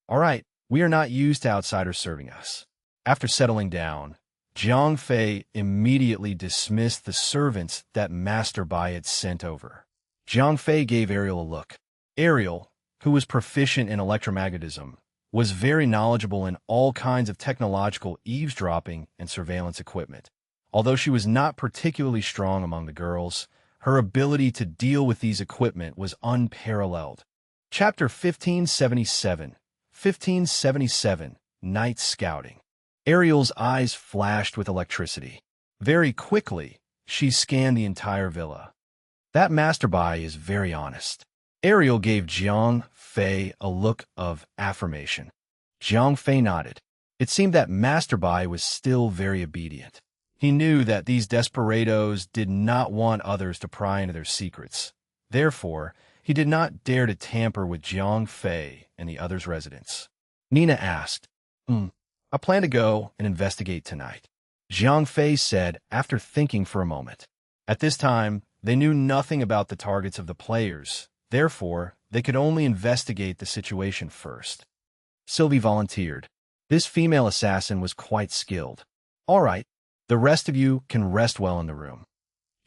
All right, we are not used to outsiders serving us. After settling down, Jiang Fei immediately dismissed the servants that Master Bai had sent over. Jiang Fei gave Ariel a look. Ariel, who was proficient in electromagnetism, was very knowledgeable in all kinds of technological eavesdropping and surveillance equipment. Although she was not particularly strong among the girls, her ability to deal with these equipment was unparalleled. Chapter 1577, Night Scouting. Ariel's eyes flashed with electricity. Very quickly, she scanned the entire villa. That Master Bai is very honest. Ariel gave Jiang Fei a look of affirmation. Jiang Fei nodded. It seemed that Master Bai was still very obedient. He knew that these desperados did not want others to pry into their secrets. Therefore, he did not dare to tamper with Jiang Fei and the others' residence. Nina asked, I plan to go and investigate tonight. Jiang Fei said after thinking for a moment. At this time, they knew nothing about the targets of the players. Therefore, they could only investigate the situation first. Sylvie volunteered. This female assassin was quite skilled. All right, the rest of you can rest well in the room.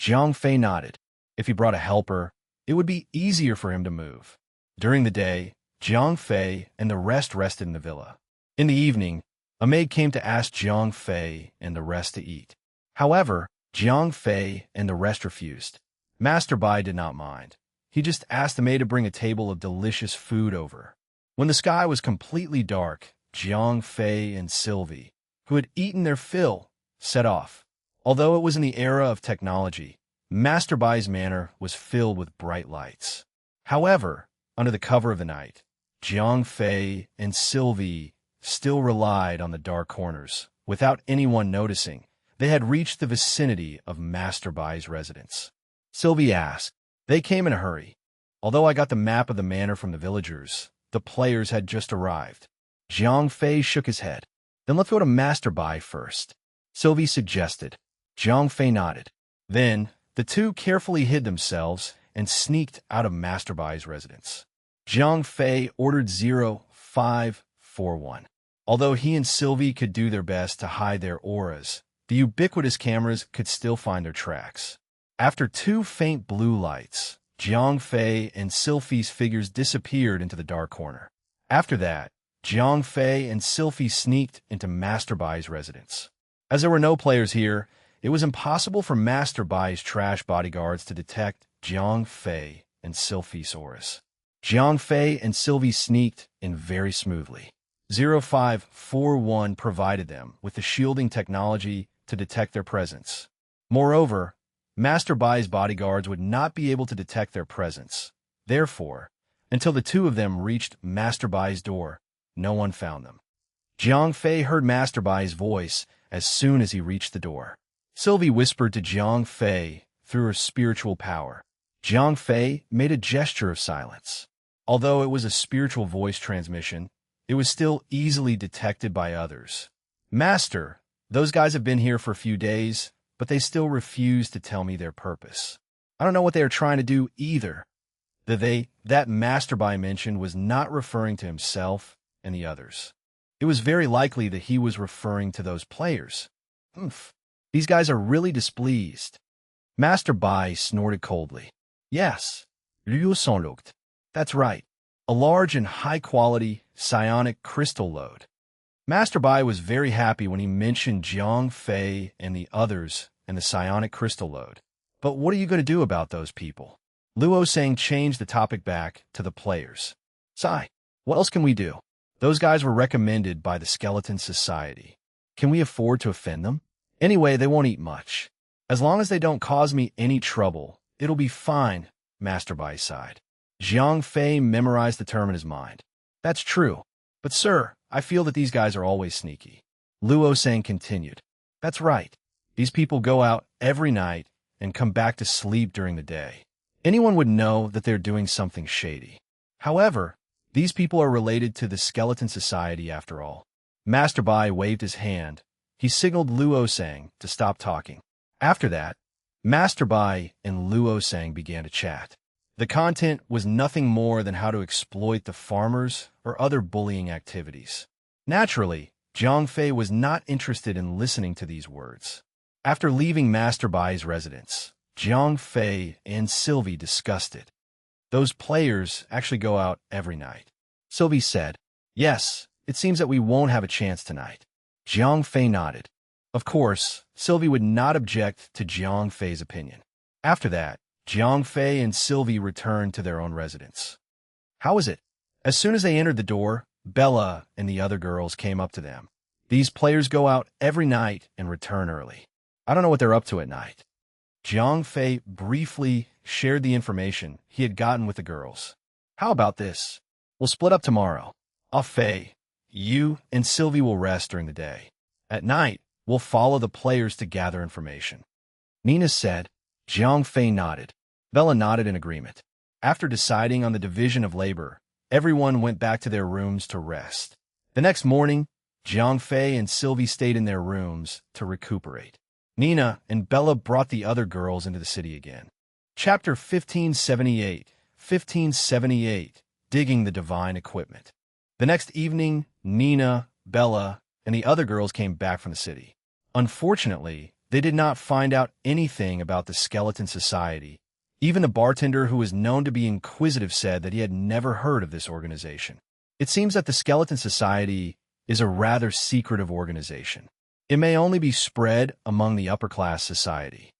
Jiang Fei nodded. If he brought a helper, it would be easier for him to move. During the day, Jiang Fei and the rest rested in the villa. In the evening, a maid came to ask Jiang Fei and the rest to eat. However, Jiang Fei and the rest refused. Master Bai did not mind. He just asked the maid to bring a table of delicious food over. When the sky was completely dark, Jiang Fei and Sylvie, who had eaten their fill, set off. Although it was in the era of technology, Master Bai's manor was filled with bright lights. However, under the cover of the night, Jiang Fei and Sylvie still relied on the dark corners. Without anyone noticing, they had reached the vicinity of Master Bai's residence. Sylvie asked. They came in a hurry. Although I got the map of the manor from the villagers, the players had just arrived. Jiang Fei shook his head. Then let's go to Master Bai first. Sylvie suggested. Jiang Fei nodded. Then, the two carefully hid themselves and sneaked out of Master Bai's residence. Jiang Fei ordered 0541. Although he and Sylvie could do their best to hide their auras, the ubiquitous cameras could still find their tracks. After two faint blue lights, Jiang Fei and Sylphie's figures disappeared into the dark corner. After that, Jiang Fei and Sylphie sneaked into Master Bai's residence. As there were no players here, it was impossible for Master Bai's trash bodyguards to detect Jiang Fei and Sylphie's auras. Jiang Fei and Sylvie sneaked in very smoothly. 0541 provided them with the shielding technology to detect their presence. Moreover, Master Bai's bodyguards would not be able to detect their presence. Therefore, until the two of them reached Master Bai's door, no one found them. Jiang Fei heard Master Bai's voice as soon as he reached the door. Sylvie whispered to Jiang Fei through her spiritual power. Jiang Fei made a gesture of silence. Although it was a spiritual voice transmission, it was still easily detected by others. Master, those guys have been here for a few days, but they still refuse to tell me their purpose. I don't know what they are trying to do either. That Master Bai mentioned was not referring to himself and the others. It was very likely that he was referring to those players. These guys are really displeased. Master Bai snorted coldly. Yes, Liu Song looked. That's right. A large and high-quality psionic crystal lode. Master Bai was very happy when he mentioned Jiang Fei and the others and the psionic crystal load. But what are you going to do about those people? Luo Sang changed the topic back to the players. Sai, what else can we do? Those guys were recommended by the Skeleton Society. Can we afford to offend them? Anyway, they won't eat much. As long as they don't cause me any trouble, it'll be fine, Master Bai sighed. Jiang Fei memorized the term in his mind. That's true. But sir, I feel that these guys are always sneaky. Luo Sang continued. That's right. These people go out every night and come back to sleep during the day. Anyone would know that they're doing something shady. However, these people are related to the Skeleton Society after all. Master Bai waved his hand. He signaled Luo Sang to stop talking. After that, Master Bai and Luo Sang began to chat. The content was nothing more than how to exploit the farmers or other bullying activities. Naturally, Jiang Fei was not interested in listening to these words. After leaving Master Bai's residence, Jiang Fei and Sylvie discussed it. Those players actually go out every night. Sylvie said, Yes, it seems that we won't have a chance tonight. Jiang Fei nodded. Of course, Sylvie would not object to Jiang Fei's opinion. After that, Jiang Fei and Sylvie returned to their own residence. How is it? As soon as they entered the door, Bella and the other girls came up to them. These players go out every night and return early. I don't know what they're up to at night. Jiang Fei briefly shared the information he had gotten with the girls. How about this? We'll split up tomorrow. Fei, you and Sylvie will rest during the day. At night, we'll follow the players to gather information. Nina said. Jiang Fei nodded. Bella nodded in agreement. After deciding on the division of labor, everyone went back to their rooms to rest. The next morning, Jiang Fei and Sylvie stayed in their rooms to recuperate. Nina and Bella brought the other girls into the city again. Chapter 1578, Digging the Divine Equipment. The next evening, Nina, Bella, and the other girls came back from the city. Unfortunately, they did not find out anything about the Skeleton Society. Even the bartender, who was known to be inquisitive, said that he had never heard of this organization. It seems that the Skeleton Society is a rather secretive organization. It may only be spread among the upper-class society.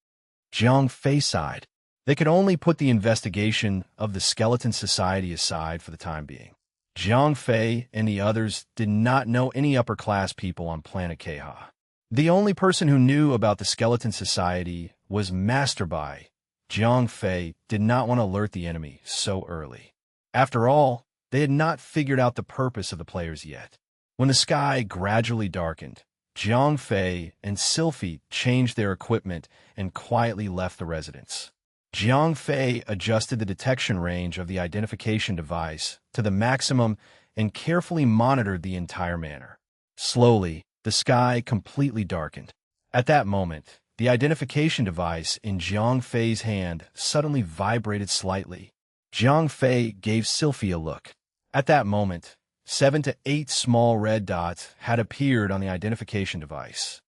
Jiang Fei sighed. They could only put the investigation of the Skeleton Society aside for the time being. Jiang Fei and the others did not know any upper-class people on planet Keha. The only person who knew about the Skeleton Society was Master Bai. Jiang Fei did not want to alert the enemy so early. After all, they had not figured out the purpose of the players yet. When the sky gradually darkened, Jiang Fei and Sylvie changed their equipment and quietly left the residence. Jiang Fei adjusted the detection range of the identification device to the maximum and carefully monitored the entire manor. Slowly, the sky completely darkened. At that moment, the identification device in Jiang Fei's hand suddenly vibrated slightly. Jiang Fei gave Sylvie a look. At that moment, 7 to 8 small red dots had appeared on the identification device.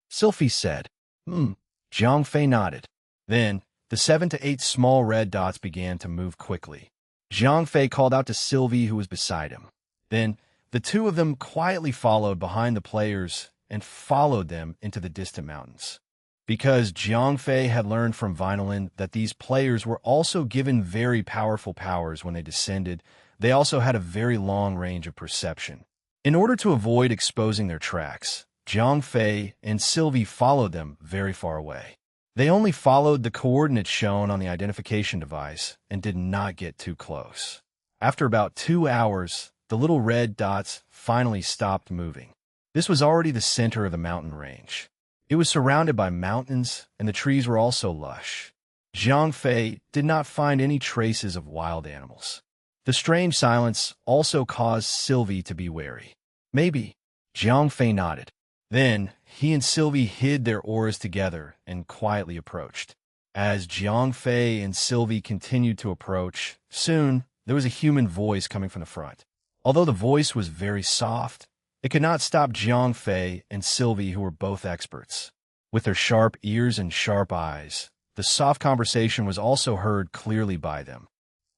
Sylvie said, Jiang Fei nodded. Then, the 7 to 8 small red dots began to move quickly. Jiang Fei called out to Sylvie, who was beside him. Then, the two of them quietly followed behind the players and followed them into the distant mountains. Because Jiang Fei had learned from Vinylin that these players were also given very powerful powers when they descended, they also had a very long range of perception. In order to avoid exposing their tracks, Jiang Fei and Sylvie followed them very far away. They only followed the coordinates shown on the identification device and did not get too close. After about 2 hours, the little red dots finally stopped moving. This was already the center of the mountain range. It was surrounded by mountains, and the trees were also lush. Jiang Fei did not find any traces of wild animals. The strange silence also caused Sylvie to be wary. Maybe. Jiang Fei nodded. Then, he and Sylvie hid their auras together and quietly approached. As Jiang Fei and Sylvie continued to approach, soon there was a human voice coming from the front. Although the voice was very soft, it could not stop Jiang Fei and Sylvie, who were both experts. With their sharp ears and sharp eyes, the soft conversation was also heard clearly by them.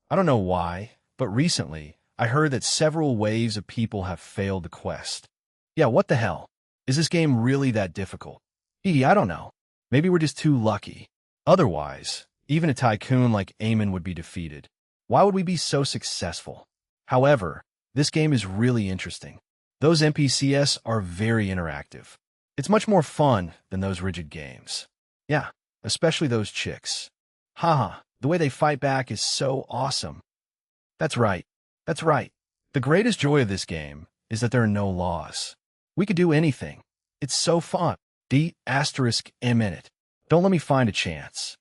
I don't know why, but recently I heard that several waves of people have failed the quest. Yeah, what the hell? Is this game really that difficult? I don't know. Maybe we're just too lucky. Otherwise, even a tycoon like Eamon would be defeated. Why would we be so successful? However, this game is really interesting. Those NPCs are very interactive. It's much more fun than those rigid games. Yeah, especially those chicks. Haha, the way they fight back is so awesome. That's right. That's right. The greatest joy of this game is that there are no laws. We could do anything. It's so fun. D*M in it. Don't let me find a chance.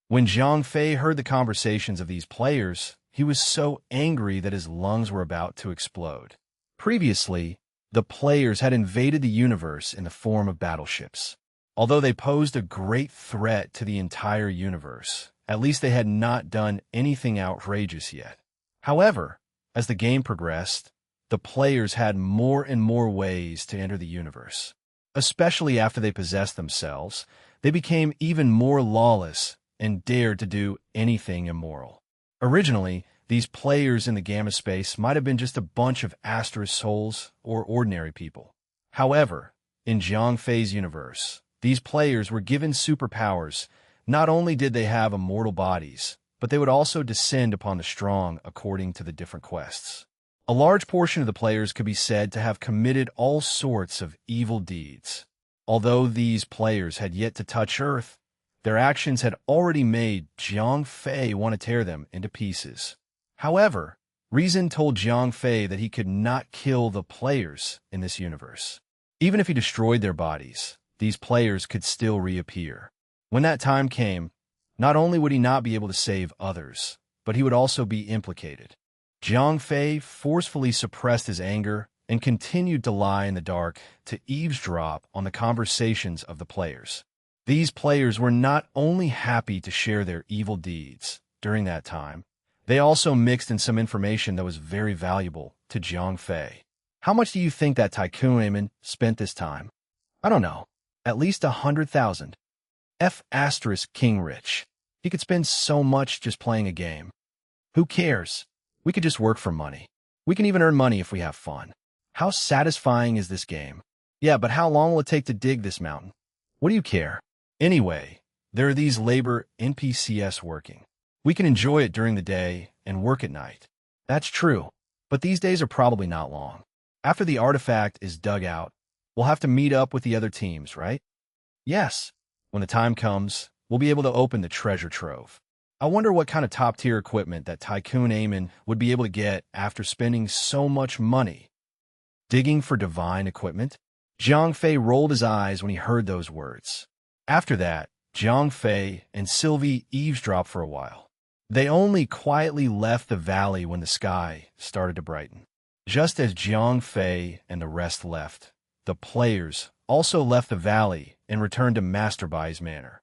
When Zhang Fei heard the conversations of these players, he was so angry that his lungs were about to explode. Previously, the players had invaded the universe in the form of battleships. Although they posed a great threat to the entire universe, at least they had not done anything outrageous yet. However, as the game progressed, the players had more and more ways to enter the universe. Especially after they possessed themselves, they became even more lawless and dared to do anything immoral. Originally, these players in the Gamma space might have been just a bunch of Asterisk souls or ordinary people. However, in Zhang Fei's universe, these players were given superpowers. Not only did they have immortal bodies, but they would also descend upon the strong according to the different quests. A large portion of the players could be said to have committed all sorts of evil deeds. Although these players had yet to touch Earth, their actions had already made Zhang Fei want to tear them into pieces. However, reason told Zhang Fei that he could not kill the players in this universe. Even if he destroyed their bodies, these players could still reappear. When that time came, not only would he not be able to save others, but he would also be implicated. Zhang Fei forcefully suppressed his anger and continued to lie in the dark to eavesdrop on the conversations of the players. These players were not only happy to share their evil deeds during that time, they also mixed in some information that was very valuable to Zhang Fei. How much do you think that Tycoon Eamon spent this time? I don't know. At least 100,000. King rich. He could spend so much just playing a game. Who cares? We could just work for money. We can even earn money if we have fun. How satisfying is this game? Yeah, but how long will it take to dig this mountain? What do you care? Anyway, there are these labor NPCs working. We can enjoy it during the day and work at night. That's true, but these days are probably not long. After the artifact is dug out, we'll have to meet up with the other teams, right? Yes. When the time comes, we'll be able to open the treasure trove. I wonder what kind of top-tier equipment that Tycoon Eamon would be able to get after spending so much money. Digging for divine equipment? Zhang Fei rolled his eyes when he heard those words. After that, Zhang Fei and Sylvie eavesdropped for a while. They only quietly left the valley when the sky started to brighten. Just as Zhang Fei and the rest left, the players also left the valley and returned to Master Bai's manor.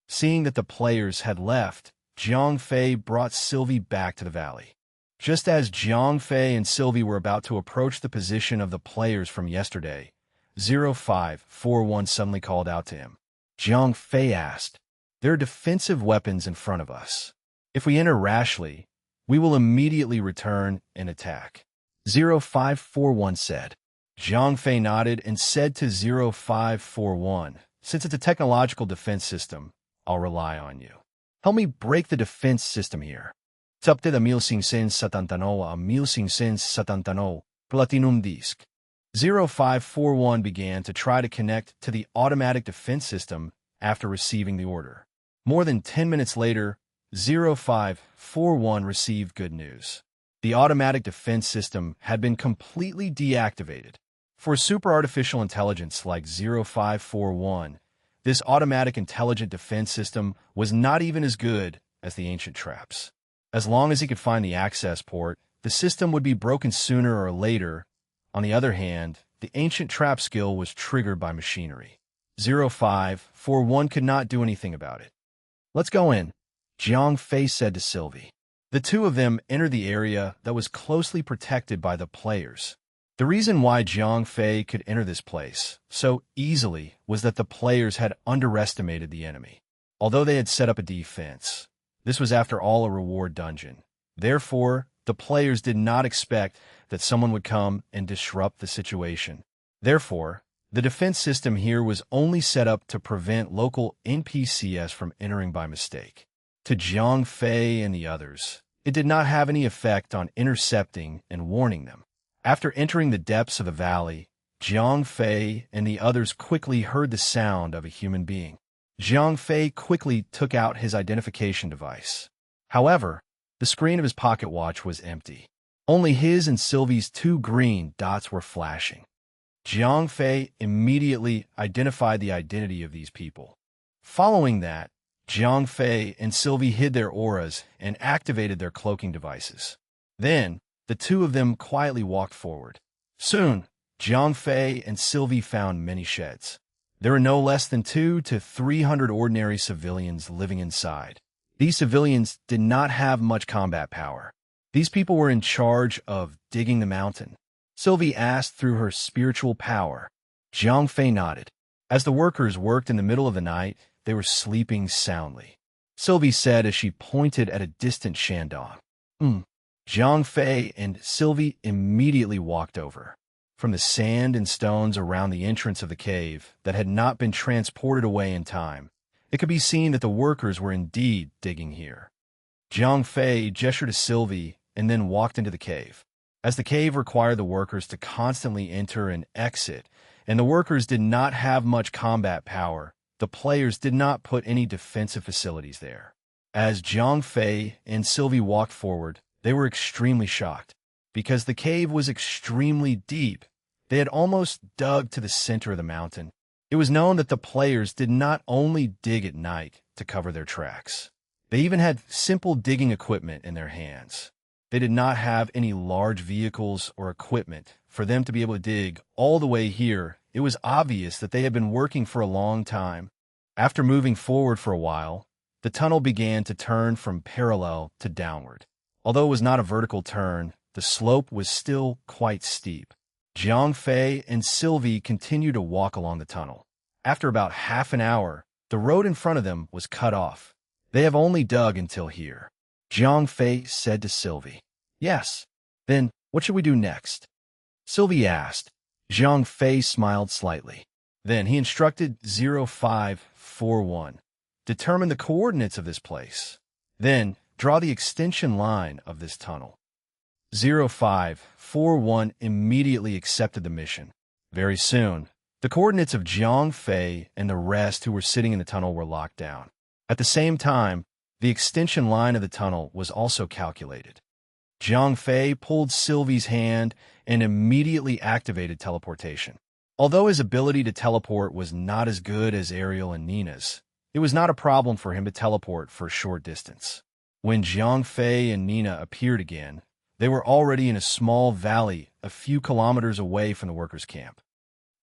Seeing that the players had left, Zhang Fei brought Sylvie back to the valley. Just as Zhang Fei and Sylvie were about to approach the position of the players from yesterday, 0541 suddenly called out to him. Zhang Fei asked, "There are defensive weapons in front of us. If we enter rashly, we will immediately return and attack." 0541 said. Zhang Fei nodded and said to 0541, "Since it's a technological defense system, I'll rely on you. Help me break the defense system here." Tapte da 1579 a 1579 Platinum Disc. 0541 began to try to connect to the automatic defense system after receiving the order. More than 10 minutes later, 0541 received good news. The automatic defense system had been completely deactivated. For a super artificial intelligence like 0541, this automatic intelligent defense system was not even as good as the ancient traps. As long as he could find the access port, the system would be broken sooner or later. On the other hand, the ancient trap skill was triggered by machinery. 0541 could not do anything about it. "Let's go in," Zhang Fei said to Sylvie. The two of them entered the area that was closely protected by the players. The reason why Zhang Fei could enter this place so easily was that the players had underestimated the enemy. Although they had set up a defense, this was after all a reward dungeon. Therefore, the players did not expect that someone would come and disrupt the situation. Therefore, the defense system here was only set up to prevent local NPCs from entering by mistake. To Jiang Fei and the others, it did not have any effect on intercepting and warning them. After entering the depths of the valley, Jiang Fei and the others quickly heard the sound of a human being. Jiang Fei quickly took out his identification device. However, the screen of his pocket watch was empty. Only his and Sylvie's 2 green dots were flashing. Jiang Fei immediately identified the identity of these people. Following that, Jiang Fei and Sylvie hid their auras and activated their cloaking devices. Then, the 2 of them quietly walked forward. Soon, Jiang Fei and Sylvie found many sheds. There were no less than 200 to 300 ordinary civilians living inside. These civilians did not have much combat power. These people were in charge of digging the mountain. Sylvie asked through her spiritual power. Jiang Fei nodded. As the workers worked in the middle of the night, they were sleeping soundly. Sylvie said as she pointed at a distant Shandong. Jiang Fei and Sylvie immediately walked over. From the sand and stones around the entrance of the cave that had not been transported away in time, it could be seen that the workers were indeed digging here. Jiang Fei gestured to Sylvie and then walked into the cave. As the cave required the workers to constantly enter and exit, and the workers did not have much combat power, the players did not put any defensive facilities there. As Jiang Fei and Sylvie walked forward, they were extremely shocked. Because the cave was extremely deep, they had almost dug to the center of the mountain. It was known that the players did not only dig at night to cover their tracks. They even had simple digging equipment in their hands. They did not have any large vehicles or equipment for them to be able to dig all the way here. It was obvious that they had been working for a long time. After moving forward for a while, the tunnel began to turn from parallel to downward. Although it was not a vertical turn, the slope was still quite steep. Jiang Fei and Sylvie continued to walk along the tunnel. After about half an hour, the road in front of them was cut off. They have only dug until here. Jiang Fei said to Sylvie. Yes. Then, what should we do next? Sylvie asked. Jiang Fei smiled slightly. Then he instructed 0541. Determine the coordinates of this place. Then, draw the extension line of this tunnel. 0541 immediately accepted the mission. Very soon, the coordinates of Jiang Fei and the rest who were sitting in the tunnel were locked down. At the same time, the extension line of the tunnel was also calculated. Jiang Fei pulled Sylvie's hand and immediately activated teleportation. Although his ability to teleport was not as good as Ariel and Nina's, it was not a problem for him to teleport for a short distance. When Jiang Fei and Nina appeared again, they were already in a small valley a few kilometers away from the workers' camp.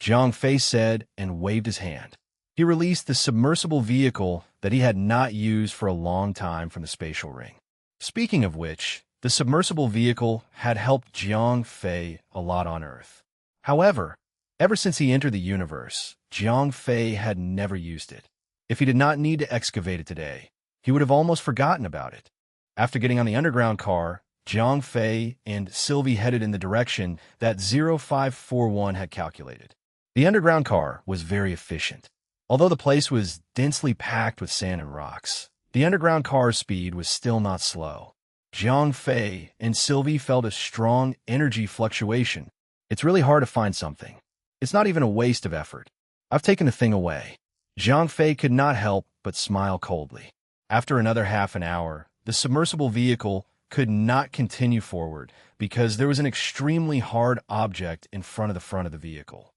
Jiang Fei said and waved his hand. He released the submersible vehicle that he had not used for a long time from the spatial ring. Speaking of which, the submersible vehicle had helped Jiang Fei a lot on Earth. However, ever since he entered the universe, Jiang Fei had never used it. If he did not need to excavate it today, he would have almost forgotten about it. After getting on the underground car, Jiang Fei and Sylvie headed in the direction that 0541 had calculated. The underground car was very efficient. Although the place was densely packed with sand and rocks, the underground car's speed was still not slow. Jiang Fei and Sylvie felt a strong energy fluctuation. It's really hard to find something. It's not even a waste of effort. I've taken the thing away. Jiang Fei could not help but smile coldly. After another half an hour, the submersible vehicle could not continue forward because there was an extremely hard object in front of the vehicle.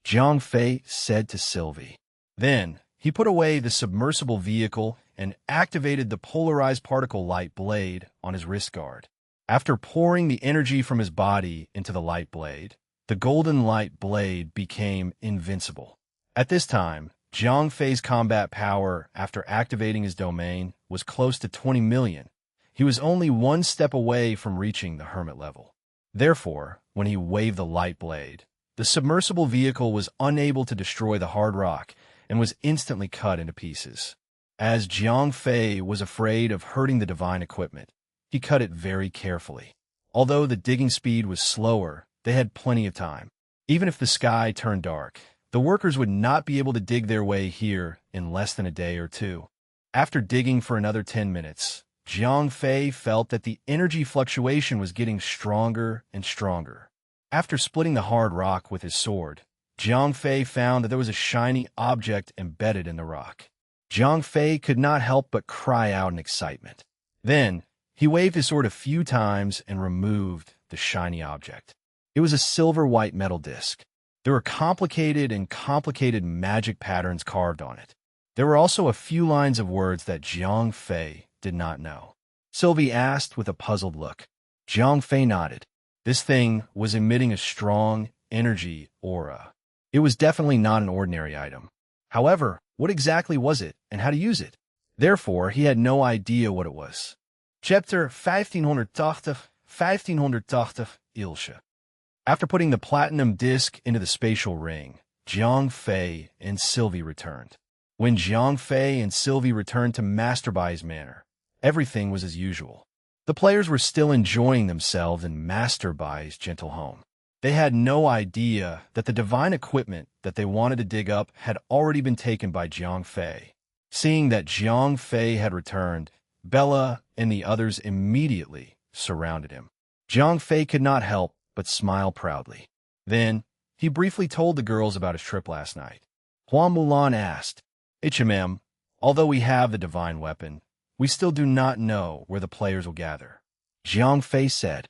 Jiang Fei said to Sylvie. Then, he put away the submersible vehicle and activated the polarized particle light blade on his wrist guard. After pouring the energy from his body into the light blade, the golden light blade became invincible. At this time, Jiang Fei's combat power after activating his domain was close to 20 million. He was only one step away from reaching the hermit level. Therefore, when he waved the light blade, the submersible vehicle was unable to destroy the hard rock and was instantly cut into pieces. As Jiang Fei was afraid of hurting the divine equipment, he cut it very carefully. Although the digging speed was slower, they had plenty of time. Even if the sky turned dark, the workers would not be able to dig their way here in less than a day or two. After digging for another 10 minutes, Jiang Fei felt that the energy fluctuation was getting stronger and stronger. After splitting the hard rock with his sword, Jiang Fei found that there was a shiny object embedded in the rock. Jiang Fei could not help but cry out in excitement. Then, he waved his sword a few times and removed the shiny object. It was a silver-white metal disc. There were complicated magic patterns carved on it. There were also a few lines of words that Jiang Fei did not know. Sylvie asked with a puzzled look. Jiang Fei nodded. This thing was emitting a strong energy aura. It was definitely not an ordinary item. However, what exactly was it and how to use it? Therefore, he had no idea what it was. Chapter 1580 Ilse. After putting the platinum disc into the spatial ring, Jiang Fei and Sylvie returned. When Jiang Fei and Sylvie returned to Master Bai's manor, everything was as usual. The players were still enjoying themselves in Master Bai's gentle home. They had no idea that the divine equipment that they wanted to dig up had already been taken by Jiang Fei. Seeing that Jiang Fei had returned, Bella and the others immediately surrounded him. Jiang Fei could not help but smile proudly. Then, he briefly told the girls about his trip last night. Huan Mulan asked, HMM, although we have the divine weapon, we still do not know where the players will gather. Jiang Fei said,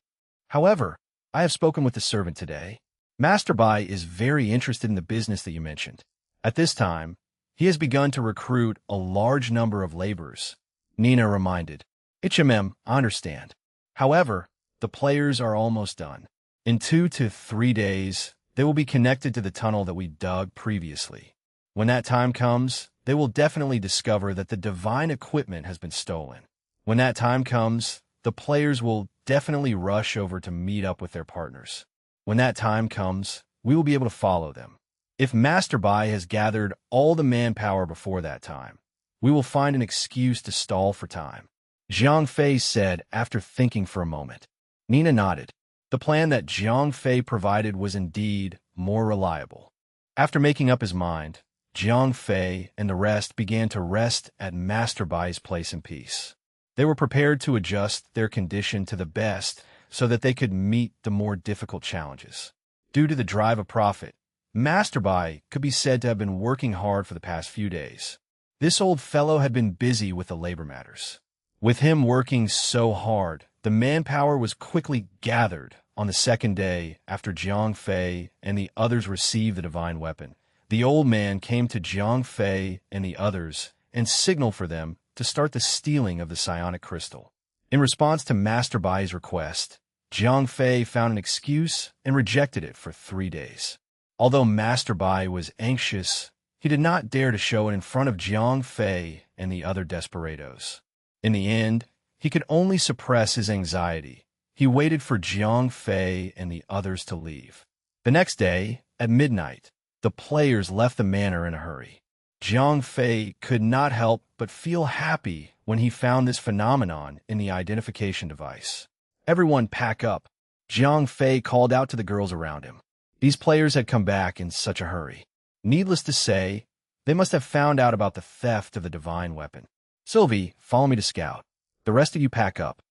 however, I have spoken with the servant today. Master Bai is very interested in the business that you mentioned. At this time, he has begun to recruit a large number of laborers. Nina reminded, HMM, I understand. However, the players are almost done. In 2 to 3 days, they will be connected to the tunnel that we dug previously. When that time comes, they will definitely discover that the divine equipment has been stolen. When that time comes, the players will definitely rush over to meet up with their partners. When that time comes, we will be able to follow them. If Master Bai has gathered all the manpower before that time, we will find an excuse to stall for time. Jiang Fei said after thinking for a moment. Nina nodded. The plan that Jiang Fei provided was indeed more reliable. After making up his mind, Jiang Fei and the rest began to rest at Master Bai's place in peace. They were prepared to adjust their condition to the best so that they could meet the more difficult challenges. Due to the drive of profit, Master Bai could be said to have been working hard for the past few days. This old fellow had been busy with the labor matters. With him working so hard, the manpower was quickly gathered on the second day after Jiang Fei and the others received the divine weapon. The old man came to Jiang Fei and the others and signaled for them to start the stealing of the psionic crystal. In response to Master Bai's request, Jiang Fei found an excuse and rejected it for 3 days. Although Master Bai was anxious, he did not dare to show it in front of Jiang Fei and the other desperados. In the end, he could only suppress his anxiety. He waited for Jiang Fei and the others to leave. The next day, at midnight, the players left the manor in a hurry. Jiang Fei could not help but feel happy when he found this phenomenon in the identification device. Everyone pack up. Jiang Fei called out to the girls around him. These players had come back in such a hurry. Needless to say, they must have found out about the theft of the divine weapon. Sylvie, follow me to scout. The rest of you pack up.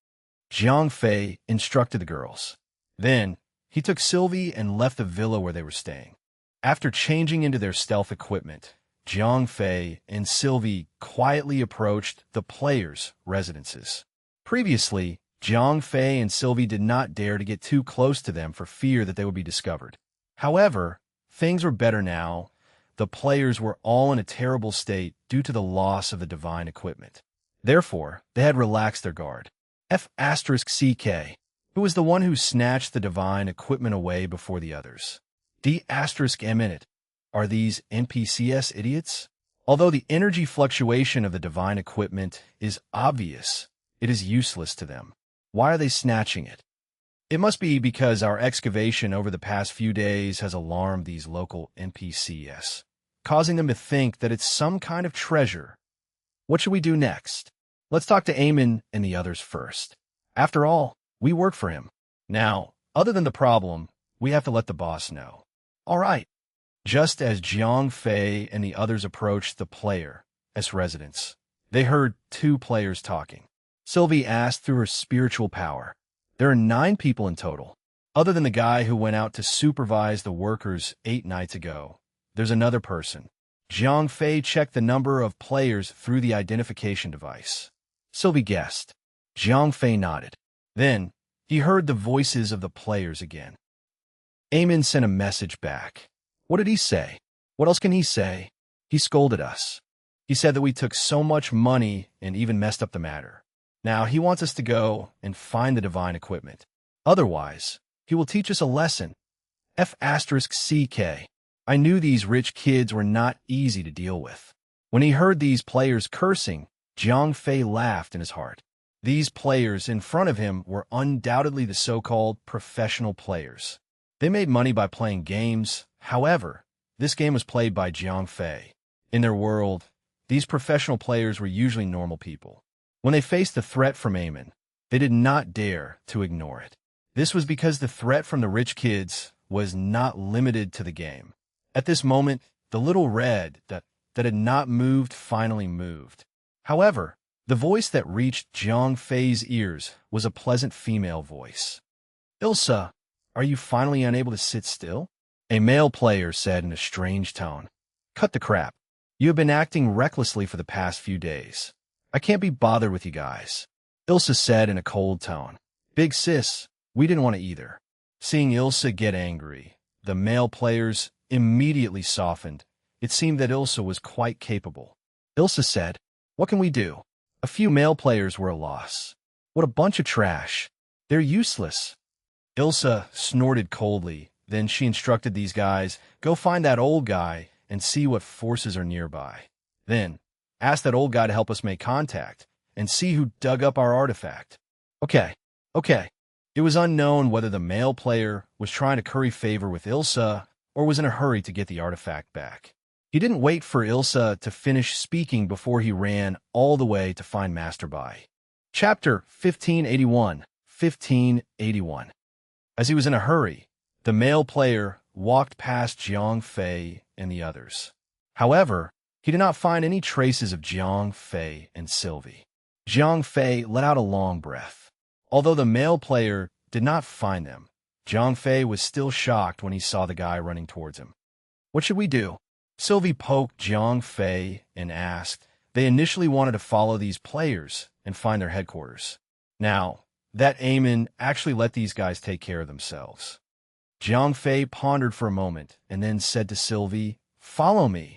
Jiang Fei instructed the girls. Then, he took Sylvie and left the villa where they were staying. After changing into their stealth equipment, Jiang Fei and Sylvie quietly approached the players' residences. Previously, Jiang Fei and Sylvie did not dare to get too close to them for fear that they would be discovered. However, things were better now. The players were all in a terrible state due to the loss of the divine equipment. Therefore, they had relaxed their guard. F*CK, who was the one who snatched the divine equipment away before the others. D*M. Are these NPCs idiots? Although the energy fluctuation of the divine equipment is obvious, it is useless to them. Why are they snatching it? It must be because our excavation over the past few days has alarmed these local NPCs, causing them to think that it's some kind of treasure. What should we do next? Let's talk to Eamon and the others first. After all, we work for him. Now, other than the problem, we have to let the boss know. All right. Just as Jiang Fei and the others approached the player's residence, they heard two players talking. Sylvie asked through her spiritual power. There are 9 people in total. Other than the guy who went out to supervise the workers 8 nights ago, there's another person. Jiang Fei checked the number of players through the identification device. Sylvie guessed. Jiang Fei nodded. Then, he heard the voices of the players again. Eamon sent a message back. What did he say? What else can he say? He scolded us. He said that we took so much money and even messed up the matter. Now he wants us to go and find the divine equipment. Otherwise, he will teach us a lesson. F***CK. I knew these rich kids were not easy to deal with. When he heard these players cursing, Jiang Fei laughed in his heart. These players in front of him were undoubtedly the so-called professional players. They made money by playing games. However, this game was played by Jiang Fei. In their world, these professional players were usually normal people. When they faced the threat from Eamon, they did not dare to ignore it. This was because the threat from the rich kids was not limited to the game. At this moment, the little red that had not moved finally moved. However, the voice that reached Jiang Fei's ears was a pleasant female voice. Ilsa, are you finally unable to sit still? A male player said in a strange tone. Cut the crap. You have been acting recklessly for the past few days. I can't be bothered with you guys. Ilsa said in a cold tone. Big sis, we didn't want to either. Seeing Ilsa get angry, the male players immediately softened. It seemed that Ilsa was quite capable. Ilsa said, what can we do? A few male players were a loss. What a bunch of trash. They're useless. Ilsa snorted coldly. Then she instructed these guys, go find that old guy and see what forces are nearby. Then, ask that old guy to help us make contact and see who dug up our artifact. Okay. It was unknown whether the male player was trying to curry favor with Ilsa or was in a hurry to get the artifact back. He didn't wait for Ilsa to finish speaking before he ran all the way to find Master Bai. Chapter 1581. As he was in a hurry, the male player walked past Jiang Fei and the others. However, he did not find any traces of Jiang Fei and Sylvie. Jiang Fei let out a long breath. Although the male player did not find them, Jiang Fei was still shocked when he saw the guy running towards him. What should we do? Sylvie poked Jiang Fei and asked. They initially wanted to follow these players and find their headquarters. Now, that Eamon actually let these guys take care of themselves. Jiang Fei pondered for a moment and then said to Sylvie, follow me.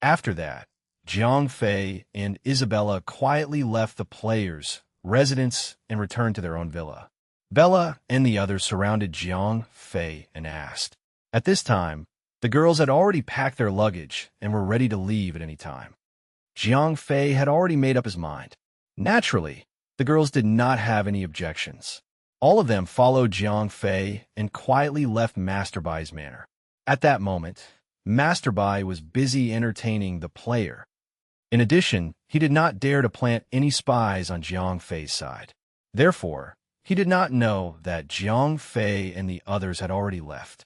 After that, Jiang Fei and Isabella quietly left the players' residence and returned to their own villa. Bella and the others surrounded Jiang Fei and asked. At this time, the girls had already packed their luggage and were ready to leave at any time. Jiang Fei had already made up his mind. Naturally, the girls did not have any objections. All of them followed Jiang Fei and quietly left Master Bai's manor. At that moment, Master Bai was busy entertaining the player. In addition, he did not dare to plant any spies on Jiang Fei's side. Therefore, he did not know that Jiang Fei and the others had already left.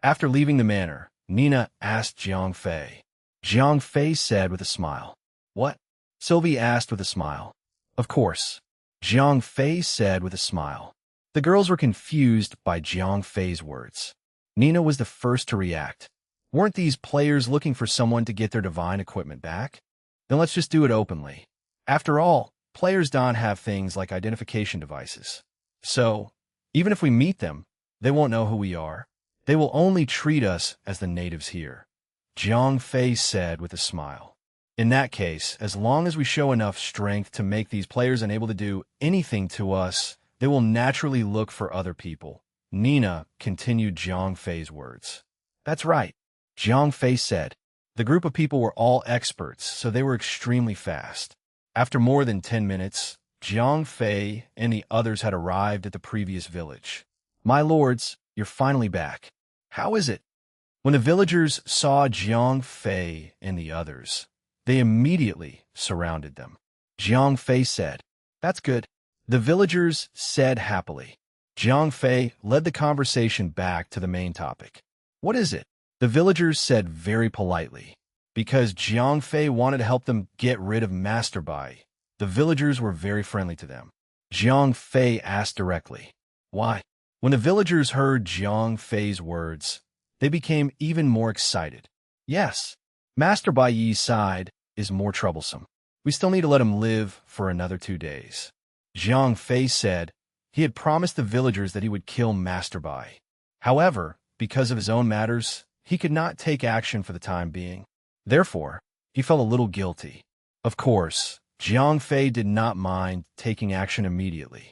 After leaving the manor, Nina asked Jiang Fei. Jiang Fei said with a smile. What? Sylvie asked with a smile. Of course. Jiang Fei said with a smile. The girls were confused by Jiang Fei's words. Nina was the first to react. Weren't these players looking for someone to get their divine equipment back? Then let's just do it openly. After all, players don't have things like identification devices. So, even if we meet them, they won't know who we are. They will only treat us as the natives here. Jiang Fei said with a smile. In that case, as long as we show enough strength to make these players unable to do anything to us, they will naturally look for other people. Nina continued Jiang Fei's words. That's right, Jiang Fei said. The group of people were all experts, so they were extremely fast. After more than 10 minutes, Jiang Fei and the others had arrived at the previous village. My lords, you're finally back. How is it? When the villagers saw Jiang Fei and the others, they immediately surrounded them. Jiang Fei said, That's good. The villagers said happily. Jiang Fei led the conversation back to the main topic. What is it? The villagers said very politely. Because Jiang Fei wanted to help them get rid of Master Bai, the villagers were very friendly to them. Jiang Fei asked directly, "Why?" When the villagers heard Jiang Fei's words, they became even more excited. "Yes, Master Bai Yi's side is more troublesome. We still need to let him live for another 2 days." Jiang Fei said he had promised the villagers that he would kill Master Bai. However, because of his own matters, he could not take action for the time being. Therefore, he felt a little guilty. Of course, Jiang Fei did not mind taking action immediately.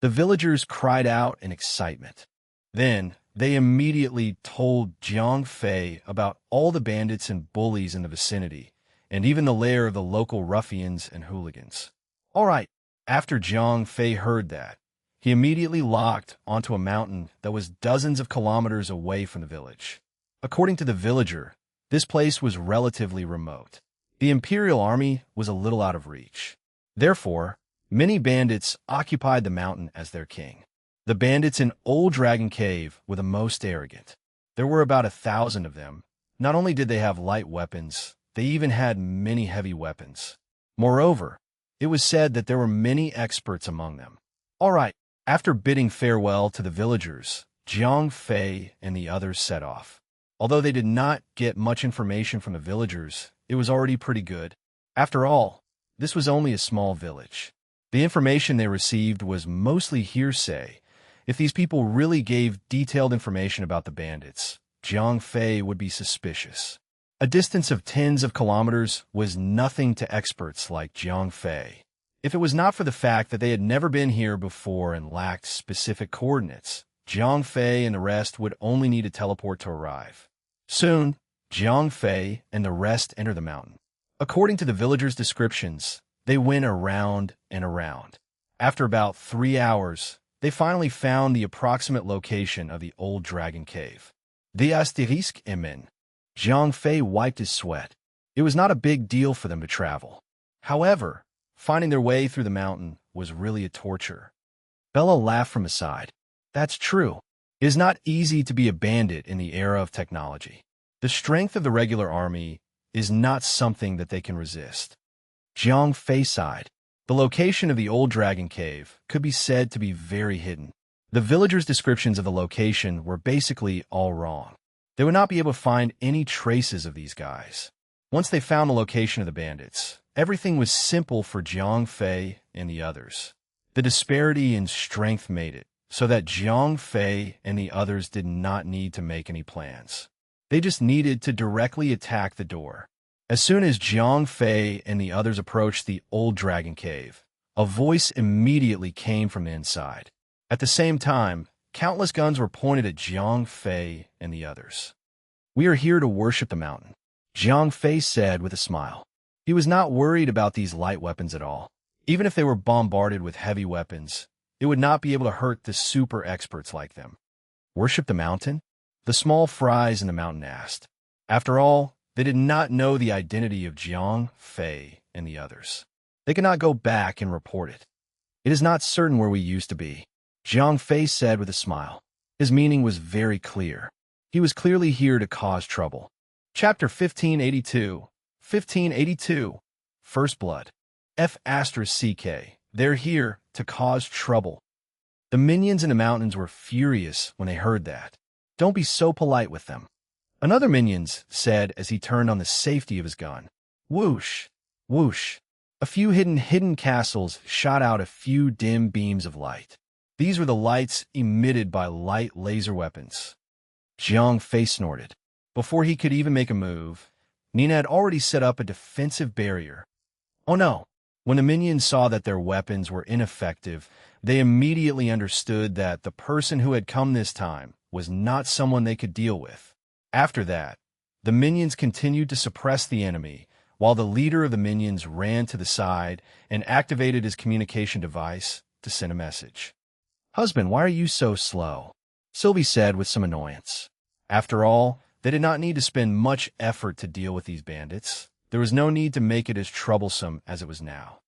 The villagers cried out in excitement. Then, they immediately told Jiang Fei about all the bandits and bullies in the vicinity, and even the lair of the local ruffians and hooligans. All right, after Jiang Fei heard that, he immediately locked onto a mountain that was dozens of kilometers away from the village. According to the villager, this place was relatively remote. The Imperial Army was a little out of reach. Therefore, many bandits occupied the mountain as their king. The bandits in Old Dragon Cave were the most arrogant. There were about 1,000 of them. Not only did they have light weapons, they even had many heavy weapons. Moreover, it was said that there were many experts among them. All right, after bidding farewell to the villagers, Jiang Fei and the others set off. Although they did not get much information from the villagers, it was already pretty good. After all, this was only a small village. The information they received was mostly hearsay. If these people really gave detailed information about the bandits, Jiang Fei would be suspicious. A distance of tens of kilometers was nothing to experts like Jiang Fei. If it was not for the fact that they had never been here before and lacked specific coordinates, Jiang Fei and the rest would only need to teleport to arrive. Soon, Jiang Fei and the rest entered the mountain. According to the villagers' descriptions, they went around and around. After about 3 hours, they finally found the approximate location of the Old Dragon Cave. The asterisk emin. Jiang Fei wiped his sweat. It was not a big deal for them to travel. However, finding their way through the mountain was really a torture. Bella laughed from his side. That's true. It is not easy to be a bandit in the era of technology. The strength of the regular army is not something that they can resist. Jiang Fei sighed. The location of the Old Dragon Cave could be said to be very hidden. The villagers' descriptions of the location were basically all wrong. They would not be able to find any traces of these guys. Once they found the location of the bandits, everything was simple for Jiang Fei and the others. The disparity in strength made it so that Jiang Fei and the others did not need to make any plans. They just needed to directly attack the door. As soon as Jiang Fei and the others approached the Old Dragon Cave, a voice immediately came from the inside. At the same time, countless guns were pointed at Jiang Fei and the others. "We are here to worship the mountain," Jiang Fei said with a smile. He was not worried about these light weapons at all. Even if they were bombarded with heavy weapons, it would not be able to hurt the super experts like them. "Worship the mountain?" The small fries in the mountain asked. After all, they did not know the identity of Jiang Fei and the others. They could not go back and report it. "It is not certain where we used to be," Jiang Fei said with a smile. His meaning was very clear. He was clearly here to cause trouble. Chapter 1582. 1582. First Blood. F***. They're here to cause trouble. The minions in the mountains were furious when they heard that. "Don't be so polite with them," another minions said as he turned on the safety of his gun. Whoosh, whoosh. A few hidden castles shot out a few dim beams of light. These were the lights emitted by light laser weapons. Jiang Fei snorted. Before he could even make a move, Nina had already set up a defensive barrier. Oh no! When the minions saw that their weapons were ineffective, they immediately understood that the person who had come this time was not someone they could deal with. After that, the minions continued to suppress the enemy, while the leader of the minions ran to the side and activated his communication device to send a message. "Husband, why are you so slow?" Sylvie said with some annoyance. After all, they did not need to spend much effort to deal with these bandits. There was no need to make it as troublesome as it was now.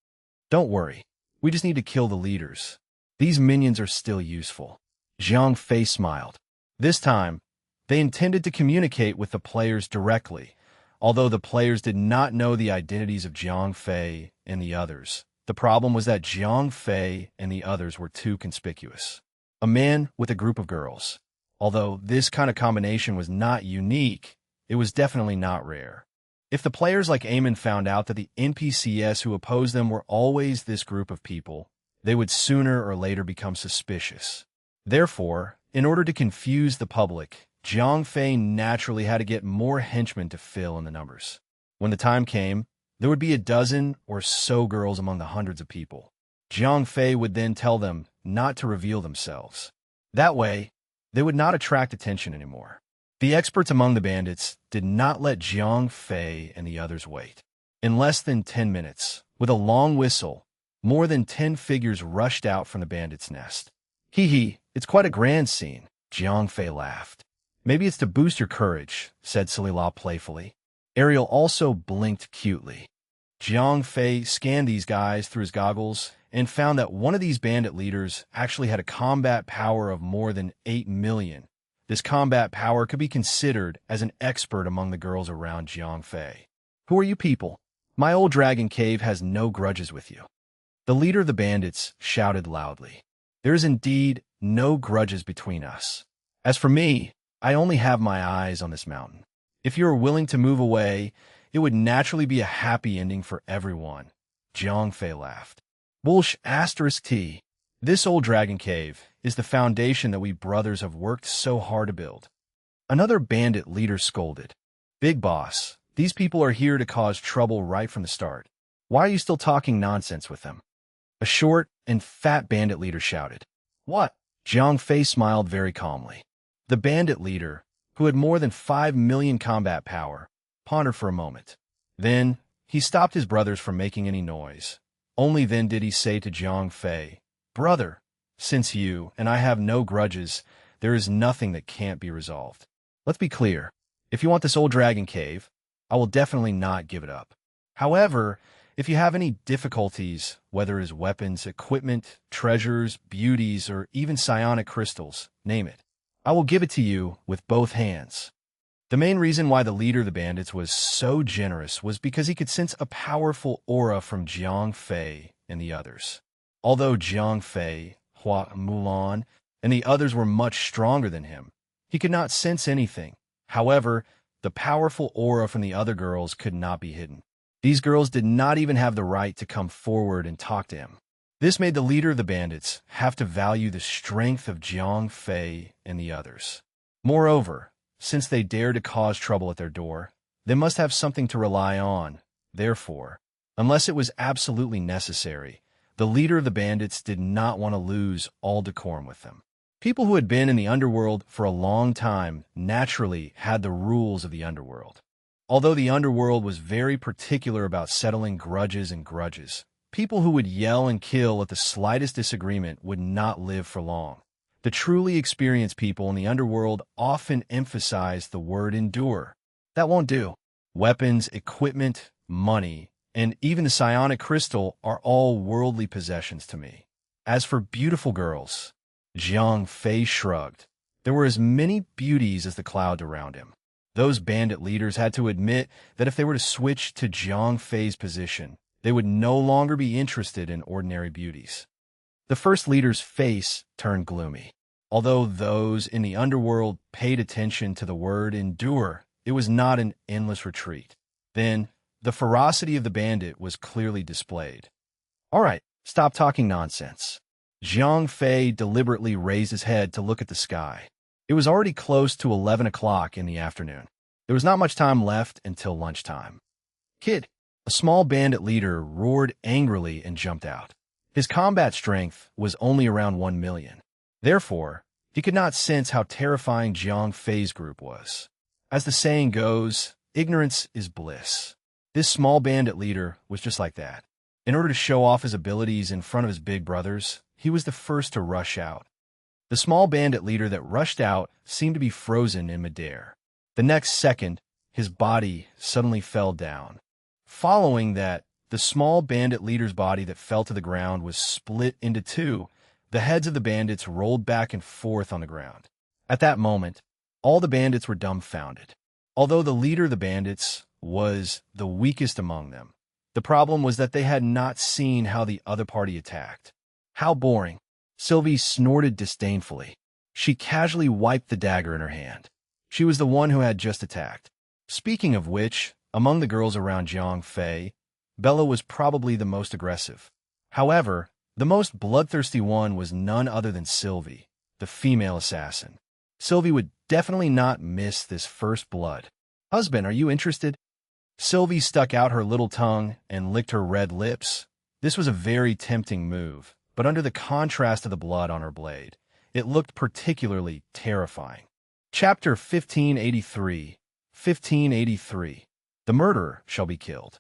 "Don't worry, we just need to kill the leaders. These minions are still useful." Jiang Fei smiled. This time, They intended to communicate with the players directly, although the players did not know the identities of Jiang Fei and the others. The problem was that Jiang Fei and the others were too conspicuous. A man with a group of girls. Although this kind of combination was not unique, it was definitely not rare. If the players like Eamon found out that the NPCs who opposed them were always this group of people, they would sooner or later become suspicious. Therefore, in order to confuse the public, Jiang Fei naturally had to get more henchmen to fill in the numbers. When the time came, there would be a dozen or so girls among the hundreds of people. Jiang Fei would then tell them not to reveal themselves. That way, they would not attract attention anymore. The experts among the bandits did not let Jiang Fei and the others wait. In less than 10 minutes, with a long whistle, more than 10 figures rushed out from the bandits' nest. Hee hee, it's quite a grand scene, Jiang Fei laughed. Maybe it's to boost your courage, said Salila playfully. Ariel also blinked cutely. Jiang Fei scanned these guys through his goggles and found that one of these bandit leaders actually had a combat power of more than 8 million. This combat power could be considered as an expert among the girls around Jiang Fei. Who are you people? My old dragon cave has no grudges with you. The leader of the bandits shouted loudly. There is indeed no grudges between us. As for me, I only have my eyes on this mountain. If you are willing to move away, it would naturally be a happy ending for everyone. Jiang Fei laughed. T. This old dragon cave is the foundation that we brothers have worked so hard to build. Another bandit leader scolded. Big boss, these people are here to cause trouble right from the start. Why are you still talking nonsense with them? A short and fat bandit leader shouted. What? Jiang Fei smiled very calmly. The bandit leader, who had more than 5 million combat power, pondered for a moment. Then, he stopped his brothers from making any noise. Only then did he say to Jiang Fei, Brother, since you and I have no grudges, there is nothing that can't be resolved. Let's be clear. If you want this old dragon cave, I will definitely not give it up. However, if you have any difficulties, whether it is weapons, equipment, treasures, beauties, or even psionic crystals, name it, I will give it to you with both hands. The main reason why the leader of the bandits was so generous was because he could sense a powerful aura from Jiang Fei and the others. Although Jiang Fei, Hua Mulan, and the others were much stronger than him, he could not sense anything. However, the powerful aura from the other girls could not be hidden. These girls did not even have the right to come forward and talk to him. This made the leader of the bandits have to value the strength of Jiang Fei and the others. Moreover, since they dared to cause trouble at their door, they must have something to rely on. Therefore, unless it was absolutely necessary, the leader of the bandits did not want to lose all decorum with them. People who had been in the underworld for a long time naturally had the rules of the underworld. Although the underworld was very particular about settling grudges, people who would yell and kill at the slightest disagreement would not live for long. The truly experienced people in the underworld often emphasize the word endure. That won't do. Weapons, equipment, money, and even the psionic crystal are all worldly possessions to me. As for beautiful girls, Jiang Fei shrugged. There were as many beauties as the clouds around him. Those bandit leaders had to admit that if they were to switch to Jiang Fei's position, they would no longer be interested in ordinary beauties. The first leader's face turned gloomy. Although those in the underworld paid attention to the word endure, it was not an endless retreat. Then, the ferocity of the bandit was clearly displayed. All right, stop talking nonsense. Jiang Fei deliberately raised his head to look at the sky. It was already close to 11 o'clock in the afternoon. There was not much time left until lunchtime. Kid, a small bandit leader roared angrily and jumped out. His combat strength was only around 1 million. Therefore, he could not sense how terrifying Jiang Fei's group was. As the saying goes, ignorance is bliss. This small bandit leader was just like that. In order to show off his abilities in front of his big brothers, he was the first to rush out. The small bandit leader that rushed out seemed to be frozen in midair. The next second, his body suddenly fell down. Following that, the small bandit leader's body that fell to the ground was split into two. The heads of the bandits rolled back and forth on the ground. At that moment, All the bandits were dumbfounded. Although the leader of the bandits was the weakest among them, the problem was that they had not seen how the other party attacked. How boring. Sylvie snorted disdainfully. She casually wiped the dagger in her hand. She was the one who had just attacked. Speaking of which, among the girls around Jiang Fei, Bella was probably the most aggressive. However, the most bloodthirsty one was none other than Sylvie, the female assassin. Sylvie would definitely not miss this first blood. "Husband, are you interested?" Sylvie stuck out her little tongue and licked her red lips. This was a very tempting move, but under the contrast of the blood on her blade, it looked particularly terrifying. Chapter 1583. 1583. The murderer shall be killed.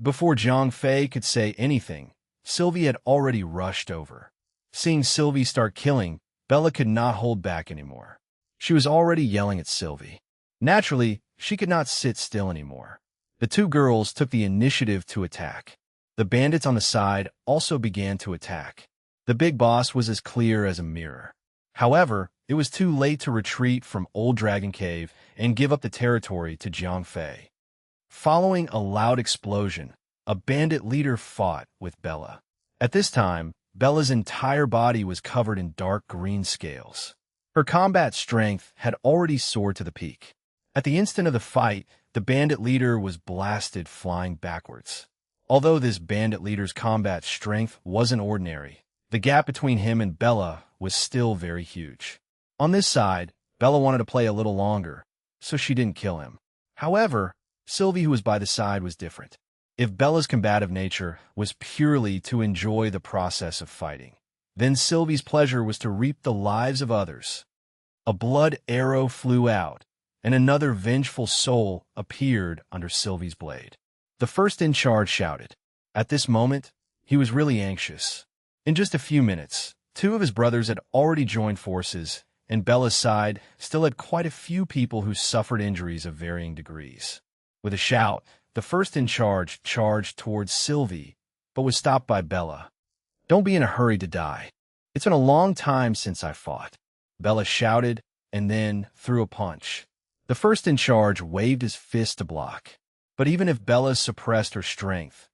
Before Jiang Fei could say anything, Sylvie had already rushed over. Seeing Sylvie start killing, Bella could not hold back anymore. She was already yelling at Sylvie. Naturally, she could not sit still anymore. The two girls took the initiative to attack. The bandits on the side also began to attack. The big boss was as clear as a mirror. However, it was too late to retreat from Old Dragon Cave and give up the territory to Jiang Fei. Following a loud explosion, a bandit leader fought with Bella. At this time, Bella's entire body was covered in dark green scales. Her combat strength had already soared to the peak. At the instant of the fight, the bandit leader was blasted flying backwards. Although this bandit leader's combat strength wasn't ordinary, the gap between him and Bella was still very huge. On this side, Bella wanted to play a little longer, so she didn't kill him. However, Sylvie, who was by the side, was different. If Bella's combative nature was purely to enjoy the process of fighting, then Sylvie's pleasure was to reap the lives of others. A blood arrow flew out, and another vengeful soul appeared under Sylvie's blade. The first in charge shouted. At this moment, he was really anxious. In just a few minutes, two of his brothers had already joined forces, and Bella's side still had quite a few people who suffered injuries of varying degrees. With a shout, the first in charge charged towards Sylvie, but was stopped by Bella. "Don't be in a hurry to die. It's been a long time since I fought." Bella shouted, and then threw a punch. The first in charge waved his fist to block. But even if Bella suppressed her strength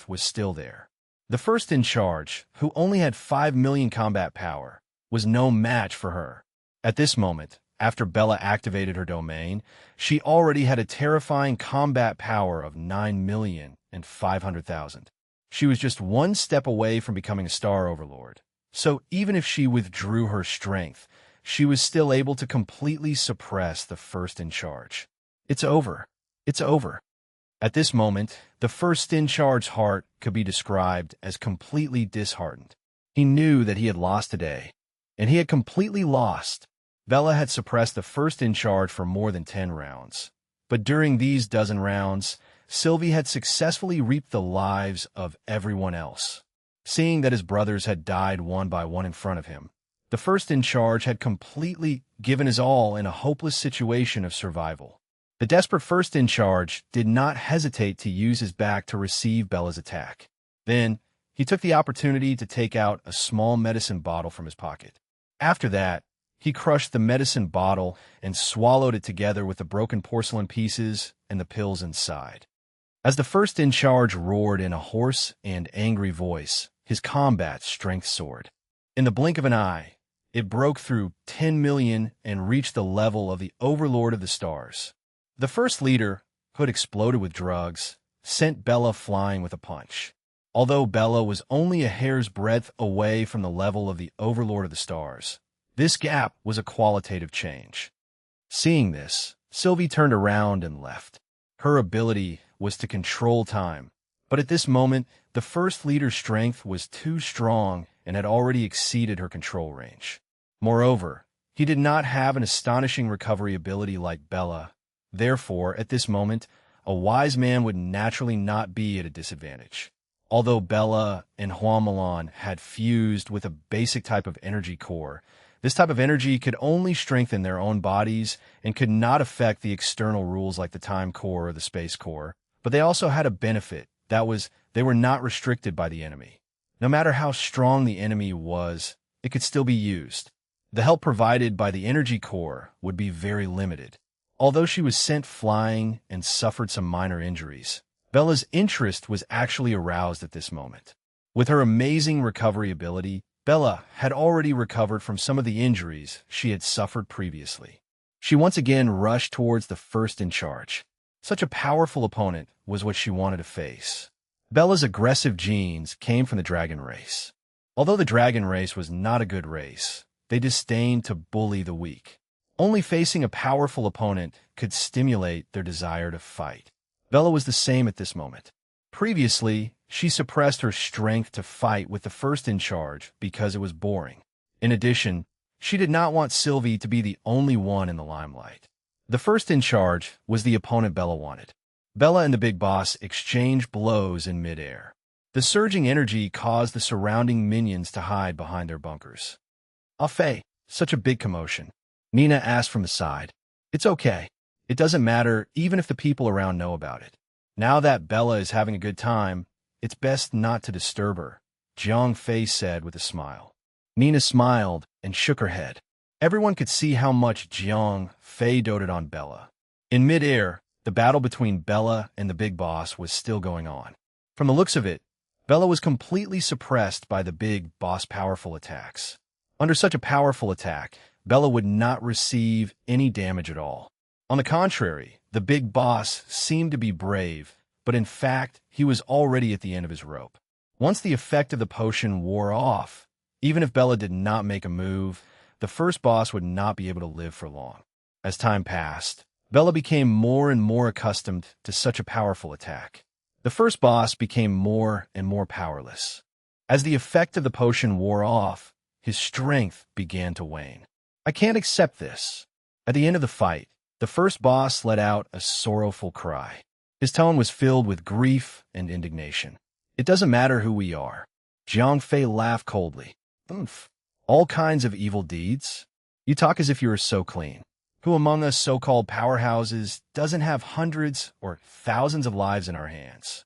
was still there. The first in charge, who only had 5 million combat power, was no match for her. At this moment, after Bella activated her domain, she already had a terrifying combat power of 9,500,000. She was just one step away from becoming a Star Overlord. So even if she withdrew her strength, she was still able to completely suppress the first in charge. It's over. It's over. At this moment, the first in charge's heart could be described as completely disheartened. He knew that he had lost today, and he had completely lost. Bella had suppressed the first in charge for more than 10 rounds. But during these dozen rounds, Sylvie had successfully reaped the lives of everyone else. Seeing that his brothers had died one by one in front of him, the first in charge had completely given his all in a hopeless situation of survival. The desperate first in charge did not hesitate to use his back to receive Bella's attack. Then, he took the opportunity to take out a small medicine bottle from his pocket. After that, he crushed the medicine bottle and swallowed it together with the broken porcelain pieces and the pills inside. As the first in charge roared in a hoarse and angry voice, his combat strength soared. In the blink of an eye, it broke through 10 million and reached the level of the Overlord of the Stars. The first leader, who had exploded with drugs, sent Bella flying with a punch. Although Bella was only a hair's breadth away from the level of the Overlord of the Stars, this gap was a qualitative change. Seeing this, Sylvie turned around and left. Her ability was to control time, but at this moment, the first leader's strength was too strong and had already exceeded her control range. Moreover, he did not have an astonishing recovery ability like Bella. Therefore, at this moment, a wise man would naturally not be at a disadvantage. Although Bella and Hua Milan had fused with a basic type of energy core, this type of energy could only strengthen their own bodies and could not affect the external rules like the time core or the space core. But they also had a benefit, that was, they were not restricted by the enemy. No matter how strong the enemy was, it could still be used. The help provided by the energy core would be very limited. Although she was sent flying and suffered some minor injuries, Bella's interest was actually aroused at this moment. With her amazing recovery ability, Bella had already recovered from some of the injuries she had suffered previously. She once again rushed towards the first in charge. Such a powerful opponent was what she wanted to face. Bella's aggressive genes came from the dragon race. Although the dragon race was not a good race, they disdained to bully the weak. Only facing a powerful opponent could stimulate their desire to fight. Bella was the same at this moment. Previously, she suppressed her strength to fight with the first in charge because it was boring. In addition, she did not want Sylvie to be the only one in the limelight. The first in charge was the opponent Bella wanted. Bella and the big boss exchanged blows in midair. The surging energy caused the surrounding minions to hide behind their bunkers. "Afei, such a big commotion," Nina asked from the side. "It's okay. It doesn't matter even if the people around know about it. Now that Bella is having a good time, it's best not to disturb her," Jiang Fei said with a smile. Nina smiled and shook her head. Everyone could see how much Jiang Fei doted on Bella. In midair, the battle between Bella and the big boss was still going on. From the looks of it, Bella was completely suppressed by the big boss' powerful attacks. Under such a powerful attack, Bella would not receive any damage at all. On the contrary, the big boss seemed to be brave, but in fact, he was already at the end of his rope. Once the effect of the potion wore off, even if Bella did not make a move, the first boss would not be able to live for long. As time passed, Bella became more and more accustomed to such a powerful attack. The first boss became more and more powerless. As the effect of the potion wore off, his strength began to wane. "I can't accept this." At the end of the fight, the first boss let out a sorrowful cry. His tone was filled with grief and indignation. "It doesn't matter who we are." Jiang Fei laughed coldly. "Oomph. All kinds of evil deeds? You talk as if you were so clean. Who among us so-called powerhouses doesn't have hundreds or thousands of lives in our hands?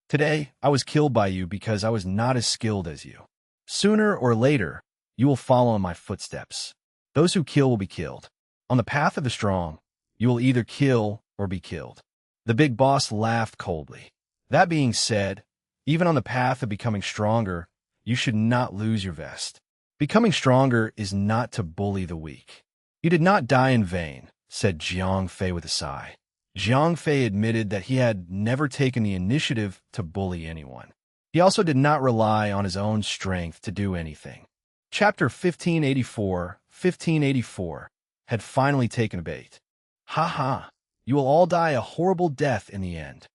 Today, I was killed by you because I was not as skilled as you. Sooner or later, you will follow in my footsteps. Those who kill will be killed. On the path of the strong, you will either kill or be killed." The big boss laughed coldly. "That being said, even on the path of becoming stronger, you should not lose your vest. Becoming stronger is not to bully the weak." "You did not die in vain," said Jiang Fei with a sigh. Jiang Fei admitted that he had never taken the initiative to bully anyone. He also did not rely on his own strength to do anything. Chapter 1584 had finally taken a bait. "Ha ha, you will all die a horrible death in the end."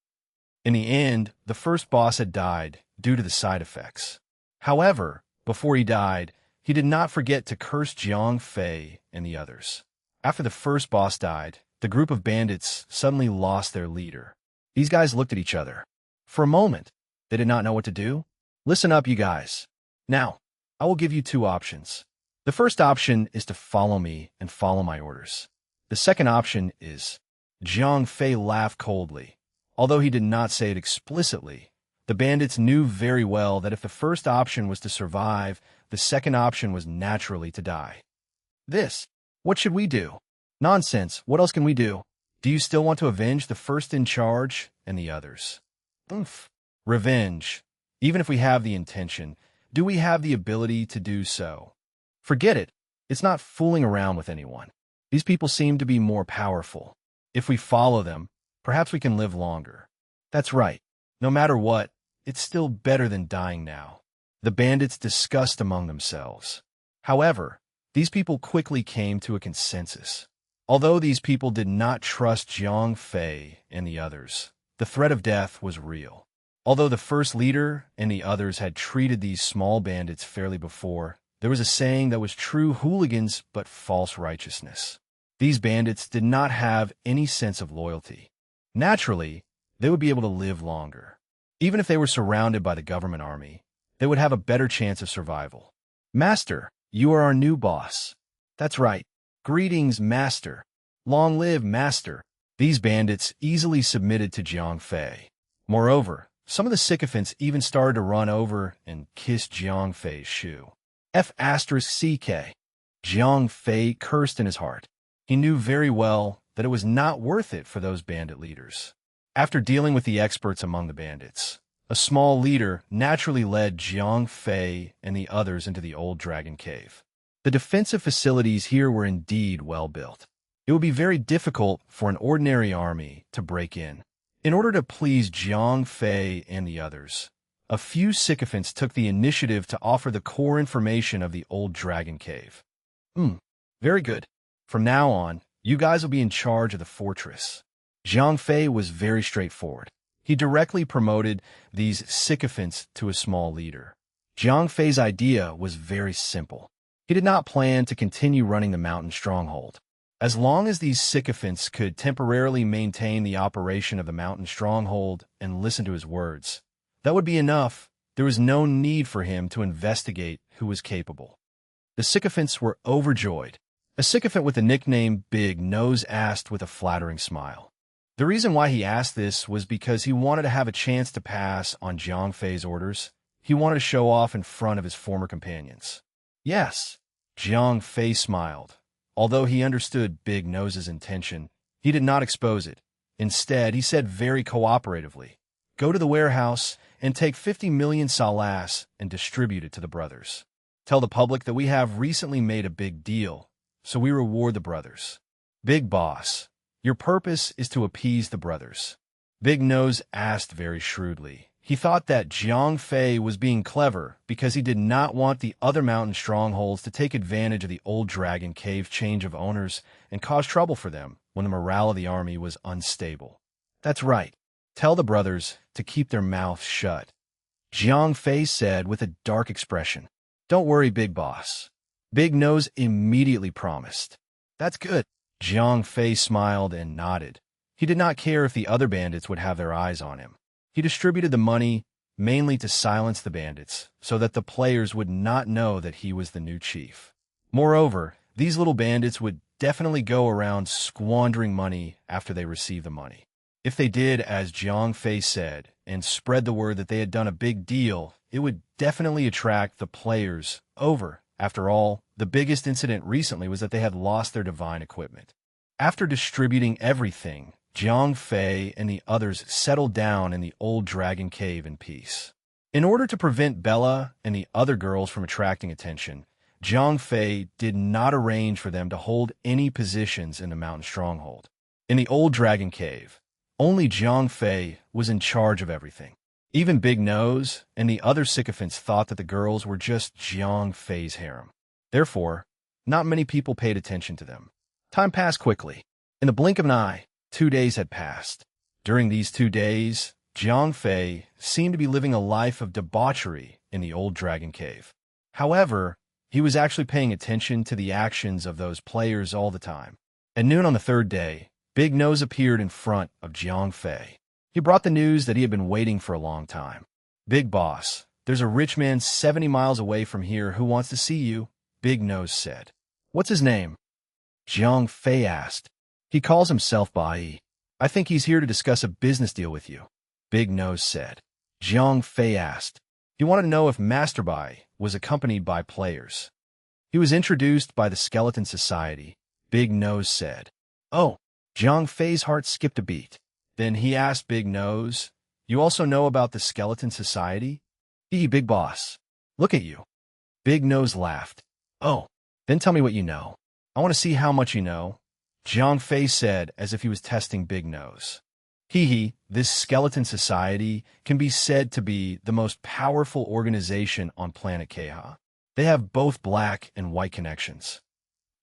In the end, the first boss had died due to the side effects. However, before he died, he did not forget to curse Jiang Fei and the others. After the first boss died, the group of bandits suddenly lost their leader. These guys looked at each other. For a moment, they did not know what to do. "Listen up, you guys. Now, I will give you two options. The first option is to follow me and follow my orders. The second option is..." Jiang Fei laughed coldly. Although he did not say it explicitly, the bandits knew very well that if the first option was to survive, the second option was naturally to die. What should we do?" "Nonsense, what else can we do? Do you still want to avenge the first in charge and the others?" "Oomph. Revenge. Even if we have the intention, do we have the ability to do so? Forget it. It's not fooling around with anyone. These people seem to be more powerful. If we follow them, perhaps we can live longer." "That's right. No matter what, it's still better than dying now." The bandits discussed among themselves. However, these people quickly came to a consensus. Although these people did not trust Jiang Fei and the others, the threat of death was real. Although the first leader and the others had treated these small bandits fairly before, there was a saying that was true hooligans but false righteousness. These bandits did not have any sense of loyalty. Naturally, they would be able to live longer. Even if they were surrounded by the government army, they would have a better chance of survival. "Master, you are our new boss." "That's right. Greetings, Master. Long live, Master." These bandits easily submitted to Jiang Fei. Moreover, some of the sycophants even started to run over and kiss Jiang Fei's shoe. F*CK. Jiang Fei cursed in his heart. He knew very well that it was not worth it for those bandit leaders. After dealing with the experts among the bandits, a small leader naturally led Jiang Fei and the others into the old dragon cave. The defensive facilities here were indeed well built. It would be very difficult for an ordinary army to break in. In order to please Jiang Fei and the others, a few sycophants took the initiative to offer the core information of the old dragon cave. Very good. From now on, you guys will be in charge of the fortress. Jiang Fei was very straightforward. He directly promoted these sycophants to a small leader. Jiang Fei's idea was very simple. He did not plan to continue running the mountain stronghold. As long as these sycophants could temporarily maintain the operation of the mountain stronghold and listen to his words, that would be enough. There was no need for him to investigate who was capable. The sycophants were overjoyed. A sycophant with the nickname Big Nose asked with a flattering smile. The reason why he asked this was because he wanted to have a chance to pass on Jiang Fei's orders. He wanted to show off in front of his former companions. Yes, Jiang Fei smiled. Although he understood Big Nose's intention, he did not expose it. Instead, he said very cooperatively, "Go to the warehouse and take 50 million salas and distribute it to the brothers. Tell the public that we have recently made a big deal, so we reward the brothers." "Big boss, your purpose is to appease the brothers?" Big Nose asked very shrewdly. He thought that Jiang Fei was being clever because he did not want the other mountain strongholds to take advantage of the old dragon cave change of owners and cause trouble for them when the morale of the army was unstable. "That's right. Tell the brothers to keep their mouths shut," Jiang Fei said with a dark expression. "Don't worry, big boss." Big Nose immediately promised. "That's good." Jiang Fei smiled and nodded. He did not care if the other bandits would have their eyes on him. He distributed the money mainly to silence the bandits so that the players would not know that he was the new chief. Moreover, these little bandits would definitely go around squandering money after they received the money. If they did as Jiang Fei said and spread the word that they had done a big deal, it would definitely attract the players over. After all, the biggest incident recently was that they had lost their divine equipment. After distributing everything, Jiang Fei and the others settled down in the old dragon cave in peace. In order to prevent Bella and the other girls from attracting attention, Jiang Fei did not arrange for them to hold any positions in the mountain stronghold. In the old dragon cave, only Jiang Fei was in charge of everything. Even Big Nose and the other sycophants thought that the girls were just Jiang Fei's harem. Therefore, not many people paid attention to them. Time passed quickly. In the blink of an eye, 2 days had passed. During these 2 days, Jiang Fei seemed to be living a life of debauchery in the old dragon cave. However, he was actually paying attention to the actions of those players all the time. At noon on the 3rd day, Big Nose appeared in front of Jiang Fei. He brought the news that he had been waiting for a long time. "Big boss, there's a rich man 70 miles away from here who wants to see you," Big Nose said. "What's his name?" Jiang Fei asked. "He calls himself Bai. I think he's here to discuss a business deal with you," Big Nose said. Jiang Fei asked. He wanted to know if Master Bai was accompanied by players. "He was introduced by the Skeleton Society," Big Nose said. "Oh," Jiang Fei's heart skipped a beat. Then he asked Big Nose, "You also know about the Skeleton Society?" Big boss. Look at you." Big Nose laughed. "Oh, then tell me what you know. I want to see how much you know," Jiang Fei said as if he was testing Big Nose. This Skeleton Society can be said to be the most powerful organization on planet Keha. They have both black and white connections.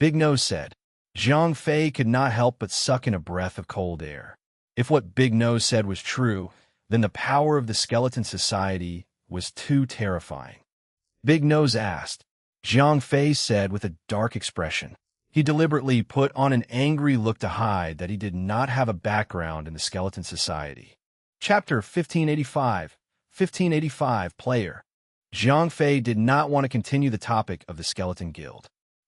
Big Nose said. Jiang Fei could not help but suck in a breath of cold air. If what Big Nose said was true, then the power of the Skeleton Society was too terrifying. Big Nose asked. Jiang Fei said with a dark expression. He deliberately put on an angry look to hide that he did not have a background in the Skeleton Society. Chapter 1585 Player. Jiang Fei did not want to continue the topic of the Skeleton Guild.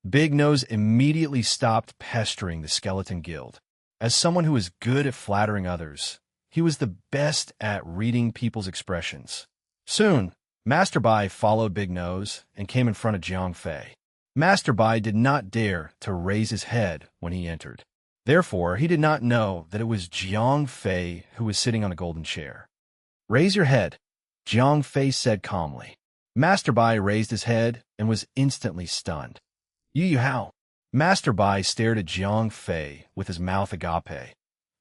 Big Nose immediately stopped pestering the Skeleton Guild. As someone who is good at flattering others, he was the best at reading people's expressions. Soon, Master Bai followed Big Nose and came in front of Jiang Fei. Master Bai did not dare to raise his head when he entered. Therefore, he did not know that it was Jiang Fei who was sitting on a golden chair. "Raise your head," Jiang Fei said calmly. Master Bai raised his head and was instantly stunned. "You how?" Master Bai stared at Jiang Fei with his mouth agape.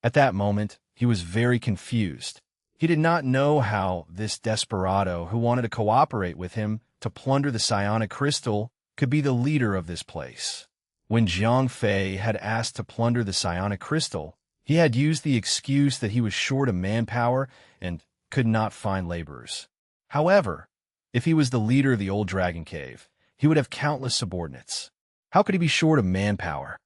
At that moment, he was very confused. He did not know how this desperado who wanted to cooperate with him to plunder the psionic crystal could be the leader of this place. When Jiang Fei had asked to plunder the psionic crystal, he had used the excuse that he was short of manpower and could not find laborers. However, if he was the leader of the old dragon cave, he would have countless subordinates. How could he be short of manpower?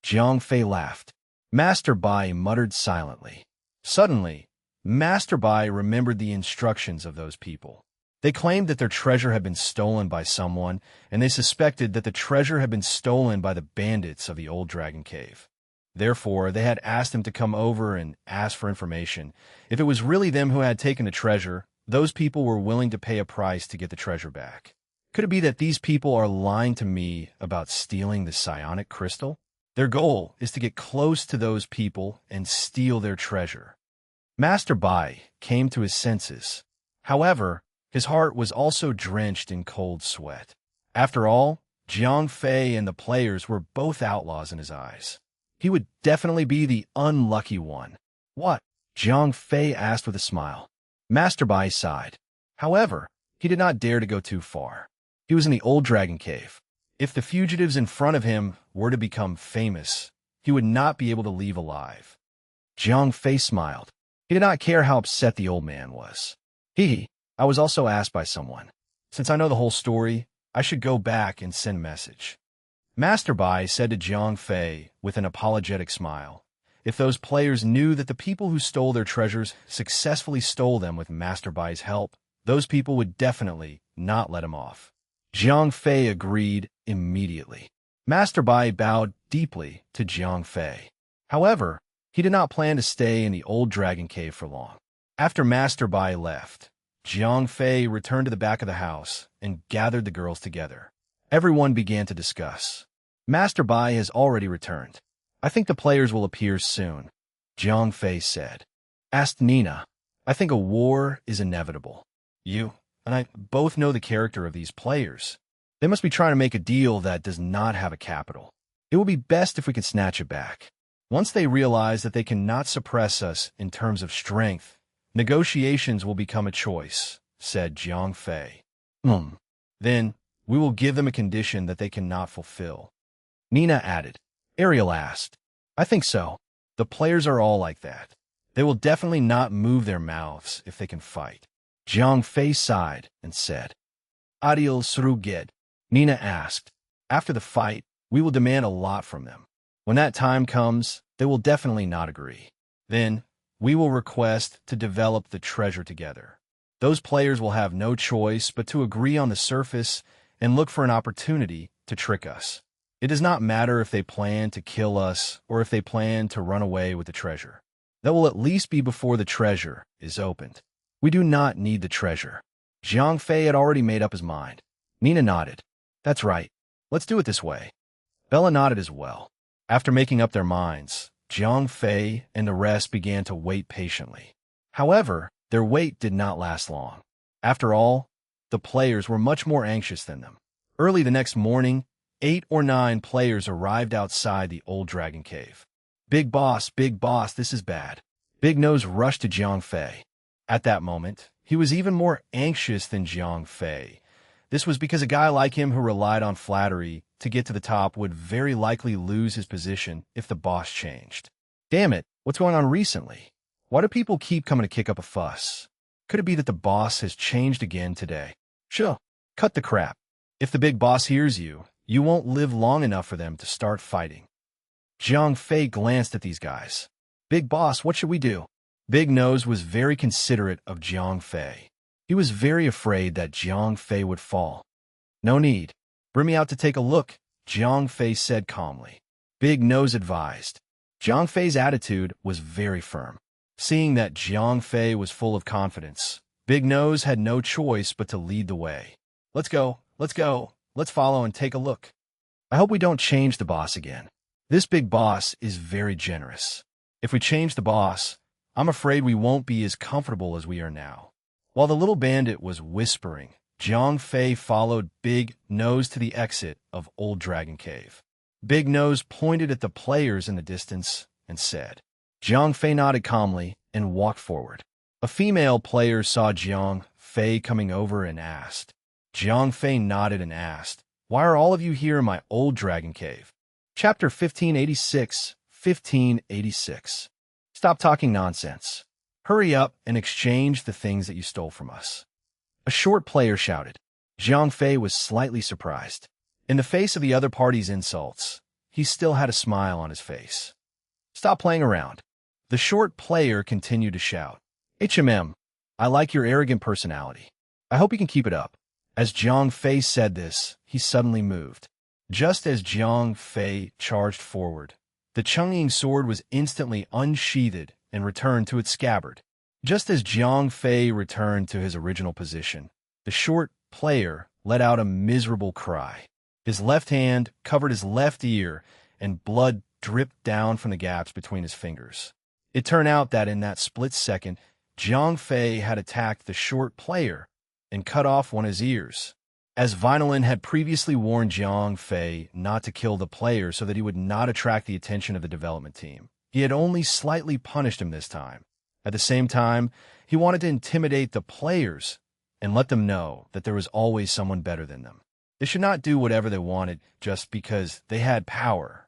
Jiang Fei laughed. Master Bai muttered silently. Suddenly, Master Bai remembered the instructions of those people. They claimed that their treasure had been stolen by someone, and they suspected that the treasure had been stolen by the bandits of the old dragon cave. Therefore, they had asked him to come over and ask for information. If it was really them who had taken the treasure, those people were willing to pay a price to get the treasure back. Could it be that these people are lying to me about stealing the psionic crystal? Their goal is to get close to those people and steal their treasure. Master Bai came to his senses. However, his heart was also drenched in cold sweat. After all, Jiang Fei and the players were both outlaws in his eyes. He would definitely be the unlucky one. "What?" Jiang Fei asked with a smile. Master Bai sighed. However, he did not dare to go too far. He was in the old dragon cave. If the fugitives in front of him were to become famous, he would not be able to leave alive. Jiang Fei smiled. He did not care how upset the old man was. I was also asked by someone. Since I know the whole story, I should go back and send a message. Master Bai said to Jiang Fei with an apologetic smile. If those players knew that the people who stole their treasures successfully stole them with Master Bai's help, those people would definitely not let him off. Jiang Fei agreed immediately. Master Bai bowed deeply to Jiang Fei. However, he did not plan to stay in the old dragon cave for long. After Master Bai left, Jiang Fei returned to the back of the house and gathered the girls together. Everyone began to discuss. Master Bai has already returned. I think the players will appear soon, Jiang Fei said. Asked Nina. I think a war is inevitable. You and I both know the character of these players. They must be trying to make a deal that does not have a capital. It will be best if we can snatch it back. Once they realize that they cannot suppress us in terms of strength, negotiations will become a choice, said Jiang Fei. Then, we will give them a condition that they cannot fulfill. Nina added. Ariel asked. I think so. The players are all like that. They will definitely not move their mouths if they can fight. Jiang Fei sighed and said. Adiel Suruged. Nina asked. After the fight, we will demand a lot from them. When that time comes, they will definitely not agree. Then, we will request to develop the treasure together. Those players will have no choice but to agree on the surface and look for an opportunity to trick us. It does not matter if they plan to kill us or if they plan to run away with the treasure. That will at least be before the treasure is opened. We do not need the treasure. Jiang Fei had already made up his mind. Nina nodded. That's right. Let's do it this way. Bella nodded as well. After making up their minds, Jiang Fei and the rest began to wait patiently. However, their wait did not last long. After all, the players were much more anxious than them. Early the next morning, 8 or 9 players arrived outside the old dragon cave. Big boss, this is bad. Big Nose rushed to Jiang Fei. At that moment, he was even more anxious than Jiang Fei. This was because a guy like him who relied on flattery to get to the top would very likely lose his position if the boss changed. Damn it, what's going on recently? Why do people keep coming to kick up a fuss? Could it be that the boss has changed again today? Sure, cut the crap. If the big boss hears you, you won't live long enough for them to start fighting. Jiang Fei glanced at these guys. Big boss, what should we do? Big Nose was very considerate of Jiang Fei. He was very afraid that Jiang Fei would fall. No need. Bring me out to take a look, Jiang Fei said calmly. Big Nose advised. Jiang Fei's attitude was very firm. Seeing that Jiang Fei was full of confidence, Big Nose had no choice but to lead the way. Let's go, let's follow and take a look. I hope we don't change the boss again. This big boss is very generous. If we change the boss, I'm afraid we won't be as comfortable as we are now." While the little bandit was whispering, Jiang Fei followed Big Nose to the exit of Old Dragon Cave. Big Nose pointed at the players in the distance and said. Jiang Fei nodded calmly and walked forward. A female player saw Jiang Fei coming over and asked. Jiang Fei nodded and asked, "Why are all of you here in my Old Dragon Cave?" Chapter 1586, 1586. Stop talking nonsense. Hurry up and exchange the things that you stole from us. A short player shouted. Jiang Fei was slightly surprised. In the face of the other party's insults, he still had a smile on his face. Stop playing around. The short player continued to shout. I like your arrogant personality. I hope you can keep it up. As Jiang Fei said this, he suddenly moved. Just as Jiang Fei charged forward, the Chungying sword was instantly unsheathed and returned to its scabbard. Just as Jiang Fei returned to his original position, the short player let out a miserable cry. His left hand covered his left ear, and blood dripped down from the gaps between his fingers. It turned out that in that split second, Jiang Fei had attacked the short player and cut off one of his ears. As Vinolin had previously warned Jiang Fei not to kill the player so that he would not attract the attention of the development team, he had only slightly punished him this time. At the same time, he wanted to intimidate the players and let them know that there was always someone better than them. They should not do whatever they wanted just because they had power.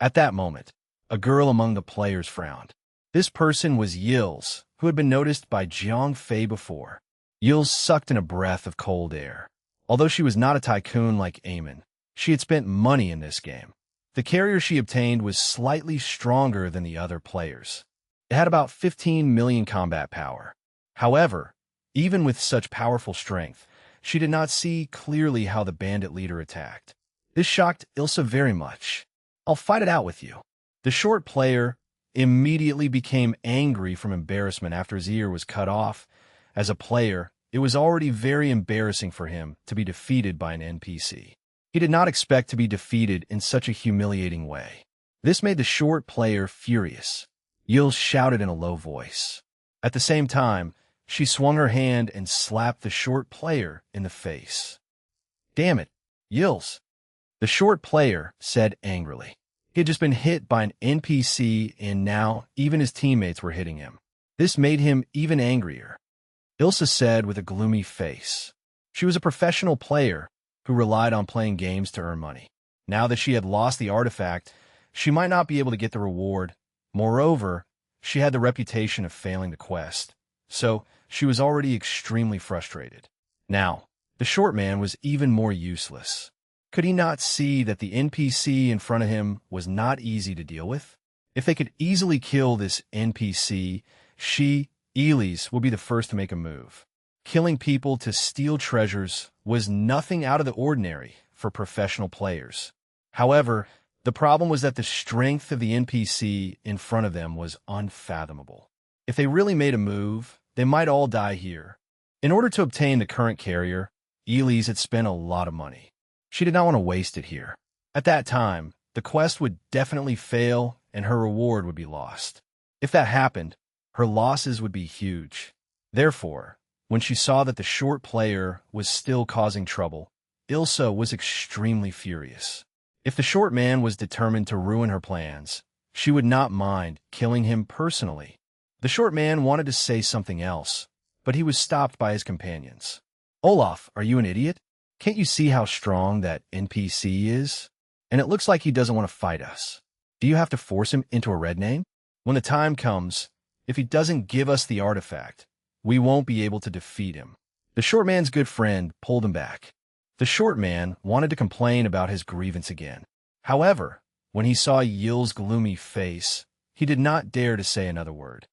At that moment, a girl among the players frowned. This person was Yils, who had been noticed by Jiang Fei before. Yils sucked in a breath of cold air. Although she was not a tycoon like Eamon, she had spent money in this game. The carrier she obtained was slightly stronger than the other players. It had about 15 million combat power. However, even with such powerful strength, she did not see clearly how the bandit leader attacked. This shocked Ilsa very much. "I'll fight it out with you." The short player immediately became angry from embarrassment after his ear was cut off. As a player, it was already very embarrassing for him to be defeated by an NPC. He did not expect to be defeated in such a humiliating way. This made the short player furious. Yils shouted in a low voice. At the same time, she swung her hand and slapped the short player in the face. "Damn it, Yils," the short player said angrily. He had just been hit by an NPC and now even his teammates were hitting him. This made him even angrier. Ilsa said with a gloomy face. She was a professional player who relied on playing games to earn money. Now that she had lost the artifact, she might not be able to get the reward. Moreover, she had the reputation of failing the quest, so she was already extremely frustrated. Now, the short man was even more useless. Could he not see that the NPC in front of him was not easy to deal with? If they could easily kill this NPC, Elise, would be the first to make a move. Killing people to steal treasures was nothing out of the ordinary for professional players. However, the problem was that the strength of the NPC in front of them was unfathomable. If they really made a move, they might all die here. In order to obtain the current carrier, Elise had spent a lot of money. She did not want to waste it here. At that time, the quest would definitely fail and her reward would be lost. If that happened, her losses would be huge. Therefore, when she saw that the short player was still causing trouble, Ilsa was extremely furious. If the short man was determined to ruin her plans, she would not mind killing him personally. The short man wanted to say something else, but he was stopped by his companions. "Olaf, are you an idiot? Can't you see how strong that NPC is? And it looks like he doesn't want to fight us. Do you have to force him into a red name? When the time comes, if he doesn't give us the artifact, we won't be able to defeat him." The short man's good friend pulled him back. The short man wanted to complain about his grievance again. However, when he saw Yil's gloomy face, he did not dare to say another word.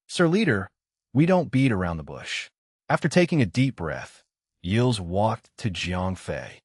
"Sir Leader, we don't beat around the bush." After taking a deep breath, Yils walked to Jiang Fei.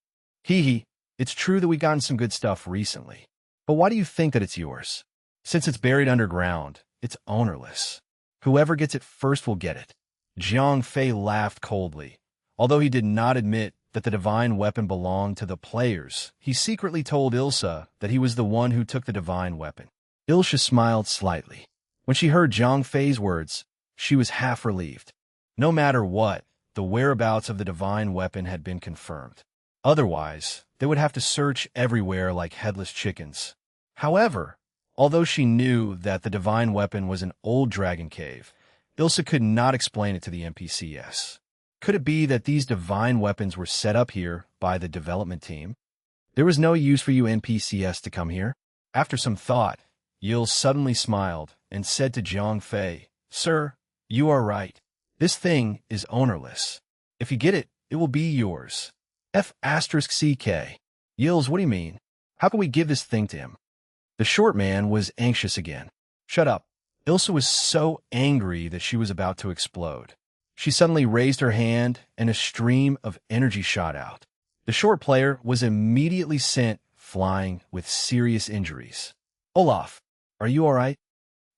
It's true that we've gotten some good stuff recently. But why do you think that it's yours? Since it's buried underground, it's ownerless. Whoever gets it first will get it." Jiang Fei laughed coldly, although he did not admit that the divine weapon belonged to the players, he secretly told Ilsa that he was the one who took the divine weapon. Ilsa smiled slightly. When she heard Zhang Fei's words, she was half relieved. No matter what, the whereabouts of the divine weapon had been confirmed. Otherwise, they would have to search everywhere like headless chickens. However, although she knew that the divine weapon was an old dragon cave, Ilsa could not explain it to the NPCs. Could it be that these divine weapons were set up here by the development team? There was no use for you NPCs to come here. After some thought, Yils suddenly smiled and said to Zhang Fei, "Sir, you are right. This thing is ownerless. If you get it, it will be yours." F***CK. Yils, what do you mean? How can we give this thing to him? The short man was anxious again. Shut up. Ilsa was so angry that she was about to explode. She suddenly raised her hand and a stream of energy shot out. The short player was immediately sent flying with serious injuries. Olaf, are you all right?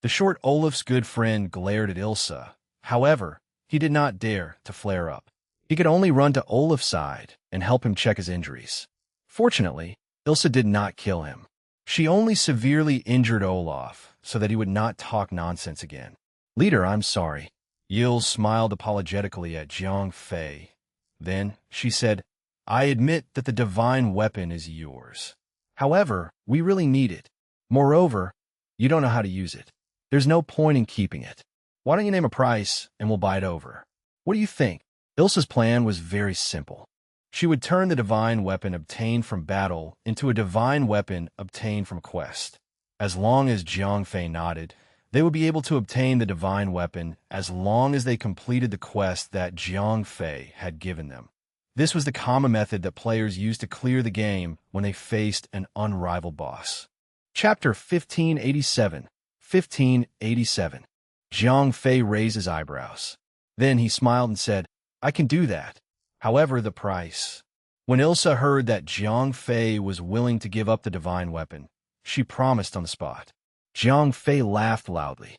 The short Olaf's good friend glared at Ilsa. However, he did not dare to flare up. He could only run to Olaf's side and help him check his injuries. Fortunately, Ilsa did not kill him. She only severely injured Olaf so that he would not talk nonsense again. "Leader, I'm sorry." Yils smiled apologetically at Zhang Fei. Then she said, "I admit that the divine weapon is yours. However, we really need it. Moreover, you don't know how to use it. There's no point in keeping it. Why don't you name a price and we'll buy it over? What do you think?" Ilsa's plan was very simple. She would turn the divine weapon obtained from battle into a divine weapon obtained from quest. As long as Zhang Fei nodded, they would be able to obtain the divine weapon as long as they completed the quest that Zhang Fei had given them. This was the common method that players used to clear the game when they faced an unrivaled boss. Chapter 1587. 1587. Zhang Fei raised his eyebrows. Then he smiled and said, "I can do that. However, the price." When Ilsa heard that Zhang Fei was willing to give up the divine weapon, she promised on the spot. Zhang Fei laughed loudly.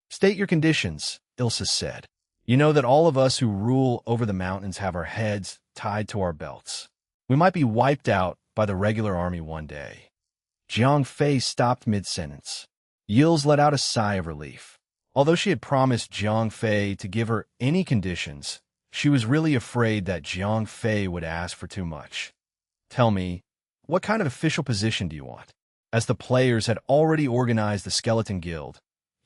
"State your conditions," Ilsa said. "You know that all of us who rule over the mountains have our heads tied to our belts. We might be wiped out by the regular army one day." Zhang Fei stopped mid-sentence. Yils let out a sigh of relief. Although she had promised Zhang Fei to give her any conditions, she was really afraid that Zhang Fei would ask for too much. "Tell me, what kind of official position do you want?" As the players had already organized the Skeleton Guild,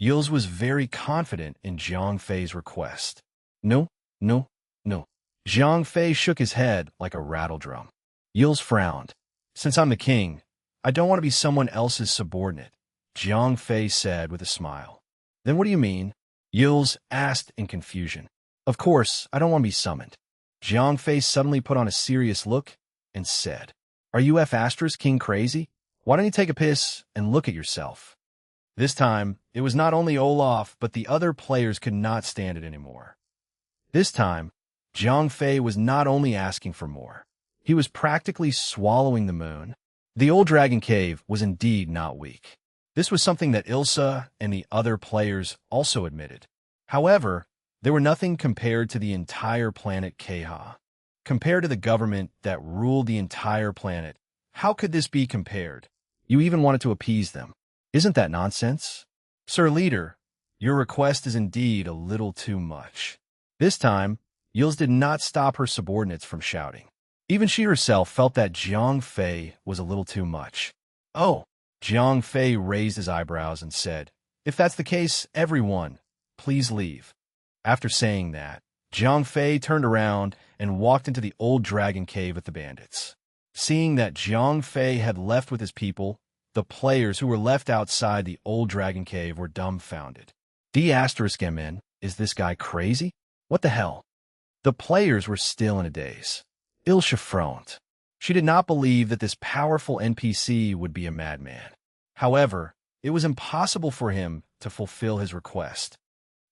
Yils was very confident in Zhang Fei's request. No, no, no. Zhang Fei shook his head like a rattle drum. Yils frowned. "Since I'm the king, I don't want to be someone else's subordinate," Zhang Fei said with a smile. "Then what do you mean?" Yils asked in confusion. "Of course, I don't want to be summoned." Zhang Fei suddenly put on a serious look and said, "Are you King crazy? Why don't you take a piss and look at yourself?" This time, it was not only Olaf, but the other players could not stand it anymore. This time, Zhang Fei was not only asking for more. He was practically swallowing the moon. The old dragon cave was indeed not weak. This was something that Ilsa and the other players also admitted. However, they were nothing compared to the entire planet Keha. Compared to the government that ruled the entire planet, how could this be compared? You even wanted to appease them. Isn't that nonsense? "Sir Leader, your request is indeed a little too much." This time, Yils did not stop her subordinates from shouting. Even she herself felt that Zhang Fei was a little too much. "Oh," Zhang Fei raised his eyebrows and said, "If that's the case, everyone, please leave." After saying that, Zhang Fei turned around and walked into the old dragon cave with the bandits. Seeing that Zhang Fei had left with his people, the players who were left outside the old dragon cave were dumbfounded. D***MN, is this guy crazy? What the hell? The players were still in a daze. Ilsa frowned. She did not believe that this powerful NPC would be a madman. However, it was impossible for him to fulfill his request.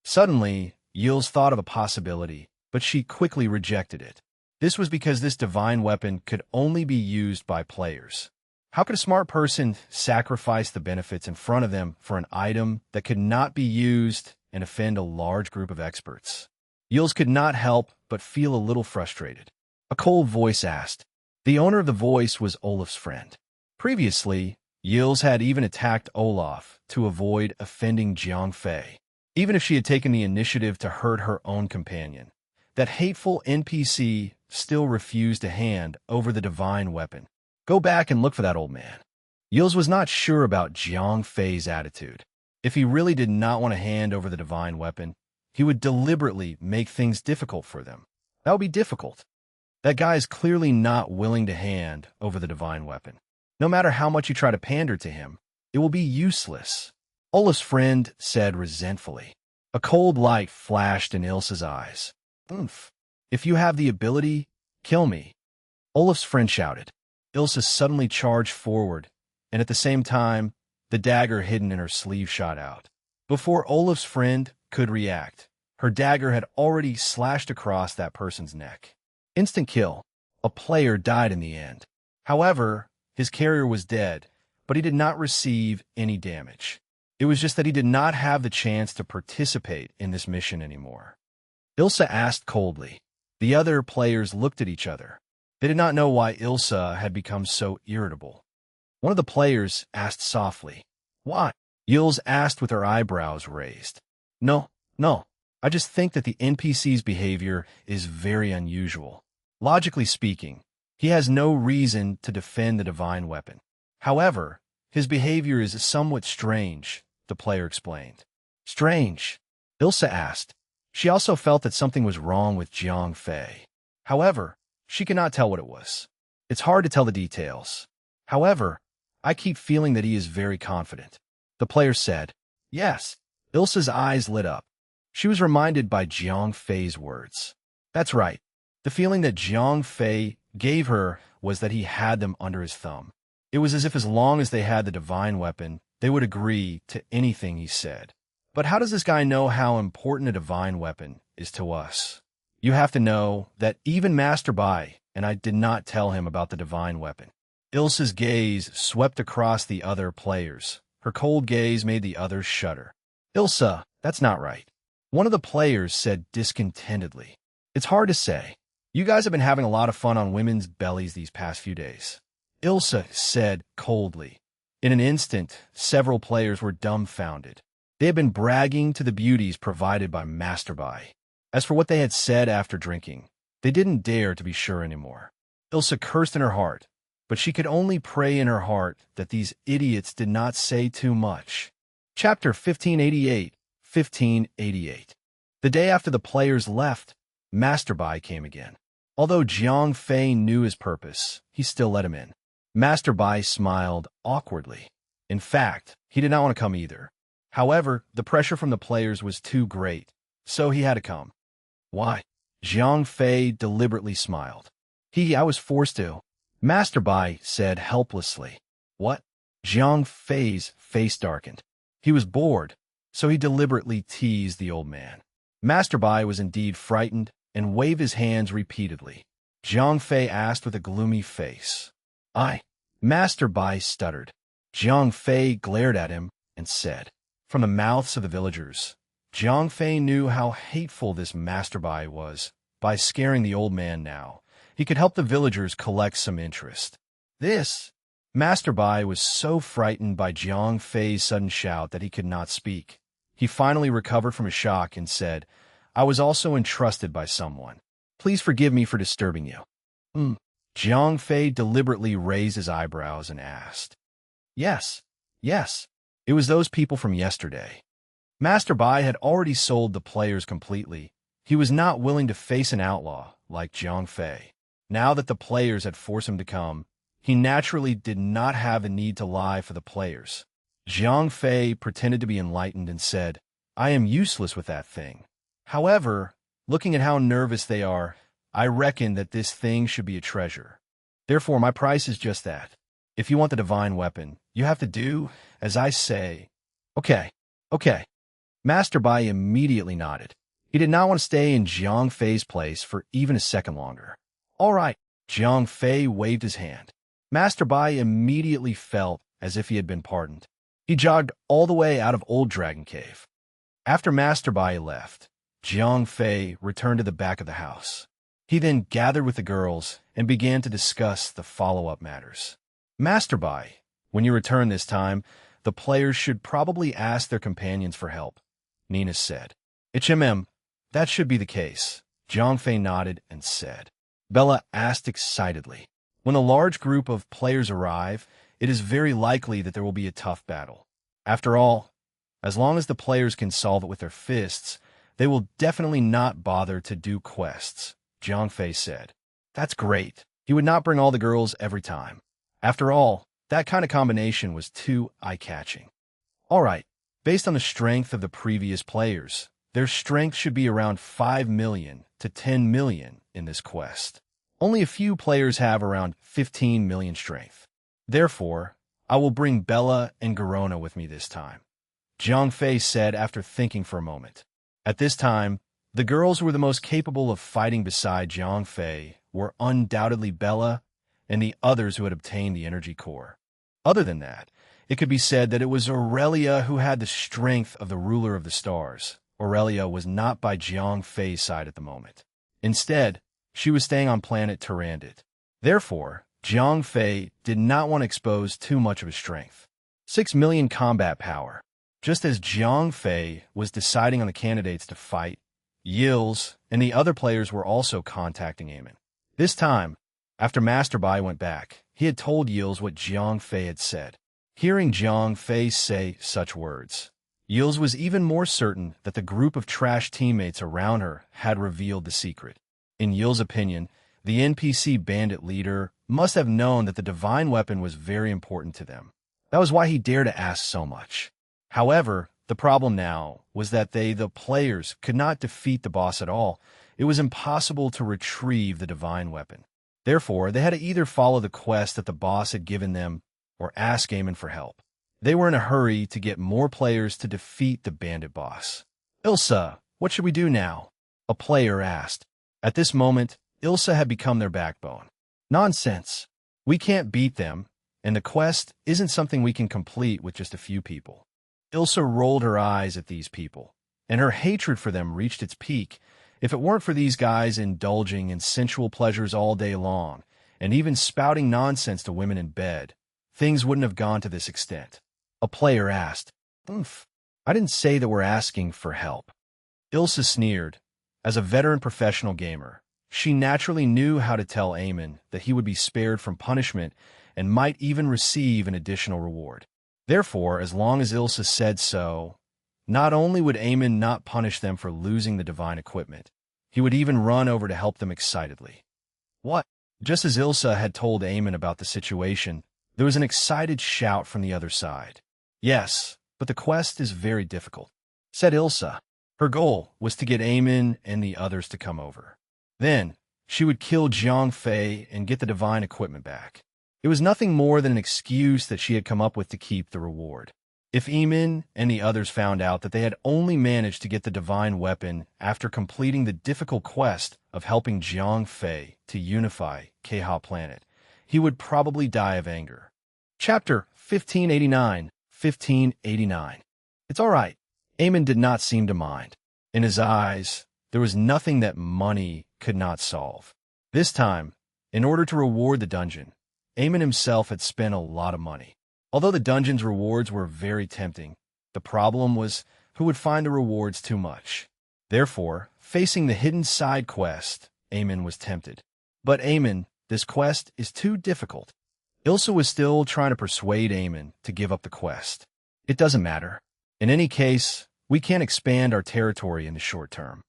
Suddenly, Yils thought of a possibility, but she quickly rejected it. This was because this divine weapon could only be used by players. How could a smart person sacrifice the benefits in front of them for an item that could not be used and offend a large group of experts? Yils could not help but feel a little frustrated. A cold voice asked. The owner of the voice was Olaf's friend. Previously, Yils had even attacked Olaf to avoid offending Jiang Fei, even if she had taken the initiative to hurt her own companion. That hateful NPC still refused to hand over the divine weapon. Go back and look for that old man. Yils was not sure about Jiang Fei's attitude. If he really did not want to hand over the divine weapon, he would deliberately make things difficult for them. That would be difficult. That guy is clearly not willing to hand over the divine weapon. No matter how much you try to pander to him, it will be useless. Olaf's friend said resentfully. A cold light flashed in Ilsa's eyes. Oomph. If you have the ability, kill me. Olaf's friend shouted. Ilsa suddenly charged forward, and at the same time, the dagger hidden in her sleeve shot out. Before Olaf's friend could react, her dagger had already slashed across that person's neck. Instant kill. A player died in the end. However, his carrier was dead, but he did not receive any damage. It was just that he did not have the chance to participate in this mission anymore. Ilsa asked coldly. The other players looked at each other. They did not know why Ilsa had become so irritable. One of the players asked softly, "Why?" Yils asked with her eyebrows raised. No. I just think that the NPC's behavior is very unusual. Logically speaking, he has no reason to defend the divine weapon. However, his behavior is somewhat strange, the player explained. Strange? Ilsa asked. She also felt that something was wrong with Jiang Fei. However, she could not tell what it was. It's hard to tell the details. However, I keep feeling that he is very confident. The player said. Yes. Ilsa's eyes lit up. She was reminded by Jiang Fei's words. That's right. The feeling that Jiang Fei gave her was that he had them under his thumb. It was as if as long as they had the divine weapon, they would agree to anything he said. But how does this guy know how important a divine weapon is to us? You have to know that even Master Bai and I did not tell him about the divine weapon. Ilsa's gaze swept across the other players. Her cold gaze made the others shudder. Ilsa, that's not right. One of the players said discontentedly. It's hard to say. You guys have been having a lot of fun on women's bellies these past few days. Ilsa said coldly. In an instant, several players were dumbfounded. They had been bragging to the beauties provided by Master Bai. As for what they had said after drinking, they didn't dare to be sure anymore. Ilsa cursed in her heart, but she could only pray in her heart that these idiots did not say too much. Chapter 1588. 1588. The day after the players left, Master Bai came again. Although Jiang Fei knew his purpose, he still let him in. Master Bai smiled awkwardly. In fact, he did not want to come either. However, the pressure from the players was too great, so he had to come. Why? Jiang Fei deliberately smiled. I was forced to. Master Bai said helplessly. What? Jiang Fei's face darkened. He was bored, so he deliberately teased the old man. Master Bai was indeed frightened and waved his hands repeatedly. Jiang Fei asked with a gloomy face. Master Bai stuttered. Jiang Fei glared at him and said. From the mouths of the villagers, Jiang Fei knew how hateful this Master Bai was. By scaring the old man now, he could help the villagers collect some interest. Master Bai was so frightened by Jiang Fei's sudden shout that he could not speak. He finally recovered from his shock and said, I was also entrusted by someone. Please forgive me for disturbing you. Jiang Fei deliberately raised his eyebrows and asked. Yes. It was those people from yesterday. Master Bai had already sold the players completely. He was not willing to face an outlaw like Jiang Fei. Now that the players had forced him to come, he naturally did not have the need to lie for the players. Jiang Fei pretended to be enlightened and said, I am useless with that thing. However, looking at how nervous they are, I reckon that this thing should be a treasure. Therefore, my price is just that. If you want the divine weapon, you have to do as I say. Okay. Master Bai immediately nodded. He did not want to stay in Jiang Fei's place for even a second longer. All right. Jiang Fei waved his hand. Master Bai immediately felt as if he had been pardoned. He jogged all the way out of Old Dragon Cave. After Master Bai left, Jiang Fei returned to the back of the house. He then gathered with the girls and began to discuss the follow-up matters. Masterby, when you return this time, the players should probably ask their companions for help, Nina said. That should be the case. Zhang nodded and said. Bella asked excitedly. When a large group of players arrive, it is very likely that there will be a tough battle. After all, as long as the players can solve it with their fists, they will definitely not bother to do quests, Zhang said. That's great. He would not bring all the girls every time. After all, that kind of combination was too eye-catching. All right, based on the strength of the previous players, their strength should be around 5 million to 10 million in this quest. Only a few players have around 15 million strength. Therefore, I will bring Bella and Garona with me this time, Zhang said after thinking for a moment. At this time, the girls who were the most capable of fighting beside Zhang were undoubtedly Bella and the others who had obtained the energy core. Other than that, it could be said that it was Aurelia who had the strength of the ruler of the stars. Aurelia was not by Zhang side at the moment. Instead, she was staying on planet Tyrandit. Therefore, Zhang did not want to expose too much of his strength. 6 million combat power. Just as Zhang was deciding on the candidates to fight, Yils and the other players were also contacting Eamon. This time, after Masterby went back, he had told Yils what Zhang had said. Hearing Zhang say such words, Yils was even more certain that the group of trash teammates around her had revealed the secret. In Yils' opinion, the NPC bandit leader must have known that the divine weapon was very important to them. That was why he dared to ask so much. However, the problem now was that the players, could not defeat the boss at all. It was impossible to retrieve the divine weapon. Therefore, they had to either follow the quest that the boss had given them or ask Eamon for help. They were in a hurry to get more players to defeat the bandit boss. Ilsa, what should we do now? A player asked. At this moment, Ilsa had become their backbone. Nonsense. We can't beat them, and the quest isn't something we can complete with just a few people. Ilsa rolled her eyes at these people, and her hatred for them reached its peak. If it weren't for these guys indulging in sensual pleasures all day long, and even spouting nonsense to women in bed, things wouldn't have gone to this extent. A player asked, I didn't say that we're asking for help. Ilsa sneered. As a veteran professional gamer, she naturally knew how to tell Eamon that he would be spared from punishment and might even receive an additional reward. Therefore, as long as Ilsa said so, not only would Eamon not punish them for losing the divine equipment, he would even run over to help them excitedly. What? Just as Ilsa had told Eamon about the situation, there was an excited shout from the other side. Yes, but the quest is very difficult, said Ilsa. Her goal was to get Eamon and the others to come over. Then, she would kill Zhang and get the divine equipment back. It was nothing more than an excuse that she had come up with to keep the reward. If Eamon and the others found out that they had only managed to get the divine weapon after completing the difficult quest of helping Zhang to unify Keha planet, he would probably die of anger. Chapter 1589. It's all right. Eamon did not seem to mind. In his eyes, there was nothing that money could not solve. This time, in order to reward the dungeon, Eamon himself had spent a lot of money. Although the dungeon's rewards were very tempting, the problem was who would find the rewards too much. Therefore, facing the hidden side quest, Eamon was tempted. But Eamon, this quest is too difficult. Ilsa was still trying to persuade Eamon to give up the quest. It doesn't matter. In any case, we can't expand our territory in the short term.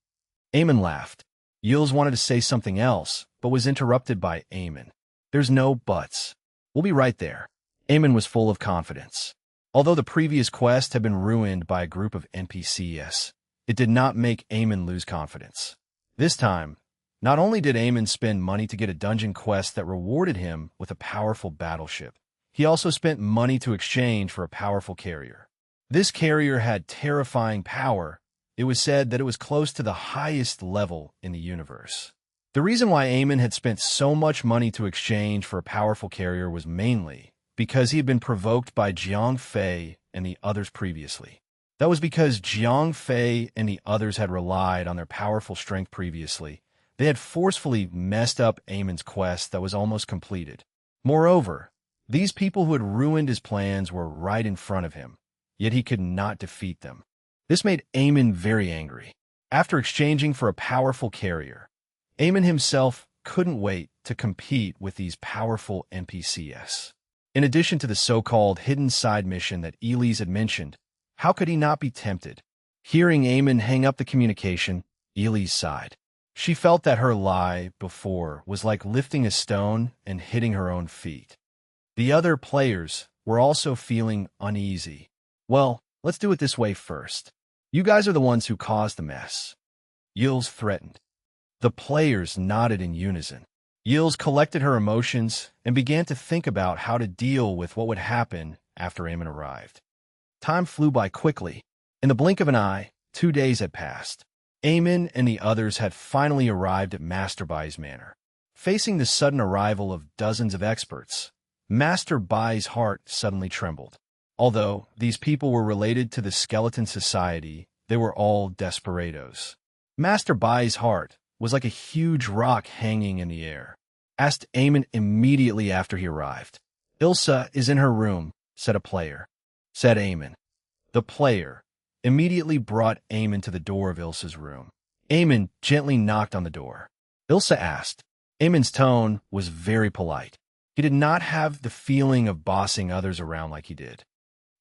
Eamon laughed. Yils wanted to say something else, but was interrupted by Eamon. There's no buts. We'll be right there. Eamon was full of confidence. Although the previous quest had been ruined by a group of NPCs, it did not make Eamon lose confidence. This time, not only did Eamon spend money to get a dungeon quest that rewarded him with a powerful battleship, he also spent money to exchange for a powerful carrier. This carrier had terrifying power. It was said that it was close to the highest level in the universe. The reason why Eamon had spent so much money to exchange for a powerful carrier was mainly because he had been provoked by Zhang and the others previously. That was because Zhang and the others had relied on their powerful strength previously, They had forcefully messed up Eamon's quest that was almost completed. Moreover, these people who had ruined his plans were right in front of him, yet he could not defeat them. This made Eamon very angry. After exchanging for a powerful carrier, Eamon himself couldn't wait to compete with these powerful NPCs. In addition to the so-called hidden side mission that Elise had mentioned, how could he not be tempted? Hearing Eamon hang up the communication, Elise sighed. She felt that her lie before was like lifting a stone and hitting her own feet. The other players were also feeling uneasy. Well, let's do it this way first. You guys are the ones who caused the mess. Yils threatened. The players nodded in unison. Yils collected her emotions and began to think about how to deal with what would happen after Eamon arrived. Time flew by quickly. In the blink of an eye, 2 days had passed. Eamon and the others had finally arrived at Master Bai's manor. Facing the sudden arrival of dozens of experts, Master Bai's heart suddenly trembled. Although these people were related to the Skeleton Society, they were all desperados. Master Bai's heart was like a huge rock hanging in the air. Asked Eamon immediately after he arrived. Ilsa is in her room, said a player. Said Eamon. The player immediately brought Eamon to the door of Ilsa's room. Eamon gently knocked on the door. Ilsa asked. Eamon's tone was very polite. He did not have the feeling of bossing others around like he did.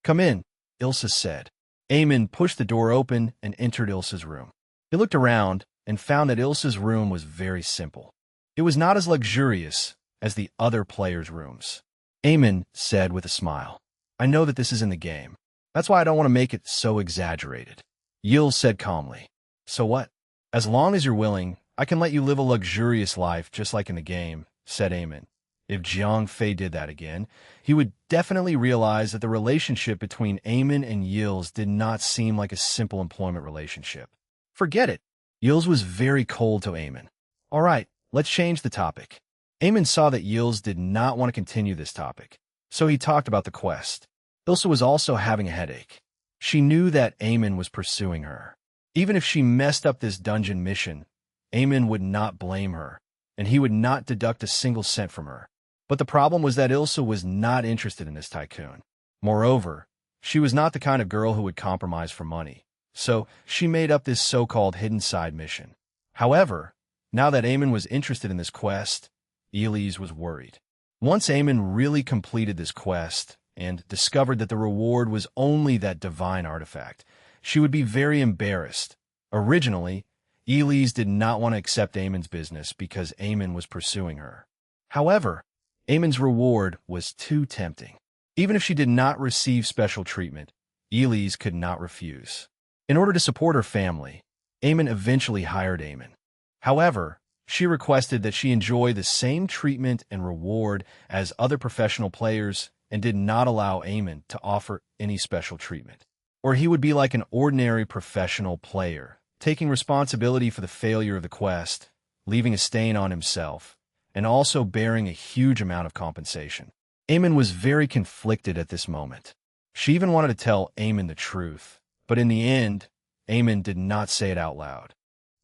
Come in, Ilsa said. Eamon pushed the door open and entered Ilsa's room. He looked around and found that Ilsa's room was very simple. It was not as luxurious as the other players' rooms. Eamon said with a smile, I know that this is in the game. That's why I don't want to make it so exaggerated. Yil said calmly. So what? As long as you're willing, I can let you live a luxurious life just like in the game, said Eamon. If Jiang Fei did that again, he would definitely realize that the relationship between Eamon and Yils did not seem like a simple employment relationship. Forget it. Yils was very cold to Eamon. All right, let's change the topic. Eamon saw that Yils did not want to continue this topic, so he talked about the quest. Ilsa was also having a headache. She knew that Eamon was pursuing her. Even if she messed up this dungeon mission, Eamon would not blame her, and he would not deduct a single cent from her. But the problem was that Ilsa was not interested in this tycoon. Moreover, she was not the kind of girl who would compromise for money, so she made up this so-called hidden side mission. However, now that Eamon was interested in this quest, Elise was worried. Once Eamon really completed this quest and discovered that the reward was only that divine artifact, she would be very embarrassed. Originally, Elise did not want to accept Eamon's business because Eamon was pursuing her. However, Eamon's reward was too tempting. Even if she did not receive special treatment, Elise could not refuse. In order to support her family, Eamon eventually hired Eamon. However, she requested that she enjoy the same treatment and reward as other professional players and did not allow Eamon to offer any special treatment, or he would be like an ordinary professional player, taking responsibility for the failure of the quest, leaving a stain on himself, and also bearing a huge amount of compensation. Eamon was very conflicted at this moment. She even wanted to tell Eamon the truth, but in the end, Eamon did not say it out loud.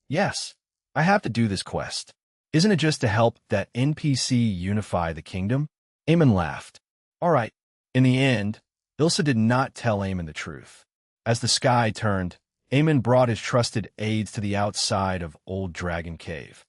Yes, I have to do this quest. Isn't it just to help that NPC unify the kingdom? Eamon laughed. All right. In the end, Ilsa did not tell Eamon the truth. As the sky turned, Eamon brought his trusted aides to the outside of Old Dragon Cave.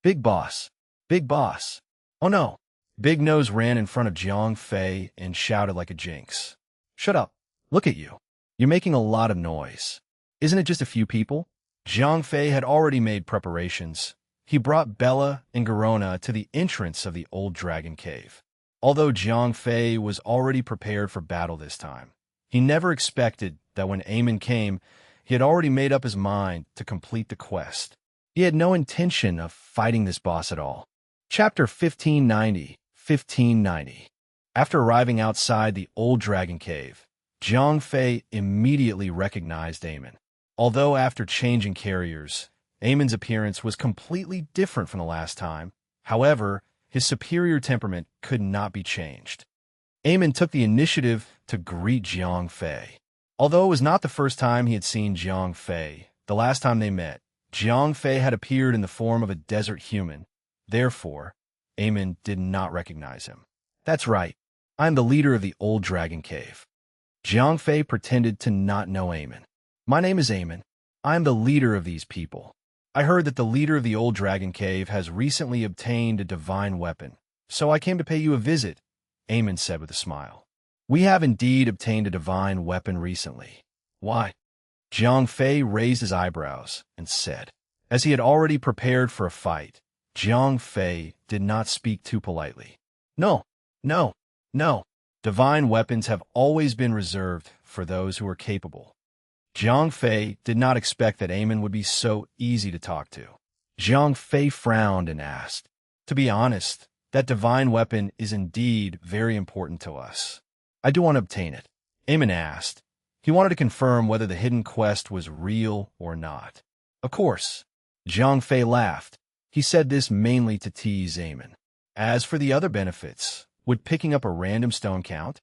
Big Boss! Big Boss! Oh no! Big Nose ran in front of Jiang Fei and shouted like a jinx. Shut up! Look at you! You're making a lot of noise. Isn't it just a few people? Jiang Fei had already made preparations. He brought Bella and Garona to the entrance of the Old Dragon Cave. Although Jiang Fei was already prepared for battle this time, he never expected that when Eamon came, he had already made up his mind to complete the quest. He had no intention of fighting this boss at all. Chapter 1590. After arriving outside the Old Dragon Cave, Jiang Fei immediately recognized Eamon. Although after changing carriers, Eamon's appearance was completely different from the last time, however, his superior temperament could not be changed. Eamon took the initiative to greet Jiang Fei. Although it was not the first time he had seen Jiang Fei, the last time they met, Jiang Fei had appeared in the form of a desert human. Therefore, Eamon did not recognize him. That's right. I am the leader of the Old Dragon Cave. Jiang Fei pretended to not know Eamon. My name is Eamon. I am the leader of these people. I heard that the leader of the Old Dragon Cave has recently obtained a divine weapon, so I came to pay you a visit, Eamon said with a smile. We have indeed obtained a divine weapon recently. Why? Jiang Fei raised his eyebrows and said, as he had already prepared for a fight, Jiang Fei did not speak too politely. No, no, no. Divine weapons have always been reserved for those who are capable. Jiang Fei did not expect that Eamon would be so easy to talk to. Jiang Fei frowned and asked, to be honest, that divine weapon is indeed very important to us. I do want to obtain it. Eamon asked. He wanted to confirm whether the hidden quest was real or not. Of course. Jiang Fei laughed. He said this mainly to tease Eamon. As for the other benefits, would picking up a random stone count?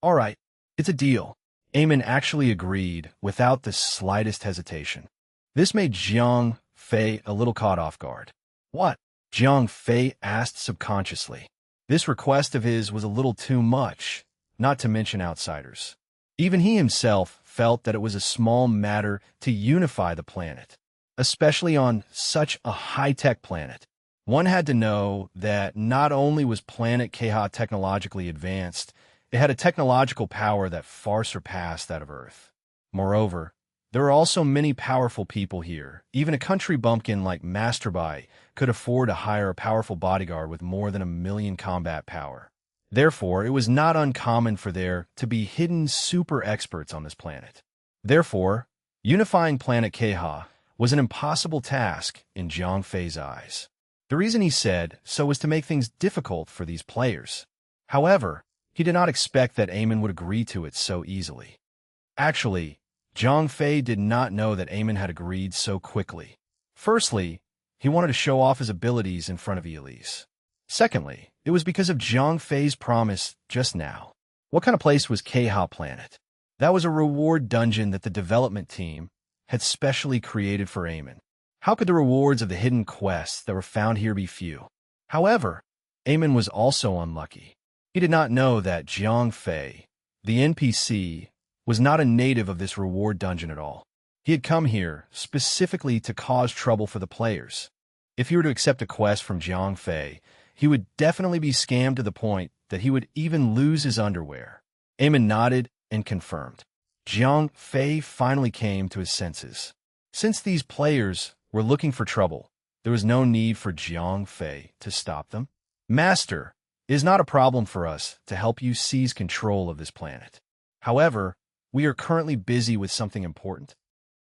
All right, it's a deal. Eamon actually agreed without the slightest hesitation. This made Jiang Fei a little caught off guard. What? Jiang Fei asked subconsciously. This request of his was a little too much, not to mention outsiders. Even he himself felt that it was a small matter to unify the planet, especially on such a high-tech planet. One had to know that not only was planet Keha technologically advanced, it had a technological power that far surpassed that of Earth. Moreover, there are also many powerful people here. Even a country bumpkin like Masterby could afford to hire a powerful bodyguard with more than 1 million combat power. Therefore, it was not uncommon for there to be hidden super experts on this planet. Therefore, unifying planet Keha was an impossible task in Jiang Fei's eyes. The reason he said so was to make things difficult for these players. However, he did not expect that Eamon would agree to it so easily. Actually, Jiang Fei did not know that Eamon had agreed so quickly. Firstly, he wanted to show off his abilities in front of Elise. Secondly, it was because of Jiang Fei's promise just now. What kind of place was Keha Planet? That was a reward dungeon that the development team had specially created for Eamon. How could the rewards of the hidden quests that were found here be few? However, Eamon was also unlucky. He did not know that Jiang Fei, the NPC, was not a native of this reward dungeon at all. He had come here specifically to cause trouble for the players. If he were to accept a quest from Jiang Fei, he would definitely be scammed to the point that he would even lose his underwear. Eamon nodded and confirmed. Jiang Fei finally came to his senses. Since these players were looking for trouble, there was no need for Jiang Fei to stop them. Master, it is not a problem for us to help you seize control of this planet. However, we are currently busy with something important,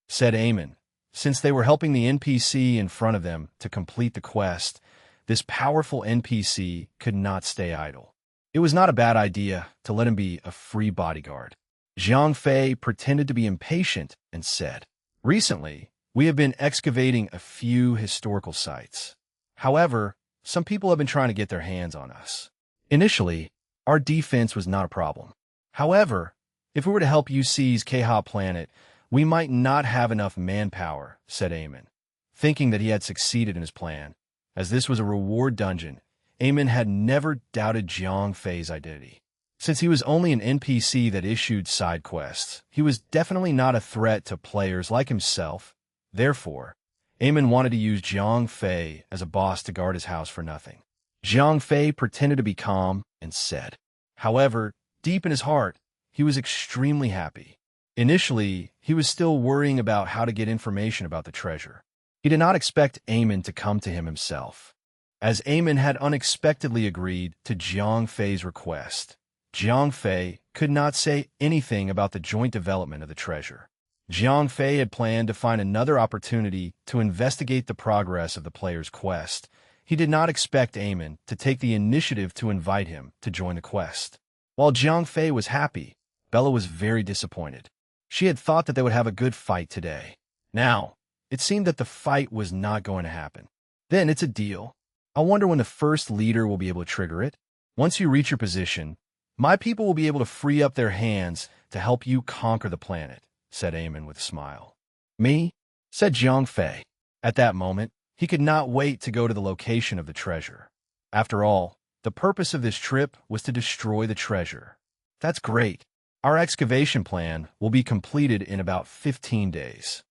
said Eamon. Since they were helping the NPC in front of them to complete the quest, this powerful NPC could not stay idle. It was not a bad idea to let him be a free bodyguard. Jiang Fei pretended to be impatient and said, recently, we have been excavating a few historical sites. However, some people have been trying to get their hands on us. Initially, our defense was not a problem. However, if we were to help you seize Keha Planet, we might not have enough manpower, said Eamon. Thinking that he had succeeded in his plan, as this was a reward dungeon, Eamon had never doubted Jiang Fei's identity. Since he was only an NPC that issued side quests, he was definitely not a threat to players like himself. Therefore, Eamon wanted to use Jiang Fei as a boss to guard his house for nothing. Jiang Fei pretended to be calm and said. However, deep in his heart, he was extremely happy. Initially, he was still worrying about how to get information about the treasure. He did not expect Eamon to come to him himself. As Eamon had unexpectedly agreed to Jiang Fei's request, Jiang Fei could not say anything about the joint development of the treasure. Jiang Fei had planned to find another opportunity to investigate the progress of the player's quest. He did not expect Eamon to take the initiative to invite him to join the quest. While Jiang Fei was happy, Bella was very disappointed. She had thought that they would have a good fight today. Now, it seemed that the fight was not going to happen. Then it's a deal. I wonder when the first leader will be able to trigger it. Once you reach your position, my people will be able to free up their hands to help you conquer the planet, said Eamon with a smile. Me? Said Jiang Fei. At that moment, he could not wait to go to the location of the treasure. After all, the purpose of this trip was to destroy the treasure. That's great. Our excavation plan will be completed in about 15 days,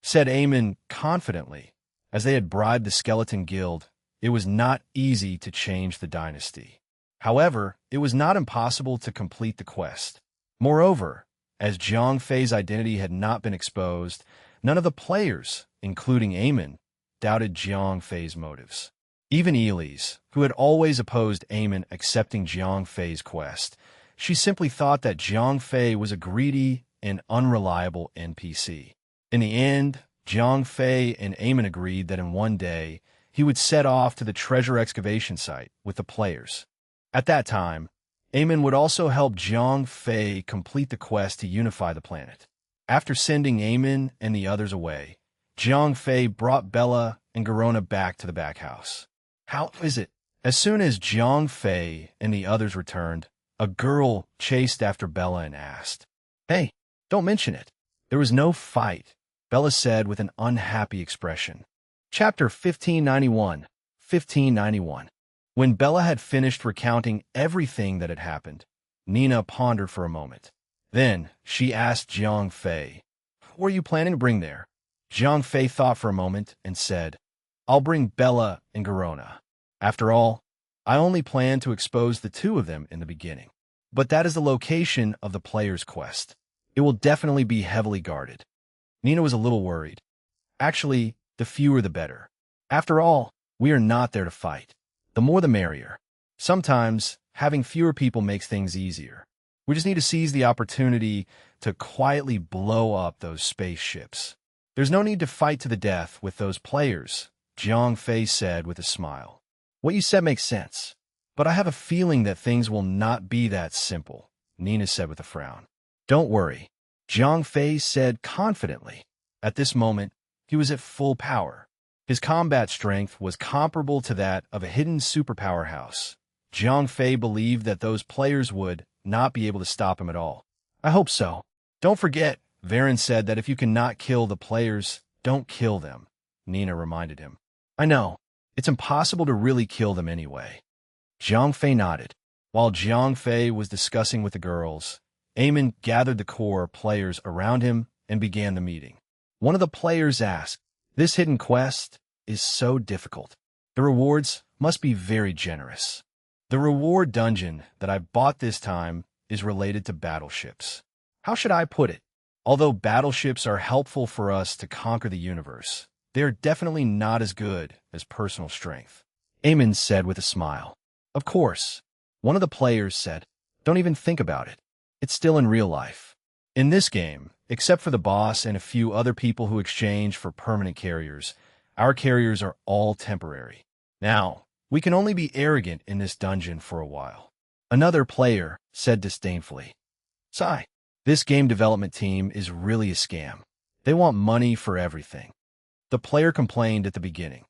said Eamon confidently. As they had bribed the Skeleton Guild, it was not easy to change the dynasty. However, it was not impossible to complete the quest. Moreover, as Jiang Fei's identity had not been exposed, none of the players, including Eamon, doubted Jiang Fei's motives. Even Elise, who had always opposed Eamon accepting Jiang Fei's quest, she simply thought that Jiang Fei was a greedy and unreliable NPC. In the end, Jiang Fei and Eamon agreed that in one day, he would set off to the treasure excavation site with the players. At that time, Eamon would also help Jiang Fei complete the quest to unify the planet. After sending Eamon and the others away, Jiang Fei brought Bella and Garona back to the back house. How is it? As soon as Jiang Fei and the others returned, a girl chased after Bella and asked, "Hey, don't mention it. There was no fight," Bella said with an unhappy expression. Chapter 1591. 1591. When Bella had finished recounting everything that had happened, Nina pondered for a moment. Then she asked Jiang Fei, "What are you planning to bring there?" Jiang Fei thought for a moment and said, "I'll bring Bella and Garona. After all, I only plan to expose the two of them in the beginning. But that is the location of the player's quest. It will definitely be heavily guarded." Nina was a little worried. Actually, the fewer the better. After all, we are not there to fight. The more the merrier. Sometimes, having fewer people makes things easier. We just need to seize the opportunity to quietly blow up those spaceships. There's no need to fight to the death with those players, Jiang Fei said with a smile. What you said makes sense, but I have a feeling that things will not be that simple, Nina said with a frown. Don't worry, Jiang Fei said confidently. At this moment, he was at full power. His combat strength was comparable to that of a hidden superpower house. Jiang Fei believed that those players would not be able to stop him at all. I hope so. Don't forget, Varen said that if you cannot kill the players, don't kill them, Nina reminded him. I know. It's impossible to really kill them anyway. Jiang Fei nodded. While Jiang Fei was discussing with the girls, Eamon gathered the core players around him and began the meeting. One of the players asked, "This hidden quest is so difficult. The rewards must be very generous." The reward dungeon that I bought this time is related to battleships. How should I put it? Although battleships are helpful for us to conquer the universe, they are definitely not as good as personal strength, Eamon said with a smile. Of course, one of the players said, "Don't even think about it. It's still in real life." In this game, except for the boss and a few other people who exchange for permanent carriers, our carriers are all temporary. Now, we can only be arrogant in this dungeon for a while. Another player said disdainfully, "Sigh. This game development team is really a scam. They want money for everything." The player complained at the beginning.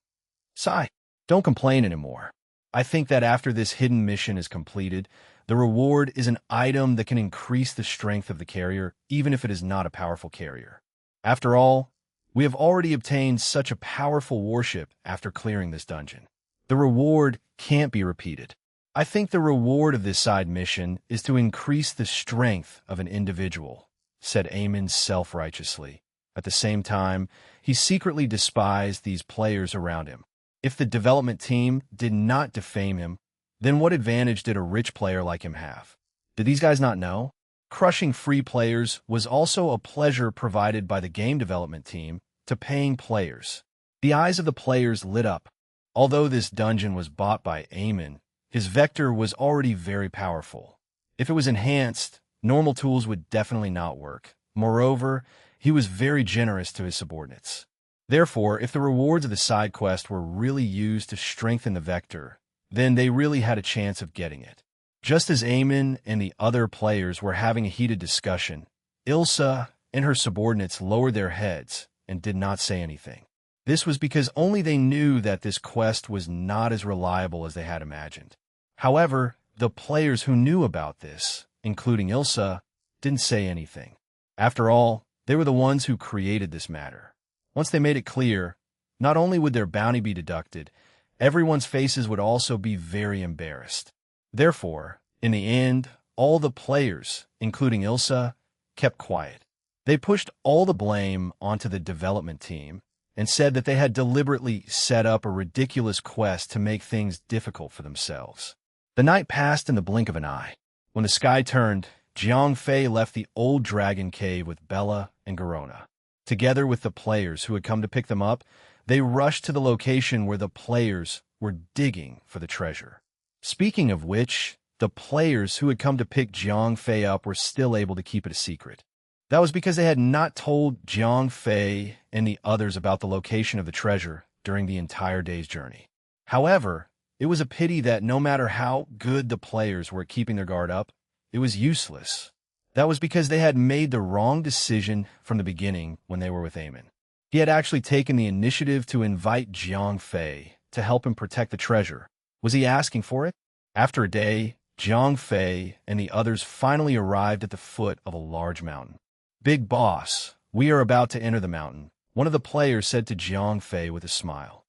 "Sigh, don't complain anymore. I think that after this hidden mission is completed, the reward is an item that can increase the strength of the carrier, even if it is not a powerful carrier. After all, we have already obtained such a powerful warship after clearing this dungeon. The reward can't be repeated. I think the reward of this side mission is to increase the strength of an individual," said Eamon self-righteously. At the same time, he secretly despised these players around him. If the development team did not defame him, then what advantage did a rich player like him have? Did these guys not know? Crushing free players was also a pleasure provided by the game development team to paying players. The eyes of the players lit up. Although this dungeon was bought by Eamon, his vector was already very powerful. If it was enhanced, normal tools would definitely not work. Moreover, he was very generous to his subordinates. Therefore, if the rewards of the side quest were really used to strengthen the vector, then they really had a chance of getting it. Just as Eamon and the other players were having a heated discussion, Ilsa and her subordinates lowered their heads and did not say anything. This was because only they knew that this quest was not as reliable as they had imagined. However, the players who knew about this, including Ilsa, didn't say anything. After all, they were the ones who created this matter. Once they made it clear, not only would their bounty be deducted, everyone's faces would also be very embarrassed. Therefore, in the end, all the players, including Ilsa, kept quiet. They pushed all the blame onto the development team and said that they had deliberately set up a ridiculous quest to make things difficult for themselves. The night passed in the blink of an eye. When the sky turned, Jiang Fei left the old dragon cave with Bella and Garona. Together with the players who had come to pick them up, they rushed to the location where the players were digging for the treasure. Speaking of which, the players who had come to pick Jiang Fei up were still able to keep it a secret. That was because they had not told Jiang Fei and the others about the location of the treasure during the entire day's journey. However, it was a pity that no matter how good the players were at keeping their guard up, it was useless. That was because they had made the wrong decision from the beginning when they were with Eamon. He had actually taken the initiative to invite Jiang Fei to help him protect the treasure. Was he asking for it? After a day, Jiang Fei and the others finally arrived at the foot of a large mountain. "Big boss, we are about to enter the mountain," one of the players said to Jiang Fei with a smile.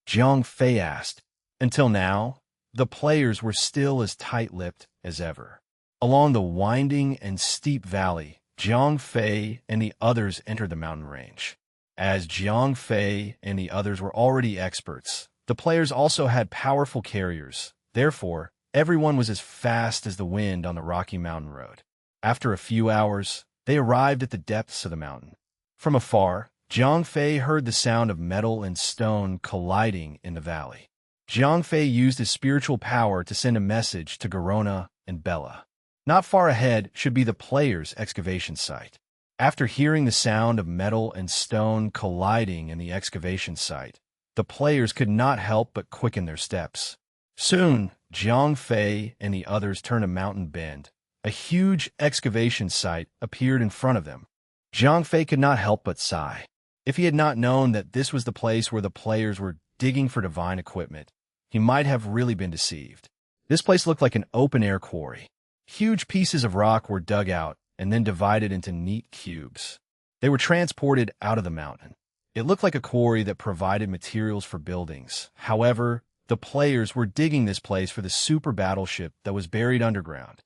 Jiang Fei asked. Until now, the players were still as tight-lipped as ever. Along the winding and steep valley, Jiang Fei and the others entered the mountain range. As Jiang Fei and the others were already experts, the players also had powerful carriers. Therefore, everyone was as fast as the wind on the rocky mountain road. After a few hours, they arrived at the depths of the mountain. From afar, Jiang Fei heard the sound of metal and stone colliding in the valley. Jiang Fei used his spiritual power to send a message to Garona and Bella. Not far ahead should be the players' excavation site. After hearing the sound of metal and stone colliding in the excavation site, the players could not help but quicken their steps. Soon, Jiang Fei and the others turned a mountain bend. A huge excavation site appeared in front of them. Jiang Fei could not help but sigh. If he had not known that this was the place where the players were digging for divine equipment, he might have really been deceived. This place looked like an open-air quarry. Huge pieces of rock were dug out and then divided into neat cubes. They were transported out of the mountain. It looked like a quarry that provided materials for buildings. However, the players were digging this place for the super battleship that was buried underground.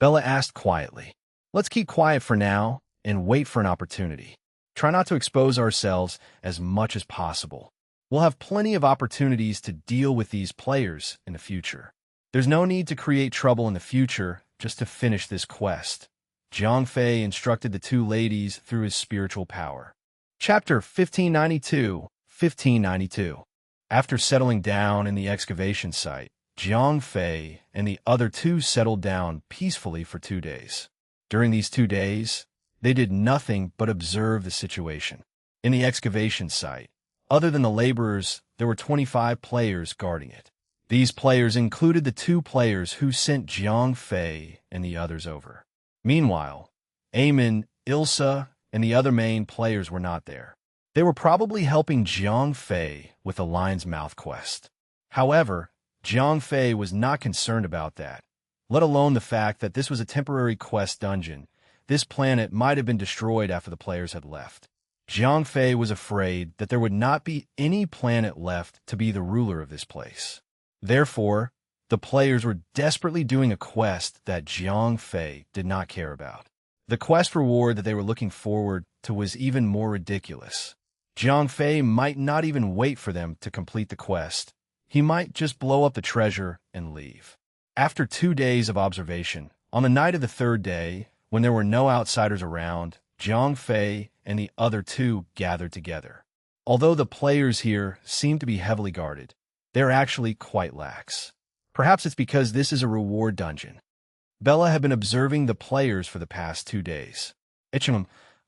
Bella asked quietly, "Let's keep quiet for now and wait for an opportunity. Try not to expose ourselves as much as possible. We'll have plenty of opportunities to deal with these players in the future. There's no need to create trouble in the future just to finish this quest." Jiang Fei instructed the two ladies through his spiritual power. Chapter 1592. After settling down in the excavation site, Jiang Fei and the other two settled down peacefully for 2 days. During these 2 days, they did nothing but observe the situation. In the excavation site, other than the laborers, there were 25 players guarding it. These players included the 2 players who sent Jiang Fei and the others over. Meanwhile, Eamon, Ilsa, and the other main players were not there. They were probably helping Jiang Fei with the Lion's Mouth quest. However, Jiang Fei was not concerned about that, let alone the fact that this was a temporary quest dungeon. This planet might have been destroyed after the players had left. Jiang Fei was afraid that there would not be any planet left to be the ruler of this place. Therefore, the players were desperately doing a quest that Jiang Fei did not care about. The quest reward that they were looking forward to was even more ridiculous. Jiang Fei might not even wait for them to complete the quest. He might just blow up the treasure and leave. After 2 days of observation, on the night of the 3rd day, when there were no outsiders around, Jiang Fei and the other 2 gathered together. Although the players here seem to be heavily guarded, they're actually quite lax. Perhaps it's because this is a reward dungeon. Bella had been observing the players for the past 2 days.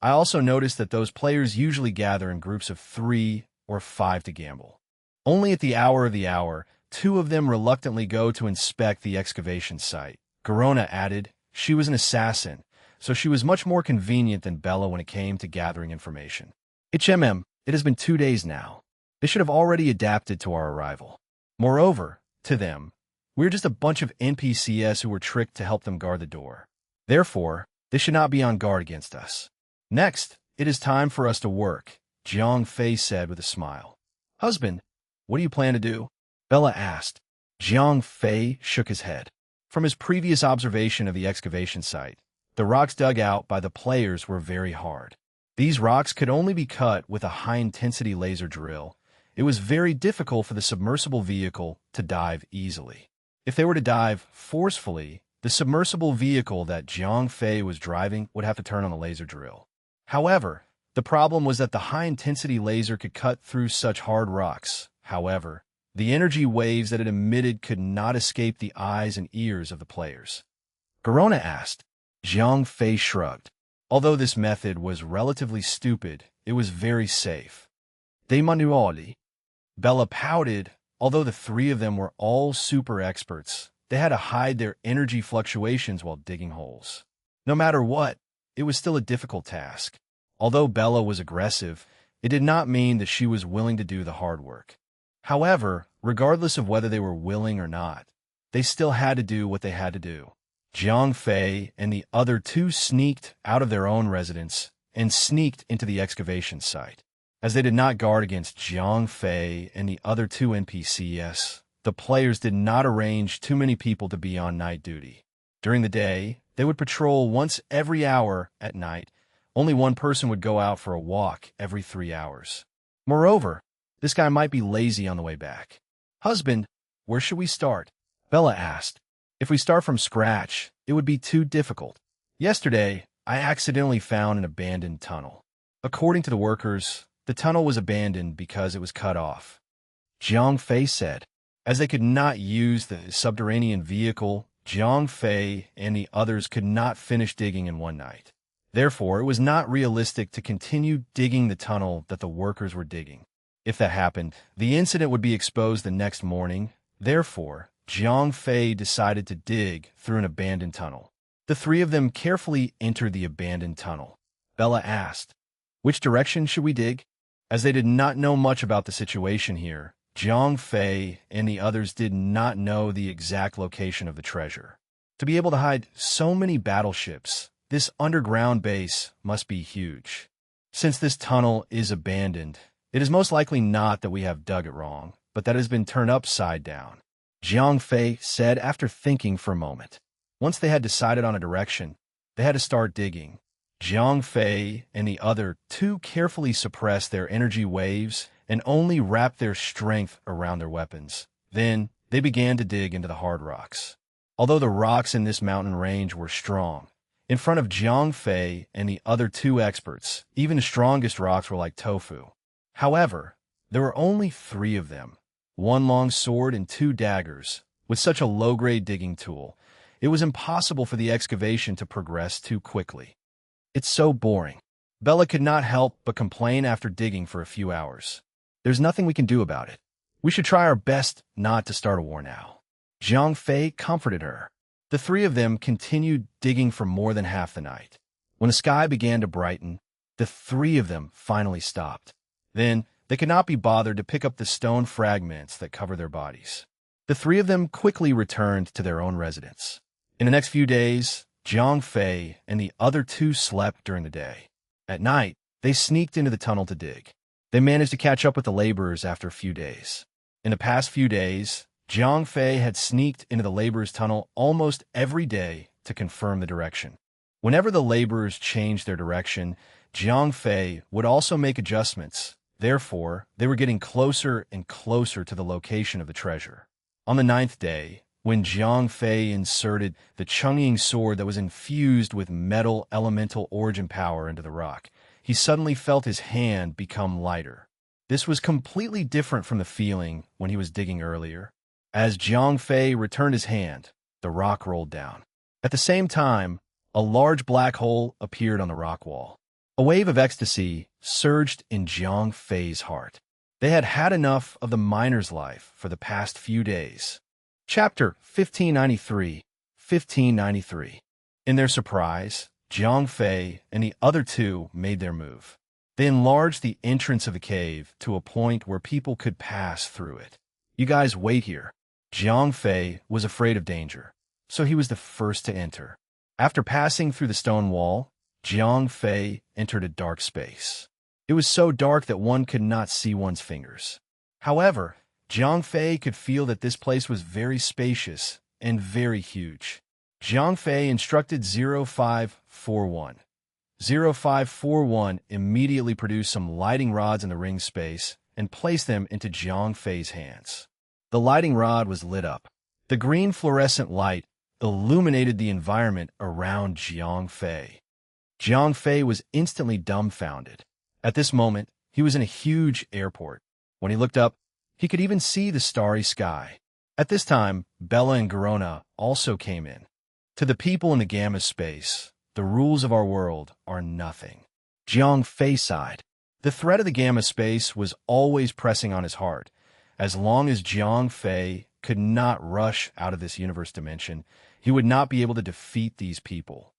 I also noticed that those players usually gather in groups of 3 or 5 to gamble. Only at the hour of the hour, 2 of them reluctantly go to inspect the excavation site. Garona added, she was an assassin, so she was much more convenient than Bella when it came to gathering information. It has been 2 days now. They should have already adapted to our arrival. Moreover, to them, we're just a bunch of NPCs who were tricked to help them guard the door. Therefore, they should not be on guard against us. Next, it is time for us to work. Jiang Fei said with a smile. Husband, what do you plan to do? Bella asked. Jiang Fei shook his head. From his previous observation of the excavation site, the rocks dug out by the players were very hard. These rocks could only be cut with a high-intensity laser drill. It was very difficult for the submersible vehicle to dive easily. If they were to dive forcefully, the submersible vehicle that Jiang Fei was driving would have to turn on the laser drill. However, the problem was that the high-intensity laser could cut through such hard rocks. However, the energy waves that it emitted could not escape the eyes and ears of the players. Garona asked. Jiang Fei shrugged. Although this method was relatively stupid, it was very safe. De manuali. Bella pouted. Although the three of them were all super experts, they had to hide their energy fluctuations while digging holes. No matter what, it was still a difficult task. Although Bella was aggressive, it did not mean that she was willing to do the hard work. However, regardless of whether they were willing or not, they still had to do what they had to do. Jiang Fei and the other two sneaked out of their own residence and sneaked into the excavation site. As they did not guard against Jiang Fei and the other two NPCs, the players did not arrange too many people to be on night duty. During the day, they would patrol once every hour. At night, only one person would go out for a walk every 3 hours. Moreover, this guy might be lazy on the way back. Husband, where should we start? Bella asked. If we start from scratch, it would be too difficult. Yesterday, I accidentally found an abandoned tunnel. According to the workers, the tunnel was abandoned because it was cut off. Jiang Fei said. As they could not use the subterranean vehicle, Jiang Fei and the others could not finish digging in one night. Therefore, it was not realistic to continue digging the tunnel that the workers were digging. If that happened, the incident would be exposed the next morning. Therefore, Jiang Fei decided to dig through an abandoned tunnel. The three of them carefully entered the abandoned tunnel. Bella asked, "Which direction should we dig?" As they did not know much about the situation here, Jiang Fei and the others did not know the exact location of the treasure. To be able to hide so many battleships, this underground base must be huge. Since this tunnel is abandoned, it is most likely not that we have dug it wrong, but that it has been turned upside down. Jiang Fei said after thinking for a moment. Once they had decided on a direction, they had to start digging. Jiang Fei and the other two carefully suppressed their energy waves and only wrapped their strength around their weapons. Then, they began to dig into the hard rocks. Although the rocks in this mountain range were strong, in front of Jiang Fei and the other two experts, even the strongest rocks were like tofu. However, there were only 3 of them, 1 long sword and 2 daggers. With such a low-grade digging tool, it was impossible for the excavation to progress too quickly. It's so boring. Bella could not help but complain after digging for a few hours. There's nothing we can do about it. We should try our best not to start a war now. Jiang Fei comforted her. The 3 of them continued digging for more than half the night. When the sky began to brighten, the 3 of them finally stopped. Then, they could not be bothered to pick up the stone fragments that cover their bodies. The 3 of them quickly returned to their own residence. In the next few days, Jiang Fei and the other 2 slept during the day. At night, they sneaked into the tunnel to dig. They managed to catch up with the laborers after a few days. In the past few days, Jiang Fei had sneaked into the laborers' tunnel almost every day to confirm the direction. Whenever the laborers changed their direction, Jiang Fei would also make adjustments. Therefore, they were getting closer and closer to the location of the treasure. On the 9th day, when Jiang Fei inserted the Chungying sword that was infused with metal elemental origin power into the rock, he suddenly felt his hand become lighter. This was completely different from the feeling when he was digging earlier. As Jiang Fei returned his hand, the rock rolled down. At the same time, a large black hole appeared on the rock wall. A wave of ecstasy surged in Jiang Fei's heart. They had had enough of the miner's life for the past few days. Chapter 1593. In their surprise, Jiang Fei and the other 2 made their move. They enlarged the entrance of the cave to a point where people could pass through it. "You guys wait here." Jiang Fei was afraid of danger, so he was the first to enter. After passing through the stone wall, Jiang Fei entered a dark space. It was so dark that one could not see one's fingers. However, Jiang Fei could feel that this place was very spacious and very huge. Jiang Fei instructed 0541. 0541 immediately produced some lighting rods in the ring space and placed them into Jiang Fei's hands. The lighting rod was lit up. The green fluorescent light illuminated the environment around Jiang Fei. Jiang Fei was instantly dumbfounded. At this moment, he was in a huge airport. When he looked up, he could even see the starry sky. At this time, Bella and Garona also came in. To the people in the Gamma space, the rules of our world are nothing. Jiang Fei sighed. The threat of the Gamma space was always pressing on his heart. As long as Jiang Fei could not rush out of this universe dimension, he would not be able to defeat these people.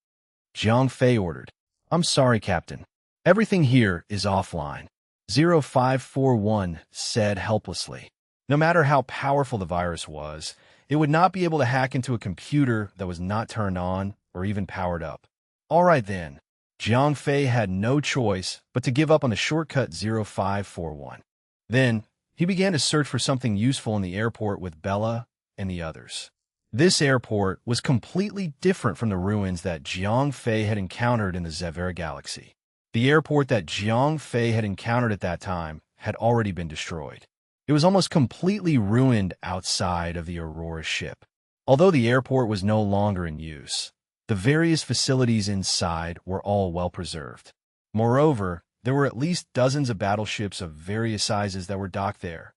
Jiang Fei ordered, "I'm sorry, Captain. Everything here is offline." 0541 said helplessly. No matter how powerful the virus was, it would not be able to hack into a computer that was not turned on or even powered up. All right then. Jiang Fei had no choice but to give up on the shortcut 0541. Then, he began to search for something useful in the airport with Bella and the others. This airport was completely different from the ruins that Jiang Fei had encountered in the Zevera galaxy. The airport that Jiang Fei had encountered at that time had already been destroyed. It was almost completely ruined outside of the Aurora ship. Although the airport was no longer in use, the various facilities inside were all well preserved. Moreover, there were at least dozens of battleships of various sizes that were docked there.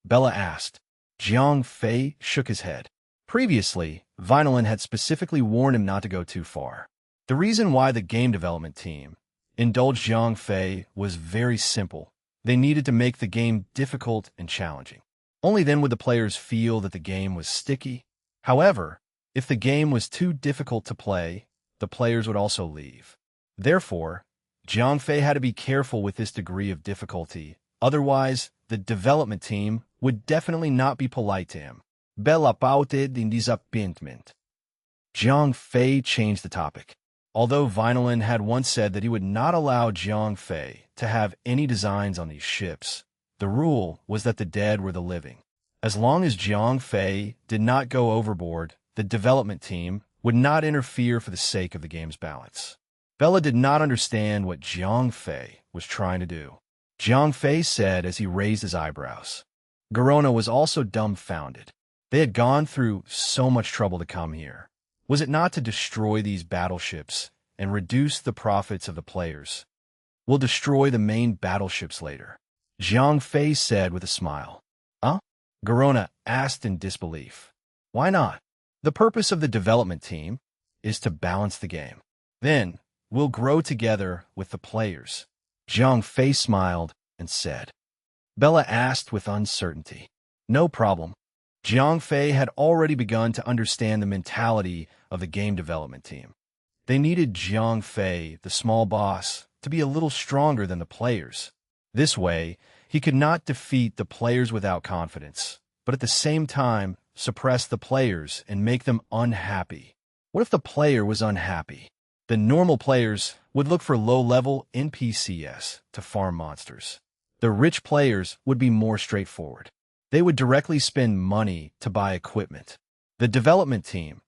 Bella asked. Jiang Fei shook his head. Previously, Vinylin had specifically warned him not to go too far. The reason why the game development team indulged Jiang Fei was very simple. They needed to make the game difficult and challenging. Only then would the players feel that the game was sticky. However, if the game was too difficult to play, the players would also leave. Therefore, Jiang Fei had to be careful with this degree of difficulty. Otherwise, the development team would definitely not be polite to him. Bella pouted in disappointment. Jiang Fei changed the topic. Although Vinylin had once said that he would not allow Jiang Fei to have any designs on these ships, the rule was that the dead were the living. As long as Jiang Fei did not go overboard, the development team would not interfere for the sake of the game's balance. Bella did not understand what Jiang Fei was trying to do. Jiang Fei said as he raised his eyebrows. Garona was also dumbfounded. They had gone through so much trouble to come here. Was it not to destroy these battleships and reduce the profits of the players? We'll destroy the main battleships later, Jiang Fei said with a smile. Huh? Garona asked in disbelief. Why not? The purpose of the development team is to balance the game. Then, we'll grow together with the players. Jiang Fei smiled and said. Bella asked with uncertainty. No problem. Jiang Fei had already begun to understand the mentality of the game development team. They needed Jiang Fei, the small boss, to be a little stronger than the players. This way, he could not defeat the players without confidence, but at the same time, suppress the players and make them unhappy. What if the player was unhappy? The normal players would look for low-level NPCs to farm monsters. The rich players would be more straightforward. They would directly spend money to buy equipment. The development team's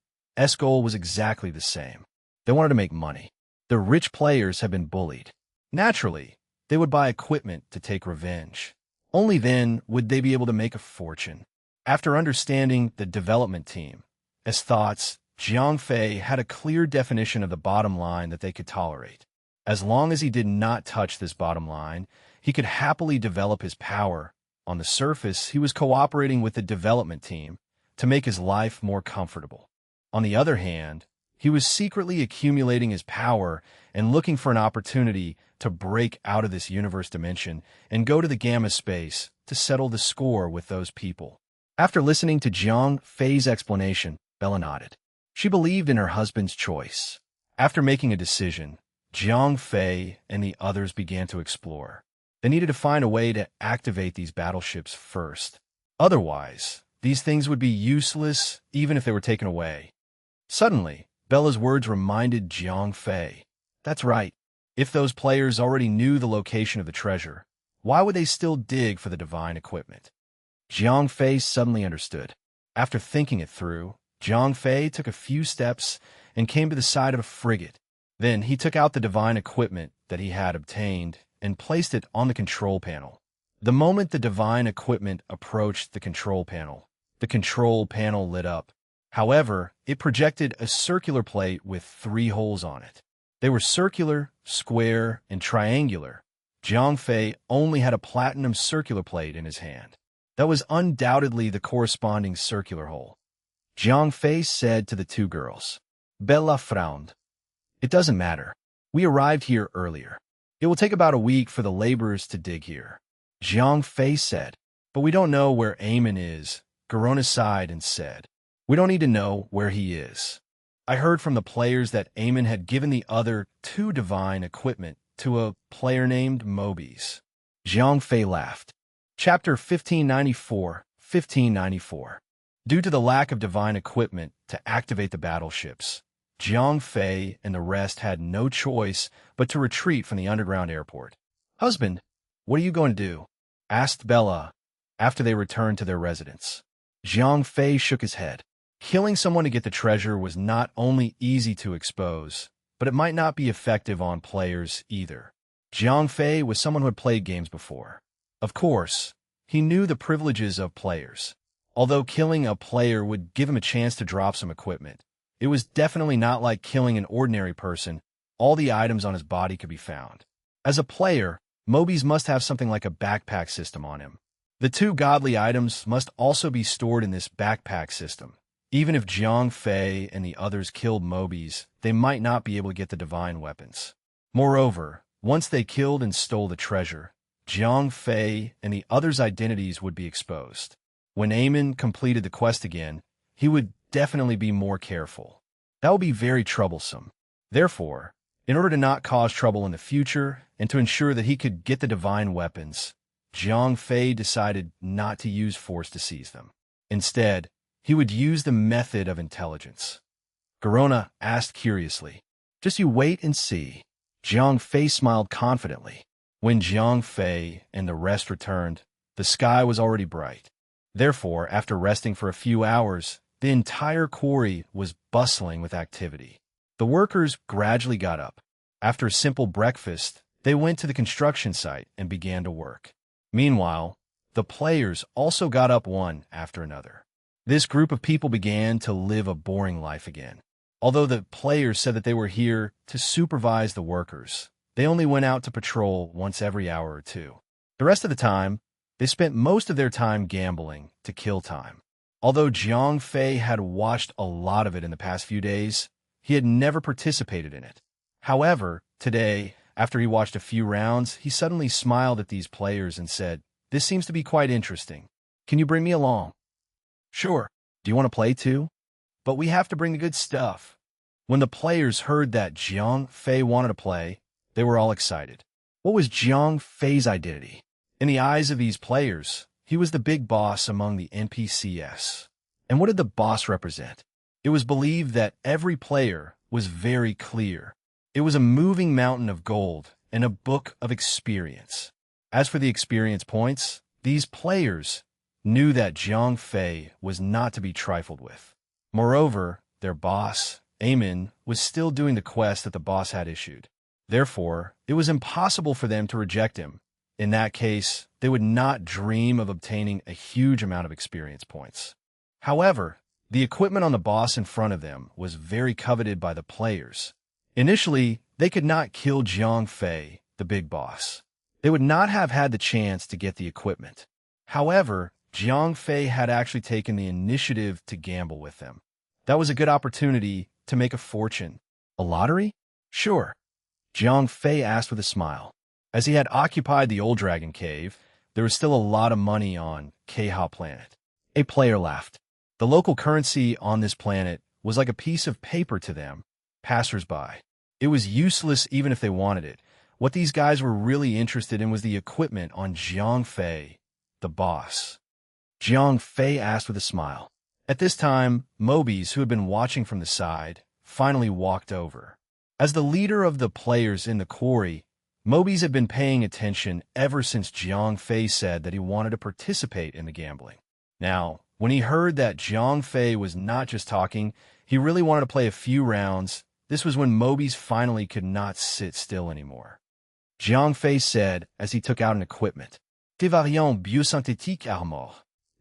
goal was exactly the same. They wanted to make money. The rich players had been bullied. Naturally, they would buy equipment to take revenge. Only then would they be able to make a fortune. After understanding the development team's thoughts, Jiang Fei had a clear definition of the bottom line that they could tolerate. As long as he did not touch this bottom line, he could happily develop his power. On the surface, he was cooperating with the development team to make his life more comfortable. On the other hand, he was secretly accumulating his power and looking for an opportunity to break out of this universe dimension and go to the Gamma space to settle the score with those people. After listening to Jiang Fei's explanation, Bella nodded. She believed in her husband's choice. After making a decision, Jiang Fei and the others began to explore. They needed to find a way to activate these battleships first. Otherwise, these things would be useless even if they were taken away. Suddenly, Bella's words reminded Jiang Fei. That's right. If those players already knew the location of the treasure, why would they still dig for the divine equipment? Jiang Fei suddenly understood. After thinking it through, Jiang Fei took a few steps and came to the side of a frigate. Then he took out the divine equipment that he had obtained and placed it on the control panel. The moment the divine equipment approached the control panel lit up. However, it projected a circular plate with 3 holes on it. They were circular, square, and triangular. Jiang Fei only had a platinum circular plate in his hand. That was undoubtedly the corresponding circular hole. Jiang Fei said to the 2 girls. Bella frowned. It doesn't matter. We arrived here earlier. It will take about a week for the laborers to dig here. Jiang Fei said. But we don't know where Eamon is. Garona sighed and said. We don't need to know where he is. I heard from the players that Eamon had given the other 2 divine equipment to a player named Mobies. Jiang Fei laughed. Chapter 1594. Due to the lack of divine equipment to activate the battleships, Jiang Fei and the rest had no choice but to retreat from the underground airport. Husband, what are you going to do? Asked Bella after they returned to their residence. Jiang Fei shook his head. Killing someone to get the treasure was not only easy to expose, but it might not be effective on players either. Jiang Fei was someone who had played games before. Of course, he knew the privileges of players. Although killing a player would give him a chance to drop some equipment, it was definitely not like killing an ordinary person. All the items on his body could be found. As a player, Mobies must have something like a backpack system on him. The 2 godly items must also be stored in this backpack system. Even if Jiang Fei and the others killed Mobies, they might not be able to get the divine weapons. Moreover, once they killed and stole the treasure, Jiang Fei and the others' identities would be exposed. When Eamon completed the quest again, he would definitely be more careful. That would be very troublesome. Therefore, in order to not cause trouble in the future and to ensure that he could get the divine weapons, Jiang Fei decided not to use force to seize them. Instead, he would use the method of intelligence. Garona asked curiously. Just you wait and see. Jiang Fei smiled confidently. When Jiang Fei and the rest returned, the sky was already bright. Therefore, after resting for a few hours, the entire quarry was bustling with activity. The workers gradually got up. After a simple breakfast, they went to the construction site and began to work. Meanwhile, the players also got up one after another. This group of people began to live a boring life again. Although the players said that they were here to supervise the workers, they only went out to patrol once every hour or 2. The rest of the time, they spent most of their time gambling to kill time. Although Jiang Fei had watched a lot of it in the past few days, he had never participated in it. However, today, after he watched a few rounds, he suddenly smiled at these players and said, "This seems to be quite interesting. Can you bring me along?" "Sure. Do you want to play too? But we have to bring the good stuff." When the players heard that Jiang Fei wanted to play, they were all excited. What was Jiang Fei's identity? In the eyes of these players, he was the big boss among the NPCs. And what did the boss represent? It was believed that every player was very clear. It was a moving mountain of gold and a book of experience. As for the experience points, these players knew that Jiang Fei was not to be trifled with. Moreover, their boss, Eamon, was still doing the quest that the boss had issued. Therefore, it was impossible for them to reject him. In that case, they would not dream of obtaining a huge amount of experience points. However, the equipment on the boss in front of them was very coveted by the players. Initially, they could not kill Jiang Fei, the big boss. They would not have had the chance to get the equipment. However, Jiang Fei had actually taken the initiative to gamble with them. That was a good opportunity to make a fortune. A lottery? Sure. Jiang Fei asked with a smile. As he had occupied the Old Dragon Cave, there was still a lot of money on Keha Planet. A player laughed. The local currency on this planet was like a piece of paper to them, passers-by. It was useless even if they wanted it. What these guys were really interested in was the equipment on Jiang Fei, the boss. Jiang Fei asked with a smile. At this time, Mobies, who had been watching from the side, finally walked over. As the leader of the players in the quarry, Mobies had been paying attention ever since Jiang Fei said that he wanted to participate in the gambling. Now, when he heard that Jiang Fei was not just talking, he really wanted to play a few rounds. This was when Mobies finally could not sit still anymore. Jiang Fei said as he took out an equipment, Des variants biosynthétiques armor.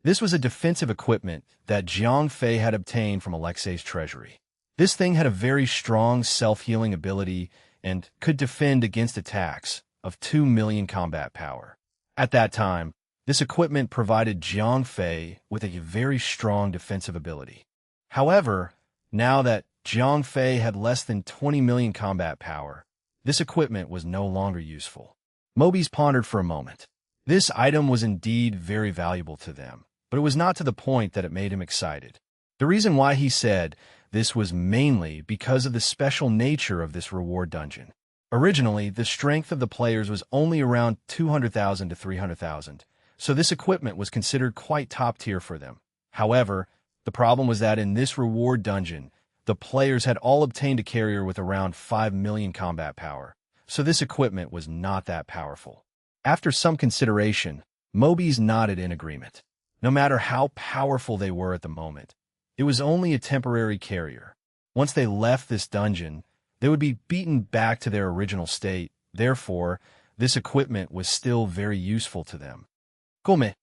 This was a defensive equipment that Jiang Fei had obtained from Alexei's treasury. This thing had a very strong self-healing ability and could defend against attacks of 2 million combat power. At that time, this equipment provided Jiang Fei with a very strong defensive ability. However, now that Jiang Fei had less than 20 million combat power, this equipment was no longer useful. Mobies pondered for a moment. This item was indeed very valuable to them, but it was not to the point that it made him excited. The reason why he said this was mainly because of the special nature of this reward dungeon. Originally, the strength of the players was only around 200,000 to 300,000, so this equipment was considered quite top tier for them. However, the problem was that in this reward dungeon, the players had all obtained a carrier with around 5 million combat power, so this equipment was not that powerful. After some consideration, Mobies nodded in agreement. No matter how powerful they were at the moment, it was only a temporary carrier. Once they left this dungeon, they would be beaten back to their original state. Therefore, this equipment was still very useful to them. Come.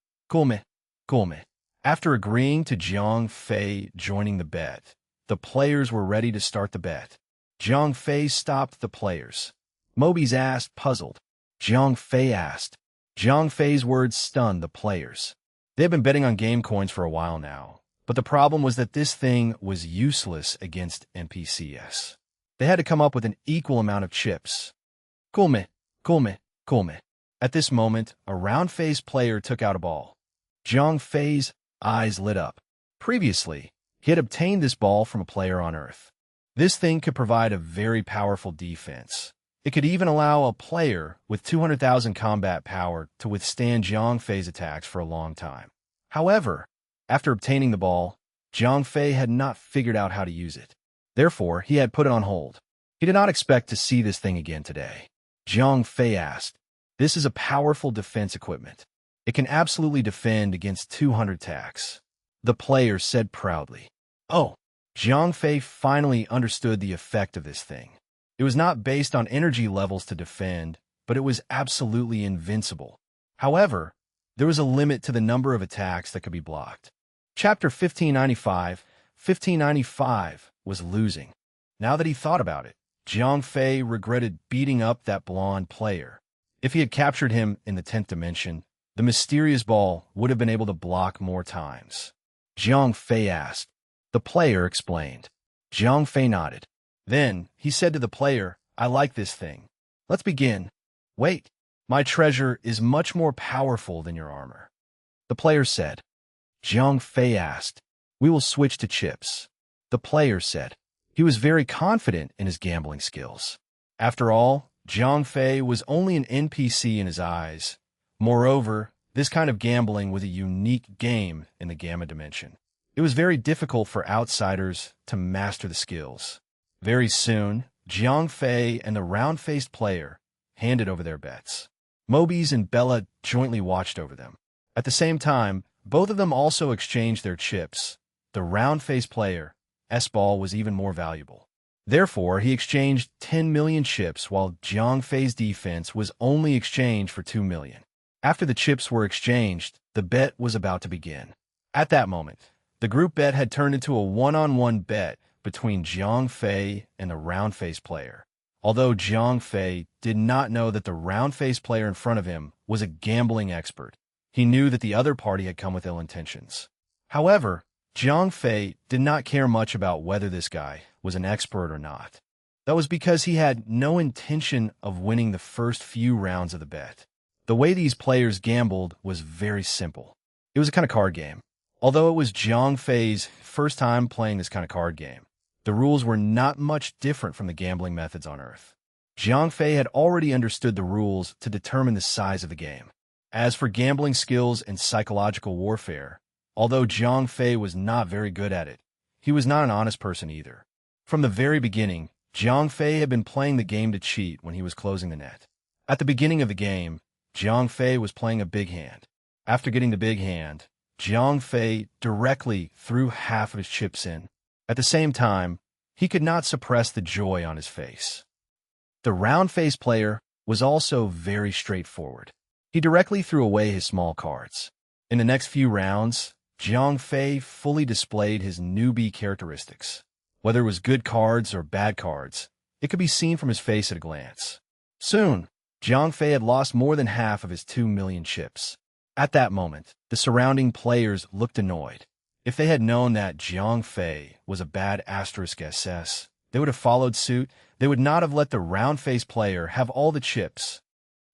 After agreeing to Jiang Fei joining the bet, the players were ready to start the bet. Jiang Fei stopped the players. Mobies asked, puzzled. Jiang Fei asked. Jiang Fei's words stunned the players. They had been betting on game coins for a while now, but the problem was that this thing was useless against NPCs. They had to come up with an equal amount of chips. Come. At this moment, a round-faced player took out a ball. Jiang Fei's eyes lit up. Previously, he had obtained this ball from a player on Earth. This thing could provide a very powerful defense. It could even allow a player with 200,000 combat power to withstand Jiang Fei's attacks for a long time. However, after obtaining the ball, Jiang Fei had not figured out how to use it. Therefore, he had put it on hold. He did not expect to see this thing again today. Jiang Fei asked, "This is a powerful defense equipment. It can absolutely defend against 200 attacks." The player said proudly. Oh, Jiang Fei finally understood the effect of this thing. It was not based on energy levels to defend, but it was absolutely invincible. However, there was a limit to the number of attacks that could be blocked. Chapter 1595 was losing. Now that he thought about it, Jiang Fei regretted beating up that blonde player. If he had captured him in the 10th dimension, the mysterious ball would have been able to block more times. Jiang Fei asked. The player explained. Jiang Fei nodded. Then he said to the player, "I like this thing. Let's begin." "Wait, my treasure is much more powerful than your armor," the player said. Jiang Fei asked, "We will switch to chips," the player said. He was very confident in his gambling skills. After all, Jiang Fei was only an NPC in his eyes. Moreover, this kind of gambling was a unique game in the Gamma dimension. It was very difficult for outsiders to master the skills. Very soon, Jiang Fei and the round-faced player handed over their bets. Mobies and Bella jointly watched over them. At the same time, both of them also exchanged their chips. The round-faced player, S-Ball, was even more valuable. Therefore, he exchanged 10 million chips, while Jiang Fei's defense was only exchanged for 2 million. After the chips were exchanged, the bet was about to begin. At that moment, the group bet had turned into a one-on-one bet between Jiang Fei and the round-faced player. Although Jiang Fei did not know that the round-faced player in front of him was a gambling expert, he knew that the other party had come with ill intentions. However, Jiang Fei did not care much about whether this guy was an expert or not. That was because he had no intention of winning the first few rounds of the bet. The way these players gambled was very simple. It was a kind of card game. Although it was Jiang Fei's first time playing this kind of card game, the rules were not much different from the gambling methods on Earth. Jiang Fei had already understood the rules to determine the size of the game. As for gambling skills and psychological warfare, although Jiang Fei was not very good at it, he was not an honest person either. From the very beginning, Jiang Fei had been playing the game to cheat when he was closing the net. At the beginning of the game, Jiang Fei was playing a big hand. After getting the big hand, Jiang Fei directly threw half of his chips in. At the same time, he could not suppress the joy on his face. The round-faced player was also very straightforward. He directly threw away his small cards. In the next few rounds, Jiang Fei fully displayed his newbie characteristics. Whether it was good cards or bad cards, it could be seen from his face at a glance. Soon, Jiang Fei had lost more than half of his 2 million chips. At that moment, the surrounding players looked annoyed. If they had known that Jiang Fei was a bad *SS, they would have followed suit. They would not have let the round-faced player have all the chips.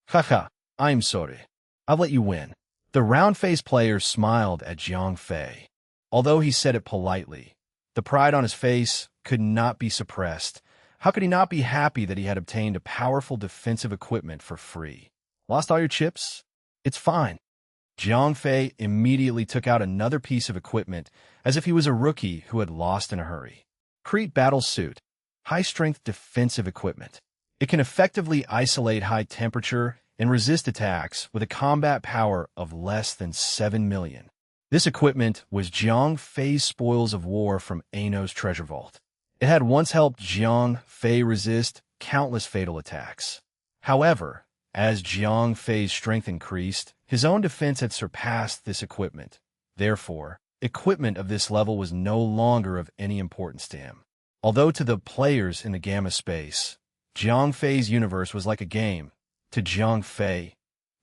Haha, I'm sorry. I'll let you win. The round-faced player smiled at Jiang Fei. Although he said it politely, the pride on his face could not be suppressed. How could he not be happy that he had obtained a powerful defensive equipment for free? Lost all your chips? It's fine. Jiang Fei immediately took out another piece of equipment as if he was a rookie who had lost in a hurry. Crete Battle Suit. High-strength defensive equipment. It can effectively isolate high temperature and resist attacks with a combat power of less than 7 million. This equipment was Jiang Fei's spoils of war from Ano's treasure vault. It had once helped Jiang Fei resist countless fatal attacks. However, as Jiang Fei's strength increased, his own defense had surpassed this equipment. Therefore, equipment of this level was no longer of any importance to him. Although to the players in the Gamma space, Jiang Fei's universe was like a game, to Jiang Fei,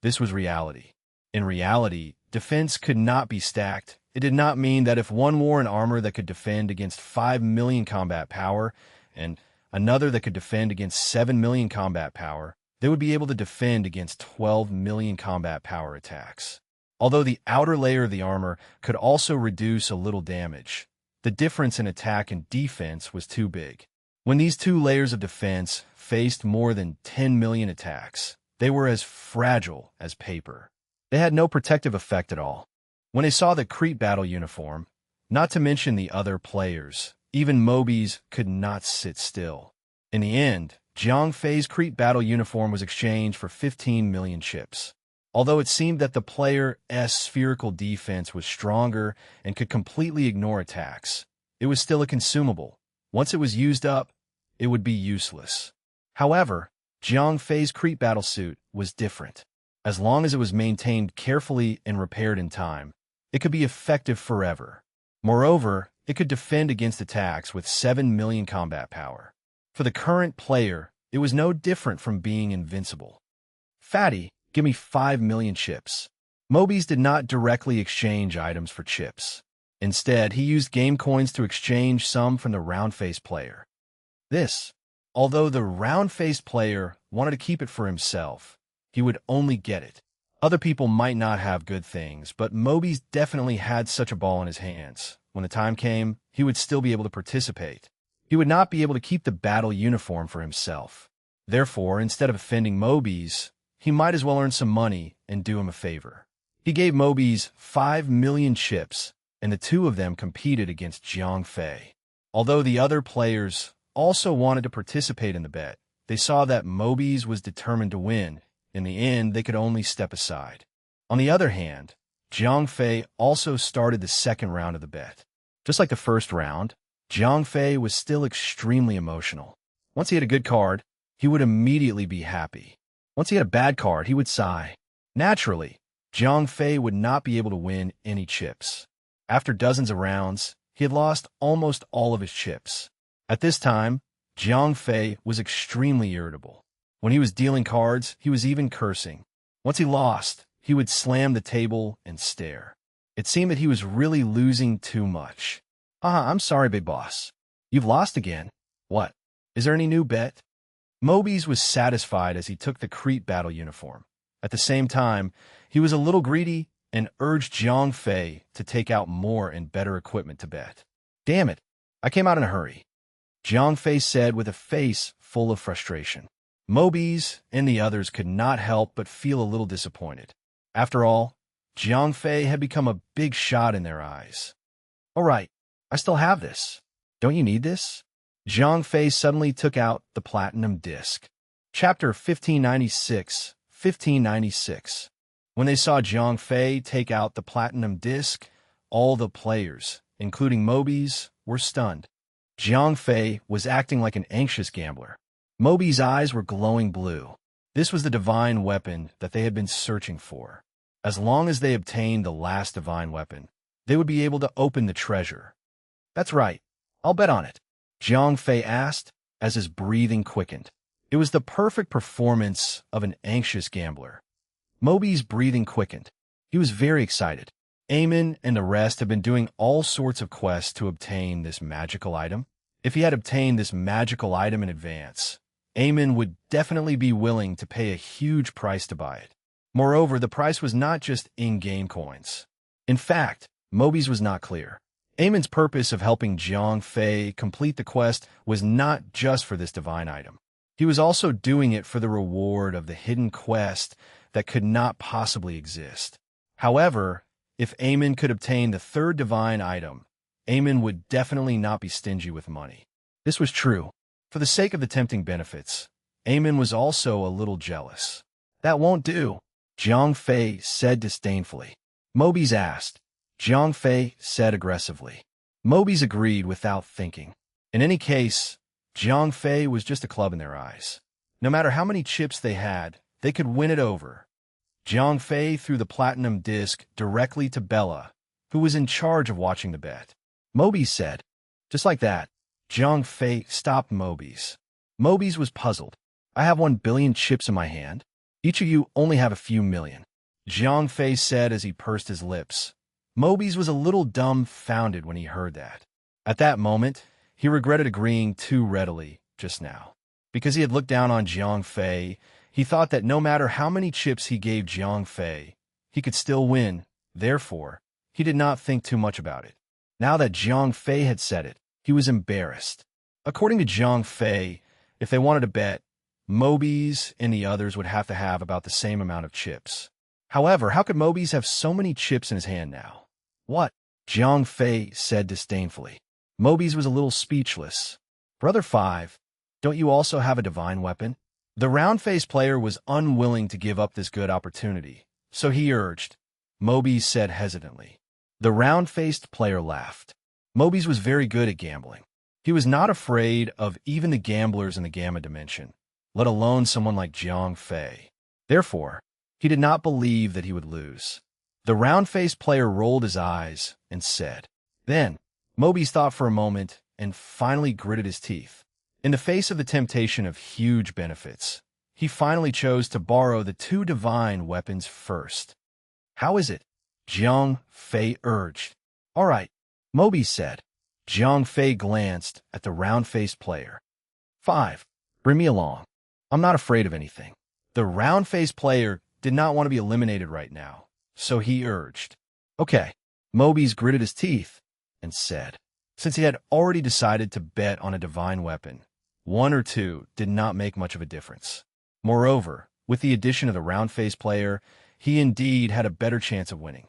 this was reality. In reality, defense could not be stacked. It did not mean that if one wore an armor that could defend against 5 million combat power and another that could defend against 7 million combat power, they would be able to defend against 12 million combat power attacks. Although the outer layer of the armor could also reduce a little damage, the difference in attack and defense was too big. When these two layers of defense faced more than 10 million attacks, they were as fragile as paper. They had no protective effect at all. When they saw the Crete battle uniform, not to mention the other players, even Mobies could not sit still. In the end, Jiang Fei's Crete battle uniform was exchanged for 15 million chips. Although it seemed that the player's spherical defense was stronger and could completely ignore attacks, it was still a consumable. Once it was used up, it would be useless. However, Jiang Fei's Crete battlesuit was different. As long as it was maintained carefully and repaired in time, it could be effective forever. Moreover, it could defend against attacks with 7 million combat power. For the current player, it was no different from being invincible. Fatty, give me 5 million chips. Mobies did not directly exchange items for chips. Instead, he used game coins to exchange some from the round-faced player. Although the round-faced player wanted to keep it for himself, he would only get it. Other people might not have good things, but Mobies definitely had such a ball in his hands. When the time came, he would still be able to participate. He would not be able to keep the battle uniform for himself. Therefore, instead of offending Mobies, he might as well earn some money and do him a favor. He gave Mobies 5 million chips, and the two of them competed against Jiang Fei. Although the other players also wanted to participate in the bet, they saw that Mobies was determined to win. In the end, they could only step aside. On the other hand, Jiang Fei also started the second round of the bet. Just like the first round, Jiang Fei was still extremely emotional. Once he had a good card, he would immediately be happy. Once he had a bad card, he would sigh. Naturally, Jiang Fei would not be able to win any chips. After dozens of rounds, he had lost almost all of his chips. At this time, Jiang Fei was extremely irritable. When he was dealing cards, he was even cursing. Once he lost, he would slam the table and stare. It seemed that he was really losing too much. I'm sorry, big boss. You've lost again. What? Is there any new bet? Mobies was satisfied as he took the Crete battle uniform. At the same time, he was a little greedy and urged Jiang Fei to take out more and better equipment to bet. Damn it, I came out in a hurry, Jiang Fei said with a face full of frustration. Mobies and the others could not help but feel a little disappointed. After all, Jiang Fei had become a big shot in their eyes. All right, I still have this. Don't you need this? Zhang Fei suddenly took out the platinum disc. Chapter 1596, 1596. When they saw Zhang Fei take out the platinum disc, all the players, including Mobi's, were stunned. Zhang Fei was acting like an anxious gambler. Mobi's eyes were glowing blue. This was the divine weapon that they had been searching for. As long as they obtained the last divine weapon, they would be able to open the treasure. That's right. I'll bet on it, Zhang Fei asked as his breathing quickened. It was the perfect performance of an anxious gambler. Mobi's breathing quickened. He was very excited. Eamon and the rest had been doing all sorts of quests to obtain this magical item. If he had obtained this magical item in advance, Eamon would definitely be willing to pay a huge price to buy it. Moreover, the price was not just in-game coins. In fact, Mobi's was not clear. Eamon's purpose of helping Zhang Fei complete the quest was not just for this divine item. He was also doing it for the reward of the hidden quest that could not possibly exist. However, if Eamon could obtain the third divine item, Eamon would definitely not be stingy with money. This was true. For the sake of the tempting benefits, Eamon was also a little jealous. That won't do, Zhang Fei said disdainfully. Mobi's asked. Zhang Fei said aggressively. Mobi's agreed without thinking. In any case, Zhang Fei was just a club in their eyes. No matter how many chips they had, they could win it over. Zhang Fei threw the platinum disc directly to Bella, who was in charge of watching the bet. Mobi's said. Just like that, Zhang Fei stopped Mobi's. Mobi's was puzzled. I have 1 billion chips in my hand. Each of you only have a few million, Zhang Fei said as he pursed his lips. Mobi's was a little dumbfounded when he heard that. At that moment, he regretted agreeing too readily just now. Because he had looked down on Zhang Fei, he thought that no matter how many chips he gave Zhang Fei, he could still win. Therefore, he did not think too much about it. Now that Zhang Fei had said it, he was embarrassed. According to Zhang Fei, if they wanted to bet, Mobi's and the others would have to have about the same amount of chips. However, how could Mobi's have so many chips in his hand now? What? Zhang Fei said disdainfully. Mobi's was a little speechless. Brother 5, don't you also have a divine weapon? The round-faced player was unwilling to give up this good opportunity, so he urged. Mobi's said hesitantly. The round-faced player laughed. Mobi's was very good at gambling. He was not afraid of even the gamblers in the Gamma dimension, let alone someone like Zhang Fei. Therefore, he did not believe that he would lose. The round-faced player rolled his eyes and said. Then, Mobi's thought for a moment and finally gritted his teeth. In the face of the temptation of huge benefits, he finally chose to borrow the 2 divine weapons first. How is it? Zhang Fei urged. All right, Mobi said. Zhang Fei glanced at the round-faced player. 5, bring me along. I'm not afraid of anything. The round-faced player did not want to be eliminated right now, so he urged. Okay, Mobi's gritted his teeth and said. Since he had already decided to bet on a divine weapon, 1 or 2 did not make much of a difference. Moreover, with the addition of the round-faced player, he indeed had a better chance of winning.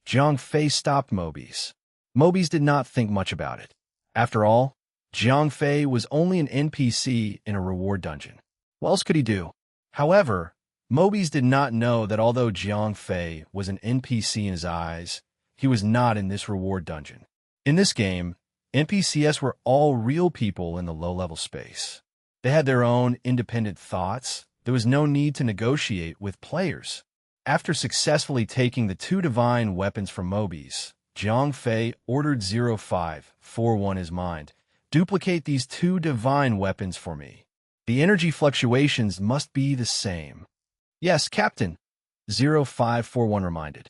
Zhang Fei stopped Mobi's. Mobi's did not think much about it. After all, Zhang Fei was only an NPC in a reward dungeon. What else could he do? However, Mobi's did not know that although Zhang Fei was an NPC in his eyes, he was not in this reward dungeon. In this game, NPCs were all real people in the low-level space. They had their own independent thoughts. There was no need to negotiate with players. After successfully taking the 2 divine weapons from Mobi's, Zhang Fei ordered 0541 his mind. Duplicate these 2 divine weapons for me. The energy fluctuations must be the same. Yes, Captain, 0541 reminded.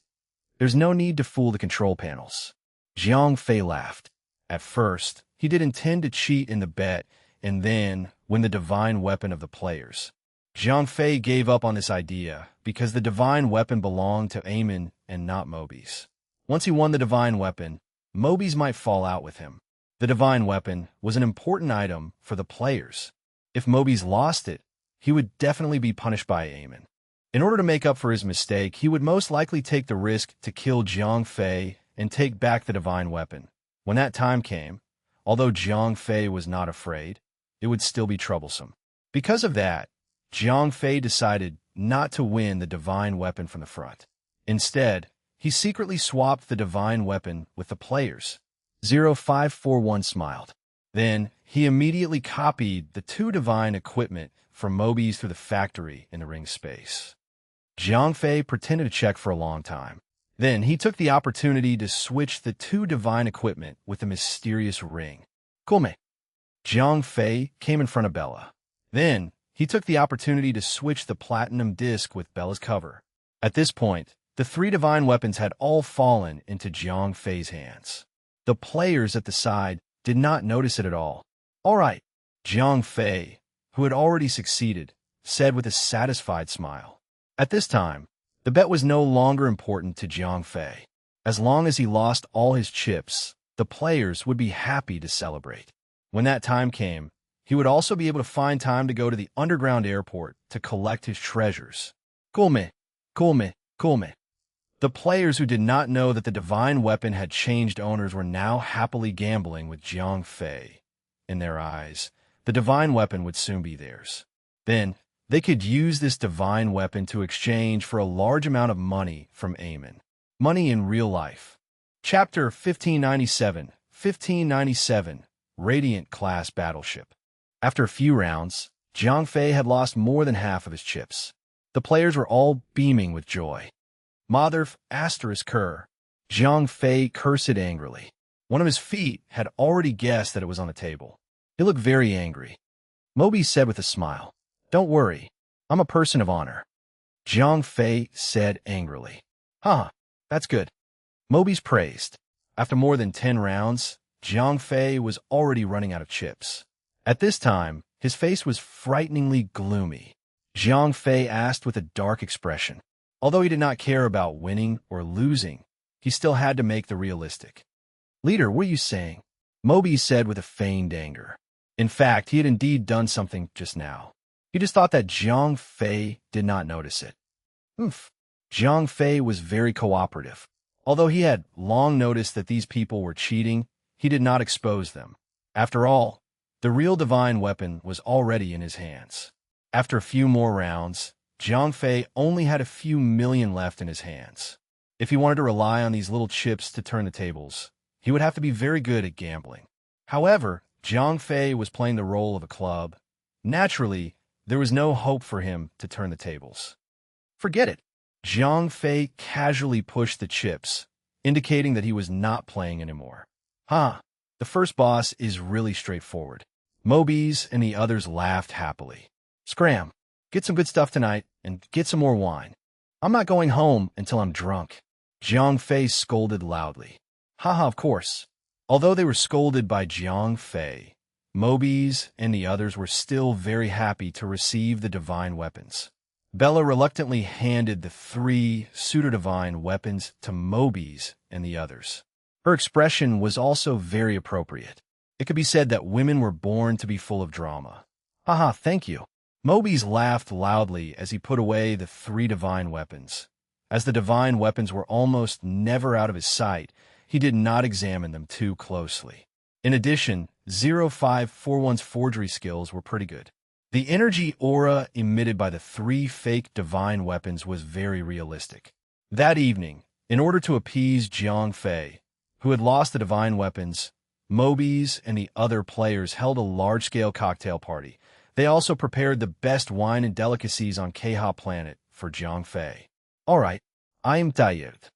There's no need to fool the control panels. Zhang Fei laughed. At first, he did intend to cheat in the bet and then win the divine weapon of the players. Zhang Fei gave up on this idea because the divine weapon belonged to Eamon and not Mobi's. Once he won the divine weapon, Mobi's might fall out with him. The divine weapon was an important item for the players. If Mobi's lost it, he would definitely be punished by Eamon. In order to make up for his mistake, he would most likely take the risk to kill Zhang Fei and take back the divine weapon. When that time came, Although Jiang Fei was not afraid, it would still be troublesome. Because of that, Jiang Fei decided not to win the divine weapon from the front. Instead, he secretly swapped the divine weapon with the players. 0541 smiled. Then, he immediately copied the two divine equipment from Mobi's through the factory in the ring space. Jiang Fei pretended to check for a long time. Then, he took the opportunity to switch the two divine equipment with the mysterious ring. Come. Jiang Fei came in front of Bella. Then, he took the opportunity to switch the platinum disc with Bella's cover. At this point, the three divine weapons had all fallen into Jiang Fei's hands. The players at the side did not notice it at all. All right, Jiang Fei, who had already succeeded, said with a satisfied smile. At this time, the bet was no longer important to Jiang Fei. As long as he lost all his chips, the players would be happy to celebrate. When that time came, he would also be able to find time to go to the underground airport to collect his treasures. Come. The players who did not know that the divine weapon had changed owners were now happily gambling with Jiang Fei. In their eyes, the divine weapon would soon be theirs. Then, they could use this divine weapon to exchange for a large amount of money from Eamon. Money in real life. Chapter 1597, Radiant Class Battleship. After a few rounds, Jiang Fei had lost more than half of his chips. The players were all beaming with joy. Motherf asterisk cur. Jiang Fei cursed angrily. One of his feet had already guessed that it was on the table. He looked very angry. Mobi said with a smile, "Don't worry, I'm a person of honor." Jiang Fei said angrily. That's good." Mobi's praised. After more than 10 rounds, Jiang Fei was already running out of chips. At this time, his face was frighteningly gloomy. Jiang Fei asked with a dark expression. Although he did not care about winning or losing, he still had to make the realistic. "Leader, what are you saying?" Mobi said with a feigned anger. In fact, he had indeed done something just now. He just thought that Jiang Fei did not notice it. Jiang Fei was very cooperative. Although he had long noticed that these people were cheating, he did not expose them. After all, the real divine weapon was already in his hands. After a few more rounds, Jiang Fei only had a few million left in his hands. If he wanted to rely on these little chips to turn the tables, he would have to be very good at gambling. However, Jiang Fei was playing the role of a club. Naturally, there was no hope for him to turn the tables. Forget it. Jiang Fei casually pushed the chips, indicating that he was not playing anymore. The first boss is really straightforward. Mobi's and the others laughed happily. Scram, get some good stuff tonight and get some more wine. I'm not going home until I'm drunk. Jiang Fei scolded loudly. Of course. Although they were scolded by Jiang Fei, Mobi's and the others were still very happy to receive the divine weapons. Bella reluctantly handed the 3 pseudo-divine weapons to Mobi's and the others. Her expression was also very appropriate. It could be said that women were born to be full of drama. Thank you. Mobi's laughed loudly as he put away the 3 divine weapons. As the divine weapons were almost never out of his sight, he did not examine them too closely. In addition, 0541's forgery skills were pretty good. The energy aura emitted by the 3 fake divine weapons was very realistic. That evening, in order to appease Jiang Fei, who had lost the divine weapons, Mobi's and the other players held a large-scale cocktail party. They also prepared the best wine and delicacies on Keha Planet for Jiang Fei. All right, I am tired.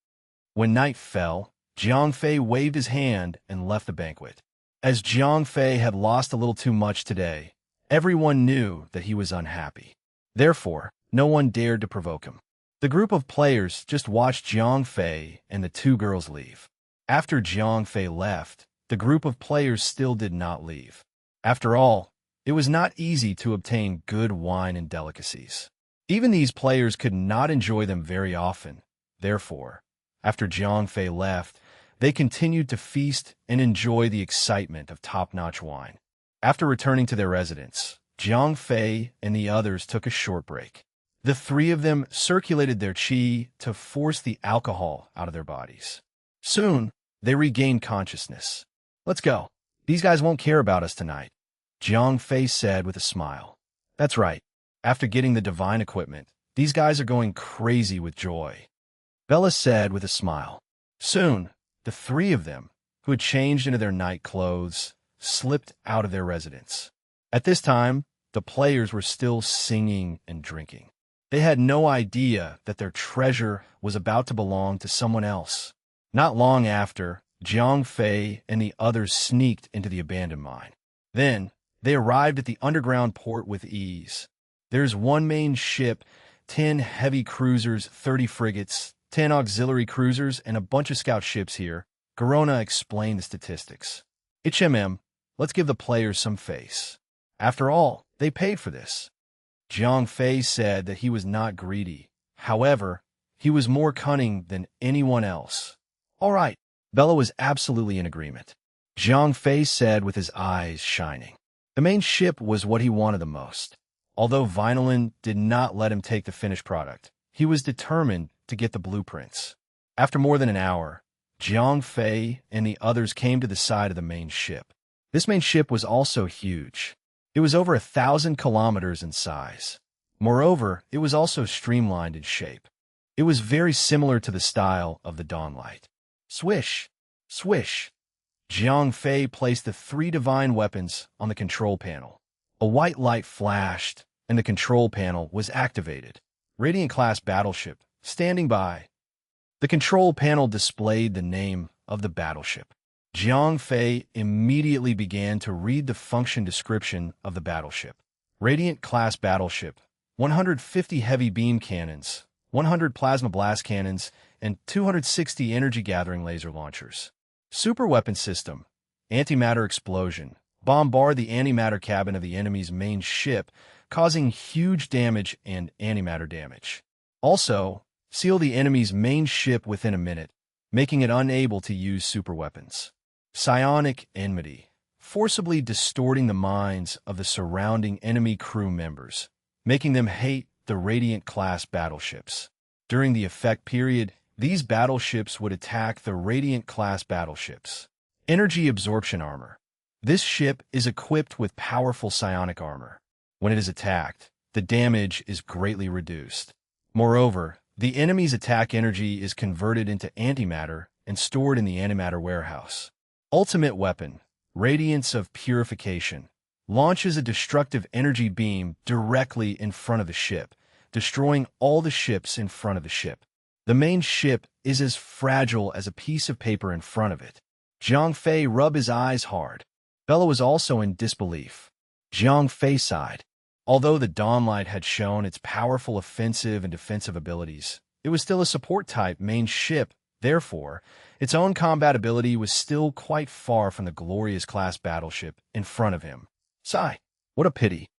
When night fell, Jiang Fei waved his hand and left the banquet. As Jiang Fei had lost a little too much today, everyone knew that he was unhappy. Therefore, no one dared to provoke him. The group of players just watched Jiang Fei and the 2 girls leave. After Jiang Fei left, the group of players still did not leave. After all, it was not easy to obtain good wine and delicacies. Even these players could not enjoy them very often. Therefore, after Jiang Fei left, they continued to feast and enjoy the excitement of top-notch wine. After returning to their residence, Jiang Fei and the others took a short break. The 3 of them circulated their qi to force the alcohol out of their bodies. Soon, they regained consciousness. Let's go. These guys won't care about us tonight, Jiang Fei said with a smile. That's right. After getting the divine equipment, these guys are going crazy with joy, Bella said with a smile. Soon, the three of them, who had changed into their night clothes, slipped out of their residence. At this time, the players were still singing and drinking. They had no idea that their treasure was about to belong to someone else. Not long after, Jiang Fei and the others sneaked into the abandoned mine. Then, they arrived at the underground port with ease. There's one main ship, 10 heavy cruisers, 30 frigates, 10 auxiliary cruisers, and a bunch of scout ships here. Garona explained the statistics. Let's give the players some face. After all, they paid for this. Jiang Fei said that he was not greedy. However, he was more cunning than anyone else. All right, Bella was absolutely in agreement. Jiang Fei said with his eyes shining. The main ship was what he wanted the most. Although Vinolin did not let him take the finished product, he was determined to get the blueprints. After more than an hour, Jiang Fei and the others came to the side of the main ship. This main ship was also huge. It was over 1,000 kilometers in size. Moreover, it was also streamlined in shape. It was very similar to the style of the Dawnlight. Swish! Swish! Jiang Fei placed the 3 divine weapons on the control panel. A white light flashed, and the control panel was activated. Radiant-class battleship, standing by. The control panel displayed the name of the battleship. Jiang Fei immediately began to read the function description of the battleship. Radiant-class battleship, 150 heavy beam cannons, 100 plasma blast cannons, and 260 energy-gathering laser launchers. Super weapon system, antimatter explosion, bombard the antimatter cabin of the enemy's main ship, causing huge damage and antimatter damage. Also, seal the enemy's main ship within a minute, making it unable to use super weapons. Psionic enmity, forcibly distorting the minds of the surrounding enemy crew members, making them hate the Radiant-class battleships. During the effect period, these battleships would attack the Radiant-class battleships. Energy absorption armor. This ship is equipped with powerful psionic armor. When it is attacked, the damage is greatly reduced. Moreover, the enemy's attack energy is converted into antimatter and stored in the antimatter warehouse. Ultimate weapon, Radiance of Purification, launches a destructive energy beam directly in front of the ship, destroying all the ships in front of the ship. The main ship is as fragile as a piece of paper in front of it. Jiang Fei rubbed his eyes hard. Bella was also in disbelief. Jiang Fei sighed. Although the Dawnlight had shown its powerful offensive and defensive abilities, it was still a support-type main ship. Therefore, its own combat ability was still quite far from the glorious-class battleship in front of him. Sigh. What a pity.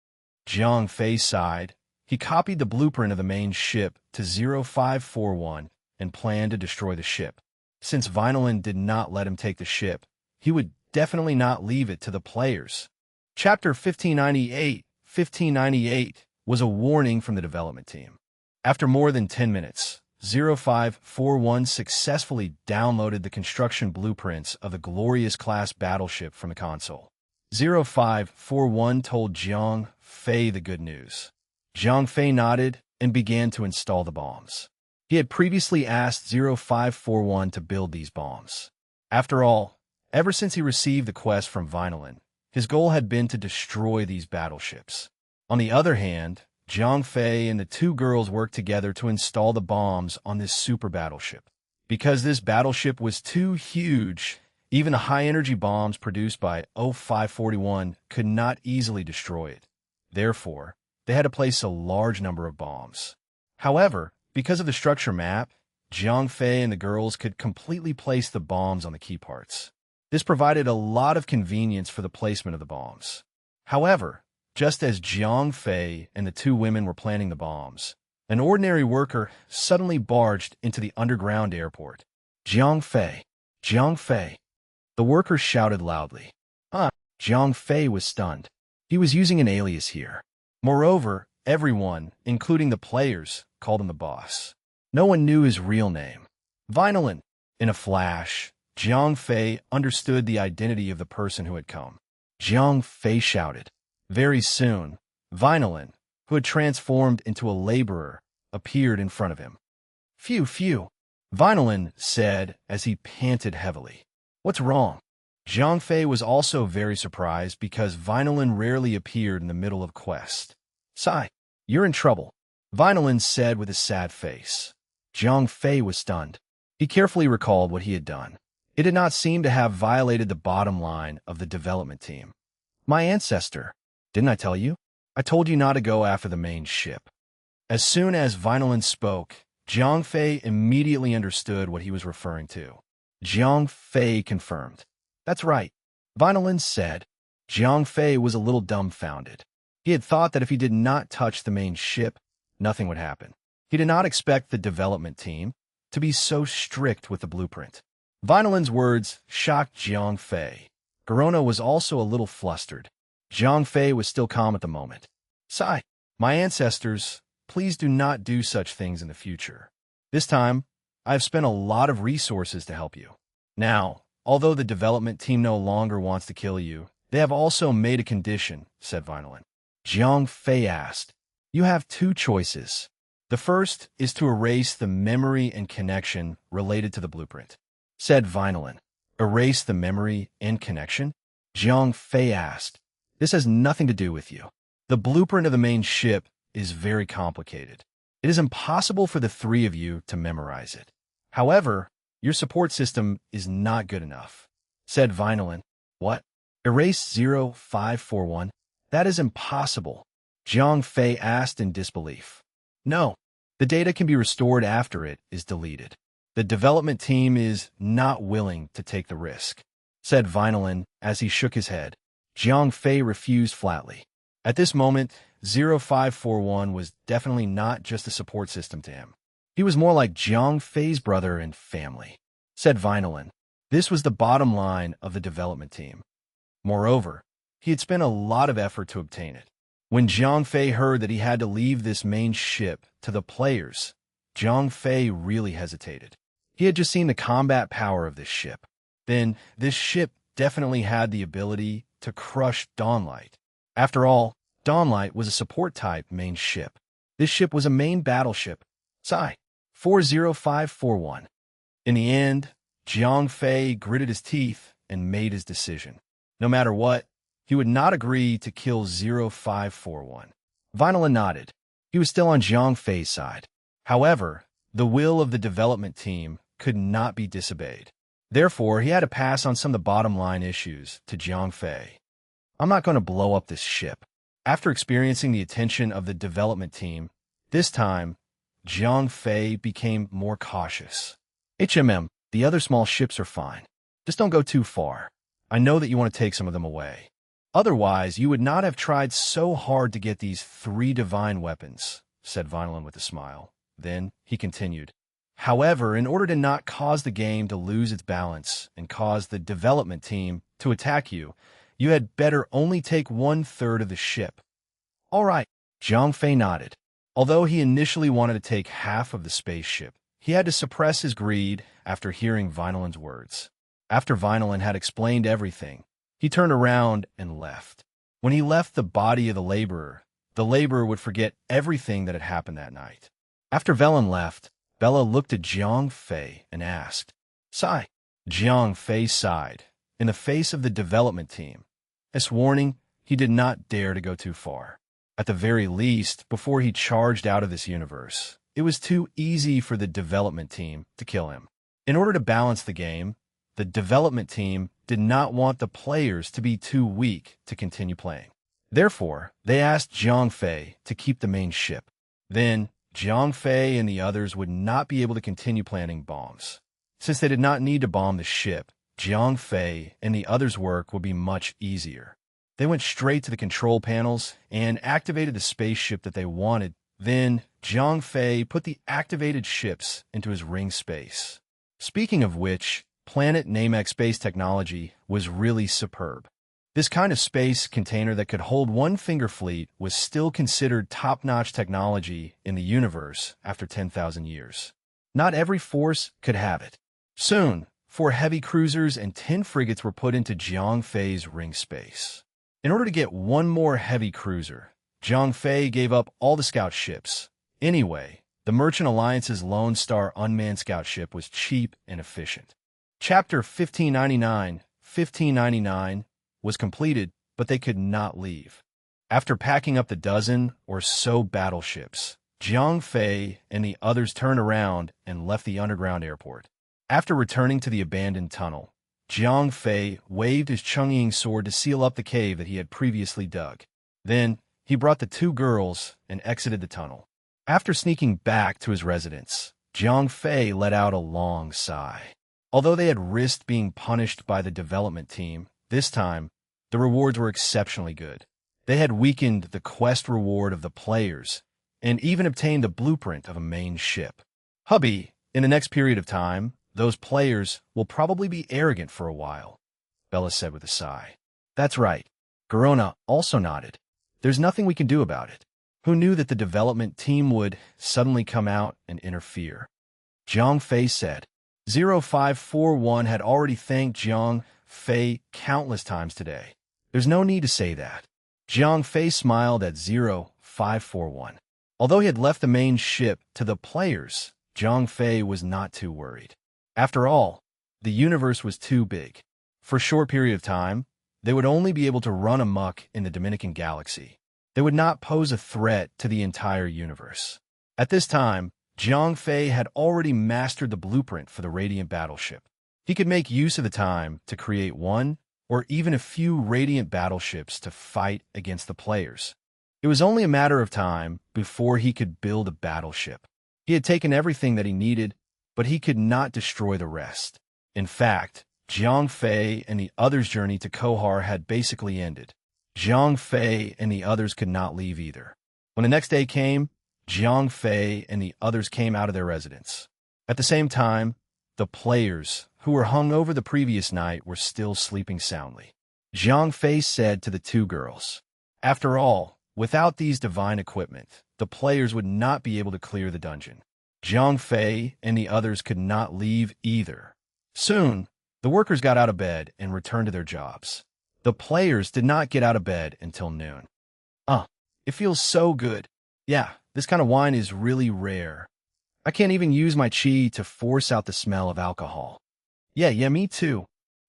Jiang Fei sighed. He copied the blueprint of the main ship to 0541 and planned to destroy the ship. Since Vinolin did not let him take the ship, he would definitely not leave it to the players. Chapter 1598 was a warning from the development team. After more than 10 minutes, 0541 successfully downloaded the construction blueprints of the glorious-class battleship from the console. 0541 told Jiang Fei the good news. Jiang Fei nodded and began to install the bombs. He had previously asked 0541 to build these bombs. After all, ever since he received the quest from Vinolin, his goal had been to destroy these battleships. On the other hand, Jiang Fei and the 2 girls worked together to install the bombs on this super battleship. Because this battleship was too huge, even the high-energy bombs produced by 0541 could not easily destroy it. Therefore, they had to place a large number of bombs. However, because of the structure map, Jiang Fei and the girls could completely place the bombs on the key parts. This provided a lot of convenience for the placement of the bombs. However, just as Jiang Fei and the 2 women were planting the bombs, an ordinary worker suddenly barged into the underground airport. Jiang Fei! Jiang Fei! The worker shouted loudly. Jiang Fei was stunned. He was using an alias here. Moreover, everyone, including the players, called him the boss. No one knew his real name. Vinolin! In a flash, Jiang Fei understood the identity of the person who had come. Jiang Fei shouted. Very soon, Vinolin, who had transformed into a laborer, appeared in front of him. Phew, phew, Vinolin said as he panted heavily. What's wrong? Jiang Fei was also very surprised because Vinolin rarely appeared in the middle of quests. Sigh, you're in trouble, Vinolin said with a sad face. Jiang Fei was stunned. He carefully recalled what he had done. It did not seem to have violated the bottom line of the development team. My ancestor, didn't I tell you? I told you not to go after the main ship. As soon as Vinolin spoke, Jiang Fei immediately understood what he was referring to. Jiang Fei confirmed. That's right, Vinolin said. Jiang Fei was a little dumbfounded. He had thought that if he did not touch the main ship, nothing would happen. He did not expect the development team to be so strict with the blueprint. Vinolin's words shocked Jiang Fei. Garona was also a little flustered. Jiang Fei was still calm at the moment. Sigh, my ancestors, please do not do such things in the future. This time, I have spent a lot of resources to help you. Now, although the development team no longer wants to kill you, they have also made a condition, said Vinolin. Jiang Fei asked, you have two choices. The first is to erase the memory and connection related to the blueprint, said Vinolin. Erase the memory and connection? Jiang Fei asked. This has nothing to do with you. The blueprint of the main ship is very complicated. It is impossible for the three of you to memorize it. However, your support system is not good enough, said Vinolin. What? Erase 0541? That is impossible, Jiang Fei asked in disbelief. No, the data can be restored after it is deleted. The development team is not willing to take the risk, said Vinolin as he shook his head. Jiang Fei refused flatly. At this moment, 0541 was definitely not just a support system to him. He was more like Jiang Fei's brother and family, said Vinolin. This was the bottom line of the development team. Moreover, he had spent a lot of effort to obtain it. When Jiang Fei heard that he had to leave this main ship to the players, Jiang Fei really hesitated. He had just seen the combat power of this ship. Then, this ship definitely had the ability to crush Dawnlight. After all, Dawnlight was a support-type main ship. This ship was a main battleship. Sigh, 40541. In the end, Jiang Fei gritted his teeth and made his decision. No matter what, he would not agree to kill 0541. Vinolin nodded. He was still on Jiang Fei's side. However, the will of the development team could not be disobeyed. Therefore, he had to pass on some of the bottom-line issues to Jiang Fei. I'm not going to blow up this ship. After experiencing the attention of the development team, this time, Jiang Fei became more cautious. The other small ships are fine. Just don't go too far. I know that you want to take some of them away. Otherwise, you would not have tried so hard to get these 3 divine weapons, said Vinolin with a smile. Then he continued. However, in order to not cause the game to lose its balance and cause the development team to attack you, you had better only take 1/3 of the ship. All right, Jiang Fei nodded. Although he initially wanted to take half of the spaceship, he had to suppress his greed after hearing Vinolin's words. After Vinolin had explained everything, he turned around and left. When he left the body of the laborer would forget everything that had happened that night. After Velen left, Bella looked at Jiang Fei and asked, Sigh. Jiang Fei sighed. In the face of the development team, as warning, he did not dare to go too far. At the very least, before he charged out of this universe, it was too easy for the development team to kill him. In order to balance the game, the development team did not want the players to be too weak to continue playing. Therefore, they asked Jiang Fei to keep the main ship. Then, Jiang Fei and the others would not be able to continue planting bombs. Since they did not need to bomb the ship, Jiang Fei and the others' work would be much easier. They went straight to the control panels and activated the spaceship that they wanted. Then, Jiang Fei put the activated ships into his ring space. Speaking of which, Planet Namek space technology was really superb. This kind of space container that could hold one finger fleet was still considered top-notch technology in the universe after 10,000 years. Not every force could have it. Soon, 4 heavy cruisers and 10 frigates were put into Jiang Fei's ring space. In order to get one more heavy cruiser, Jiang Fei gave up all the scout ships. Anyway, the Merchant Alliance's Lone Star unmanned scout ship was cheap and efficient. Chapter 1599 was completed, but they could not leave. After packing up the dozen or so battleships, Jiang Fei and the others turned around and left the underground airport. After returning to the abandoned tunnel, Jiang Fei waved his Chungying sword to seal up the cave that he had previously dug. Then, he brought the 2 girls and exited the tunnel. After sneaking back to his residence, Jiang Fei let out a long sigh. Although they had risked being punished by the development team, this time, the rewards were exceptionally good. They had weakened the quest reward of the players and even obtained the blueprint of a main ship. Hubby, in the next period of time, those players will probably be arrogant for a while, Bella said with a sigh. That's right. Garona also nodded. There's nothing we can do about it. Who knew that the development team would suddenly come out and interfere? Jiang Fei said. 0541 had already thanked Jiang Fei countless times today. There's no need to say that. Jiang Fei smiled at 0541. Although he had left the main ship to the players, Jiang Fei was not too worried. After all, the universe was too big. For a short period of time, they would only be able to run amok in the Dominican galaxy. They would not pose a threat to the entire universe. At this time, Jiang Fei had already mastered the blueprint for the Radiant battleship. He could make use of the time to create one or even a few Radiant battleships to fight against the players. It was only a matter of time before he could build a battleship. He had taken everything that he needed, but he could not destroy the rest. In fact, Jiang Fei and the others' journey to Kohar had basically ended. Jiang Fei and the others could not leave either. When the next day came, Jiang Fei and the others came out of their residence. At the same time, the players, who were hung over the previous night, were still sleeping soundly. Jiang Fei said to the 2 girls, "After all, without these divine equipment, the players would not be able to clear the dungeon." Jiang Fei and the others could not leave either. Soon, the workers got out of bed and returned to their jobs. The players did not get out of bed until noon. It feels so good. Yeah, this kind of wine is really rare. I can't even use my chi to force out the smell of alcohol. Yeah, me too.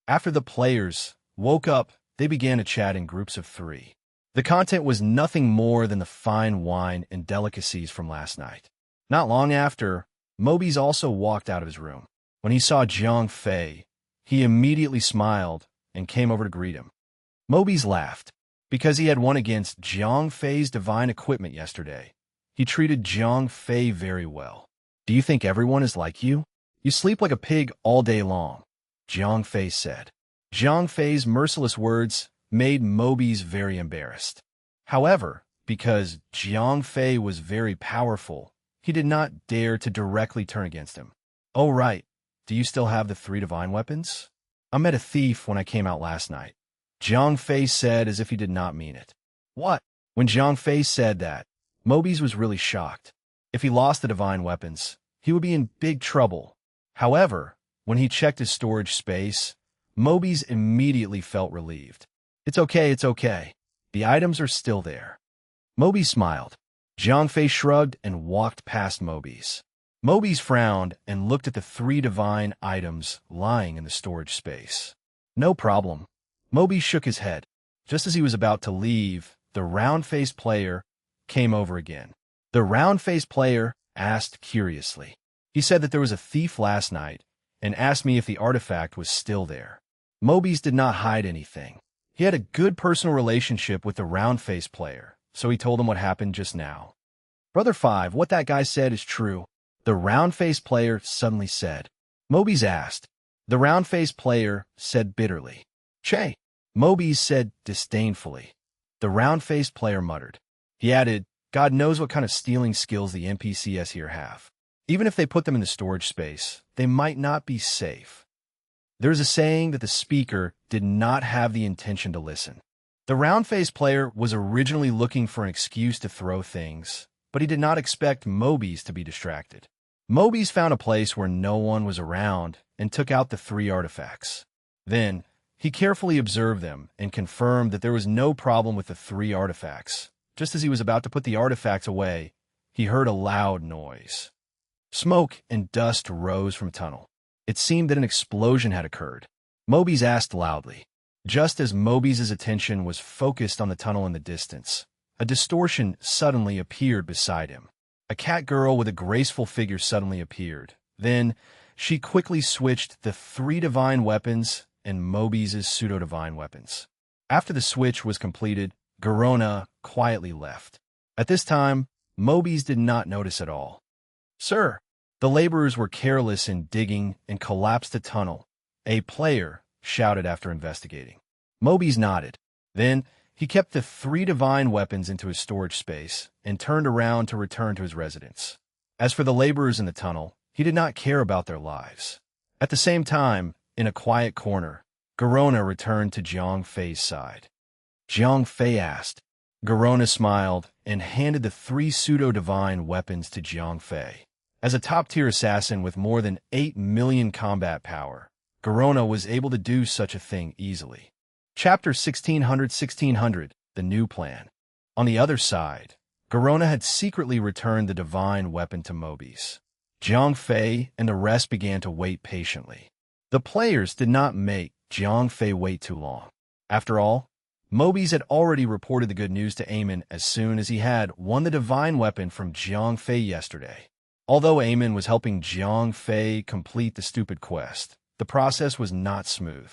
After the players woke up, they began to chat in groups of 3. The content was nothing more than the fine wine and delicacies from last night. Not long after, Mobies also walked out of his room. When he saw Jiang Fei, he immediately smiled and came over to greet him. Mobies laughed. Because he had won against Jiang Fei's divine equipment yesterday, he treated Jiang Fei very well. Do you think everyone is like you? You sleep like a pig all day long, Jiang Fei said. Jiang Fei's merciless words made Mobies very embarrassed. However, because Jiang Fei was very powerful, he did not dare to directly turn against him. Oh right, do you still have the 3 divine weapons? I met a thief when I came out last night, Jiang Fei said as if he did not mean it. What? When Jiang Fei said that, Mobies was really shocked. If he lost the divine weapons, he would be in big trouble. However, when he checked his storage space, Mobies immediately felt relieved. It's okay. The items are still there. Mobies smiled. Jiang Fei shrugged and walked past Mobies. Mobies frowned and looked at the 3 divine items lying in the storage space. No problem. Mobies shook his head. Just as he was about to leave, the round-faced player came over again. The round-faced player asked curiously. He said that there was a thief last night and asked me if the artifact was still there. Mobies did not hide anything. He had a good personal relationship with the round-faced player, so he told him what happened just now. Brother 5, what that guy said is true, the round-faced player suddenly said. Mobies asked. The round-faced player said bitterly. Che. Mobies said disdainfully. The round-faced player muttered. He added, God knows what kind of stealing skills the NPCs here have. Even if they put them in the storage space, they might not be safe. There is a saying that the speaker did not have the intention to listen. The round-faced player was originally looking for an excuse to throw things, but he did not expect Mobies to be distracted. Mobius found a place where no one was around and took out the 3 artifacts. Then, he carefully observed them and confirmed that there was no problem with the 3 artifacts. Just as he was about to put the artifacts away, he heard a loud noise. Smoke and dust rose from the tunnel. It seemed that an explosion had occurred. Mobius asked loudly. Just as Mobius's attention was focused on the tunnel in the distance, a distortion suddenly appeared beside him. A cat girl with a graceful figure suddenly appeared. Then, she quickly switched the 3 divine weapons and Mobius's pseudo-divine weapons. After the switch was completed, Garona quietly left. At this time, Mobius did not notice at all. Sir, the laborers were careless in digging and collapsed the tunnel. A player shouted after investigating. Mobius nodded. Then, he kept the 3 divine weapons into his storage space and turned around to return to his residence. As for the laborers in the tunnel, he did not care about their lives. At the same time, in a quiet corner, Garona returned to Jiang Fei's side. Jiang Fei asked. Garona smiled and handed the 3 pseudo-divine weapons to Jiang Fei. As a top-tier assassin with more than 8 million combat power, Garona was able to do such a thing easily. Chapter 1600, The New Plan. On the other side, Garona had secretly returned the divine weapon to Mobius. Jiang Fei and the rest began to wait patiently. The players did not make Jiang Fei wait too long. After all, Mobius had already reported the good news to Eamon as soon as he had won the divine weapon from Jiang Fei yesterday. Although Eamon was helping Jiang Fei complete the stupid quest, the process was not smooth.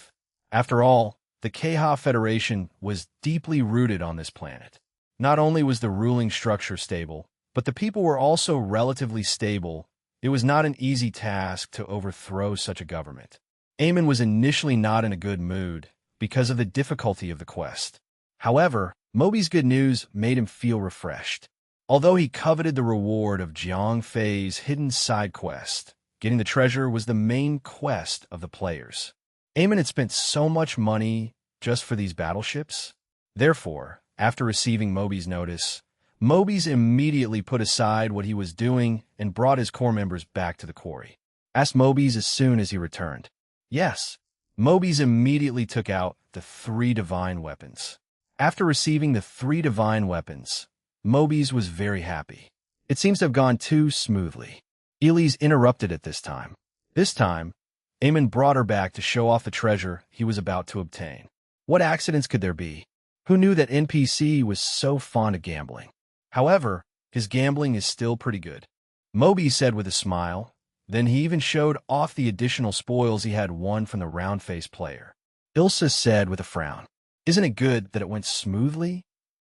After all, the Keha Federation was deeply rooted on this planet. Not only was the ruling structure stable, but the people were also relatively stable. It was not an easy task to overthrow such a government. Eamon was initially not in a good mood because of the difficulty of the quest. However, Mobi's good news made him feel refreshed. Although he coveted the reward of Jiang Fei's hidden side quest, getting the treasure was the main quest of the players. Eamon had spent so much money just for these battleships. Therefore, after receiving Mobi's notice, Mobius immediately put aside what he was doing and brought his core members back to the quarry. Asked Mobius as soon as he returned. Yes, Mobius immediately took out the 3 divine weapons. After receiving the 3 divine weapons, Mobius was very happy. It seems to have gone too smoothly. Elise interrupted at this time. This time, Eamon brought her back to show off the treasure he was about to obtain. What accidents could there be? Who knew that NPC was so fond of gambling? However, his gambling is still pretty good. Mobius said with a smile. Then he even showed off the additional spoils he had won from the round-faced player. Ilsa said with a frown. Isn't it good that it went smoothly?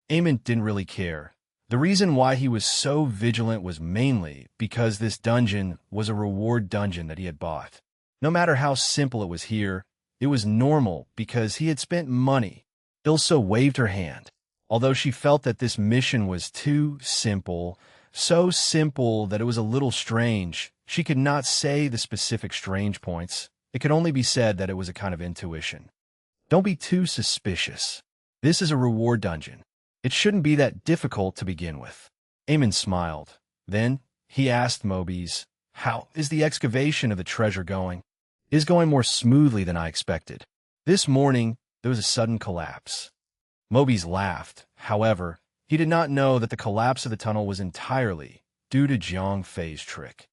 Eamon didn't really care. The reason why he was so vigilant was mainly because this dungeon was a reward dungeon that he had bought. No matter how simple it was here, it was normal because he had spent money. Ilsa waved her hand. Although she felt that this mission was too simple, so simple that it was a little strange, she could not say the specific strange points. It could only be said that it was a kind of intuition. Don't be too suspicious. This is a reward dungeon. It shouldn't be that difficult to begin with. Eamon smiled. Then, he asked Mobius, how is the excavation of the treasure going? It is going more smoothly than I expected. This morning, there was a sudden collapse. Mobius laughed. However, he did not know that the collapse of the tunnel was entirely due to Jiang Fei's trick.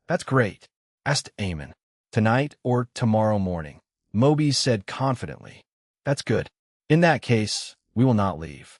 That's great, asked Eamon. Tonight or tomorrow morning? Mobius said confidently. That's good. In that case, we will not leave,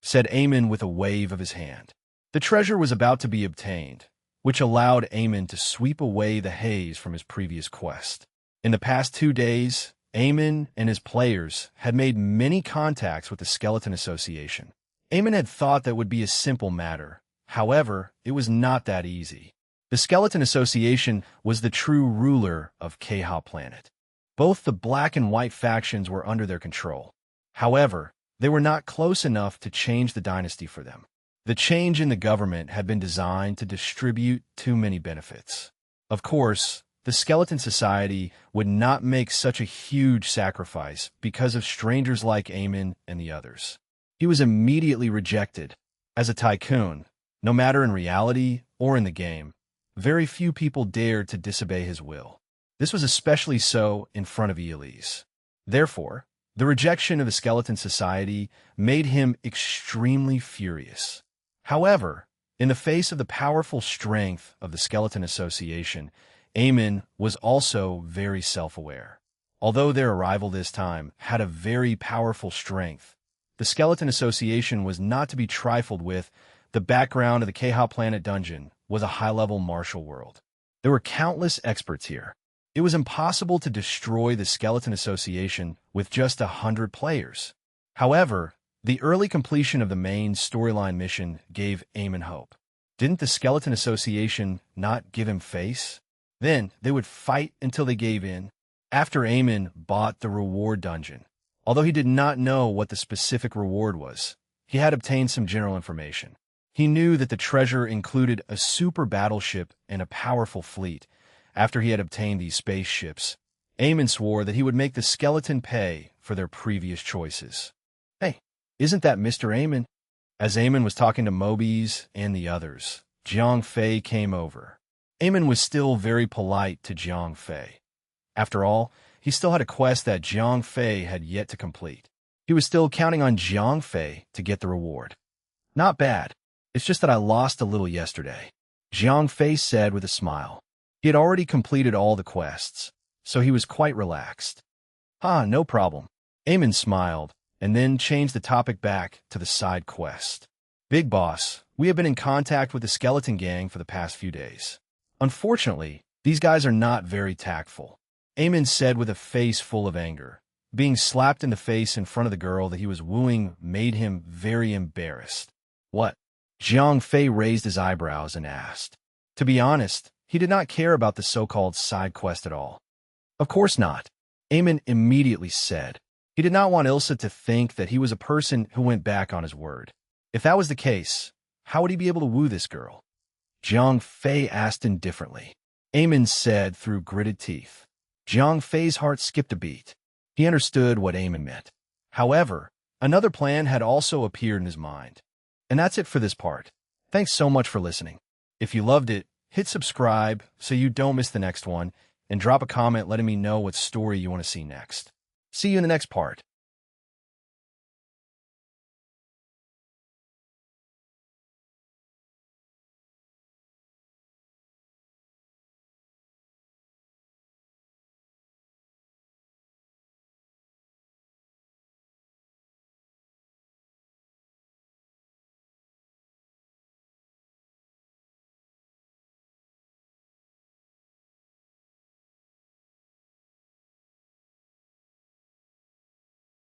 said Eamon with a wave of his hand. The treasure was about to be obtained, which allowed Eamon to sweep away the haze from his previous quest. In the past 2 days, Eamon and his players had made many contacts with the Skeleton Association. Eamon had thought that would be a simple matter. However, it was not that easy. The Skeleton Association was the true ruler of Keha Planet. Both the black and white factions were under their control. However, they were not close enough to change the dynasty for them. The change in the government had been designed to distribute too many benefits. Of course, the Skeleton Society would not make such a huge sacrifice because of strangers like Eamon and the others. He was immediately rejected. As a tycoon, no matter in reality or in the game, very few people dared to disobey his will. This was especially so in front of Elise. Therefore, the rejection of the skeleton society made him extremely furious. However, in the face of the powerful strength of the Skeleton Association, Eamon was also very self-aware. Although their arrival this time had a very powerful strength, the Skeleton Association was not to be trifled with. The background of the Keha Planet dungeon was a high-level martial world. There were countless experts here. It was impossible to destroy the Skeleton Association with just 100 players. However, the early completion of the main storyline mission gave Eamon hope. Didn't the Skeleton Association not give him face? Then they would fight until they gave in. After Eamon bought the reward dungeon, although he did not know what the specific reward was, he had obtained some general information. He knew that the treasure included a super battleship and a powerful fleet. After he had obtained these spaceships, Eamon swore that he would make the skeleton pay for their previous choices. Hey, isn't that Mr. Eamon? As Eamon was talking to Mobies and the others, Jiang Fei came over. Eamon was still very polite to Jiang Fei. After all, he still had a quest that Jiang Fei had yet to complete. He was still counting on Jiang Fei to get the reward. Not bad. It's just that I lost a little yesterday, Jiang Fei said with a smile. He had already completed all the quests, so he was quite relaxed. No problem. Eamon smiled, and then changed the topic back to the side quest. Big Boss, we have been in contact with the Skeleton Gang for the past few days. Unfortunately, these guys are not very tactful, Eamon said with a face full of anger. Being slapped in the face in front of the girl that he was wooing made him very embarrassed. What? Jiang Fei raised his eyebrows and asked. To be honest, he did not care about the so-called side quest at all. Of course not, Eamon immediately said. He did not want Ilsa to think that he was a person who went back on his word. If that was the case, how would he be able to woo this girl? Jiang Fei asked indifferently. Eamon said through gritted teeth. Jiang Fei's heart skipped a beat. He understood what Eamon meant. However, another plan had also appeared in his mind. And that's it for this part. Thanks so much for listening. If you loved it, hit subscribe so you don't miss the next one, and drop a comment letting me know what story you want to see next. See you in the next part.